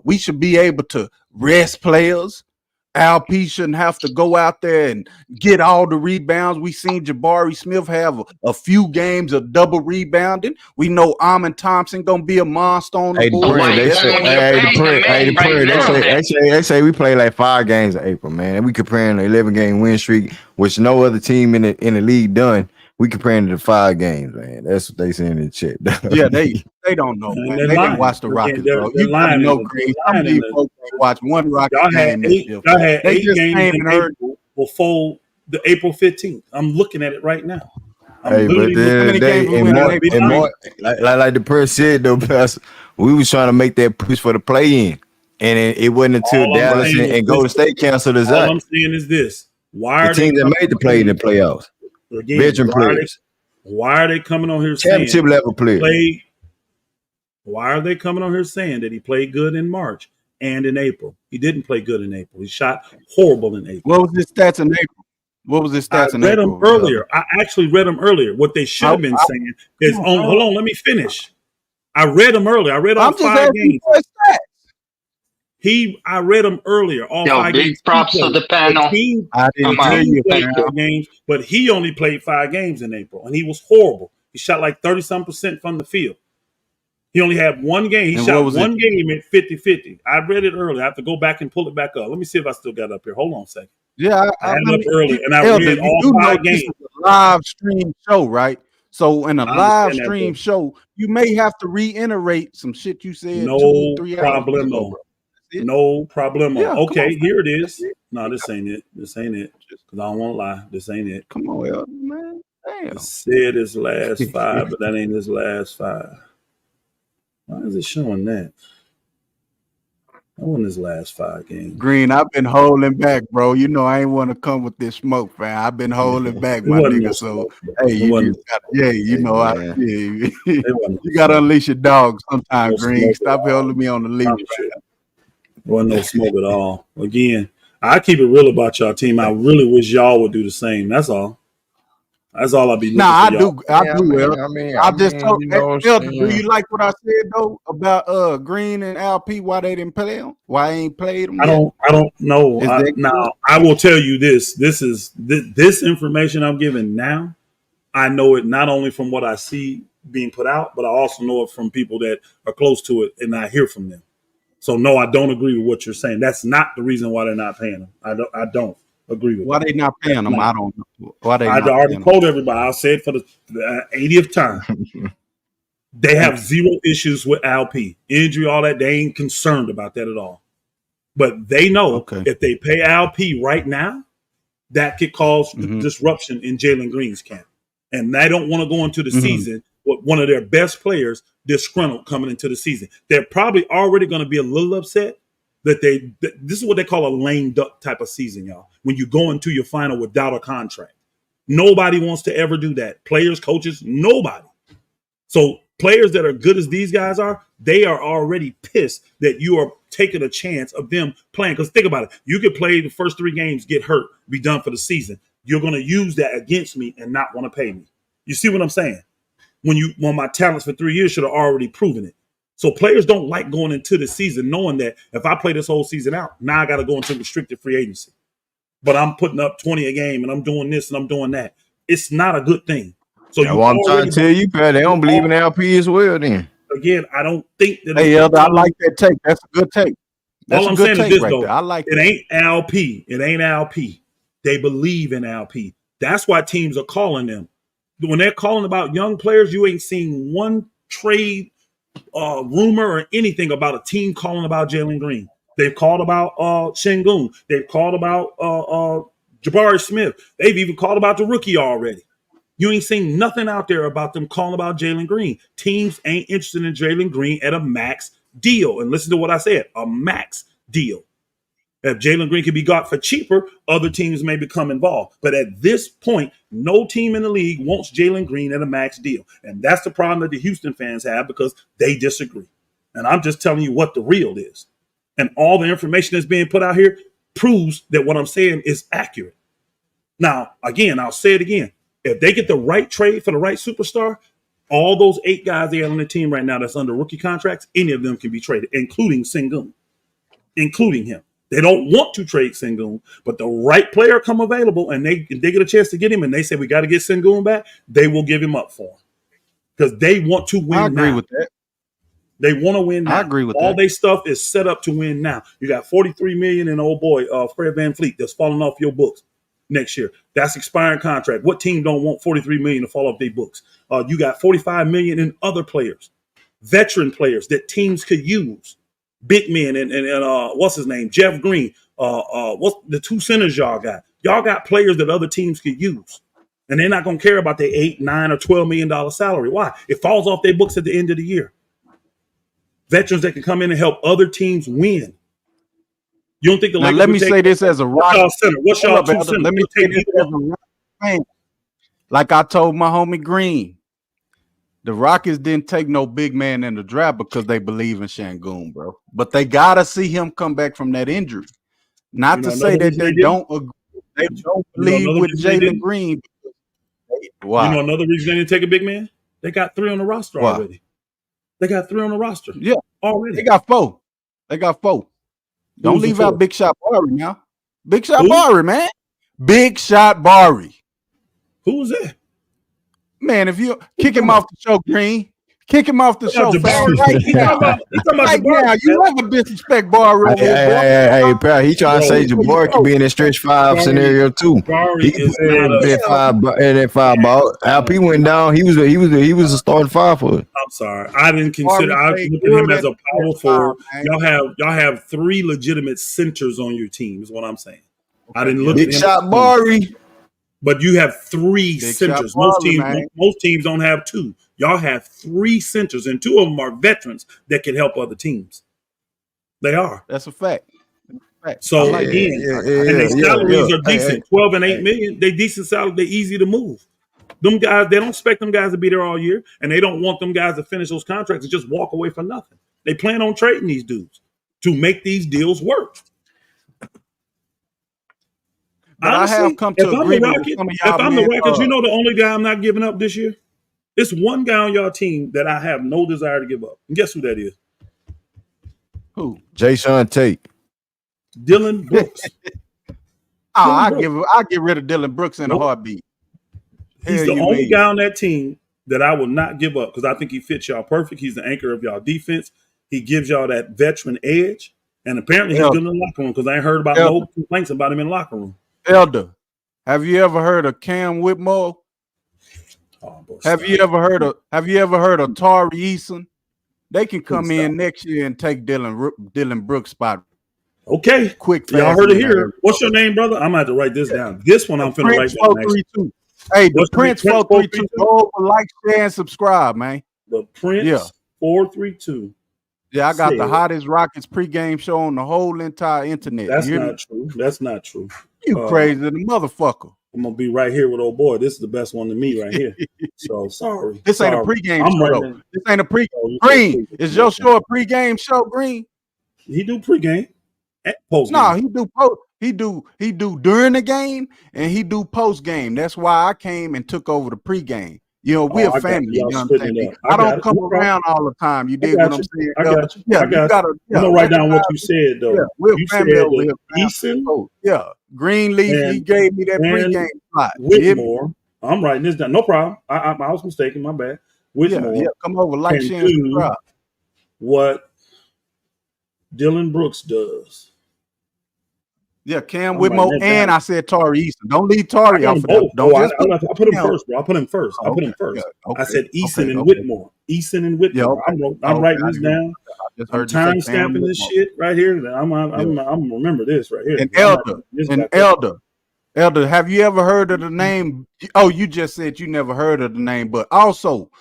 we should be able to rest players. Alp shouldn't have to go out there and get all the rebounds. We seen Jabari Smith have a few games of double rebounding. We know Armin Thompson gonna be a monster on the board. They say we play like 5 games in April, man. And we comparing the 11-game win streak, which no other team in the league done. We comparing to the 5 games, man. That's what they saying in the chat. Yeah, they don't know, man. They didn't watch the Rockets, bro. You gotta know, Green. Some of these folks watch one Rockets game. Y'all had 8 games in April before the April 15th. I'm looking at it right now. Hey, but like the person said though, we was trying to make that push for the play-in, and it wasn't until Dallas and Golden State canceled us out. All I'm saying is this: why are the teams that made the play in the playoffs? Again, veteran players. Why are they coming on here saying championship level players? Why are they coming on here saying that he played good in March and in April? He didn't play good in April. He shot horrible in April. What was his stats in April? I read them earlier. I actually read them earlier. What they should have been saying is, hold on, let me finish. I read them earlier. I read all 5 games. I read them earlier. All 5 big games. Props to the panel. I didn't tell you 5 games, but he only played 5 games in April, and he was horrible. He shot like 30-some% from the field. He only had 1 game. He shot 1 game at 50-50. I read it earlier. I have to go back and pull it back up. Let me see if I still got it up here. Hold on a second. Yeah, I had it up earlier, and I read all 5 games. This is a live stream show, right? So in a live stream show, you may have to reiterate some shit you said 2-3 hours ago. No problem. Yeah, okay, here it is. No, this ain't it. Because I don't want to lie. This ain't it. Come on, man. Damn. It said his last 5, but that ain't his last 5. Why is it showing that? That wasn't his last 5 games. Green, I've been holding back, bro. You know I ain't want to come with this smoke, man. I've been holding back, my nigga. So hey, you gotta unleash your dog sometime, Green. Stop holding me on the leash. There wasn't no smoke at all. Again, I keep it real about y'all team. I really wish y'all would do the same. That's all. That's all I'll be looking for. I do. Do you like what I said though about Green and LP? Why they didn't play them? Why ain't played them? I don't know. Now I will tell you this. This information I'm giving now. I know it not only from what I see being put out, but I also know it from people that are close to it, and I hear from them. So no, I don't agree with what you're saying. That's not the reason why they're not paying them. I don't agree with. Why they not paying them? I don't know. Why they? I already told everybody. I'll say it for the 80th time. They have 0 issues with LP injury, all that. They ain't concerned about that at all. But they know if they pay LP right now, that could cause disruption in Jalen Green's camp, and they don't want to go into the season with one of their best players disgruntled coming into the season. They're probably already going to be a little upset that this is what they call a lame duck type of season, y'all. When you go into your final without a contract, nobody wants to ever do that. Players, coaches, nobody. So players that are good as these guys are, they are already pissed that you are taking a chance of them playing. Because think about it. You could play the first 3 games, get hurt, be done for the season. You're going to use that against me and not want to pay me. You see what I'm saying? When my talents for 3 years should have already proven it. So players don't like going into the season knowing that if I play this whole season out, now I got to go into restricted free agency. But I'm putting up 20 a game and I'm doing this and I'm doing that. It's not a good thing. So I'm trying to tell you, Pat, they don't believe in LP as well then. Again, I don't think that. Hey, Elder, I like that take. That's a good take. That's all I'm saying is this, though. I like it. Ain't LP. It ain't LP. They believe in LP. That's why teams are calling them. When they're calling about young players, you ain't seen one trade rumor or anything about a team calling about Jalen Green. They've called about Sengun. They've called about Jabari Smith. They've even called about the rookie already. You ain't seen nothing out there about them calling about Jalen Green. Teams ain't interested in Jalen Green at a max deal. And listen to what I said, a max deal. If Jalen Green can be got for cheaper, other teams may become involved. But at this point, no team in the league wants Jalen Green at a max deal. And that's the problem that the Houston fans have because they disagree. And I'm just telling you what the real is. And all the information that's being put out here proves that what I'm saying is accurate. Now, again, I'll say it again. If they get the right trade for the right superstar, all those 8 guys they have on the team right now that's under rookie contracts, any of them can be traded, including Sengun, including him. They don't want to trade Sengun, but the right player come available and they get a chance to get him and they say, we got to get Sengun back, they will give him up for him because they want to win. I agree with that. They want to win now. I agree with all that. their stuff is set up to win now. You got $43 million in old boy Fred VanVleet that's falling off your books next year. That's expiring contract. What team don't want $43 million to fall off their books? You got $45 million in other players, veteran players that teams could use. Big men and what's his name? Jeff Green. What's the 2 centers y'all got? Y'all got players that other teams could use. And they're not gonna care about their $8, $9, or $12 million salary. Why? It falls off their books at the end of the year. Veterans that can come in and help other teams win. You don't think the now, Lakers let me say this as a Rock center? What's y'all 2 centers? Let me say this as a Rock fan. Like I told my homie Green, the Rockets didn't take no big man in the draft because they believe in Sengun, bro. But they gotta see him come back from that injury. Not to say that they don't agree, they don't believe with Jalen Green. Wow. You know another reason they didn't take a big man? They got 3 on the roster already. They got 3 on the roster. Yeah, already. They got 4. Don't leave out Big Shot Bari now. Big Shot Bari, man. Big Shot Bari. Who was that? Man, if you kick him off the show, Green, kick him off the show. Right now, you have a disrespect bar over here, bro. Hey, pal, he trying to say Jabbar could be in that stretch 5 scenario too. He could be in that 5 ball. Alp went down. He was a starting 5 for it. I'm sorry, I didn't consider. I look at him as a power forward. Y'all have 3 legitimate centers on your team. Is what I'm saying. I didn't look at him. Big Shot Bari. But you have 3 centers. Most teams don't have 2. Y'all have 3 centers, and 2 of them are veterans that can help other teams. They are. That's a fact. So again, and their salaries are decent. 12 and 8 million. They decent salary. They easy to move. Them guys, they don't expect them guys to be there all year, and they don't want them guys to finish those contracts and just walk away for nothing. They plan on trading these dudes to make these deals work. But honestly, I have come to agree with some of y'all. If I'm the Rockets, you know the only guy I'm not giving up this year? It's one guy on y'all team that I have no desire to give up. And guess who that is? Who? Jason Tate. Dylan Brooks. I'll get rid of Dylan Brooks in a heartbeat. He's the only guy on that team that I will not give up because I think he fits y'all perfect. He's the anchor of y'all defense. He gives y'all that veteran edge. And apparently he's good in the locker room because I ain't heard about no complaints about him in the locker room. Elder, have you ever heard of Cam Whitmore? Have you ever heard of Tari Eason? They can come in next year and take Dylan Brooks' spot. Okay, quick. Y'all heard it here. What's your name, brother? I'm gonna have to write this down. This one I'm finna write down. Hey, the Prince 432. Go over, like, share, and subscribe, man. The Prince 432. Yeah, I got the hottest Rockets pregame show on the whole entire internet. That's not true. That's not true. You crazy, the motherfucker. I'm gonna be right here with old boy. This is the best one to me right here. So sorry. This ain't a pregame show. This ain't a pregame. Green, is your show a pregame show, Green? He do pregame. Post no, he do post. He do during the game and he do post game. That's why I came and took over the pregame. You know, we're a family. You know what I'm saying? I don't come around all the time. You dig what I'm saying? I got you. Yeah, you gotta write down what you said though. Yeah, we're a family over here. Eason, yeah, Greenleaf. He gave me that pregame slot. Whitmore. I'm writing this down. No problem. I was mistaken. My bad. Whitmore. Yeah, come over, like, share, and subscribe. What Dylan Brooks does. Yeah, Cam Whitmore, and I said Tari Eason. Don't leave Tari off of that. I put him first, bro. I put him first. I said Eason and Whitmore. Eason and Whitmore. I'm writing this down. I'm time stamping this shit right here. I'm gonna remember this right here. And Elder, have you ever heard of the name? Oh, you just said you never heard of the name, but also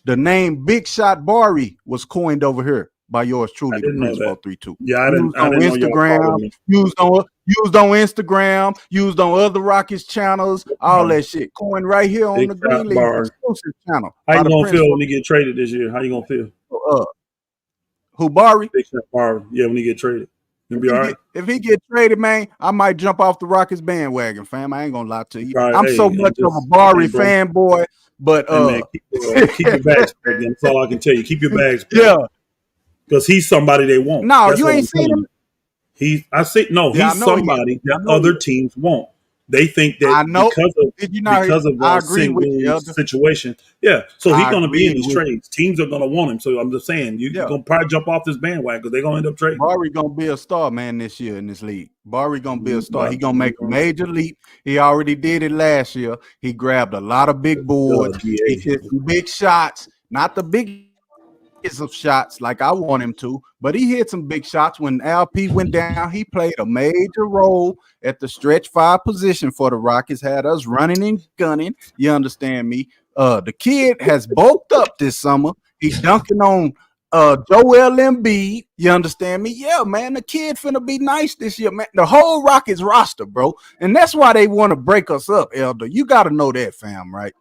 the name Big Shot Bari was coined over here by yours truly, the Prince 432. Yeah, I didn't on know y'all Instagram, used on Instagram, used on other Rockets channels, all that shit. Coined right here on Big the Greenleaf exclusive channel. How you gonna feel when he get traded this year? How you gonna feel? Who, Bari? Big Shot Bari. Yeah, when he get traded. He'll be all right. If he get traded, man, I might jump off the Rockets bandwagon, fam. I ain't gonna lie to you. Right, I'm so much of a Bari fanboy, but man, keep your bags spread. That's all I can tell you. Keep your bags spread. Yeah. Because he's somebody they want. No, you ain't seen him. He's somebody that other teams want. They think that because of Sengun's situation. Yeah. So he's going to be in these trades. Teams are going to want him. So I'm just saying, you're going to probably jump off this bandwagon because they're going to end up trading. Bari going to be a star, man, this year in this league. Bari going to be a star. He's going to make a major leap. He already did it last year. He grabbed a lot of big boards. He hit some big shots. Not the big of shots like I want him to, but he hit some big shots. When LP went down, he played a major role at the stretch 5 position for the Rockets, had us running and gunning. You understand me? The kid has bulked up this summer. He's dunking on Joel Embiid. You understand me? Yeah, man, the kid finna be nice this year, man. The whole Rockets roster, bro, and that's why they want to break us up, Elder. You got to know that, fam, right?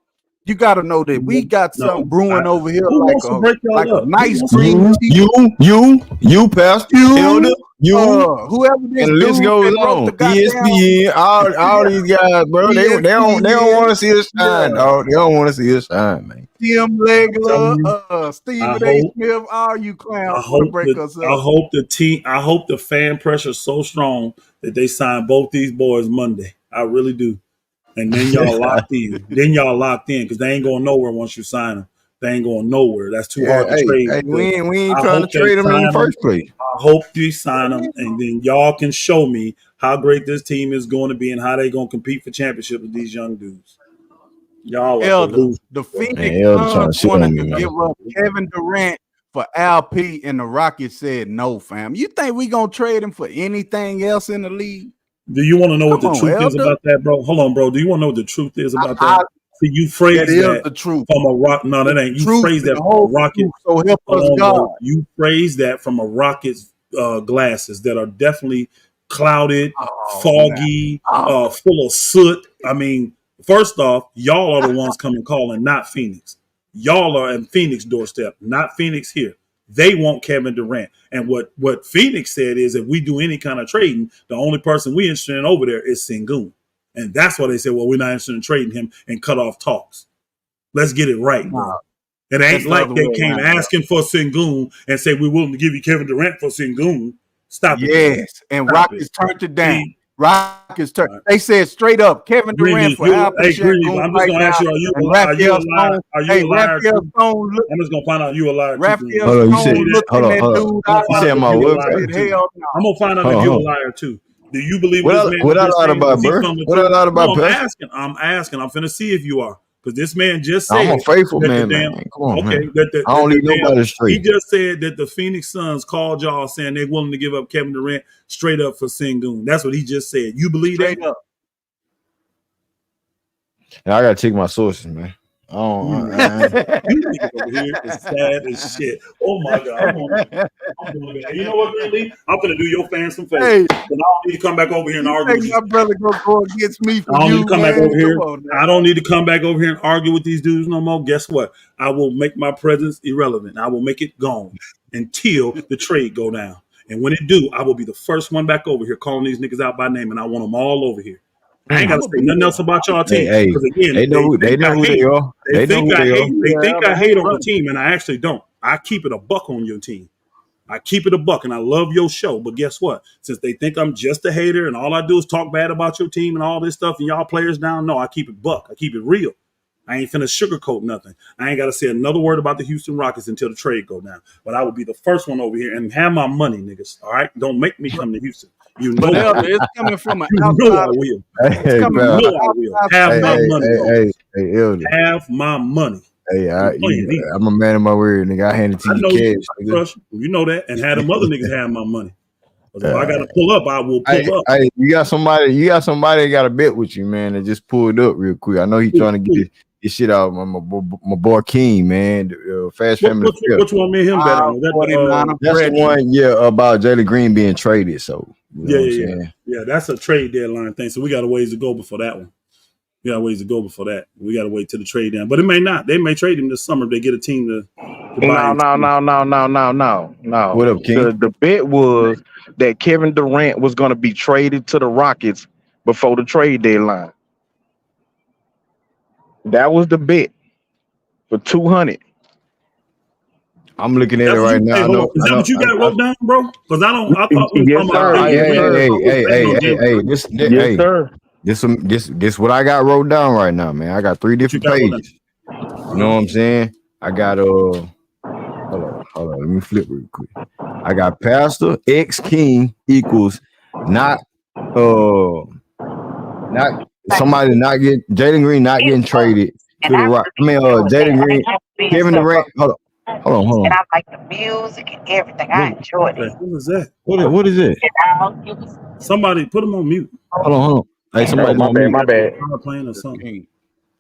You got to know that we got something brewing over here like a nice green. You, Pastor, Elder, whoever this and the list goes on. ESPN, all these guys, bro. They don't want to see us shine, dog. They don't want to see us shine, man. Tim Legler, Stephen A. Smith, all you clowns want to break us up. I hope the fan pressure is so strong that they sign both these boys Monday. I really do. And then y'all locked in. Because they ain't going nowhere once you sign them. They ain't going nowhere. That's too hard to trade. Hey, we ain't trying to trade them in the first place. I hope you sign them, and then y'all can show me how great this team is going to be and how they going to compete for championships with these young dudes. Y'all are the Phoenix Suns wanted to give up Kevin Durant for LP, and the Rockets said no, fam. You think we going to trade him for anything else in the league? Do you want to know what the truth is about that, bro? Hold on, bro. Do you want to know what the truth is about that? See, you phrase that the truth from a rock. No, that ain't. You phrase that from a Rocket. So help us God. You phrase that from a Rocket's glasses that are definitely clouded, foggy, full of soot. I mean, first off, y'all are the ones coming calling, not Phoenix. Y'all are at Phoenix doorstep, not Phoenix here. They want Kevin Durant. And what Phoenix said is if we do any kind of trading, the only person we're interested in over there is Sengun. And that's why they said, well, we're not interested in trading him and cut off talks. Let's get it right, bro. It ain't like they came asking for Sengun and say we're willing to give you Kevin Durant for Sengun. Stop it. Yes, and Rockets turned it down. Rockets turned. They said straight up, Kevin Durant for Alperen Sengun. I'm just gonna ask you, are you a liar? Are you a liar? I'm just gonna find out you a liar. Hold on. You said my website. I'm gonna find out if you're a liar too. Do you believe what I lied about, bro? What I lied about, I'm asking. I'm finna see if you are. Because this man just said I'm a faithful man. Come on, man. I don't leave nobody straight. He just said that the Phoenix Suns called y'all saying they're willing to give up Kevin Durant straight up for Sengun. That's what he just said. You believe that? I gotta check my sources, man. You niggas over here is sad as shit. Oh my God. I'm going to, you know what, really? I'm going to do your fans some favors. Hey, I don't need to come back over here and argue with you. My brother go against me for I don't you, need to come man. back over here. I don't need to come back over here and argue with these dudes no more. Guess what? I will make my presence irrelevant. I will make it gone until the trade go down. And when it do, I will be the first one back over here calling these niggas out by name, and I want them all over here. I ain't got to say nothing else about y'all team. Because again, they know who they are. They think I hate on the team, and I actually don't. I keep it a buck on your team. I keep it a buck, and I love your show. But guess what? Since they think I'm just a hater, and all I do is talk bad about your team and all this stuff, and y'all players down, no, I keep it buck. I keep it real. I ain't finna sugarcoat nothing. I ain't got to say another word about the Houston Rockets until the trade go down. But I will be the first one over here and have my money, niggas. All right? Don't make me come to Houston. You know it's coming from an outside. I will. I will. Have my money. Hey, Elder. Have my money. Hey, I'm a man of my word, nigga. I hand it to you cash. You know that. And have them other niggas have my money. If I got to pull up, I will pull up. Hey, you got somebody that got a bet with you, man, that just pulled up real quick. I know he's trying to this shit out. My boy King, man. Fast Family. What you want me and him bet on? That's the one, about Jalen Green being traded. So you know what I'm saying? Yeah, that's a trade deadline thing. So we got a ways to go before that one. We got a ways to go before that. We got to wait till the trade down. But it may not. They may trade him this summer if they get a team to buy him. No. What up, King? The bet was that Kevin Durant was going to be traded to the Rockets before the trade deadline. That was the bet for 200. I'm looking at it right now. Is that what you got wrote down, bro? Because I thought we Yes, sir. Yes, sir. This what I got wrote down right now, man. I got 3 different pages. You know what I'm saying? I got hold on, let me flip real quick. I got Pastor X King equals not somebody not getting Jalen Green not getting traded to the Rock. I mean Jalen Green, Kevin Durant. Hold on. And I like the music and everything. I enjoyed it. What was that? What is it? Somebody put him on mute. Hold on. Hey, somebody my bad. Playing or something.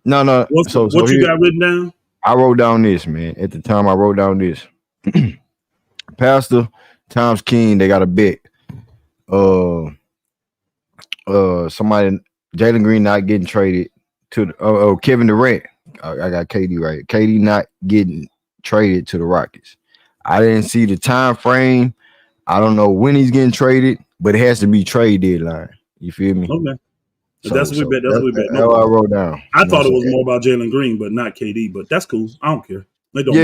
No. What you got written down? I wrote down this, man. At the time, I wrote down this. Pastor times King, they got a bet. Somebody, Jalen Green not getting traded to the Kevin Durant. I got KD right. KD not getting traded to the Rockets. I didn't see the time frame. I don't know when he's getting traded, but it has to be trade deadline. You feel me? Okay. That's what we bet. That's what we bet. That's what I wrote down. I thought it was more about Jalen Green, but not KD. But that's cool. I don't care. They don't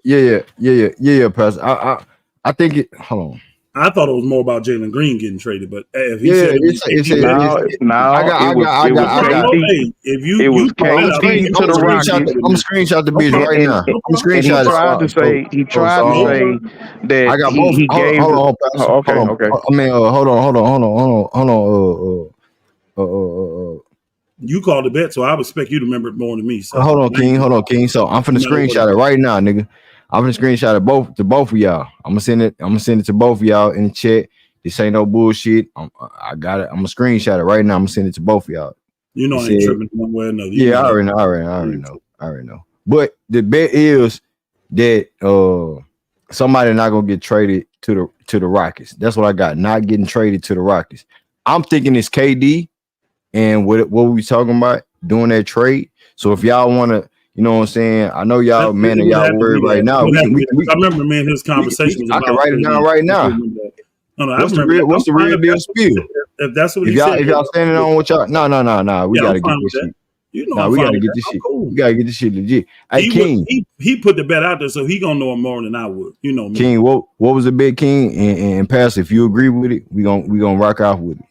Yeah, Pastor. I think it. Hold on. I thought it was more about Jalen Green getting traded, but if he said it was KD to the Rockets. I'm gonna screenshot the bitch right now. I'm gonna screenshot it. He tried to say that I got both. he gave. Hold on. Okay. I mean, hold on. You called the bet, so I would expect you to remember it more than me. So. Hold on, King. So I'm finna screenshot it right now, nigga. I'm gonna screenshot it to both of y'all. I'm gonna send it to both of y'all in the chat. This ain't no bullshit. I got it. I'm gonna screenshot it right now. I'm gonna send it to both of y'all. You know I ain't tripping one way or another. I already know. But the bet is that somebody not gonna get traded to the Rockets. That's what I got. Not getting traded to the Rockets. I'm thinking it's KD and what we talking about doing that trade. So if y'all wanna. You know what I'm saying? I know y'all, man, and y'all worried right now. I remember, man, his conversation was about. I can write it down right now. What's the real deal spiel? If that's what if y'all standing on what y'all, no, we gotta get this shit. You know, we gotta get this shit. We gotta get this shit legit. Hey, King, he put the bet out there, so he gonna know it more than I would. You know, me. King, what was the bet, King? And Pastor, if you agree with it, we gonna rock out with it.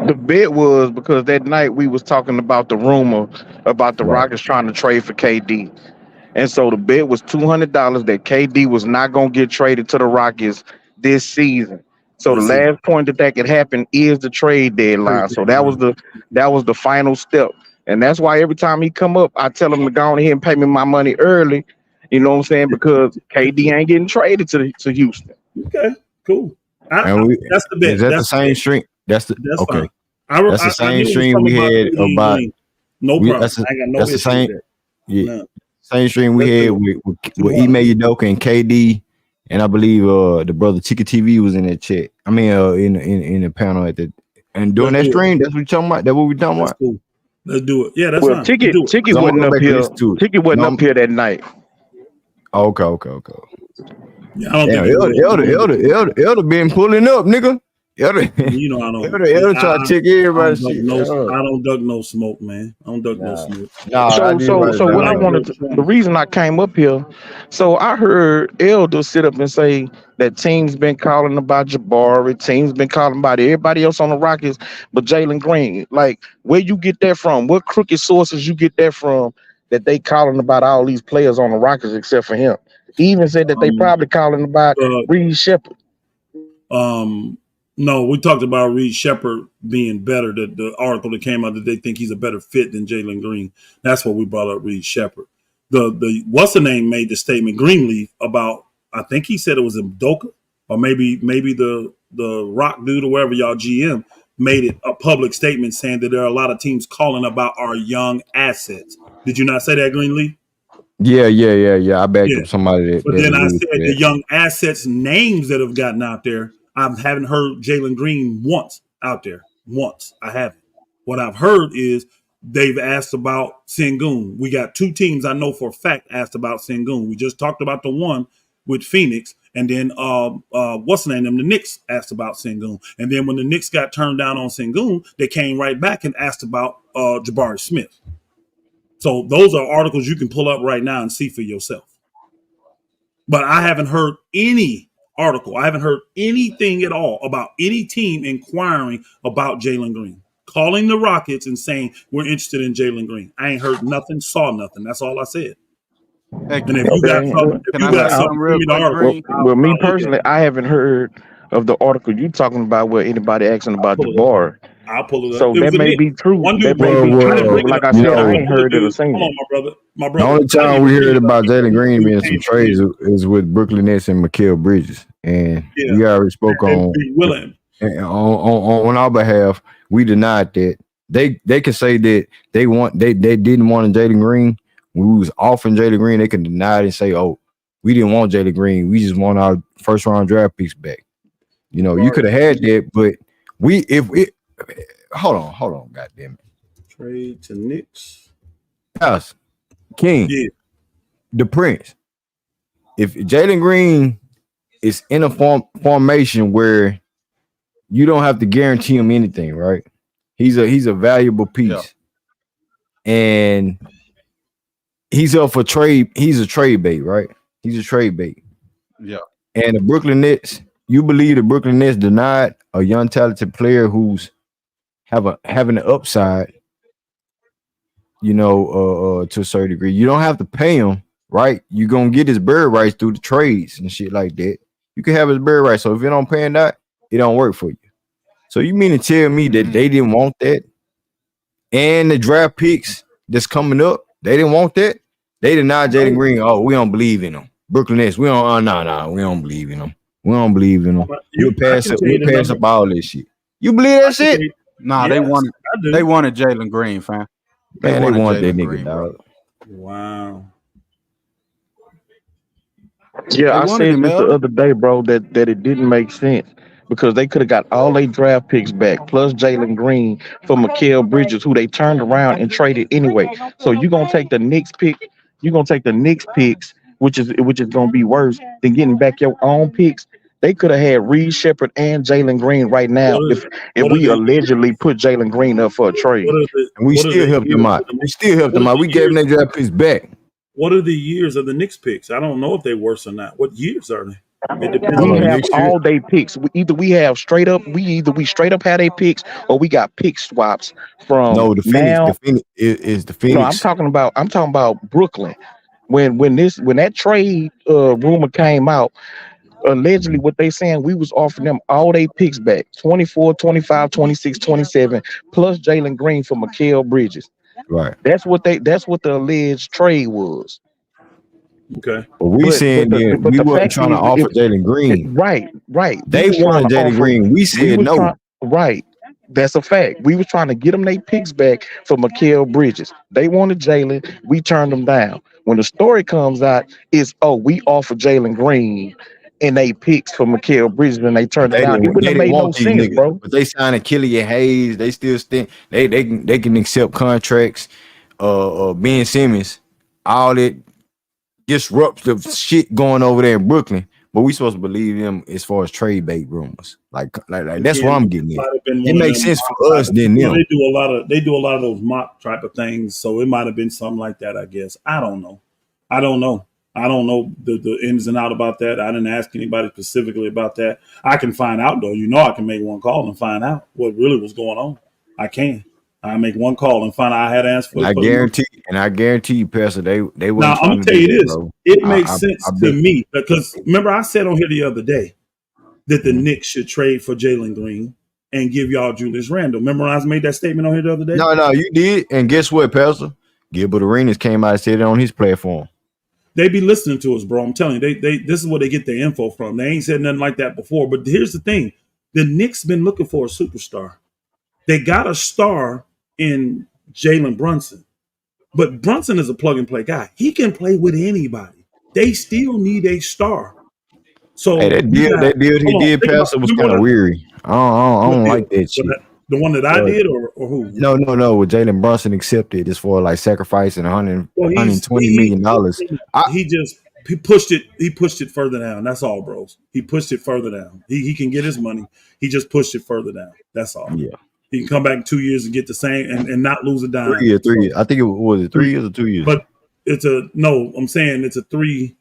The bet was because that night we was talking about the rumor about the Rockets trying to trade for KD. And so the bet was $200 that KD was not going to get traded to the Rockets this season. So the last point that could happen is the trade deadline. So that was the final step. And that's why every time he come up, I tell him to go on ahead and pay me my money early. You know what I'm saying? Because KD ain't getting traded to Houston. Okay, cool. That's the bet. Is that the same string? That's okay. Fine. That's the same stream we had about. No problem. That's I got no the same. Yeah, same stream we had with Ime Udoka and KD, and I believe the brother Chica TV was in that chat. I mean, in the panel at the and during that stream. That's what we talking about. That's what we talking about. Cool. Let's do it. Yeah, that's fine. Ticket wasn't up here. Ticket wasn't up here that night. Okay. Yeah, I don't think Elder been pulling up, nigga. You know I don't. Elder try to check everybody's shit. I don't duck no smoke, man. I don't duck no smoke. So what I wanted to, the reason I came up here, so I heard Elder sit up and say that teams been calling about Jabari, teams been calling about everybody else on the Rockets, but Jalen Green. Like, where you get that from? What crooked sources you get that from? That they calling about all these players on the Rockets except for him. He even said that they probably calling about Reed Shepherd. No, we talked about Reed Shepherd being better. The article that came out that they think he's a better fit than Jalen Green. That's what we brought up, Reed Shepherd. The what's the name made the statement Greenleaf about. I think he said it was Udoka or maybe the Rock dude or wherever y'all GM made it a public statement saying that there are a lot of teams calling about our young assets. Did you not say that, Greenlee? Yeah. I backed Yeah. up somebody But that then I alluded said to the that. young assets names that have gotten out there. I haven't heard Jalen Green once out there. Once. I haven't. What I've heard is they've asked about Sengun. We got 2 teams I know for a fact asked about Sengun. We just talked about the one with Phoenix, and then what's the name? The Knicks asked about Sengun. And then when the Knicks got turned down on Sengun, they came right back and asked about Jabari Smith. So those are articles you can pull up right now and see for yourself. But I haven't heard any article. I haven't heard anything at all about any team inquiring about Jalen Green, calling the Rockets and saying we're interested in Jalen Green. I ain't heard nothing, saw nothing. That's all I said. Hey, And if you got Okay. something, if can you I got say something, something send real me the quick, article. Green? Well, me I'll look at personally, it. I haven't heard of the article you talking about where anybody asking I'll about pull it up. Jabbar. I'll pull it up. So It was that a may Nick. be true. One That dude may brought it be up. I true. didn't But bring it like up. I You It was said, a I know, ain't couple of heard it or dudes. seen Hold it. on, my brother. My the brother. only I didn't time even we bring heard it up. about This Jalen dude Green being some came in trades here. is with Brooklyn Nets and Mikal Bridges, and Yeah. we already spoke And on be willing. on our behalf. We denied that. They can say that they didn't want Jalen Green. When we was offering Jalen Green, they can deny it and say, "Oh, we didn't want Jalen Green. We just want our first round draft picks back." You know, you Jabari could have had Smith. that, but if it hold on, goddamn it, Trade to Knicks. House King, Yeah. the Prince. If Jalen Green is in a formation where you don't have to guarantee him anything, right? He's a valuable Yeah, piece, and he's up for trade. He's a trade bait, right? He's a trade bait. yeah. And the Brooklyn Nets, you believe the Brooklyn Nets denied a young talented player who's having an upside, to a certain degree. You don't have to pay him, right? You're gonna get his bird rights through the trades and shit like that. You can have his bird rights. So if you don't pay him that, it don't work for you. So you mean to tell me that they didn't want that? And the draft picks that's coming up, they didn't want that? They denied Jalen No. Green. Oh, we don't believe in him. Brooklyn Nets, we don't we don't believe in him. We don't believe in him. I can tell you We'll the pass number. up all this shit. You believe I that can tell shit? you. Nah, Yes, I they do. wanted Jalen Green, fam. They Man, they wanted want that Jalen nigga, Green, bro. dog. Wow. Yeah, They I wanted said him, this the Elder. other day, bro, that it didn't make sense because they could have got all their draft picks back plus Jalen Green for Mikal Bridges, who they turned around and traded anyway. So you're gonna take the Knicks pick, you're gonna take the Knicks picks, which is gonna be worse than getting back your own picks. They could have had Reed Shepard and Jalen Green right What now are if what are we the allegedly put Jalen Green up for a trade. And we what are still the helped them years of out. the We still helped what them are out. the We gave them years their draft picks back. what are the years of the Knicks picks? I don't know if they're worse or not. What years are they? It depends We on Hold the on, have next year. year. all day picks. We have straight up. We straight up had a picks, or we got pick swaps from No, the Phoenix. The now. Phoenix is the No, I'm Phoenix. talking about. I'm talking about Brooklyn. When that trade rumor came out, allegedly what they saying we was offering them all they picks back 24, 25, 26, 27, plus Jalen Green for Mikal Bridges. Right. That's what the alleged trade was. Okay. But we saying then But we the wasn't fact trying to is, offer if Jalen Green. right, we They was trying wanted to Jalen offer. Green. We We said was no. trying right. That's a fact. We was trying to get them their picks back for Mikal Bridges. They wanted Jalen. We turned them down. When the story comes out, it's we offered Jalen Green and they picks for Mikal Bridges and they But turned it down. It wouldn't they have didn't made no want these sense, niggas. bro. But they signed a Killian Hayes. They still think they can accept contracts. Ben Simmons, all that disruptive shit going over there in Brooklyn. But we supposed to believe them as far as trade bait rumors. Like that's what Again, I'm it getting at. might have been It one of makes them sense mock for type us of, than them. they do a lot of those mock type of things. So it might have been something like that, I guess. I don't know. I don't know. I don't know the ins and out about that. I didn't ask anybody specifically about that. I can find out though. I can make one call and find out what really was going on. I can. I make one call and find out I had to answer And for the number. I guarantee you, Pastor, they Now wasn't I'm gonna trying to tell do you that, this. bro. It makes I sense to bet. me because remember I said on here the other day that the Mhm. Knicks should trade for Jalen Green and give y'all Julius Randle. Remember when I made that statement on here the other day? No, you did. And guess what, Pastor? Gilbert Arenas came out and said it on his platform. They be listening to us, bro. I'm telling you, they this is where they get their info from. They ain't said nothing like that before. But here's the thing: the Knicks been looking for a superstar. They got a star in Jalen Brunson. But Brunson is a plug and play guy. He can play with anybody. They still need a star. Hey, So that you deal, got, that deal he hold on, did think about, pass was remember kind of weary. I what don't deal? like that shit. The one that I Uh, did or who? no. With Jalen Brunson accepted is for like sacrificing Well, $120 million. he pushed it. He pushed it further down. That's all, bros. He pushed it further down. He can get his money. He just pushed it further down. That's all. Yeah, He can come back in 2 years and get the same and not lose a dime. 3 years, 3 So years. I think it was it 3 years or 2 years. but it's a no. I'm saying it's a 3.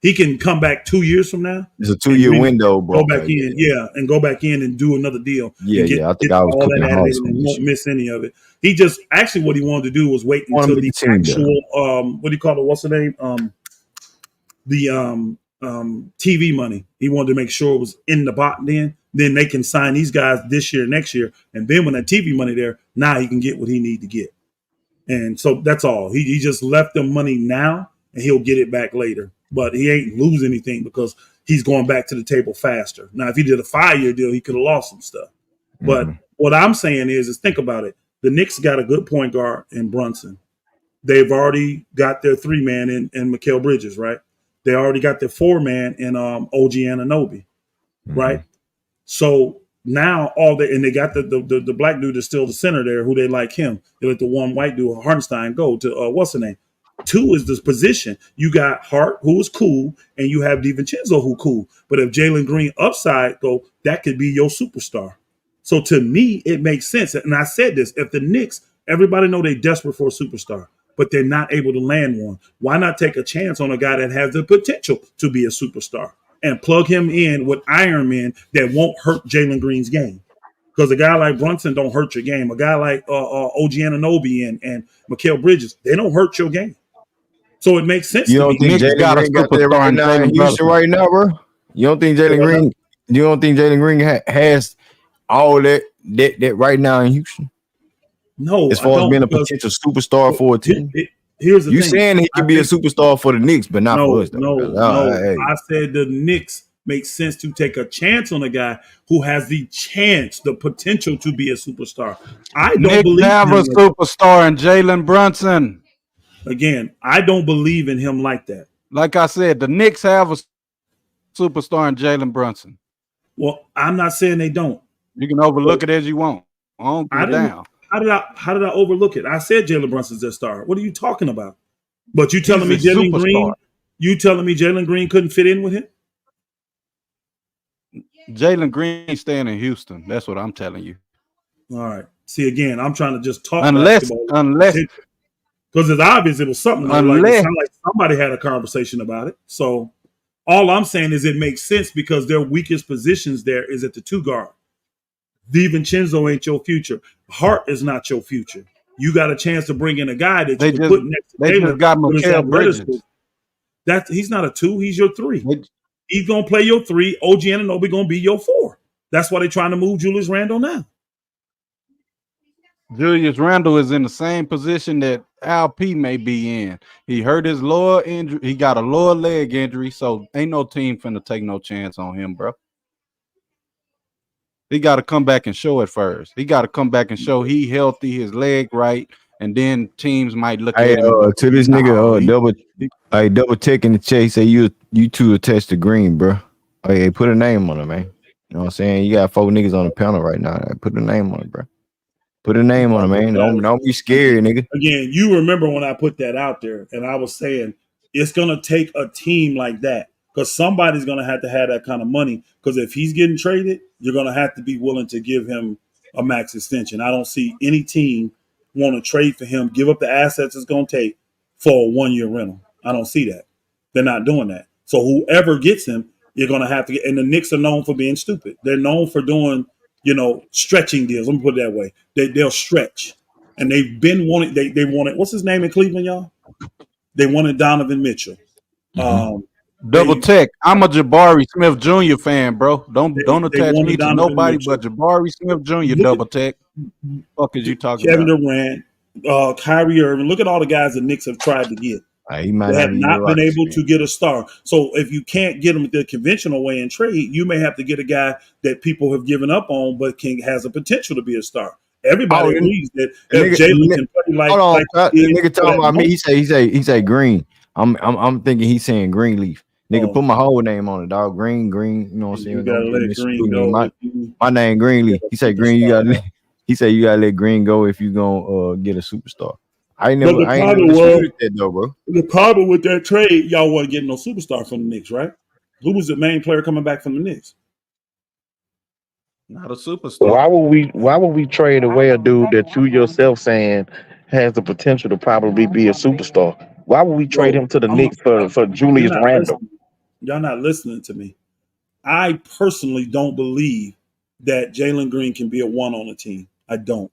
He can come back 2 years from now. It's a 2 year window, bro. Go back in, and go back in and do another deal. And Yeah. I think get I was all cooking that added house in on and this won't shit. miss any of it. He just actually what he wanted to do was wait Want to until make the the team better. actual what do you call it? What's the name? The TV money. He wanted to make sure it was in the pot. Then they can sign these guys this year, next year, and then when that TV money there, now he can get what he need to get. And so that's all. He just left them money now, and he'll get it back later. But he ain't lose anything because he's going back to the table faster. Now, if he did a 5-year deal, he could have lost some stuff. But what I'm saying is think about it. The Knicks got a good point guard in Brunson. They've already got their 3-man in Mikal Bridges, right? They already got their 4-man in OG Anunoby, right? So now they got the black dude that's still the center there, who they like him. They let the one white dude, Hartenstein, go to what's the name? 2 is this position. You got Hart, who is cool, and you have DiVincenzo, who cool. But if Jalen Green upside go, that could be your superstar. So to me, it makes sense. And I said this: if the Knicks, everybody know they desperate for a superstar, but they're not able to land one. Why not take a chance on a guy that has the potential to be a superstar and plug him in with Iron Men that won't hurt Jalen Green's game? Because a guy like Brunson don't hurt your game. A guy like OG Anunoby and Mikal Bridges, they don't hurt your game. So it makes sense You to don't me. think Knicks Jalen got a Green got there superstar right in now in Jalen Houston Brunson. right now, bro? You don't think Jalen Green? You don't think Jalen Green has all that right now in Houston? No, as far I as being don't. a potential superstar for a team. Here's the you thing. saying he could be a superstar for the Knicks, but not for us, though. No. I said the Knicks make sense to take a chance on a guy who has the potential to be a superstar. I don't Knicks believe have in a him like that. superstar in Jalen Brunson. Again, I don't believe in him like that. Like I said, the Knicks have a superstar in Jalen Brunson. Well, I'm not saying they don't. You can overlook it as you want. I don't give a damn. How did I overlook it? I said Jalen Brunson's their star. What are you talking about? But you telling me Jalen Green? You telling me Jalen Green couldn't fit in with him? Jalen Green staying in Houston. That's what I'm telling you. All right. See, again, I'm trying to just talk unless because it's obvious it was something. Like it sounded like somebody had a conversation about it. So all I'm saying is it makes sense because their weakest positions there is at the 2 guard. DiVincenzo ain't your future. Hart is not your future. You got a chance to bring in a guy that you can put next to Taylor. Just got Mikal Bridges. He's not a 2. He's your 3. He's gonna play your 3. OG Anunoby gonna be your 4. That's why they're trying to move Julius Randle now. Julius Randle is in the same position that Al P may be in. He hurt his lower injury. He got a lower leg injury, so ain't no team finna take no chance on him, bro. He got to come back and show it first. He got to come back and show he healthy, his leg right, and then teams might look at him. To this nigga, double check in the chat. He say you 2 attached to Green, bro. Hey, put a name on it, man. You know what I'm saying? You got 4 niggas on the panel right now. Put a name on it, bro. Put a name on it, man. Don't be scared, nigga. Again, you remember when I put that out there, and I was saying it's gonna take a team like that. Because somebody's going to have that kind of money. Because if he's getting traded, you're going to have to be willing to give him a max extension. I don't see any team want to trade for him, give up the assets it's going to take for a 1-year rental. I don't see that. They're not doing that. So whoever gets him, you're going to have to get. And the Knicks are known for being stupid. They're known for doing, stretching deals. Let me put it that way. They'll stretch. And they've been wanting. They wanted. What's his name in Cleveland, y'all? They wanted Donovan Mitchell. Double tech. I'm a Jabari Smith Jr. fan, bro. Don't attach me to nobody but Jabari Smith Jr. Double tech. Fuck is you talking Kevin about? Durant, Kyrie Irving. Look at all the guys the Knicks have tried to get. They have not been able to get a star. So if you can't get them the conventional way in trade, you may have to get a guy that people have given up on, but has a potential to be a star. Everybody Oh, agrees that if Jalen can play hold on, like the nigga talking about me. He say Green. I'm thinking he's saying Greenleaf. Nigga, put my whole name on it, dog. Green. You know what I'm You saying? gotta Don't get let Green misconstrued. go. My name Greenleaf. He say Green. You Superstar, gotta. He say you gotta let Green go if you gonna get a superstar. I ain't But never disputed that though, bro. the problem with that trade, y'all wasn't getting no superstar from the Knicks, right? Who was the main player coming back from the Knicks? Not a superstar. Why would we trade away a dude that you yourself saying has the potential to probably be a superstar? Why would we trade him to the Knicks for You're Julius not Randle? listening. Y'all not listening to me. I personally don't believe that Jalen Green can be a one on a team. I don't.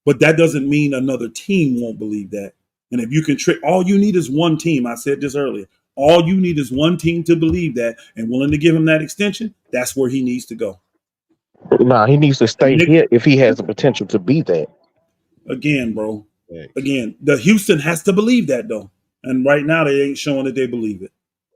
But that doesn't mean another team won't believe that. And if you can trick, all you need is one team. I said this earlier. All you need is one team to believe that and willing to give him that extension. That's where he needs to go. Nah, he needs to stay Nick, here if he has the potential to be that. again, bro. Again, the Houston has to believe that though. And right now they ain't showing that they believe it.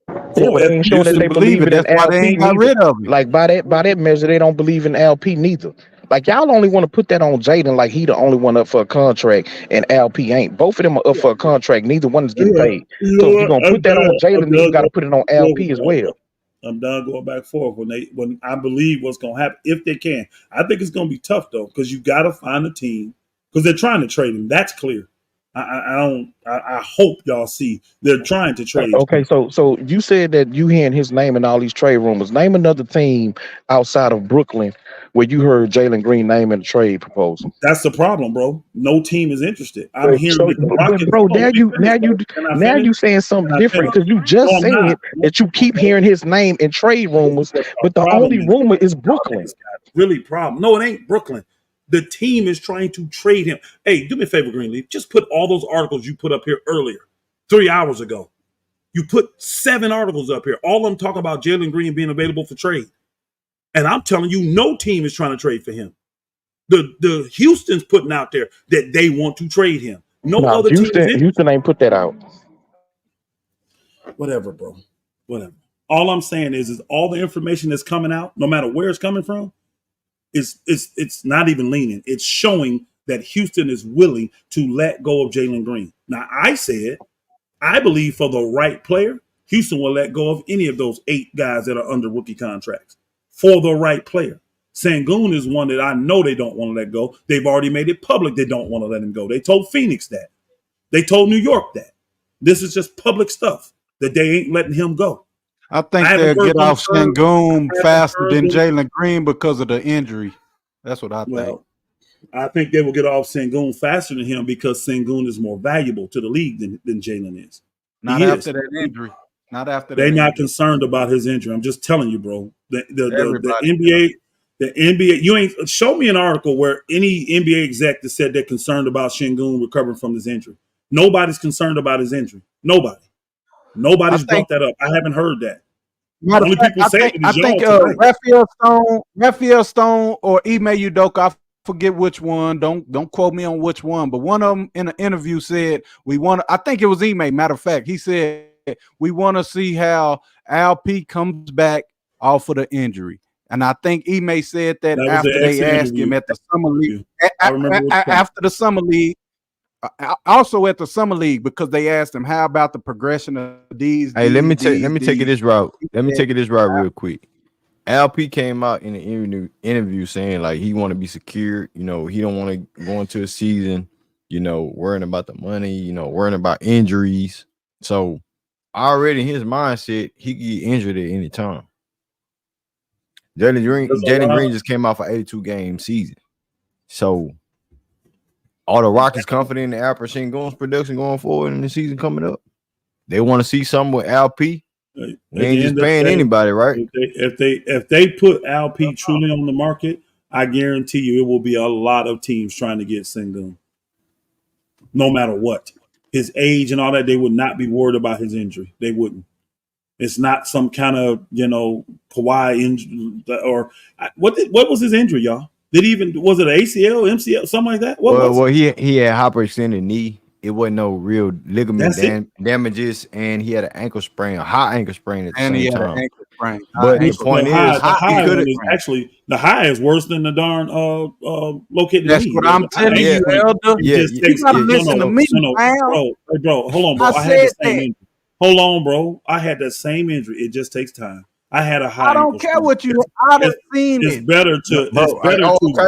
Yeah, So but if they ain't showing that Houston they believe believe it. it in That's why they LP ain't got neither. rid of him. Like by that measure, they don't believe in LP neither. Like y'all only want to put that on Jaden, like he the only one up for a contract, and LP ain't. Both of them are up for a contract. Neither one is getting paid. you So know if you're what? gonna put that on Jalen, then you got to put it on LP as I'm well. I'm done going back and forth when I believe what's going to happen if they can. I think it's going to be tough though because you got to find a team because they're trying to trade him. That's clear. I hope y'all see they're trying to trade Okay, him. so you said that you hearing his name in all these trade rumors. Name another team outside of Brooklyn where you heard Jalen Green name in the trade proposal. That's the problem, bro. No team is interested. I'm hearing So, that the but Rockets. bro, Hold on, let me finish, bro. Can I now finish? you saying something Can I different finish? because you No, just I'm not. said that you keep hearing his name in trade This is rumors, what but our the problem only is. rumor is Y'all Brooklyn. niggas got really problem. No, it ain't Brooklyn. The team is trying to trade him. Hey, do me a favor, Greenleaf. Just put all those articles you put up here earlier, 3 hours ago. You put 7 articles up here. All of them talking about Jalen Green being available for trade. And I'm telling you, no team is trying to trade for him. The Houston's putting out there that they want to trade him. No No, other team is in. Houston ain't put that out. Whatever, bro. Whatever. All I'm saying is all the information that's coming out, no matter where it's coming from, it's not even leaning. It's showing that Houston is willing to let go of Jalen Green. Now, I said, I believe for the right player, Houston will let go of any of those 8 guys that are under rookie contracts for the right player. Sengun is one that I know they don't want to let go. They've already made it public they don't want to let him go. They told Phoenix that. They told New York that. This is just public stuff that they ain't letting him go. I I think haven't they'll heard get them off terms. Sengun I haven't faster heard than them. Jalen Green because of the injury. That's what I think. Well, I think they will get off Sengun faster than him because Sengun is more valuable to the league than Jalen is. Not He after is. that injury. Not after They're that not injury. concerned about his injury. I'm just telling you, bro. The Everybody. NBA, you ain't show me an article where any NBA exec that said they're concerned about Sengun recovering from his injury. Nobody's concerned about his injury. Nobody. I Nobody's think brought that up. I haven't heard that. The matter of only fact, people saying it I is think y'all tonight. Raphael Stone or Ime Udoka, I forget which one. Don't quote me on which one, but one of them in an interview said we want to, I think it was Ime, matter of fact. He said we want to see how Alp comes back off of the injury. And I think Ime said that That was an after they excellent asked him interview. at the summer league. I remember what you After the summer league, also at the summer league, because they asked him how about the progression of these. Hey, let me take it this route. Let me take it this route real quick. LP came out in the interview saying like he want to be secure. You know, he don't want to go into a season, you know, worrying about the money, you know, worrying about injuries. So already in his mindset, he could get injured at any time. Jalen Green just came off an 82 game season. So all the Rockets confident in Alperen Sengun's production going forward in the season coming up. They want to see something with LP. We ain't just paying anybody, right? If they put Alp truly on the market, I guarantee you it will be a lot of teams trying to get Sengun. No matter what. His age and all that, they would not be worried about his injury. They wouldn't. It's not some kind of, Kawhi injury or what was his injury, y'all? Was it an ACL, MCL, something like that? What was it? He had hyperextended knee. It wasn't no real ligament That's it. damages, and he had an ankle sprain, a high ankle sprain at the And he same had an time. ankle sprain. But the The point high, is, the he high could one have. is actually the high is worse than the darn located That's knee. what The I'm high telling ankle you, sprain, Elder. it just You takes gotta it. listen to me, fam. Bro, hey, bro, hold on, bro. I I had the said same that. injury. Hold on, bro. I had that same injury. It just takes time. I had a I high ankle don't care sprain. what you. I'd have seen It's it. better to Bro, okay,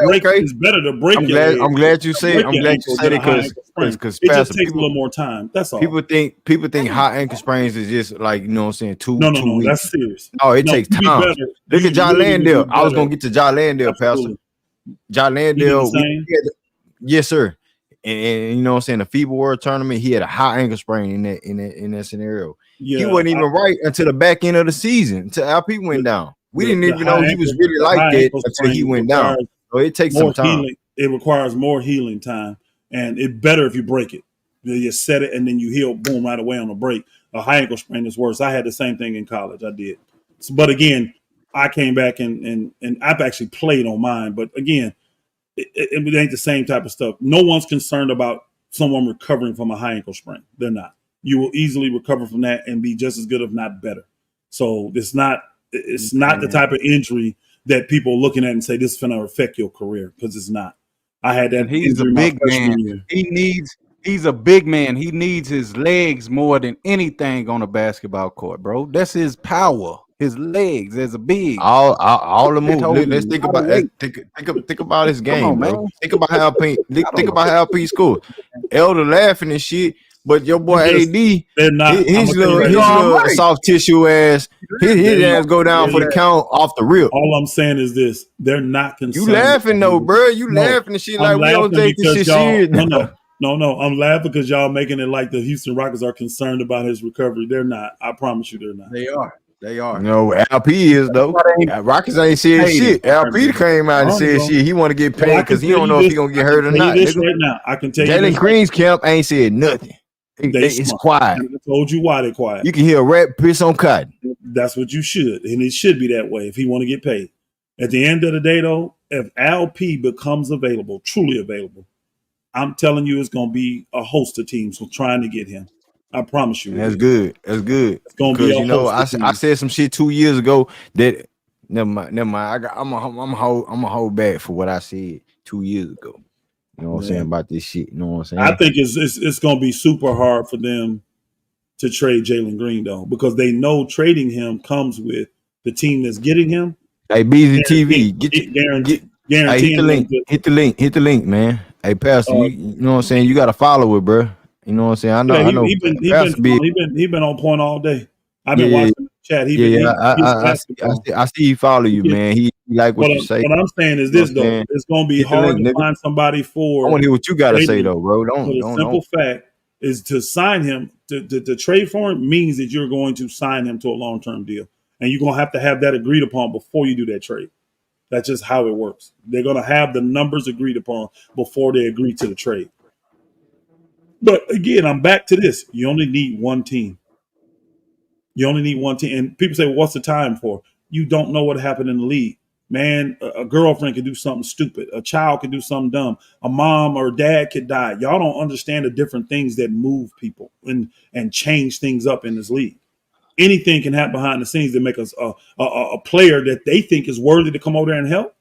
break. okay. It's better to break I'm your glad. leg, I'm glad you to say. break I'm your glad you ankle say than a that high ankle sprain. because It just Pastor, takes a little more time. That's all. people think high ankle sprains is just like, you know what I'm saying, No, no, two no. weeks. That's serious. Oh, it No, takes you be time. better. Look You at John literally will Landale. be I was better. gonna get to John Landale, Pastor. Absolutely. John He did the Landale. same. Yes, sir. And you know what I'm saying, the FIBA World Tournament, he had a high ankle sprain in that scenario. He Yeah, wasn't even right until the back end of the season, until LP went down. We didn't even know he was really the like high that ankle until he sprain went down. requires So it takes some more time. healing. It requires more healing time, and it's better if you break it. You set it and then you heal, boom, right away on a break. A high ankle sprain is worse. I had the same thing in college. I did, but again, I came back and I've actually played on mine. But again, it ain't the same type of stuff. No one's concerned about someone recovering from a high ankle sprain. They're not. You will easily recover from that and be just as good, if not better. So it's not the type of injury that people are looking at and say this is going to affect your career, because it's not. I had that And he's a injury my big man. freshman year. He's a big man. He needs his legs more than anything on a basketball court, bro. That's his power. His legs as a big. All the moves. Holding Let's a think lot about of weight. think about his Come game, on, man. bro. Think about how don't know. LP scored. Elder laughing and shit, but your boy Just- AD, They're not. I'm his gonna tell you little right now. soft tissue ass, his ass go down for the count off the rip. All I'm saying is this: they're not You concerned. laughing though, bro? You No, laughing and shit I'm like we don't laughing take this because shit y'all. serious. No. I'm laughing because y'all making it like the Houston Rockets are concerned about his recovery. They're not. I promise you, they're not. They are. They are. No, LP is though. Rockets ain't said shit. LP came out and said shit. He want to get paid because he don't know if he gonna get hurt or not. This right now. I can tell you Jalen this. Green's camp ain't said nothing. It's smart. quiet. I told you why they're quiet. You can hear a rat piss on cotton. That's what you should, and it should be that way if he want to get paid. At the end of the day, though, if LP becomes available, truly available, I'm telling you, it's going to be a host of teams trying to get him. I promise you. And that's good. That's good. It's going to be Because a you know, host of I teams. said some shit 2 years ago that never mind. I'm a hold back for what I said 2 years ago. You know what I'm saying about this shit. You know what I'm saying? I think it's going to be super hard for them to trade Jalen Green though, because they know trading him comes with the team that's getting him. Hey, BZTV, guaranteeing hey, hit the link, man. Hey, Pastor, you know what I'm saying? You got to follow it, bro. You know what I'm saying? I know. He been on point all day. I've been watching the chat. I see he follow you, man. He like what you say. What I'm saying is this though: it's going to be hard to find somebody for. I want to hear what you got to say though, bro. Simple fact is to sign him to trade for him means that you're going to sign him to a long-term deal, and you're going to have that agreed upon before you do that trade. That's just how it works. They're going to have the numbers agreed upon before they agree to the trade. But again, I'm back to this. You only need one team. You only need one team. And people say, well, what's the time for? You don't know what happened in the league. Man, a girlfriend could do something stupid. A child could do something dumb. A mom or dad could die. Y'all don't understand the different things that move people and change things up in this league. Anything can happen behind the scenes that make us a player that they think is worthy to come over there and help,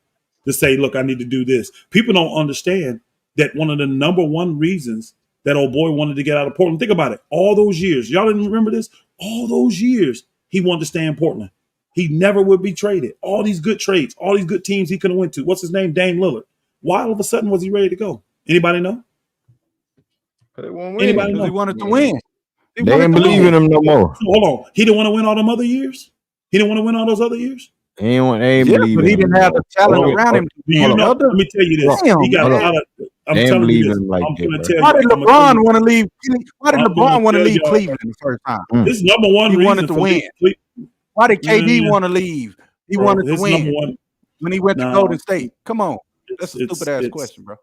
to say, look, I need to do this. People don't understand that one of the number one reasons that old boy wanted to get out of Portland. Think about it. All those years. Y'all didn't remember this? All those years he wanted to stay in Portland. He never would be traded. All these good trades, all these good teams he could have went to. What's his name? Dame Lillard. Why all of a sudden was he ready to go? Anybody know? Anybody know? He wanted to win. They didn't believe in him no more. Hold on. He didn't want to win all them other years? He didn't want to win all those other years? They ain't believe but in he didn't have the talent around him. Let me tell you this. He got a lot of. I'm telling you this. I'm going to tell you. Why did LeBron want to leave? Why did LeBron want to leave Cleveland the first time? This number one he reason wanted to win. Why did KD want to leave? He wanted to win when he went to Golden State. Come on, that's a stupid ass question, bro.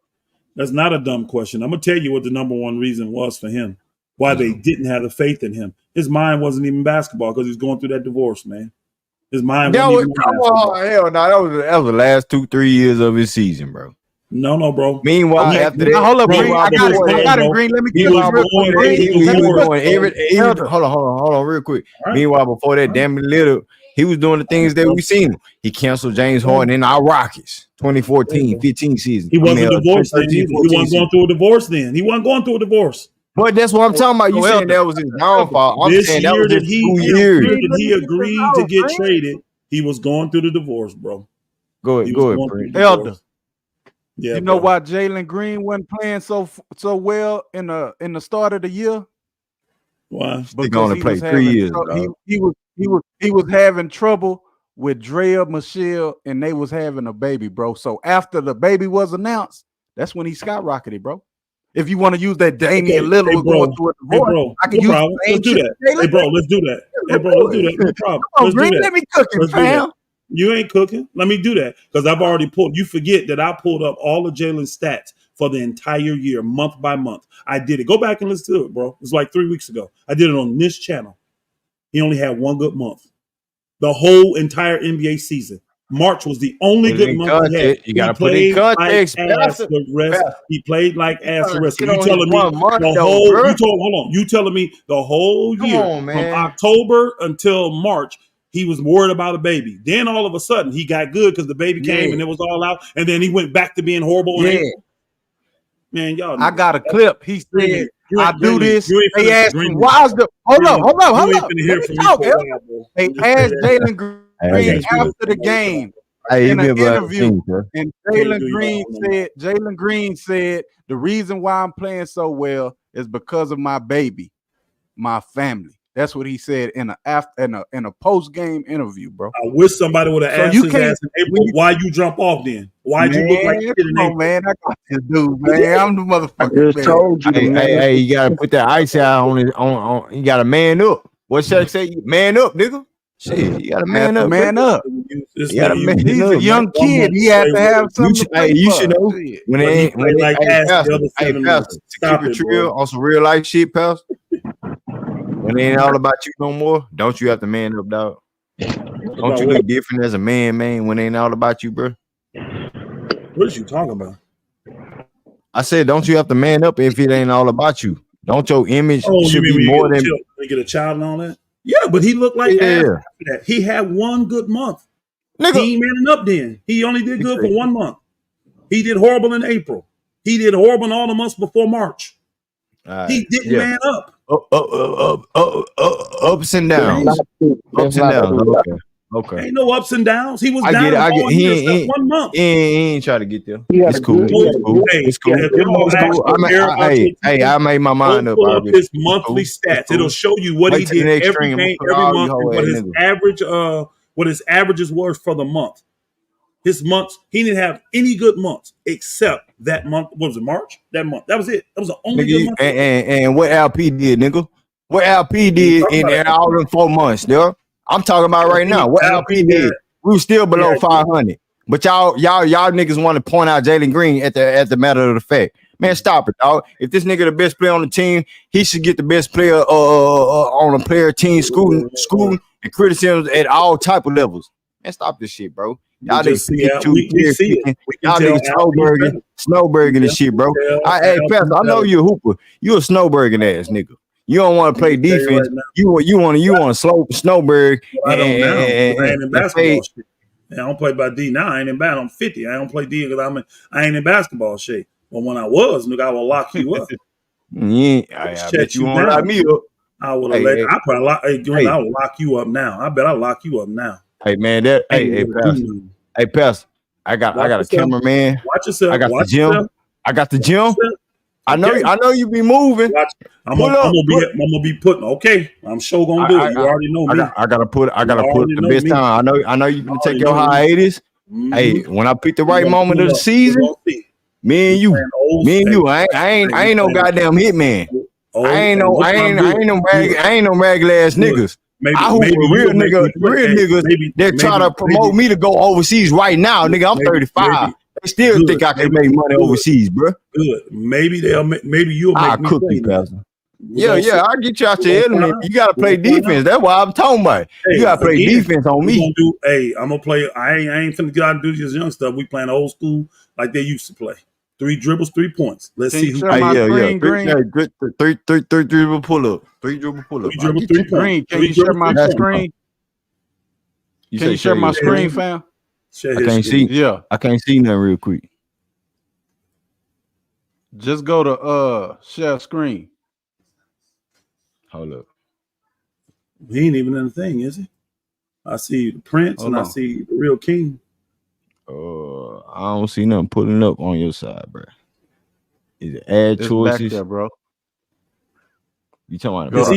That's not a dumb question. I'm gonna tell you what the number one reason was for him. Why they didn't have the faith in him. His mind wasn't even basketball because he's going through that divorce, man. His mind wasn't even basketball. Hell no, that was the last 2-3 years of his season, bro. No, bro. Meanwhile, after that, hold up, Bro, Green. I got it, Green. Let me He cook was him real going quick. to Green, the let me divorce, cook doing bro. hold on, real quick. Right. Meanwhile, before that, Damian Lillard, he was doing the things that we seen. He canceled James Harden in our Rockets 2014-15 season. He wasn't divorced then 13, either. He 14 wasn't season. going through a divorce then. He wasn't going through a divorce. But that's what I'm talking about. You saying that was his downfall. I'm This saying that year was that just he 2 years. agreed to get traded, he was going through the divorce, bro. Go ahead, Prince. Elder. Yeah, you know bro. why Jalen Green wasn't playing so well in the start of the year? Why? Because he was having he was having trouble with Drea, Michelle, and they was having a baby, bro. So after the baby was announced, that's when he skyrocketed, bro. If you want to use that Damian Lillard was going through a divorce, I can use the same let's do shit. that. Hey, bro, let's do that. Hey, bro, let's do that. No problem. Come on, Let's Green, do that. let me cook it, Let's do fam. that. You ain't cooking. Let me do that because I've already pulled. You forget that I pulled up all of Jalen's stats for the entire year, month by month. I did it. Go back and listen to it, bro. It was like 3 weeks ago. I did it on this channel. He only had one good month. The whole entire NBA season. March was the only good month he had. You gotta put in context. Like ass the rest. He played like ass the rest. You telling me you telling me the whole year from October until March he was worried about a baby. Then all of a sudden he got good because the baby came and it was all out. And then he went back to being horrible. Yeah. Man, y'all. I got a clip. He said, "I do this." They asked him, "Why is the hold up? Let me talk." They asked Jalen Green after the game in an interview, and Jalen Green said, "The reason why I'm playing so well is because of my baby, my family." That's what he said in a post game interview, bro. I wish somebody would have asked his ass in April, why you jump off then? Why'd you look like shit in April? Man, I got this dude, man. I'm the motherfucker. I just told you, hey, you gotta put that ice out on it. On you gotta man up. What Shaq say? Man up, nigga. Shit, you gotta man up. Man up. You gotta man He's up, a young kid. He had to have something. You should know when they like Pastor, to keep it real on some real life shit, Pastor. When it ain't all about you no more, don't you have to man up, dog? Don't you look different as a man, when it ain't all about you, bro? What is you talking about? I said, don't you have to man up if it ain't all about you? Don't your image should be more than get a child and all that? Yeah, but he looked like ass after that. He had one good month. Nigga. He ain't manning up then. He only did good for 1 month. He did horrible in April. He did horrible in all the months before March. He didn't man up. Ups and downs. Ups and downs. Okay. Ain't no ups and downs. He was down. I get. He 1 month. He ain't try to get there. It's cool. It's cool. Hey, I made my mind up. Pull up his monthly stats. It'll show you what he did every game, every month, and what his averages were for the month. His months, he didn't have any good months except that month. What was it, March? That month. That was it. That was the only good month. And what LP did, nigga? What LP did in all them 4 months, nigga? I'm talking about right now. What LP did? We were still below 500. But y'all niggas want to point out Jalen Green at the matter of the fact. Man, stop it, dog. If this nigga the best player on the team, he should get the best player on a player team, schooling and criticism at all type of levels. Man, stop this shit, bro. Y'all niggas y'all niggas snowberging and shit, bro. Hey, Pastor, I know you're a hooper. You a snowberging ass nigga. You don't want to play defense. You want to slow snowberg. I don't now. I ain't in basketball shape. I don't play by D now. I ain't in bad. I'm 50. I don't play D because I ain't in basketball shape. But when I was, nigga, I will lock you up. I bet you won't lock me up. I will I will lock you up now. I bet I'll lock you up now. Hey man, hey Pastor, I got a cameraman. Watch yourself. I got the gym. I got the gym. I know you be moving. I'm gonna be putting. Okay, I'm sure gonna do it. You already know me. I gotta put the best time. I know you gonna take your hiatus. Hey, when I pick the right moment of the season, me and you, I ain't no goddamn hitman. I ain't no rag ass niggas. I hoop with real niggas that try to promote me to go overseas right now, nigga. I'm 35. They still think I can make money overseas, bro. Good. Maybe you'll make me cook you, Pastor. Yeah, I get you out your element. You gotta play defense. That's what I'm talking about. Hey, you gotta play defense on me. I'm gonna play. I ain't finna get out and do this young stuff. We playing old school like they used to play. 3 dribbles, 3 points. Let's see who. Screen, Green? Three dribble pull up. 3 dribble pull up. 3 dribble, 3 Green, can you share my screen? Can you share my screen, fam? I can't see. Yeah, I can't see nothing real quick. Just go to share screen. Hold up. He ain't even in the thing, is he? I see the Prince and I see the real King. I don't see nothing pulling up on your side, bro. Is it add choices? Back there, bro. You talking about?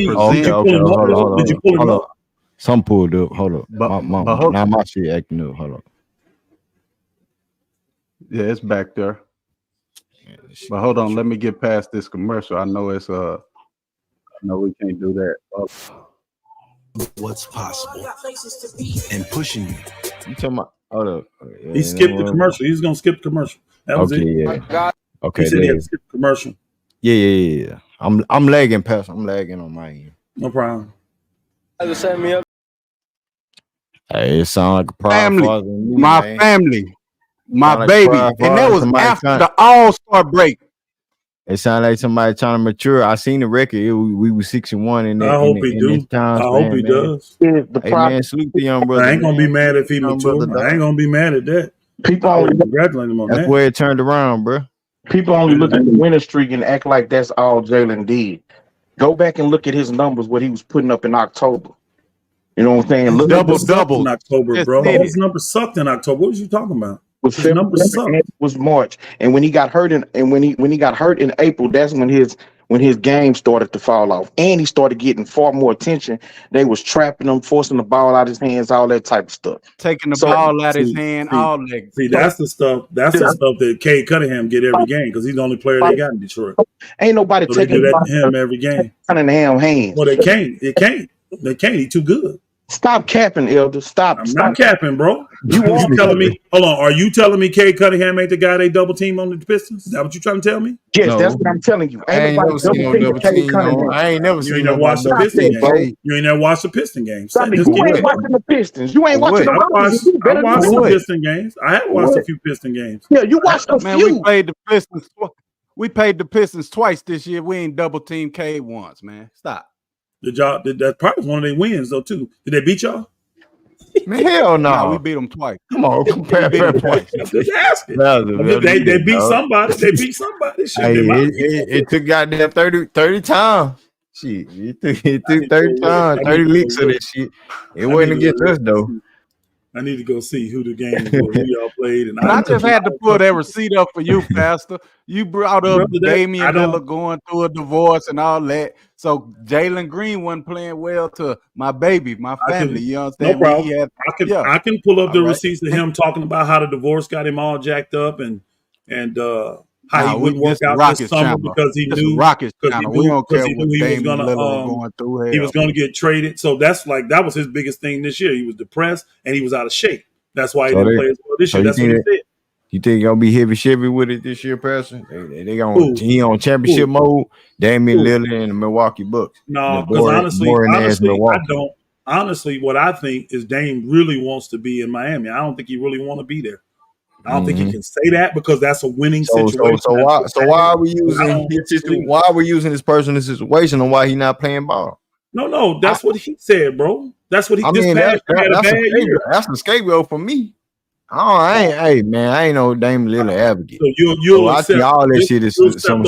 Did you pull him up? Some pulled up. Hold up. Now my shit acting up. Hold up. Yeah, it's back there. But hold on, let me get past this commercial. I know it's I know we can't do that. What's possible and pushing you. You talking about? Hold up. He skipped the commercial. He's gonna skip the commercial. That was it. Yeah. Okay. He said he had to skip the commercial. Yeah. I'm lagging, Pastor. I'm lagging on my end. No problem. Set me up. Hey, it sounds like a problem. My family, my baby, and that was after the All-Star break. It sounded like somebody trying to mature. I seen the record. We were 6-1 in that. I hope he do. I hope he does. Hey man, salute the young brother. I ain't gonna be mad if he mature. I ain't gonna be mad at that. People only congratulate him on that. That's where it turned around, bro. People only look at the winning streak and act like that's all Jalen did. Go back and look at his numbers, what he was putting up in October. You know what I'm saying? Look, double in October, bro. His numbers sucked in October. What was you talking about? His numbers sucked. It was March, and when he got hurt when he got hurt in April, that's when his game started to fall off, and he started getting far more attention. They was trapping him, forcing the ball out of his hands, all that type of stuff. Taking the ball out of his hand, all that. See, that's the stuff. That's the stuff that Cade Cunningham get every game because he's the only player they got in Detroit. Ain't nobody taking that to him every game. Cunningham hands. Well, they can't. They can't. He too good. Stop capping, Elder. I'm not capping, bro. You telling me? Hold on. Are you telling me Cade Cunningham ain't the guy they double team on the Pistons? Is that what you trying to tell me? Yes, that's what I'm telling you. I ain't never seen no double team. I ain't never seen no watched the Piston game. You ain't never watched the Piston game. You ain't watching the Pistons. You ain't watching the Rockets. I watched some Piston games. I have watched a few Piston games. Yeah, you watched a few. We played the Pistons. We paid the Pistons twice this year. We ain't double team Cade once, man. Stop. That's probably one of their wins though too. Did they beat y'all? Man, hell no. Nah, we beat them twice. Come on, compare them twice. Just asking. They beat somebody. They beat somebody. It took goddamn 30 times. Shit, it took 30 times, 30 licks of this shit. It wasn't against us though. I need to go see who the game was, who y'all played. And I just had to pull that receipt up for you, Pastor. You brought up Damian Lillard going through a divorce and all that. So Jalen Green wasn't playing well to my baby, my family. You understand? No problem. I can pull up the receipts of him talking about how the divorce got him all jacked up and how he wouldn't work out this summer because he knew he was going to get traded. So that was his biggest thing this year. He was depressed and he was out of shape. That's why he didn't play as well this year. That's what he said. You think he'll be heavy Chevy with it this year, Preston? He on championship mode. Damian Lillard and the Milwaukee Bucks. No, because honestly, I don't. Honestly, what I think is Dame really wants to be in Miami. I don't think he really want to be there. I don't think he can say that because that's a winning situation. Why are we using this person in this situation and why he not playing ball? No, that's what he said, bro. That's what he that's a scapegoat for me. I ain't no Dame Lillard advocate. So you'll accept all that shit is some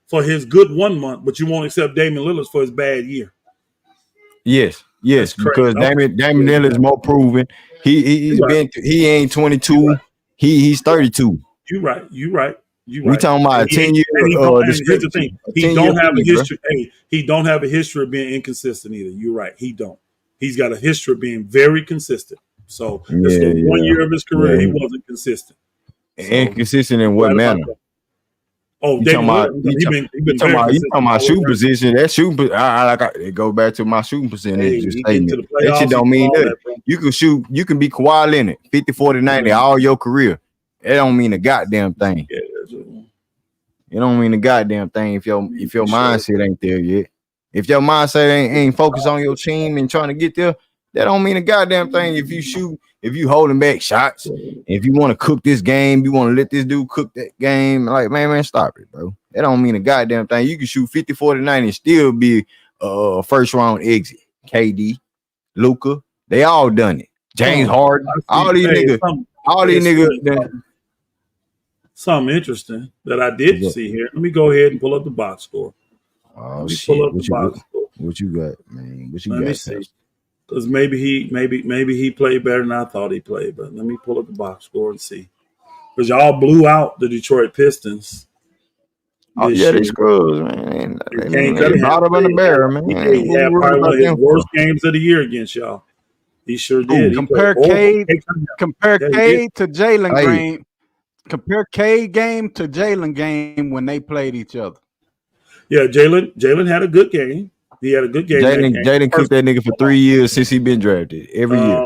for his good 1 month, but you won't accept Damian Lillard for his bad year. Yes, because Damian Lillard is more proven. He ain't 22. He's 32. You right. We talking about a 10-year. Here's the thing: he don't have a history. He don't have a history of being inconsistent either. You're right. He don't. He's got a history of being very consistent. So this is 1 year of his career he wasn't consistent. Inconsistent in what manner? Oh, you talking about shooting position? That shooting, it goes back to my shooting percentage. That shit don't mean nothing. You can shoot. You can be Kawhi Leonard, 50, 40, 90 all your career. It don't mean a goddamn thing. It don't mean a goddamn thing if your mindset ain't there yet. If your mindset ain't focused on your team and trying to get there, that don't mean a goddamn thing. If you holding back shots, if you want to cook this game, you want to let this dude cook that game, like man, stop it, bro. That don't mean a goddamn thing. You can shoot 50, 40, 90 and still be first round exit. KD, Luka, they all done it. James Harden, all these niggas. Something interesting that I did see here. Let me go ahead and pull up the box score. Oh shit! What you got, man? What you got? Let me see. Because maybe he played better than I thought he played. But let me pull up the box score and see. Because y'all blew out the Detroit Pistons. Oh yeah, they scrubs, man. They bottom of the barrel, man. He had probably one of his worst games of the year against y'all. He sure did. Compare Cade to Jalen Green. Compare Cade game to Jalen game when they played each other. Yeah, Jalen had a good game. He had a good game. Jalen cooked that nigga for 3 years since he been drafted. Every year.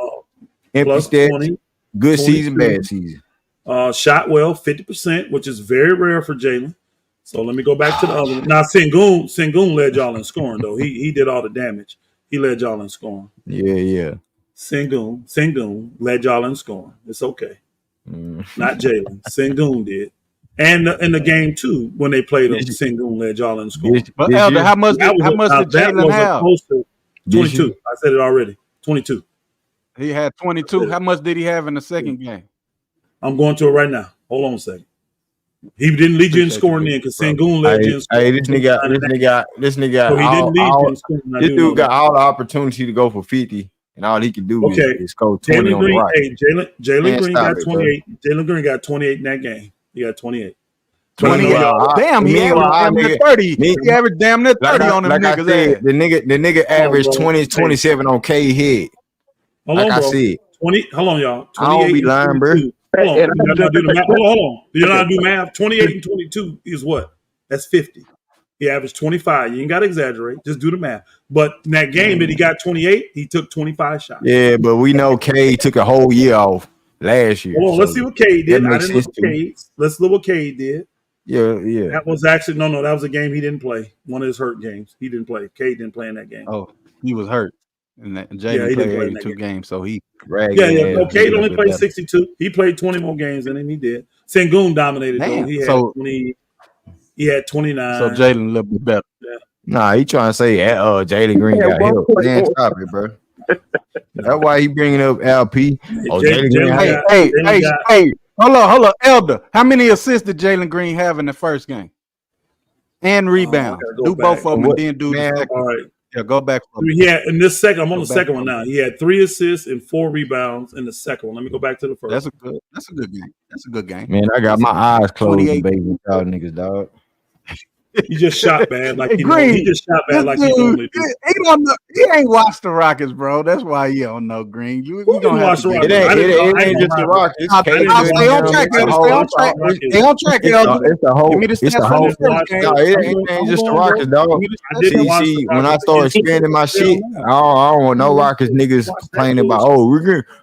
Empty stats, 20, good season, bad season. Shot well, 50%, which is very rare for Jalen. So let me go back to the other one. Now Sengun led y'all in scoring though. He did all the damage. He led y'all in scoring. Yeah. Sengun led y'all in scoring. It's okay. Not Jalen. Sengun did. And in the game too, when they played him, Sengun led y'all in scoring. But Elder, how much did Jalen have? 22. I said it already. 22. He had 22. How much did he have in the second game? I'm going to it right now. Hold on a second. He didn't lead you in scoring then because Sengun led you in scoring. Hey, this nigga. So he didn't lead you in scoring. This dude got all the opportunity to go for 50. And all he can do is score 20 on the rock. Hey, Jalen Green got 28. Jalen Green got 28 in that game. He got 28. 28. Damn, he averaged damn near 30. He averaged damn near 30 on them niggas. Said, the nigga averaged 27 on K head. Hold on, I said. 20. Hold on, y'all. 28 I don't be lying, bro. Hold on. Hold on. Do you not do math? 28 and 22 is what? That's 50. He averaged 25. You ain't got to exaggerate. Just do the math. But in that game that he got 28, he took 25 shots. Yeah, but we know K took a whole year off last year. Well, let's see what K did. I didn't look at K. Let's look what K did. Yeah. That was actually that was a game he didn't play. One of his hurt games. He didn't play. K didn't play in that game. Oh, he was hurt. And Jalen played 82 games, so he K only played 62. He played 20 more games than him. He did. Sengun dominated though. He had 20. He had 29. So Jalen a little bit better. Yeah. Nah, he trying to say Jalen Green got help. Man, stop it, bro. That's why he bringing up LP. Jalen Green. Hey, hold on, Elder. How many assists did Jalen Green have in the first game? And rebound. Do both of them and then do the second. All right. Yeah, go back. He had in this second. I'm on the second one now. He had 3 assists and 4 rebounds in the second one. Let me go back to the first. That's a good game. That's a good game. Man, I got my eyes closed, baby, y'all niggas, dog. He just shot bad like he just shot bad like he normally do. He don't know. He ain't watched the Rockets, bro. That's why he don't know Green. We don't watch the Rockets. It ain't just the Rockets. Stay on track, Elder. Stay on track, Elder. It's the whole. It's the whole. It ain't just the Rockets, dog. See, when I started spending my shit, I don't want no Rockets niggas complaining about. Oh,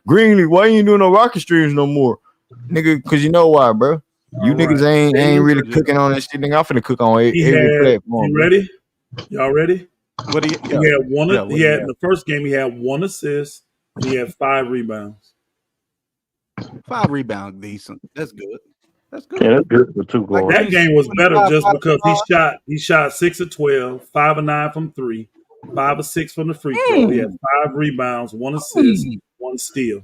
Greenlee, why you ain't doing no Rocket streams no more, nigga? Because you know why, bro. You niggas ain't really cooking on that shit, nigga. I'm finna cook on every platform. You ready? Y'all ready? What he had one. He had in the first game. He had 1 assist. And he had 5 rebounds. 5 rebounds, decent. That's good. That's good. Yeah, that's good for 2 goals. That game was better just because he shot 6 of 12, 5 of 9 from 3, 5 of 6 from the free throw. He had 5 rebounds, 1 assist, 1 steal.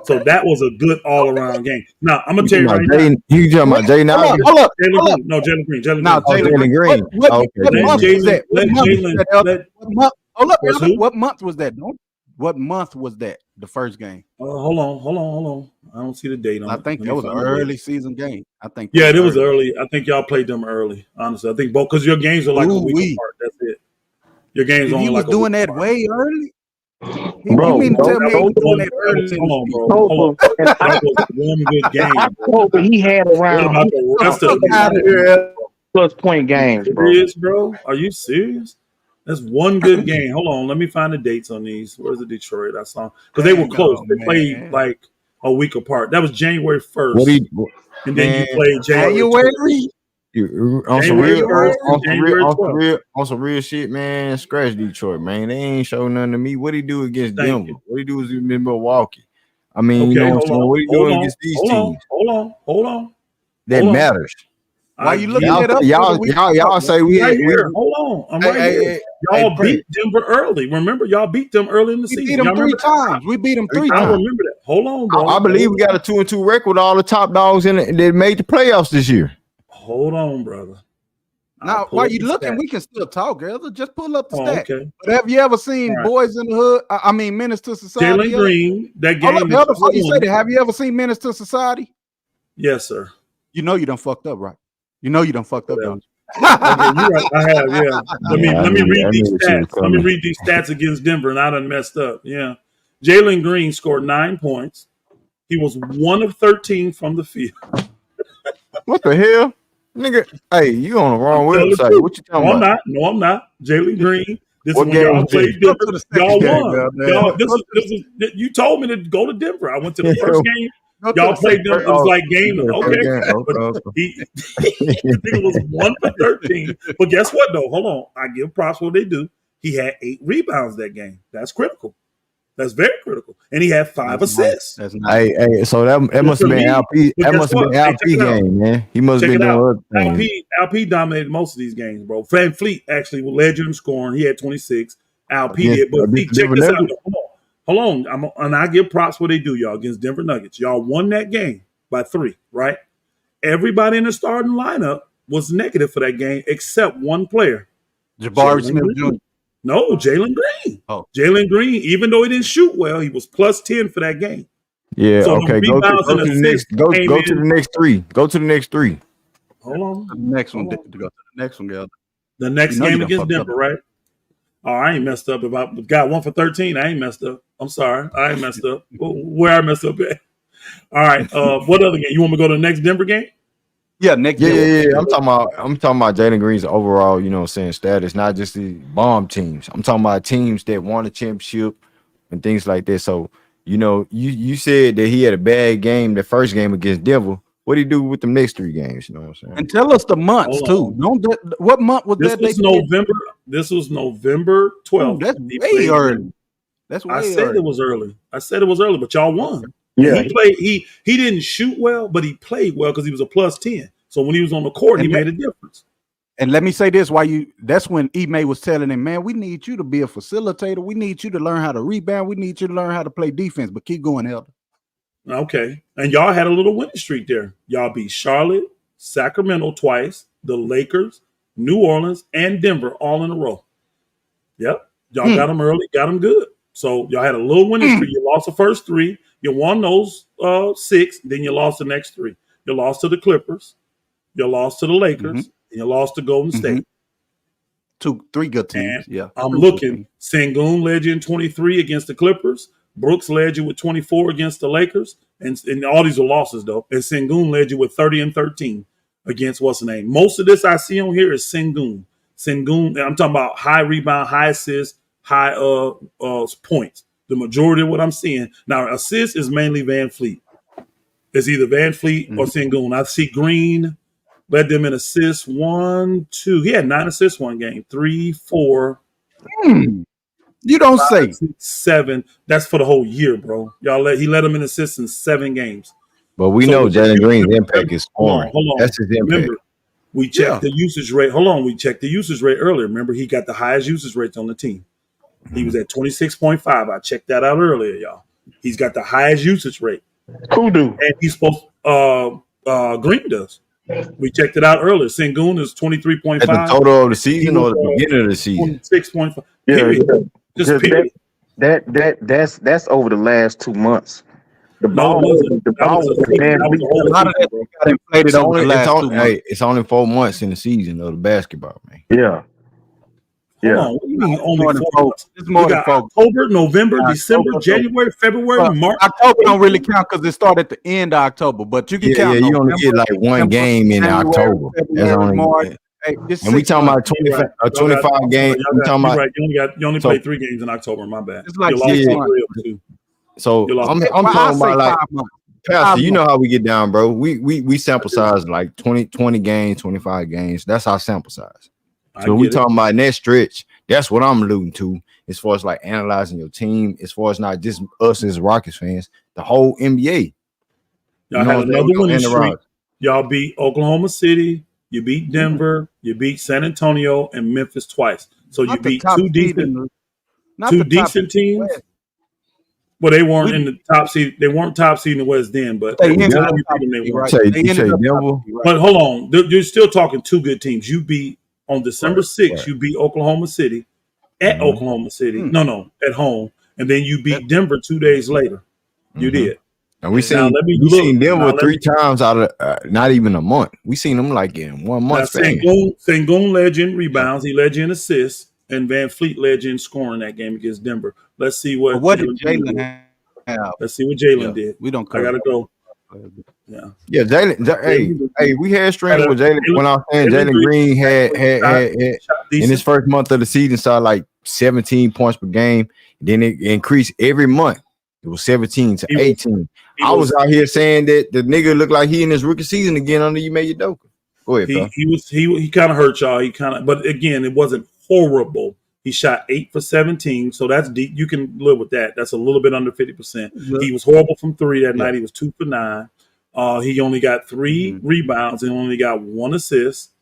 So that was a good all-around game. Now I'm gonna tell you right now. You talking about Jay now? Hold up. No, Jalen Green. Jalen Green. What month was that? What month was that? The first game. Hold on. I don't see the date on it. I think that was an early season game. I think. Yeah, it was early. I think y'all played them early. Honestly, I think both because your games are like a week apart. That's it. Your games are only like a week apart. He was doing that way early. Bro, you mean to tell me he was doing that early? Hold on. That was one good game. But he had around. What about the rest of the +point games, bro. Serious, bro? Are you serious? That's one good game. Hold on, let me find the dates on these. Where's the Detroit? I saw because they were close. They played like a week apart. That was January 1st. And then you played January. On some January real, 1st and January 12th. on some real shit, man. Scratch Detroit, man. They ain't show nothing to me. What he do against Thank Denver? you. What he do in Milwaukee? I mean, you Okay, know what I'm saying? What he doing against these teams? Hold on. That matters. Why you looking it up? Y'all say we right had here. Hold on. I'm right here. Y'all beat Denver early. Remember, y'all beat them early in the season. We beat them three times. We beat them 3 times. I remember that. Hold on, bro. I believe we got a 2-2 record with all the top dogs in it that made the playoffs this year. Hold on, brother. Now, while you looking, we can still talk, girl. Just pull up the stat. Okay. But have you ever seen Boys in the Hood? I mean, Menace to Society. Jalen Green, that game. Before you say that, have you ever seen Menace to Society? Yes, sir. You know you done fucked up, right? You know you done fucked up, don't you? Okay, you're right. I have, yeah. Let me read these stats. Let me read these stats against Denver, and I done messed up. Yeah. Jalen Green scored 9 points. He was 1 of 13 from the field. What the hell? Nigga, hey, you on the wrong website. What you talking about? No, I'm not. Jalen Green. This What is when y'all played Denver. Y'all game, won. Y'all, this is, you told me to go to Denver. I went to the first game. Y'all played them. It was like game. Okay. He was 1 for 13. But guess what, though? Hold on. I give props what they do. He had 8 rebounds that game. That's critical. That's very critical. And he had 5 assists. That's nice. Hey, so that must have been LP. That must have been LP game, man. He must have been doing other things. LP dominated most of these games, bro. Van Fleet actually led you in scoring. He had 26. LP did. But check this out. Hold on. And I give props what they do, y'all, against Denver Nuggets. Y'all won that game by 3, right? Everybody in the starting lineup was negative for that game except one player. Jabari Smith Jr. No, Jalen Green. Oh. Jalen Green, even though he didn't shoot well, he was plus 10 for that game. Yeah, so okay. Go to the next. Go to the next 3. Go to the next 3. Hold on. The next one. To go to the next one, girl. The next game against Denver, right? Oh, I ain't messed up. If I got 1 for 13, I ain't messed up. I'm sorry. I ain't messed up. Where I messed up at? All right. What other game? You want me to go to the next Denver game? Yeah, next. Yeah. I'm talking about Jalen Green's overall, you know what I'm saying, status, not just the bomb teams. I'm talking about teams that won a championship and things like that. So, you know, you said that he had a bad game the first game against Denver. What did he do with the next 3 games? You know what I'm saying? And tell us the months too. What month was that? This was November. This was November 12th. That's way early. That's way I said early. it was early. I said it was early, but y'all won. Yeah. He played. He didn't shoot well, but he played well because he was a plus 10. So when he was on the court, he made a difference. And let me say this: that's when Ime was telling him, man, we need you to be a facilitator. We need you to learn how to rebound. We need you to learn how to play defense. But keep going, Elder. Okay. And y'all had a little winning streak there. Y'all beat Charlotte, Sacramento twice, the Lakers, New Orleans, and Denver all in a row. Yep. Y'all got them early, got them good. So y'all had a little winning streak. You lost the first 3. You won those 6. Then you lost the next 3. You lost to the Clippers. You lost to the Lakers. And you lost to Golden State. 2-3 good teams. And I'm looking. Sengun led you in 23 against the Clippers. Brooks led you with 24 against the Lakers. And all these are losses, though. And Sengun led you with 30 and 13 against what's the name. Most of this I see on here is Sengun. Sengun, I'm talking about high rebound, high assist, high points. The majority of what I'm seeing. Now, assist is mainly Van Fleet. It's either Van Fleet or Sengun. I see Green led them in assists 1, 2. He had 9 assists one game. 3, 4. You don't 5, say. 6, 7. That's for the whole year, bro. He led them in assists in 7 games. But we know Jalen Green's impact is scoring. Hold on. That's his impact. Remember, we checked the usage rate. Hold on. We checked the usage rate earlier. Remember, he got the highest usage rates on the team. He was at 26.5. I checked that out earlier, y'all. He's got the highest usage rate. Who do? And he's supposed Green does. We checked it out earlier. Sengun is 23.5. At the total of the season or the beginning of the season? 26.5. Yeah. Just period. That's over the last 2 months. The No, ball it wasn't. That was A lot of that got inflated It's over the last 2 months. hey, it's only 4 months in the season of the basketball, man. Yeah. Hold on. What do you mean only more than 4 four. months? It's more We than got 4. October, November, December, October, January, February, March. October don't really count because it started at the end of October, but you can Yeah, count. yeah, you only November, get like one December, game in January, October. That's February, only, March. Hey, it's and we 6 talking months. about a 25 game. We talking about You only so- played 3 games in October. My bad. It's like You lost 6 3 months. of 2. so You lost. I'm Well, talking I say about like 5 months. Pastor, you know how we get down, bro. We sample size like 20 games, 25 games. That's our sample size. So we talking about in that stretch. That's what I'm alluding to as far as like analyzing your team, as far as not just us as Rockets fans, the whole NBA. Y'all had another winning streak. Y'all beat Oklahoma City. You beat Denver. You beat San Antonio and Memphis twice. So you beat two decent teams. Well, they weren't in the top seed. They weren't top seed in the West then, but at the time you beat them, they weren't. But hold on, you're still talking two good teams. You beat on December 6th. You beat Oklahoma City at Oklahoma City. No, at home, and then you beat Denver 2 days later. You did. And we seen Denver 3 times out of not even a month. We seen them like in 1 month. Sengun led you in rebounds. He led you in assists, and Van Fleet led you in scoring that game against Denver. Let's see what did Jalen have? Let's see what Jalen did. We don't. I gotta go. Yeah, Jalen. Hey, we had stream with Jalen when I was saying Jalen Green had in his first month of the season saw like 17 points per game. Then it increased every month. It was 17 to 18. I was out here saying that the nigga looked like he in his rookie season again under Ime Udoka. Go ahead, bro. He kind of hurt y'all. But again, it wasn't horrible. He shot 8 for 17, so that's deep. You can live with that. That's a little bit under 50%. He was horrible from 3 that night. He was 2 for 9. He only got 3 rebounds and only got 1 assist,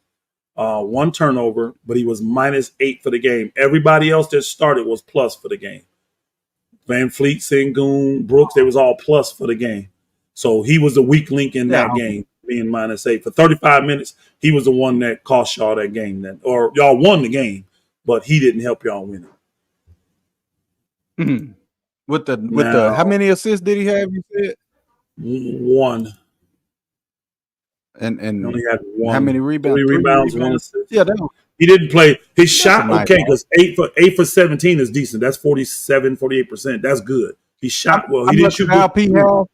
1 turnover, but he was -8 for the game. Everybody else that started was plus for the game. Van Fleet, Sengun, Brooks, they was all plus for the game. So he was the weak link in that game, being -8. For 35 minutes, he was the one that cost y'all that game. Or y'all won the game, but he didn't help y'all win it. With the how many assists did he have, you said? 1. And he only had 1. How many rebounds? 3 rebounds, 1 assist. Yeah, he didn't play. His shot okay because 8 for 17 is decent. That's 48%. That's good. He shot well. He didn't shoot. LP had?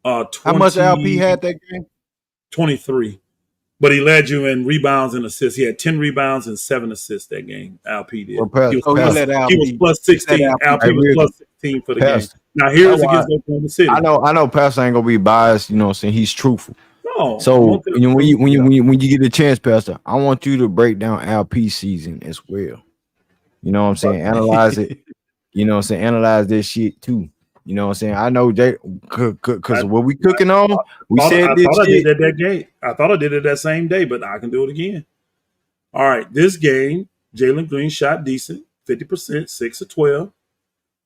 20, how much LP had that game? 23. But he led you in rebounds and assists. He had 10 rebounds and 7 assists that game. Alp did. He was plus 16. Alp was plus 16 for the game. Now here's against Oklahoma City. I know Pastor ain't gonna be biased, you know what I'm saying? He's truthful. No, so when you get a chance, Pastor, I want you to break down Alp's season as well. You know what I'm saying? Analyze it. You know what I'm saying? Analyze this shit too. You know what I'm saying? I know because what we cooking on, I thought I did it that same day, but I can do it again. All right, this game, Jalen Green shot decent, 50%, 6 of 12.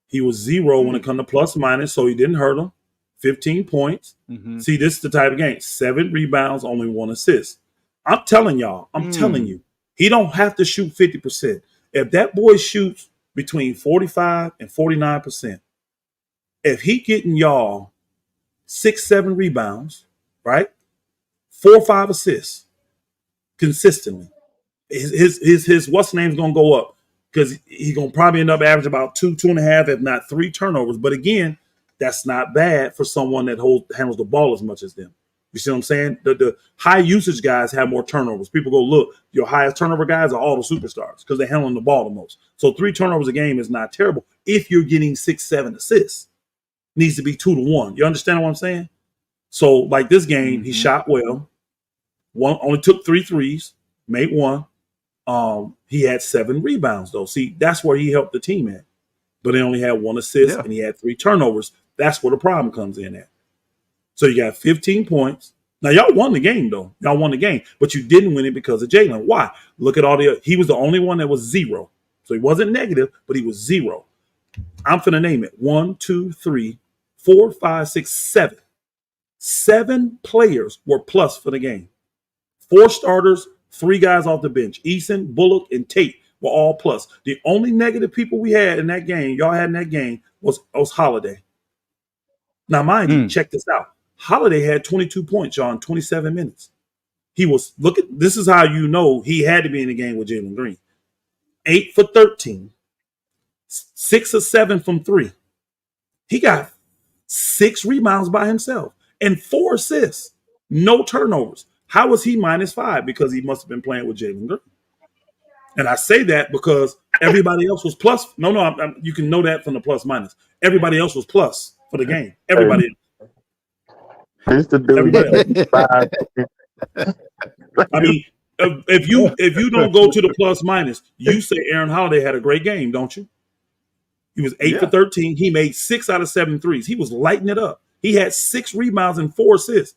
He was 0 when it comes to plus minus, so he didn't hurt him. 15 points. See, this is the type of game. 7 rebounds, only 1 assist. I'm telling y'all, telling you, he don't have to shoot 50%. If that boy shoots between 45 and 49%, if he getting y'all 6, 7 rebounds, right? 4 or 5 assists consistently, his what's name's gonna go up because he's gonna probably end up averaging about 2.5, if not 3 turnovers. But again, that's not bad for someone that handles the ball as much as them. You see what I'm saying? The high usage guys have more turnovers. People go, look, your highest turnover guys are all the superstars because they're handling the ball the most. So 3 turnovers a game is not terrible if you're getting 6, 7 assists. Needs to be 2 to 1. You understand what I'm saying? So like this game, he shot well. Only took 3 threes, made 1. He had 7 rebounds though. See, that's where he helped the team at. But he only had 1 assist and he had 3 turnovers. That's where the problem comes in at. So you got 15 points. Now y'all won the game though. Y'all won the game, but you didn't win it because of Jalen. Why? Look at he was the only one that was 0. So he wasn't negative, but he was 0. I'm finna name it. 1, 2, 3, 4, 5, 6, 7. 7 players were plus for the game. 4 starters, 3 guys off the bench. Eason, Bullock, and Tate were all plus. The only negative people we had in that game, y'all had in that game, was Holiday. Now, mind you, check this out. Holiday had 22 points, y'all, in 27 minutes. This is how you know he had to be in the game with Jalen Green. 8 for 13. 6 or 7 from 3. He got 6 rebounds by himself and 4 assists. No turnovers. How was he -5? Because he must have been playing with Jalen Green. And I say that because everybody else was plus. No, you can know that from the plus minus. Everybody else was plus for the game. Everybody else. It's the dude. I mean, if you don't go to the plus minus, you say Aaron Holiday had a great game, don't you? He was 8 for 13. He made 6 out of 7 threes. He was lighting it up. He had 6 rebounds and 4 assists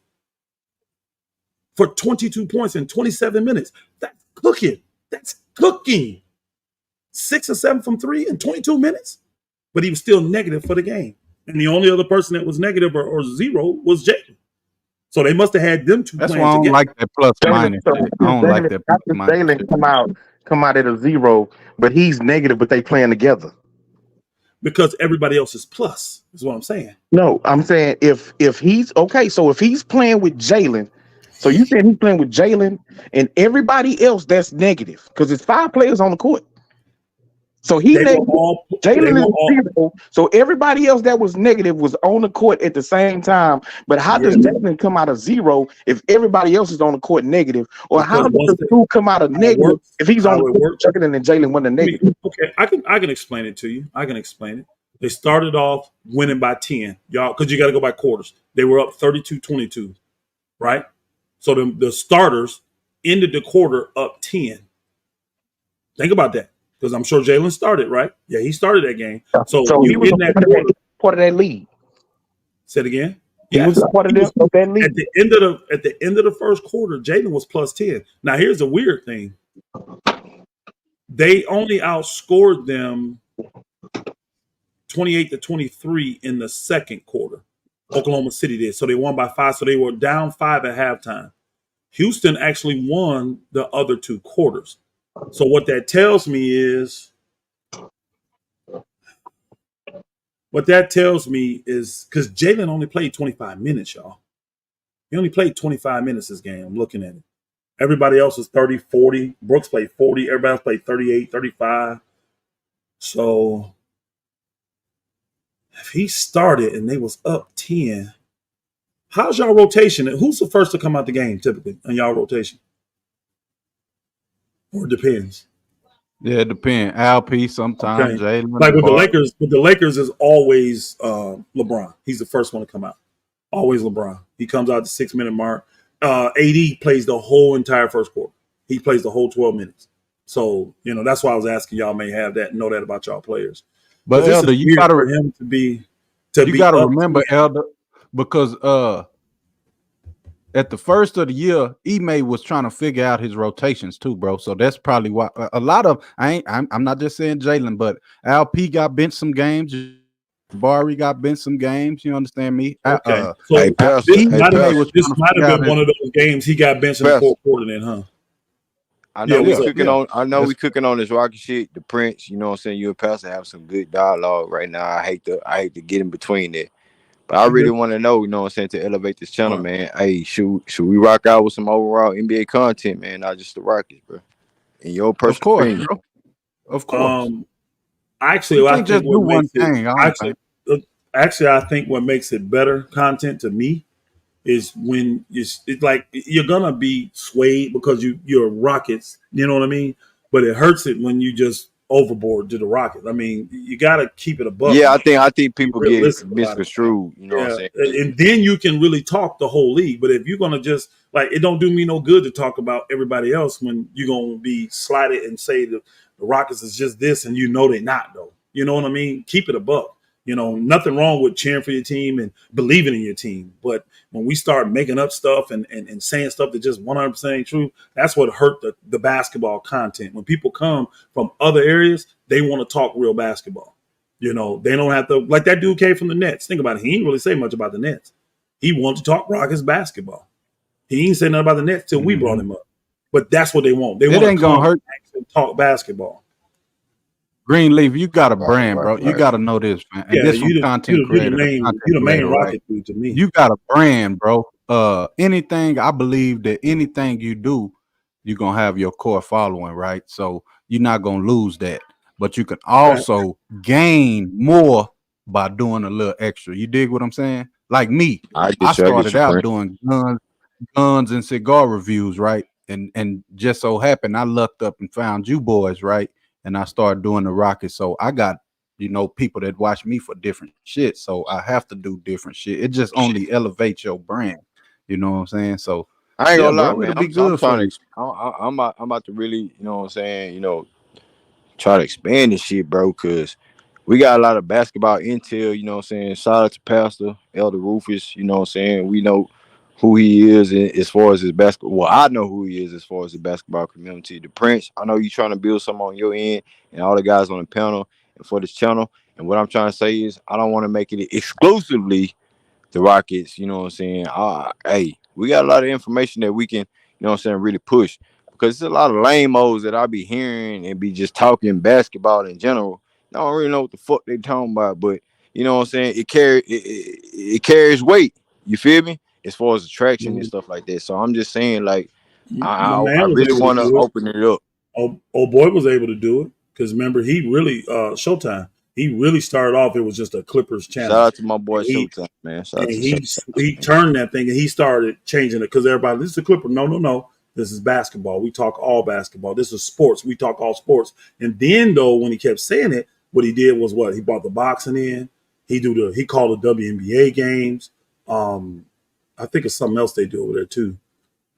for 22 points in 27 minutes. That's cooking. That's cooking. 6 or 7 from 3 in 22 minutes. But he was still negative for the game. And the only other person that was negative or zero was Jalen. So they must have had them two That's why playing I don't together. like that plus minus. I don't like that plus minus. Jalen come out at a 0, but he's negative, but they playing together. Because everybody else is plus, is what I'm saying. No, I'm saying if he's okay, so if he's playing with Jalen, so you saying he's playing with Jalen and everybody else that's negative, because it's 5 players on the court. So he negative, Jalen is 0. So everybody else that was negative was on the court at the same time. But how does Jalen come out of 0 if everybody else is on the court negative? Or how does the 2 come out of negative if he's on the court Jalen and Jalen won the negative? Okay, I can explain it to you. I can explain it. They started off winning by 10, y'all, because you got to go by quarters. They were up 32-22, right? So the starters ended the quarter up 10. Think about that. Because I'm sure Jalen started, right? Yeah, he started that game. So he was part of that lead. Say it again. He was part of that lead. At the end of the first quarter, Jalen was plus 10. Now here's a weird thing. They only outscored them 28-23 in the second quarter. Oklahoma City did. So they won by 5. So they were down 5 at halftime. Houston actually won the other 2 quarters. So what that tells me is because Jalen only played 25 minutes, y'all. He only played 25 minutes this game. I'm looking at it. Everybody else was 30, 40. Brooks played 40. Everybody else played 38, 35. So if he started and they was up 10, how's y'all rotation? Who's the first to come out the game typically in y'all rotation? Or it depends. Yeah, it depends. Alp sometimes, Okay. Jalen. Like with the Lakers is always LeBron. He's the first one to come out. Always LeBron. He comes out the 6-minute mark. AD plays the whole entire first quarter. He plays the whole 12 minutes. So, that's why I was asking, y'all may have that, know that about y'all players. But Elder, you gotta for him to be remember, Elder, because at the first of the year, Ime was trying to figure out his rotations too, bro. So that's probably why a lot of I'm not just saying Jalen, but Alp got benched some games. Barry got benched some games. You understand me? Okay. This might have been one of those games he got benched in the fourth quarter then, huh? I know we cooking on this Rocky shit. The Prince, you know what I'm saying? You and Pastor have some good dialogue right now. I hate to get in between it. But I really want to know, you know what I'm saying, to elevate this channel, man. Hey, should we rock out with some overall NBA content, man, not just the Rockets, bro? In your personal opinion. Bro. Of course. Actually, I think what makes it actually, I think what makes it better content to me is when it's like you're gonna be swayed because you're Rockets, you know what I mean? But it hurts it when you just overboard to the Rockets. I mean, you got to keep it above. Yeah, I think people get misconstrued. You know what I'm saying? And then you can really talk the whole league. But if you're gonna just it don't do me no good to talk about everybody else when you're gonna be slighted and say the Rockets is just this, and they're not though. You know what I mean? Keep it above. Nothing wrong with cheering for your team and believing in your team. But when we start making up stuff and saying stuff that just 100% ain't true, that's what hurt the basketball content. When people come from other areas, they want to talk real basketball. They don't have to, like that dude came from the Nets. Think about it. He didn't really say much about the Nets. He wanted to talk Rockets basketball. He didn't say nothing about the Nets till we brought him up. But that's what they want. They want to come and actually talk basketball. Greenleaf, you got a brand, bro. You got to know this, man. And this from content creator. You're the main Rocket dude to me. You got a brand, bro. I believe that anything you do, you're going to have your core following, right? So you're not going to lose that. But you can also gain more by doing a little extra. You dig what I'm saying? Like me, I started out doing guns and cigar reviews, right? And just so happened I lucked up and found you boys, right? And I started doing the Rockets. So I got people that watch me for different shit. So I have to do different shit. It just only elevates your brand. You know what I'm saying? So I ain't yeah, gonna lie, bro, man. it'll be I'm good for trying you. to. I'm about to really, you know what I'm saying. Try to expand this shit, bro. Cause we got a lot of basketball intel. You know what I'm saying. Shout out to Pastor Elder Rufus. You know what I'm saying. We know who he is as far as his basketball. Well, I know who he is as far as the basketball community. The Prince. I know you trying to build something on your end, and all the guys on the panel and for this channel. And what I'm trying to say is, I don't want to make it exclusively the Rockets, you know what I'm saying? Hey, we got a lot of information that we can, really push. Because there's a lot of lame-os that I be hearing and be just talking basketball in general. I don't really know what the fuck they talking about, but you know what I'm saying? It carries weight. You feel me? As far as attraction and stuff like that. So I'm just saying, like, My I man was really able to want to do it. open it up. Oh boy was able to do it because remember he really Showtime. He really started off. It was just a Clippers Shout channel, out to my boy and Showtime, man. Shout and out to Showtime, he man. turned that thing and he started changing it because everybody, this is a Clipper. No, no, no. This is basketball. We talk all basketball. This is sports. We talk all sports. And then though, when he kept saying it, what he did was what he brought the boxing in. He called the WNBA games. I think it's something else they do over there too.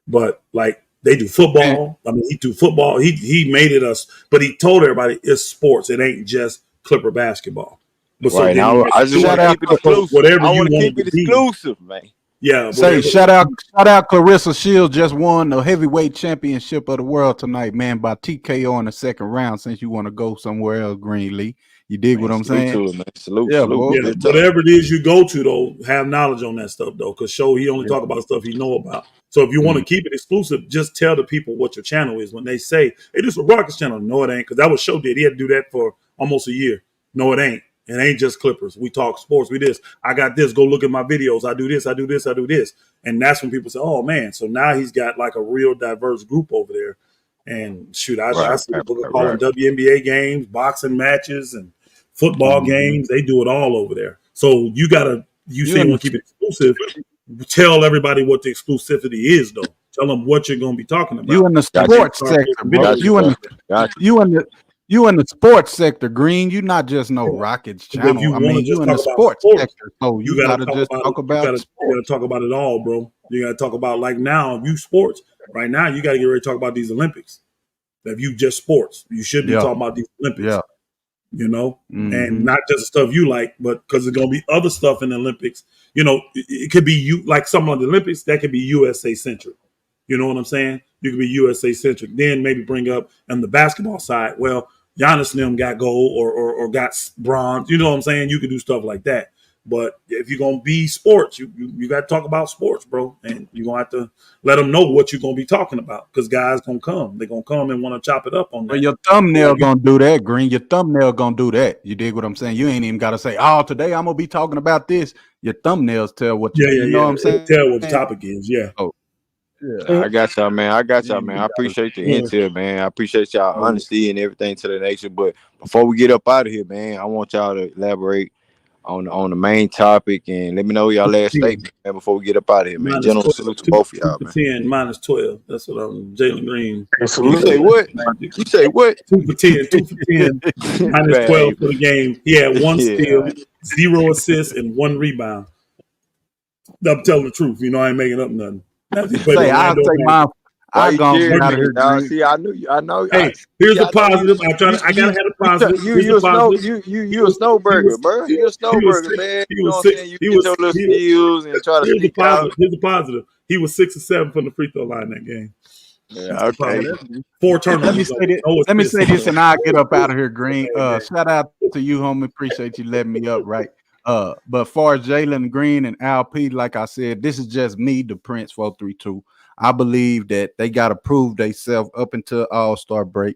But like they do And, football. I mean, he do football. He made it us, but he told everybody it's sports. It ain't just Clipper basketball. But so Right then he now, made I just it want shout to like out, keep it exclusive. whatever I you want to wanted keep to it be. exclusive, man. Yeah, say whatever. shout out Clarissa Shields just won the heavyweight championship of the world tonight, man, by TKO in the second round. Since you want to go somewhere else, Greenlee, you dig what Man, I'm salute saying? to it, man. Salute, Yeah, salute. boy. Yeah, Real talk. whatever it is you go to though, have knowledge on that stuff though, because show he only Yeah. talk about stuff he know about. So if you want to Mm. keep it exclusive, just tell the people what your channel is. When they say, "Hey, this is a Rockets channel," no, it ain't, because that was Show did. He had to do that for almost a year. No, it ain't. It ain't just Clippers. We talk sports. We this. I got this. Go look at my videos. I do this. I do this. I do this. And that's when people say, "Oh man!" So now he's got like a real diverse group over there. And shoot, I Right, see right, people right, calling right. WNBA games, boxing matches, and football Mhm. games. They do it all over there. So you You say you in want to keep it exclusive. Tell everybody what the exclusivity is, though. Tell them what you're going to be talking you about. in the And Got then you, sports start sector, posting bro. got videos you, You in about bro. the that. Got you. you in the sports sector, Green. You not just no Yeah. Rockets But if channel. you I want mean, to you just in the talk about sports sports, sector, so you you got to gotta talk just about it. talk about the You got to sports. talk about it all, bro. You got to talk about like now. If you sports right now, you got to get ready to talk about these Olympics. If you just sports, you should be Yeah, talking about these Olympics. yeah. And Mm-hmm. not just stuff you like, but because there's gonna be other stuff in the Olympics. It could be you like some of the Olympics that could be USA centric. You know what I'm saying? You could be USA centric. Then maybe bring up on the basketball side. Well, Giannis and them got gold or got bronze. You know what I'm saying? You could do stuff like that. But if you're gonna be sports, you got to talk about sports, bro, and you're gonna have to let them know what you're gonna be talking about because guys gonna come. They're gonna come and want to chop it up on Well, that. your So thumbnail you, gonna do that, Green. Your thumbnail gonna do that. You dig what I'm saying? You ain't even gotta say, "Oh, today I'm gonna be talking about this." Your thumbnails tell what yeah, you yeah, know what yeah. I'm It'll saying? tell what the topic is. Yeah. Oh, yeah. Nah, I got y'all, man. I got You y'all, ain't man. even I gotta. appreciate the Yeah. intel, man. I appreciate y'all Oh, yeah. honesty and everything to the nation. But before we get up out of here, man, I want y'all to elaborate on the main topic and let me know y'all last 10. statement, man, before we get up out of here, man. Minus General 12. salute to Two, both of two y'all, for man. 10, minus 12. That's what I'm Jalen Green. He You said say what? Magic. You say what? 2 for 10, 2 for 10, minus Man, 12 for the game. He had one yeah. steal, 0 assists, and 1 rebound. I'm telling the truth. I ain't making up nothing. That's he played Say, I'll Orlando say Magic. mine. Why I you gonna get cheering, out of man? here, Green. See, I knew you. I know. Hey, here's See, a I know you. positive. I gotta have a positive. Here's a You a snow. positive. You a He snowburger, was bro. he You a was he was snowburger, six. man. He You know was what I'm six. saying? You He get your was little he was steals and try to here's the sneak out. positive. Here's the positive. He was 6 or 7 from the free throw line that game. Yeah, That's the Yeah, okay. positive. that's me. 4 Let me turnovers say though. this. No Let me say assists. this, and I'll get up out of here, In a Green. bad game. Shout out to you, homie. Appreciate you letting me up, right? But far as Jalen Green and Al P, like I said, this is just me, the Prince 432. I believe that they got to prove themselves up until All-Star break.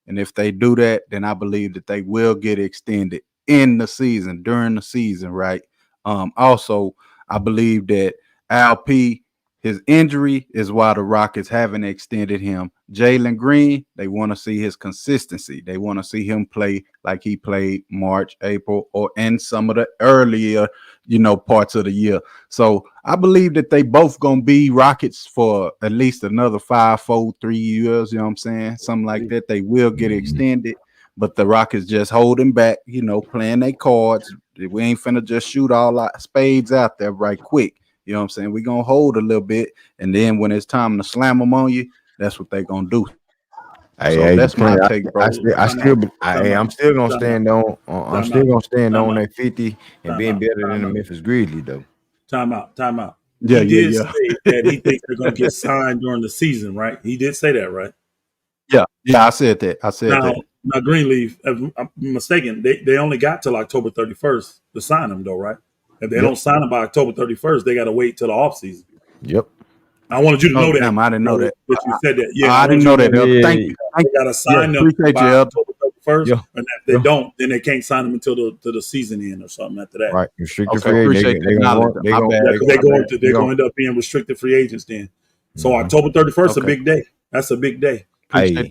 And if they do that, then I believe that they will get extended in the season, during the season, right? Also, I believe that Al P, his injury is why the Rockets haven't extended him. Jalen Green, they want to see his consistency. They want to see him play like he played March, April, or in some of the earlier, parts of the year. So I believe that they both gonna be Rockets for at least another 5, 4, 3 years. You know what I'm saying? Something like that. They will get extended. but the Rockets just holding back, playing their cards. We ain't finna just shoot all our spades out there right quick. You know what I'm saying? We're gonna hold a little bit, and then when it's time to slam them on you, that's what they're gonna do. So that's my take, bro. I'm still gonna stand on. I'm still gonna stand on that 50 and being better than the out. Memphis Grizzlies, though. Time out. Yeah, He did yeah. say that he thinks they're going to get signed during the season, right? He did say that, right? Yeah, I said that. Now Greenleaf, if I'm mistaken, they only got till October 31st to sign him, though, right? If they don't sign him by October 31st, they got to wait till the offseason. Yep. I wanted you to know that. Damn, I didn't know that. That you said that. Yeah, I didn't know that. Thank you. They got to sign them by October 31st, and if they don't, then they can't sign them until the season end or something after that. Right, restricted free agents. They're going to end up being restricted free agents then. So October 31st, a big day. That's a big day. Hey, I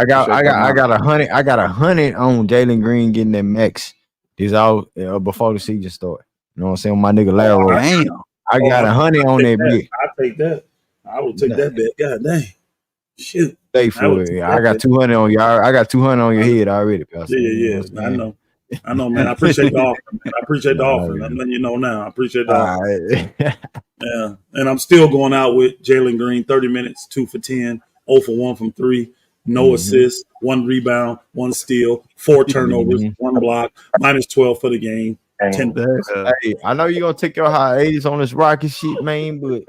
got 100. I got 100 on Jalen Green getting that max. This all before the season start. You know what I'm saying? My nigga Larry. Damn. I got 100 on that bit. I take that. I will take that bet. God dang. Shit. Stay for it. I got 200 on you. I got 200 on your head already, Pastor. Yeah. I know, man. I appreciate the offer. Man. I appreciate the offer. I'm letting you know now. I appreciate the offer. Yeah. And I'm still going out with Jalen Green, 30 minutes, 2 for 10, 0 for 1 from 3, no assists, 1 rebound, 1 steal, 4 turnovers, 1 block, minus 12 for the game. 10. Hey, I know you're gonna take your hiatus on this Rocket shit, man, but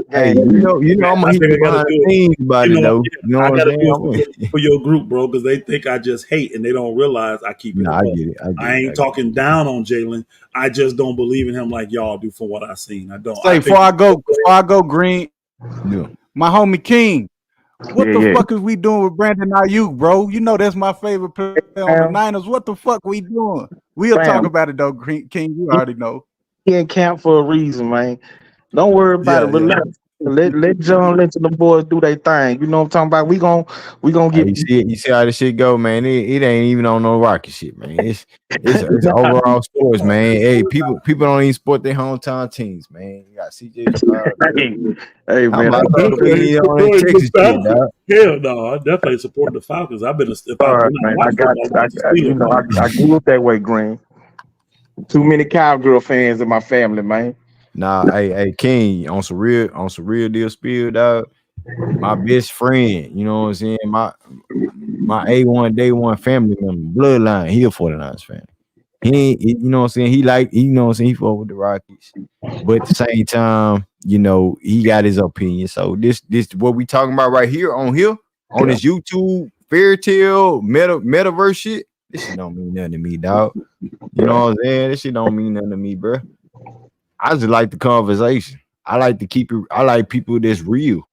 hey, you know I'm gonna hit you behind the scenes about it though. You know what I'm saying? For your group, bro, because they think I just hate and they don't realize I keep it. Nah, I get it. I ain't talking down on Jalen. I just don't believe in him like y'all do from what I've seen. I don't. Before I go, Green, my homie King. What the fuck is we doing with Brandon Ayuk, bro? You know that's my favorite player on the Niners. What the fuck we doing? We'll talk about it though, King. You already know. He in camp for a reason, man. Don't worry about it. Relax. Let John let the boys do their thing. You know what I'm talking about? We gonna get. You see how this shit go, man. It ain't even on no Rocket shit, man. It's overall sports, man. Hey, people don't even support their hometown teams, man. You got CJ. Hey, man. Hell no, I definitely support the Falcons. I've been I grew up that way, Green. Too many Cowgirl fans in my family, man. Nah, hey, King, on some real deal spill, dog. My best friend, you know what I'm saying? My A1 day one family member, bloodline, he a 49ers fan. He you know what I'm saying? He fought with the Rockets. But at the same time, he got his opinion. So this what we talking about right here on this YouTube fairy tale metaverse shit. This shit don't mean nothing to me, dog. You know what I'm saying? This shit don't mean nothing to me, bro. I just like the conversation. I like to keep it. I like people that's real.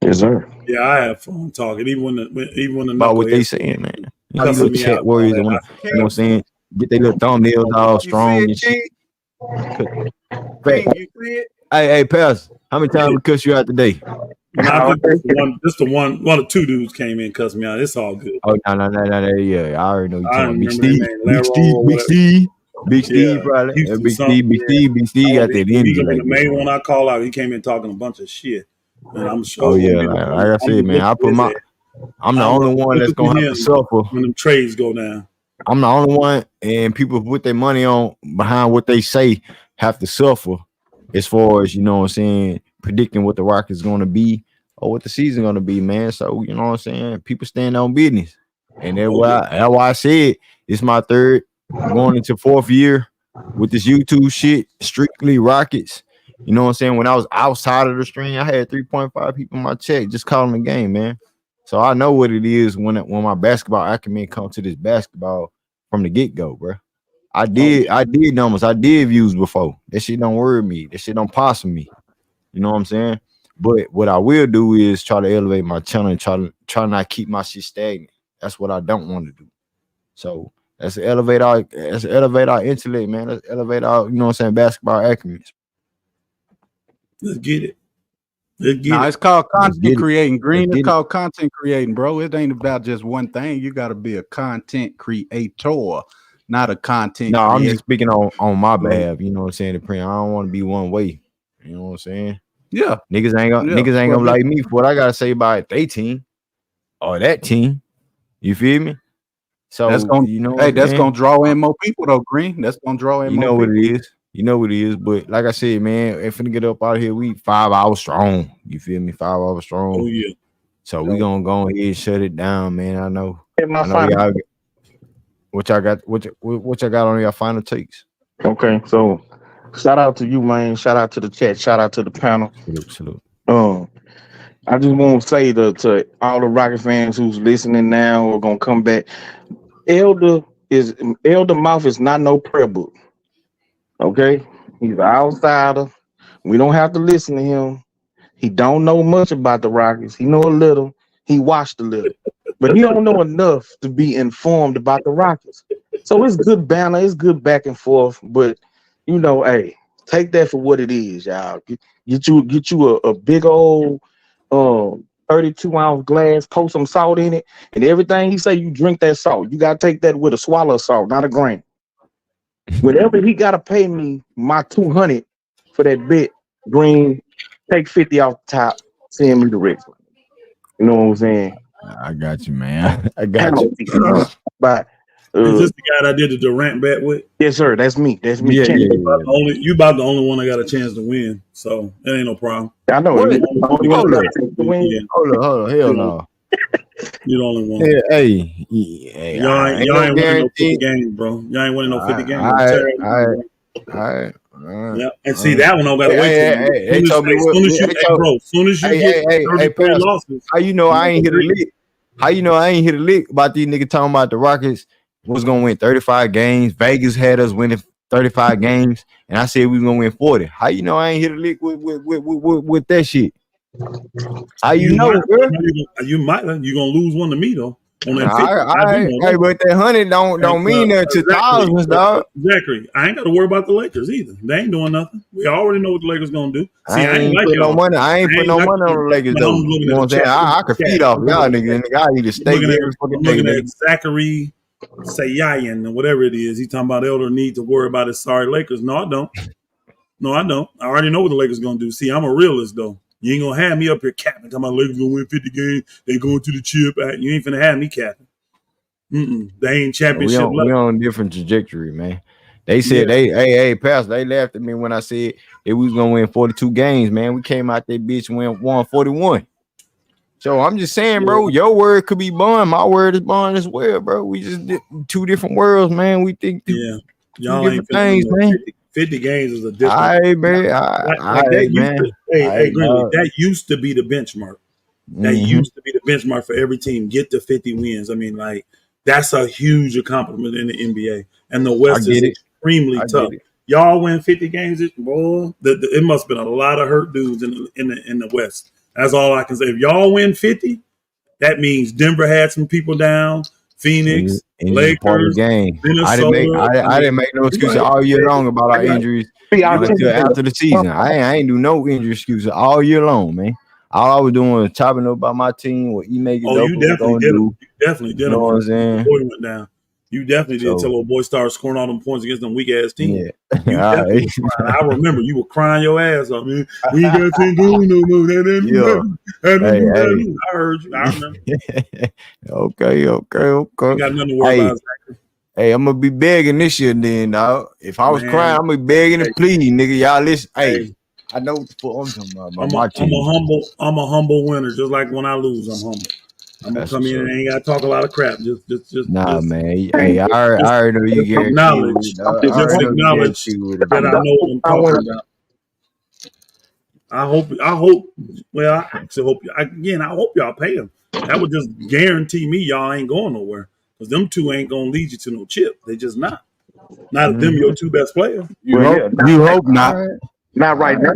Yes, sir. Yeah, I have fun talking, even when the about what they saying, man. You know, these little chat warriors, you know what I'm saying? Get their little thumbnails all strong and shit. Hey, Pass, how many times we cuss you out today? I think just the one or two dudes came in and cussed me out. It's all good. Oh, no, yeah. I already know you talking Big Steve. Big Steve, probably. Big Steve got that energy. The main one I call out, he came in talking a bunch of shit. And I'm sure. Oh, yeah. Like I said, man, I'm the only one that's going to have to suffer when them trades go down. I'm the only one, and people put their money on behind what they say have to suffer as far as, you know what I'm saying, predicting what the Rockets is going to be or what the season going to be, man. So, you know what I'm saying? People stand on business. And that's why I said it's my third going into fourth year with this YouTube shit, strictly Rockets. You know what I'm saying? When I was outside of the stream, I had 3.5 people in my check just calling the game, man. So I know what it is when my basketball acumen come to this basketball from the get-go, bro. I did numbers, I did views before. That shit don't worry me. That shit don't possum me. You know what I'm saying? But what I will do is try to elevate my channel and try not keep my shit stagnant. That's what I don't want to do. So let's elevate our intellect, man. Let's elevate our, you know what I'm saying, basketball acumen. Let's get it. It's called content creating. Green is called content creating, bro. It ain't about just one thing. You got to be a content creator, not a content. No, I'm just speaking on my behalf. You know what I'm saying? I don't want to be one way. You know what I'm saying? Yeah. Niggas ain't gonna like me for what I gotta say about they team or that team. You feel me? So that's gonna you know what hey, I'm that's saying? gonna draw in more people though, Green. That's gonna draw in You more know what people. it is. You know what it is. But like I said, man, if we get up out of here, we 5 hours strong. You feel me? 5 hours strong. Oh yeah. So we gonna go ahead and shut it down, man. I know final. y'all. What y'all got? What y'all got on your final takes? Okay, so shout out to you, man. Shout out to the chat. Shout out to the panel. Salute. I just want to say to all the Rocket fans who's listening now or gonna come back. Elder Mouth is not no prayer book. Okay, he's an outsider. We don't have to listen to him. He don't know much about the Rockets. He know a little. He watched a little, but he don't know enough to be informed about the Rockets. So it's good banner. It's good back and forth. But you know, hey, take that for what it is, y'all. Get you a big old 32-ounce glass, pour some salt in it, and everything he say, you drink that salt. You gotta take that with a swallow of salt, not a grain. Whenever he gotta pay me my 200 for that bit, Green, take 50 off the top, send me the rest. You know what I'm saying? I got you, man. I got you. But is this the guy that I did the Durant bet with? Yes, sir. That's me. That's me. Yeah. You about the only one that got a chance to win, so it ain't no problem. I know. Hold up. Hell no. You're the only one. Hey, y'all ain't winning no 50 guarantee. games, bro. Y'all ain't winning no 50 games. All right. Yeah, and see that one I gotta wait till soon as you get 33 losses. How you know I ain't hit a lick? How you know I ain't hit a lick about these niggas talking about the Rockets was gonna win 35 games? Vegas had us winning 35 games, and I said we was gonna win 40. How you know I ain't hit a lick with that shit? How you know, bro? You might. You're gonna lose one to me though. On that 50, hey, but that 100 don't mean that to thousands, dog. Exactly. I ain't got to worry about the Lakers either. They ain't doing nothing. We already know what the Lakers gonna do. See, I ain't putting no money. I ain't putting no money on the Lakers though. You know what I'm saying? I could feed off y'all niggas. And the guy need to stay there. I'm looking at Zachary Sayayan or whatever it is. He talking about Elder need to worry about his sorry Lakers. No, I don't. I already know what the Lakers gonna do. See, I'm a realist though. You ain't gonna have me up here capping. Talking about Lakers gonna win 50 games. They going to the chip. You ain't finna have me capping. They ain't championship level. We on a different trajectory, man. They said hey, Pastor, they laughed at me when I said we was gonna win 42 games, man. We came out that bitch and won 41. So I'm just saying, bro, your word could be bond, my word is bond as well, bro. We just did two different worlds, man. We think two different things, man. 50 games is a different. All right, man. Hey, Greenlee, that used to be the benchmark. That used to be the benchmark for every team. Get to 50 wins. I mean, like, that's a huge accomplishment in the NBA. And the West is extremely tough. Y'all win 50 games, boy. It must have been a lot of hurt dudes in the West. That's all I can say. If y'all win 50, that means Denver had some people down. Phoenix, Lakers, part of the game. Minnesota. I didn't make no excuses all year long about our injuries until after the season. I ain't do no injury excuses all year long, man. All I was doing was chopping up about my team, what you definitely did. You definitely did. You know what I'm saying? Boy went down. You definitely did till little boy started scoring all them points against them weak ass teams. Yeah. You definitely I remember you were crying your ass off, man. We ain't got Sengun no more. I heard you. I remember. Okay. You got nothing to worry about, Zachary. Hey, I'm gonna be begging this year then, dog. If I was crying, I'm gonna be begging and pleading, nigga. Y'all listen. Hey, I know what the fuck I'm talking about my team. I'm a humble winner. Just like when I lose, I'm humble. I'm gonna come in and ain't gotta talk a lot of crap. Man. Hey, I already know you guarantee. Acknowledge that I know what I'm talking about. I hope. Well, I actually hope. I hope y'all pay them. That would just guarantee me y'all ain't going nowhere. Because them two ain't gonna lead you to no chip. They just not. Not if them your two best players. You hope not. Not right now.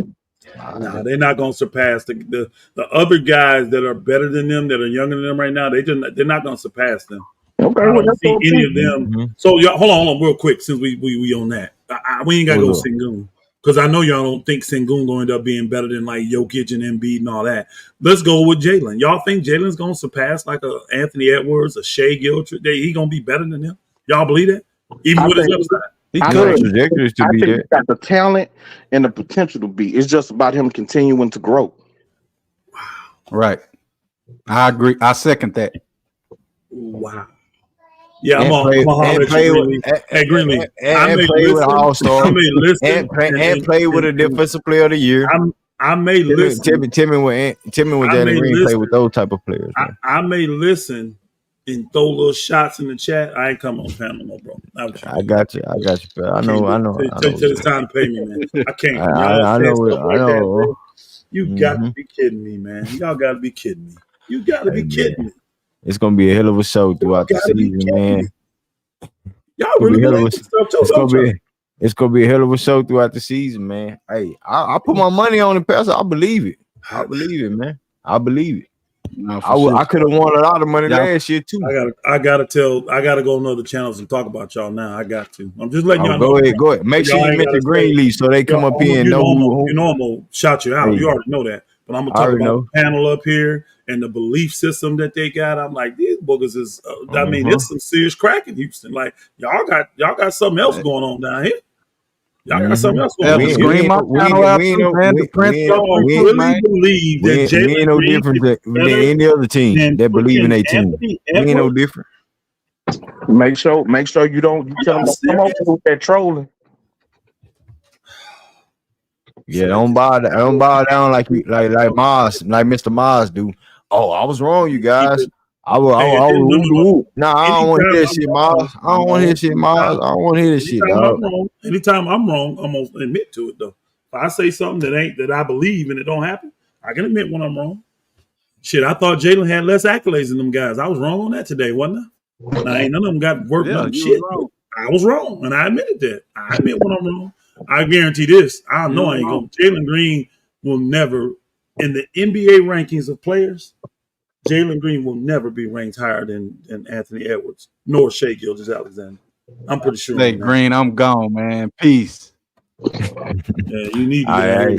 No, they're not gonna surpass the other guys that are better than them, that are younger than them right now. They're not gonna surpass them. Okay, I don't see any of them. So y'all, hold on, real quick, since we on that. We ain't gotta go Sengun. Because I know y'all don't think Sengun gonna end up being better than like Jokic and Embiid and all that. Let's go with Jalen. Y'all think Jalen's gonna surpass like a Anthony Edwards, a Shea Gilchrist? He gonna be better than them? Y'all believe that? Even with his upside? He could. Trajectories to be there. He's got the talent and the potential to be. It's just about him continuing to grow. Right. I agree. I second that. Wow. Yeah, I'm gonna holler at you, Greenlee. Hey, Greenlee, I and may play with listen. All Star, I may listen and play with a defensive player of the year. I may listen. Tell me when Jalen Green play with those type of players, man. I may listen and throw little shots in the chat. I ain't come on panel, no, bro. I got you, bro. I know. Till it's time to pay me, man. I can't. I know. That, bro. You got to be kidding me, man. Y'all got to be kidding me. You got to be kidding me. It's gonna be a hell of a show throughout the season, man. Y'all really believe this stuff too, it's gonna be a hell of a show throughout the season, man. Hey, I put my money on the Pastor. I believe it. I believe it, man. I believe it. No, I could have won a lot of money last year too. I gotta go on other channels and talk about y'all now. I got to. I'm just letting y'all know. Go ahead. Make sure you mention Greenlee so they come up here and know who. You know I'm gonna shout you out. You already know that. But I'm gonna talk about the panel up here and the belief system that they got. I'm like, these boogers is. I mean, it's some serious crack in Houston. Like y'all got something else going on down here. Y'all got something else going on. We really believe that Jalen ain't no different than any other team that believe in a team. We ain't no different. Make sure you don't tell them come over with that trolling. Yeah, don't bow down like Mars, like Mr. Mars do. Oh, I was wrong, you guys. I don't want to hear shit, Mars. I don't want to hear shit, Mars. I don't want to hear this shit, dog. Anytime I'm wrong, I'm gonna admit to it though. If I say something that I believe and it don't happen, I can admit when I'm wrong. Shit, I thought Jalen had less accolades than them guys. I was wrong on that today, wasn't I? Now, ain't none of them got work done shit. I was wrong, and I admitted that. I admit when I'm wrong. I guarantee this. I know I ain't going. Jalen Green will never, in the NBA rankings of players, Jalen Green will never be ranked higher than Anthony Edwards, nor Shai Gilgeous-Alexander. I'm pretty sure. Hey, Green, I'm gone, man. Peace. Yeah, you need to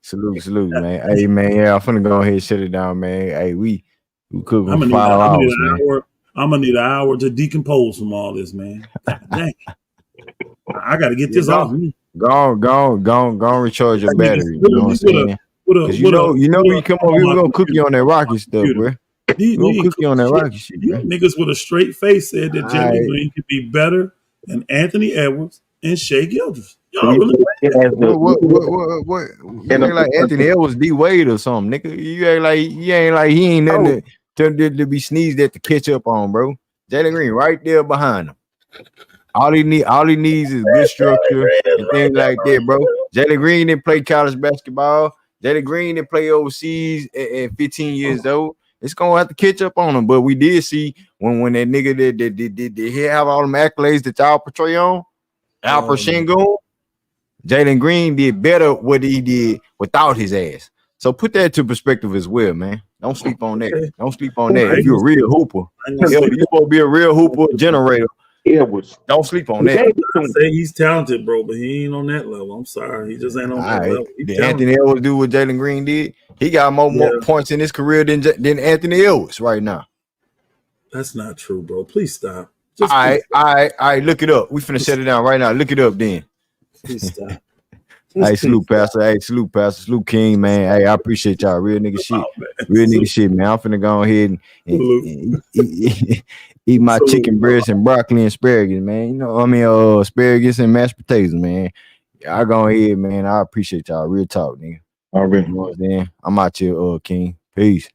salute, man. Hey, man, yeah, I'm finna go ahead and shut it down, man. Hey, we cook for 5 hours, man. I'm gonna need an hour to decompose from all this, man. Dang. I got to get this off me. Go on, recharge your battery. You know what I'm saying? Because you know, you come over here, we're gonna cook you on that rocket stuff, bro. We're gonna cook you on that rocket shit, bro. Niggas with a straight face said that Jalen Green could be better than Anthony Edwards and Shai Gilgeous. Y'all really what? You act like Anthony Edwards D Wade or something, nigga. You act like he ain't nothing to be sneezed at to catch up on, bro. Jalen Green right there behind him. All he needs is good structure and things like that, bro. Jalen Green didn't play college basketball. Jalen Green didn't play overseas at 15 years old. It's gonna have to catch up on him. But we did see when that nigga did he have all them accolades that y'all portray on? Alperen Sengun. Jalen Green did better what he did without his ass. So put that to perspective as well, man. Don't sleep on that. Don't sleep on that. If you're a real hooper, you're supposed to be a real hooper generator. Don't sleep on that. I say he's talented, bro, but he ain't on that level. I'm sorry. He just ain't on that level. Did Anthony Edwards do what Jalen Green did? He got more points in his career than Anthony Edwards right now. That's not true, bro. Please stop. All right. Look it up. We finna shut it down right now. Look it up then. Please stop. Hey, salute, Pastor. Hey, salute, Pastor. Salute, King, man. Hey, I appreciate y'all. Real nigga shit. Real nigga shit, man. I'm finna go ahead and eat my chicken breast and broccoli and asparagus, man. You know what I mean? Asparagus and mashed potatoes, man. I go ahead, man. I appreciate y'all. Real talk, nigga. All right. You know what I'm saying? I'm out here, King. Peace.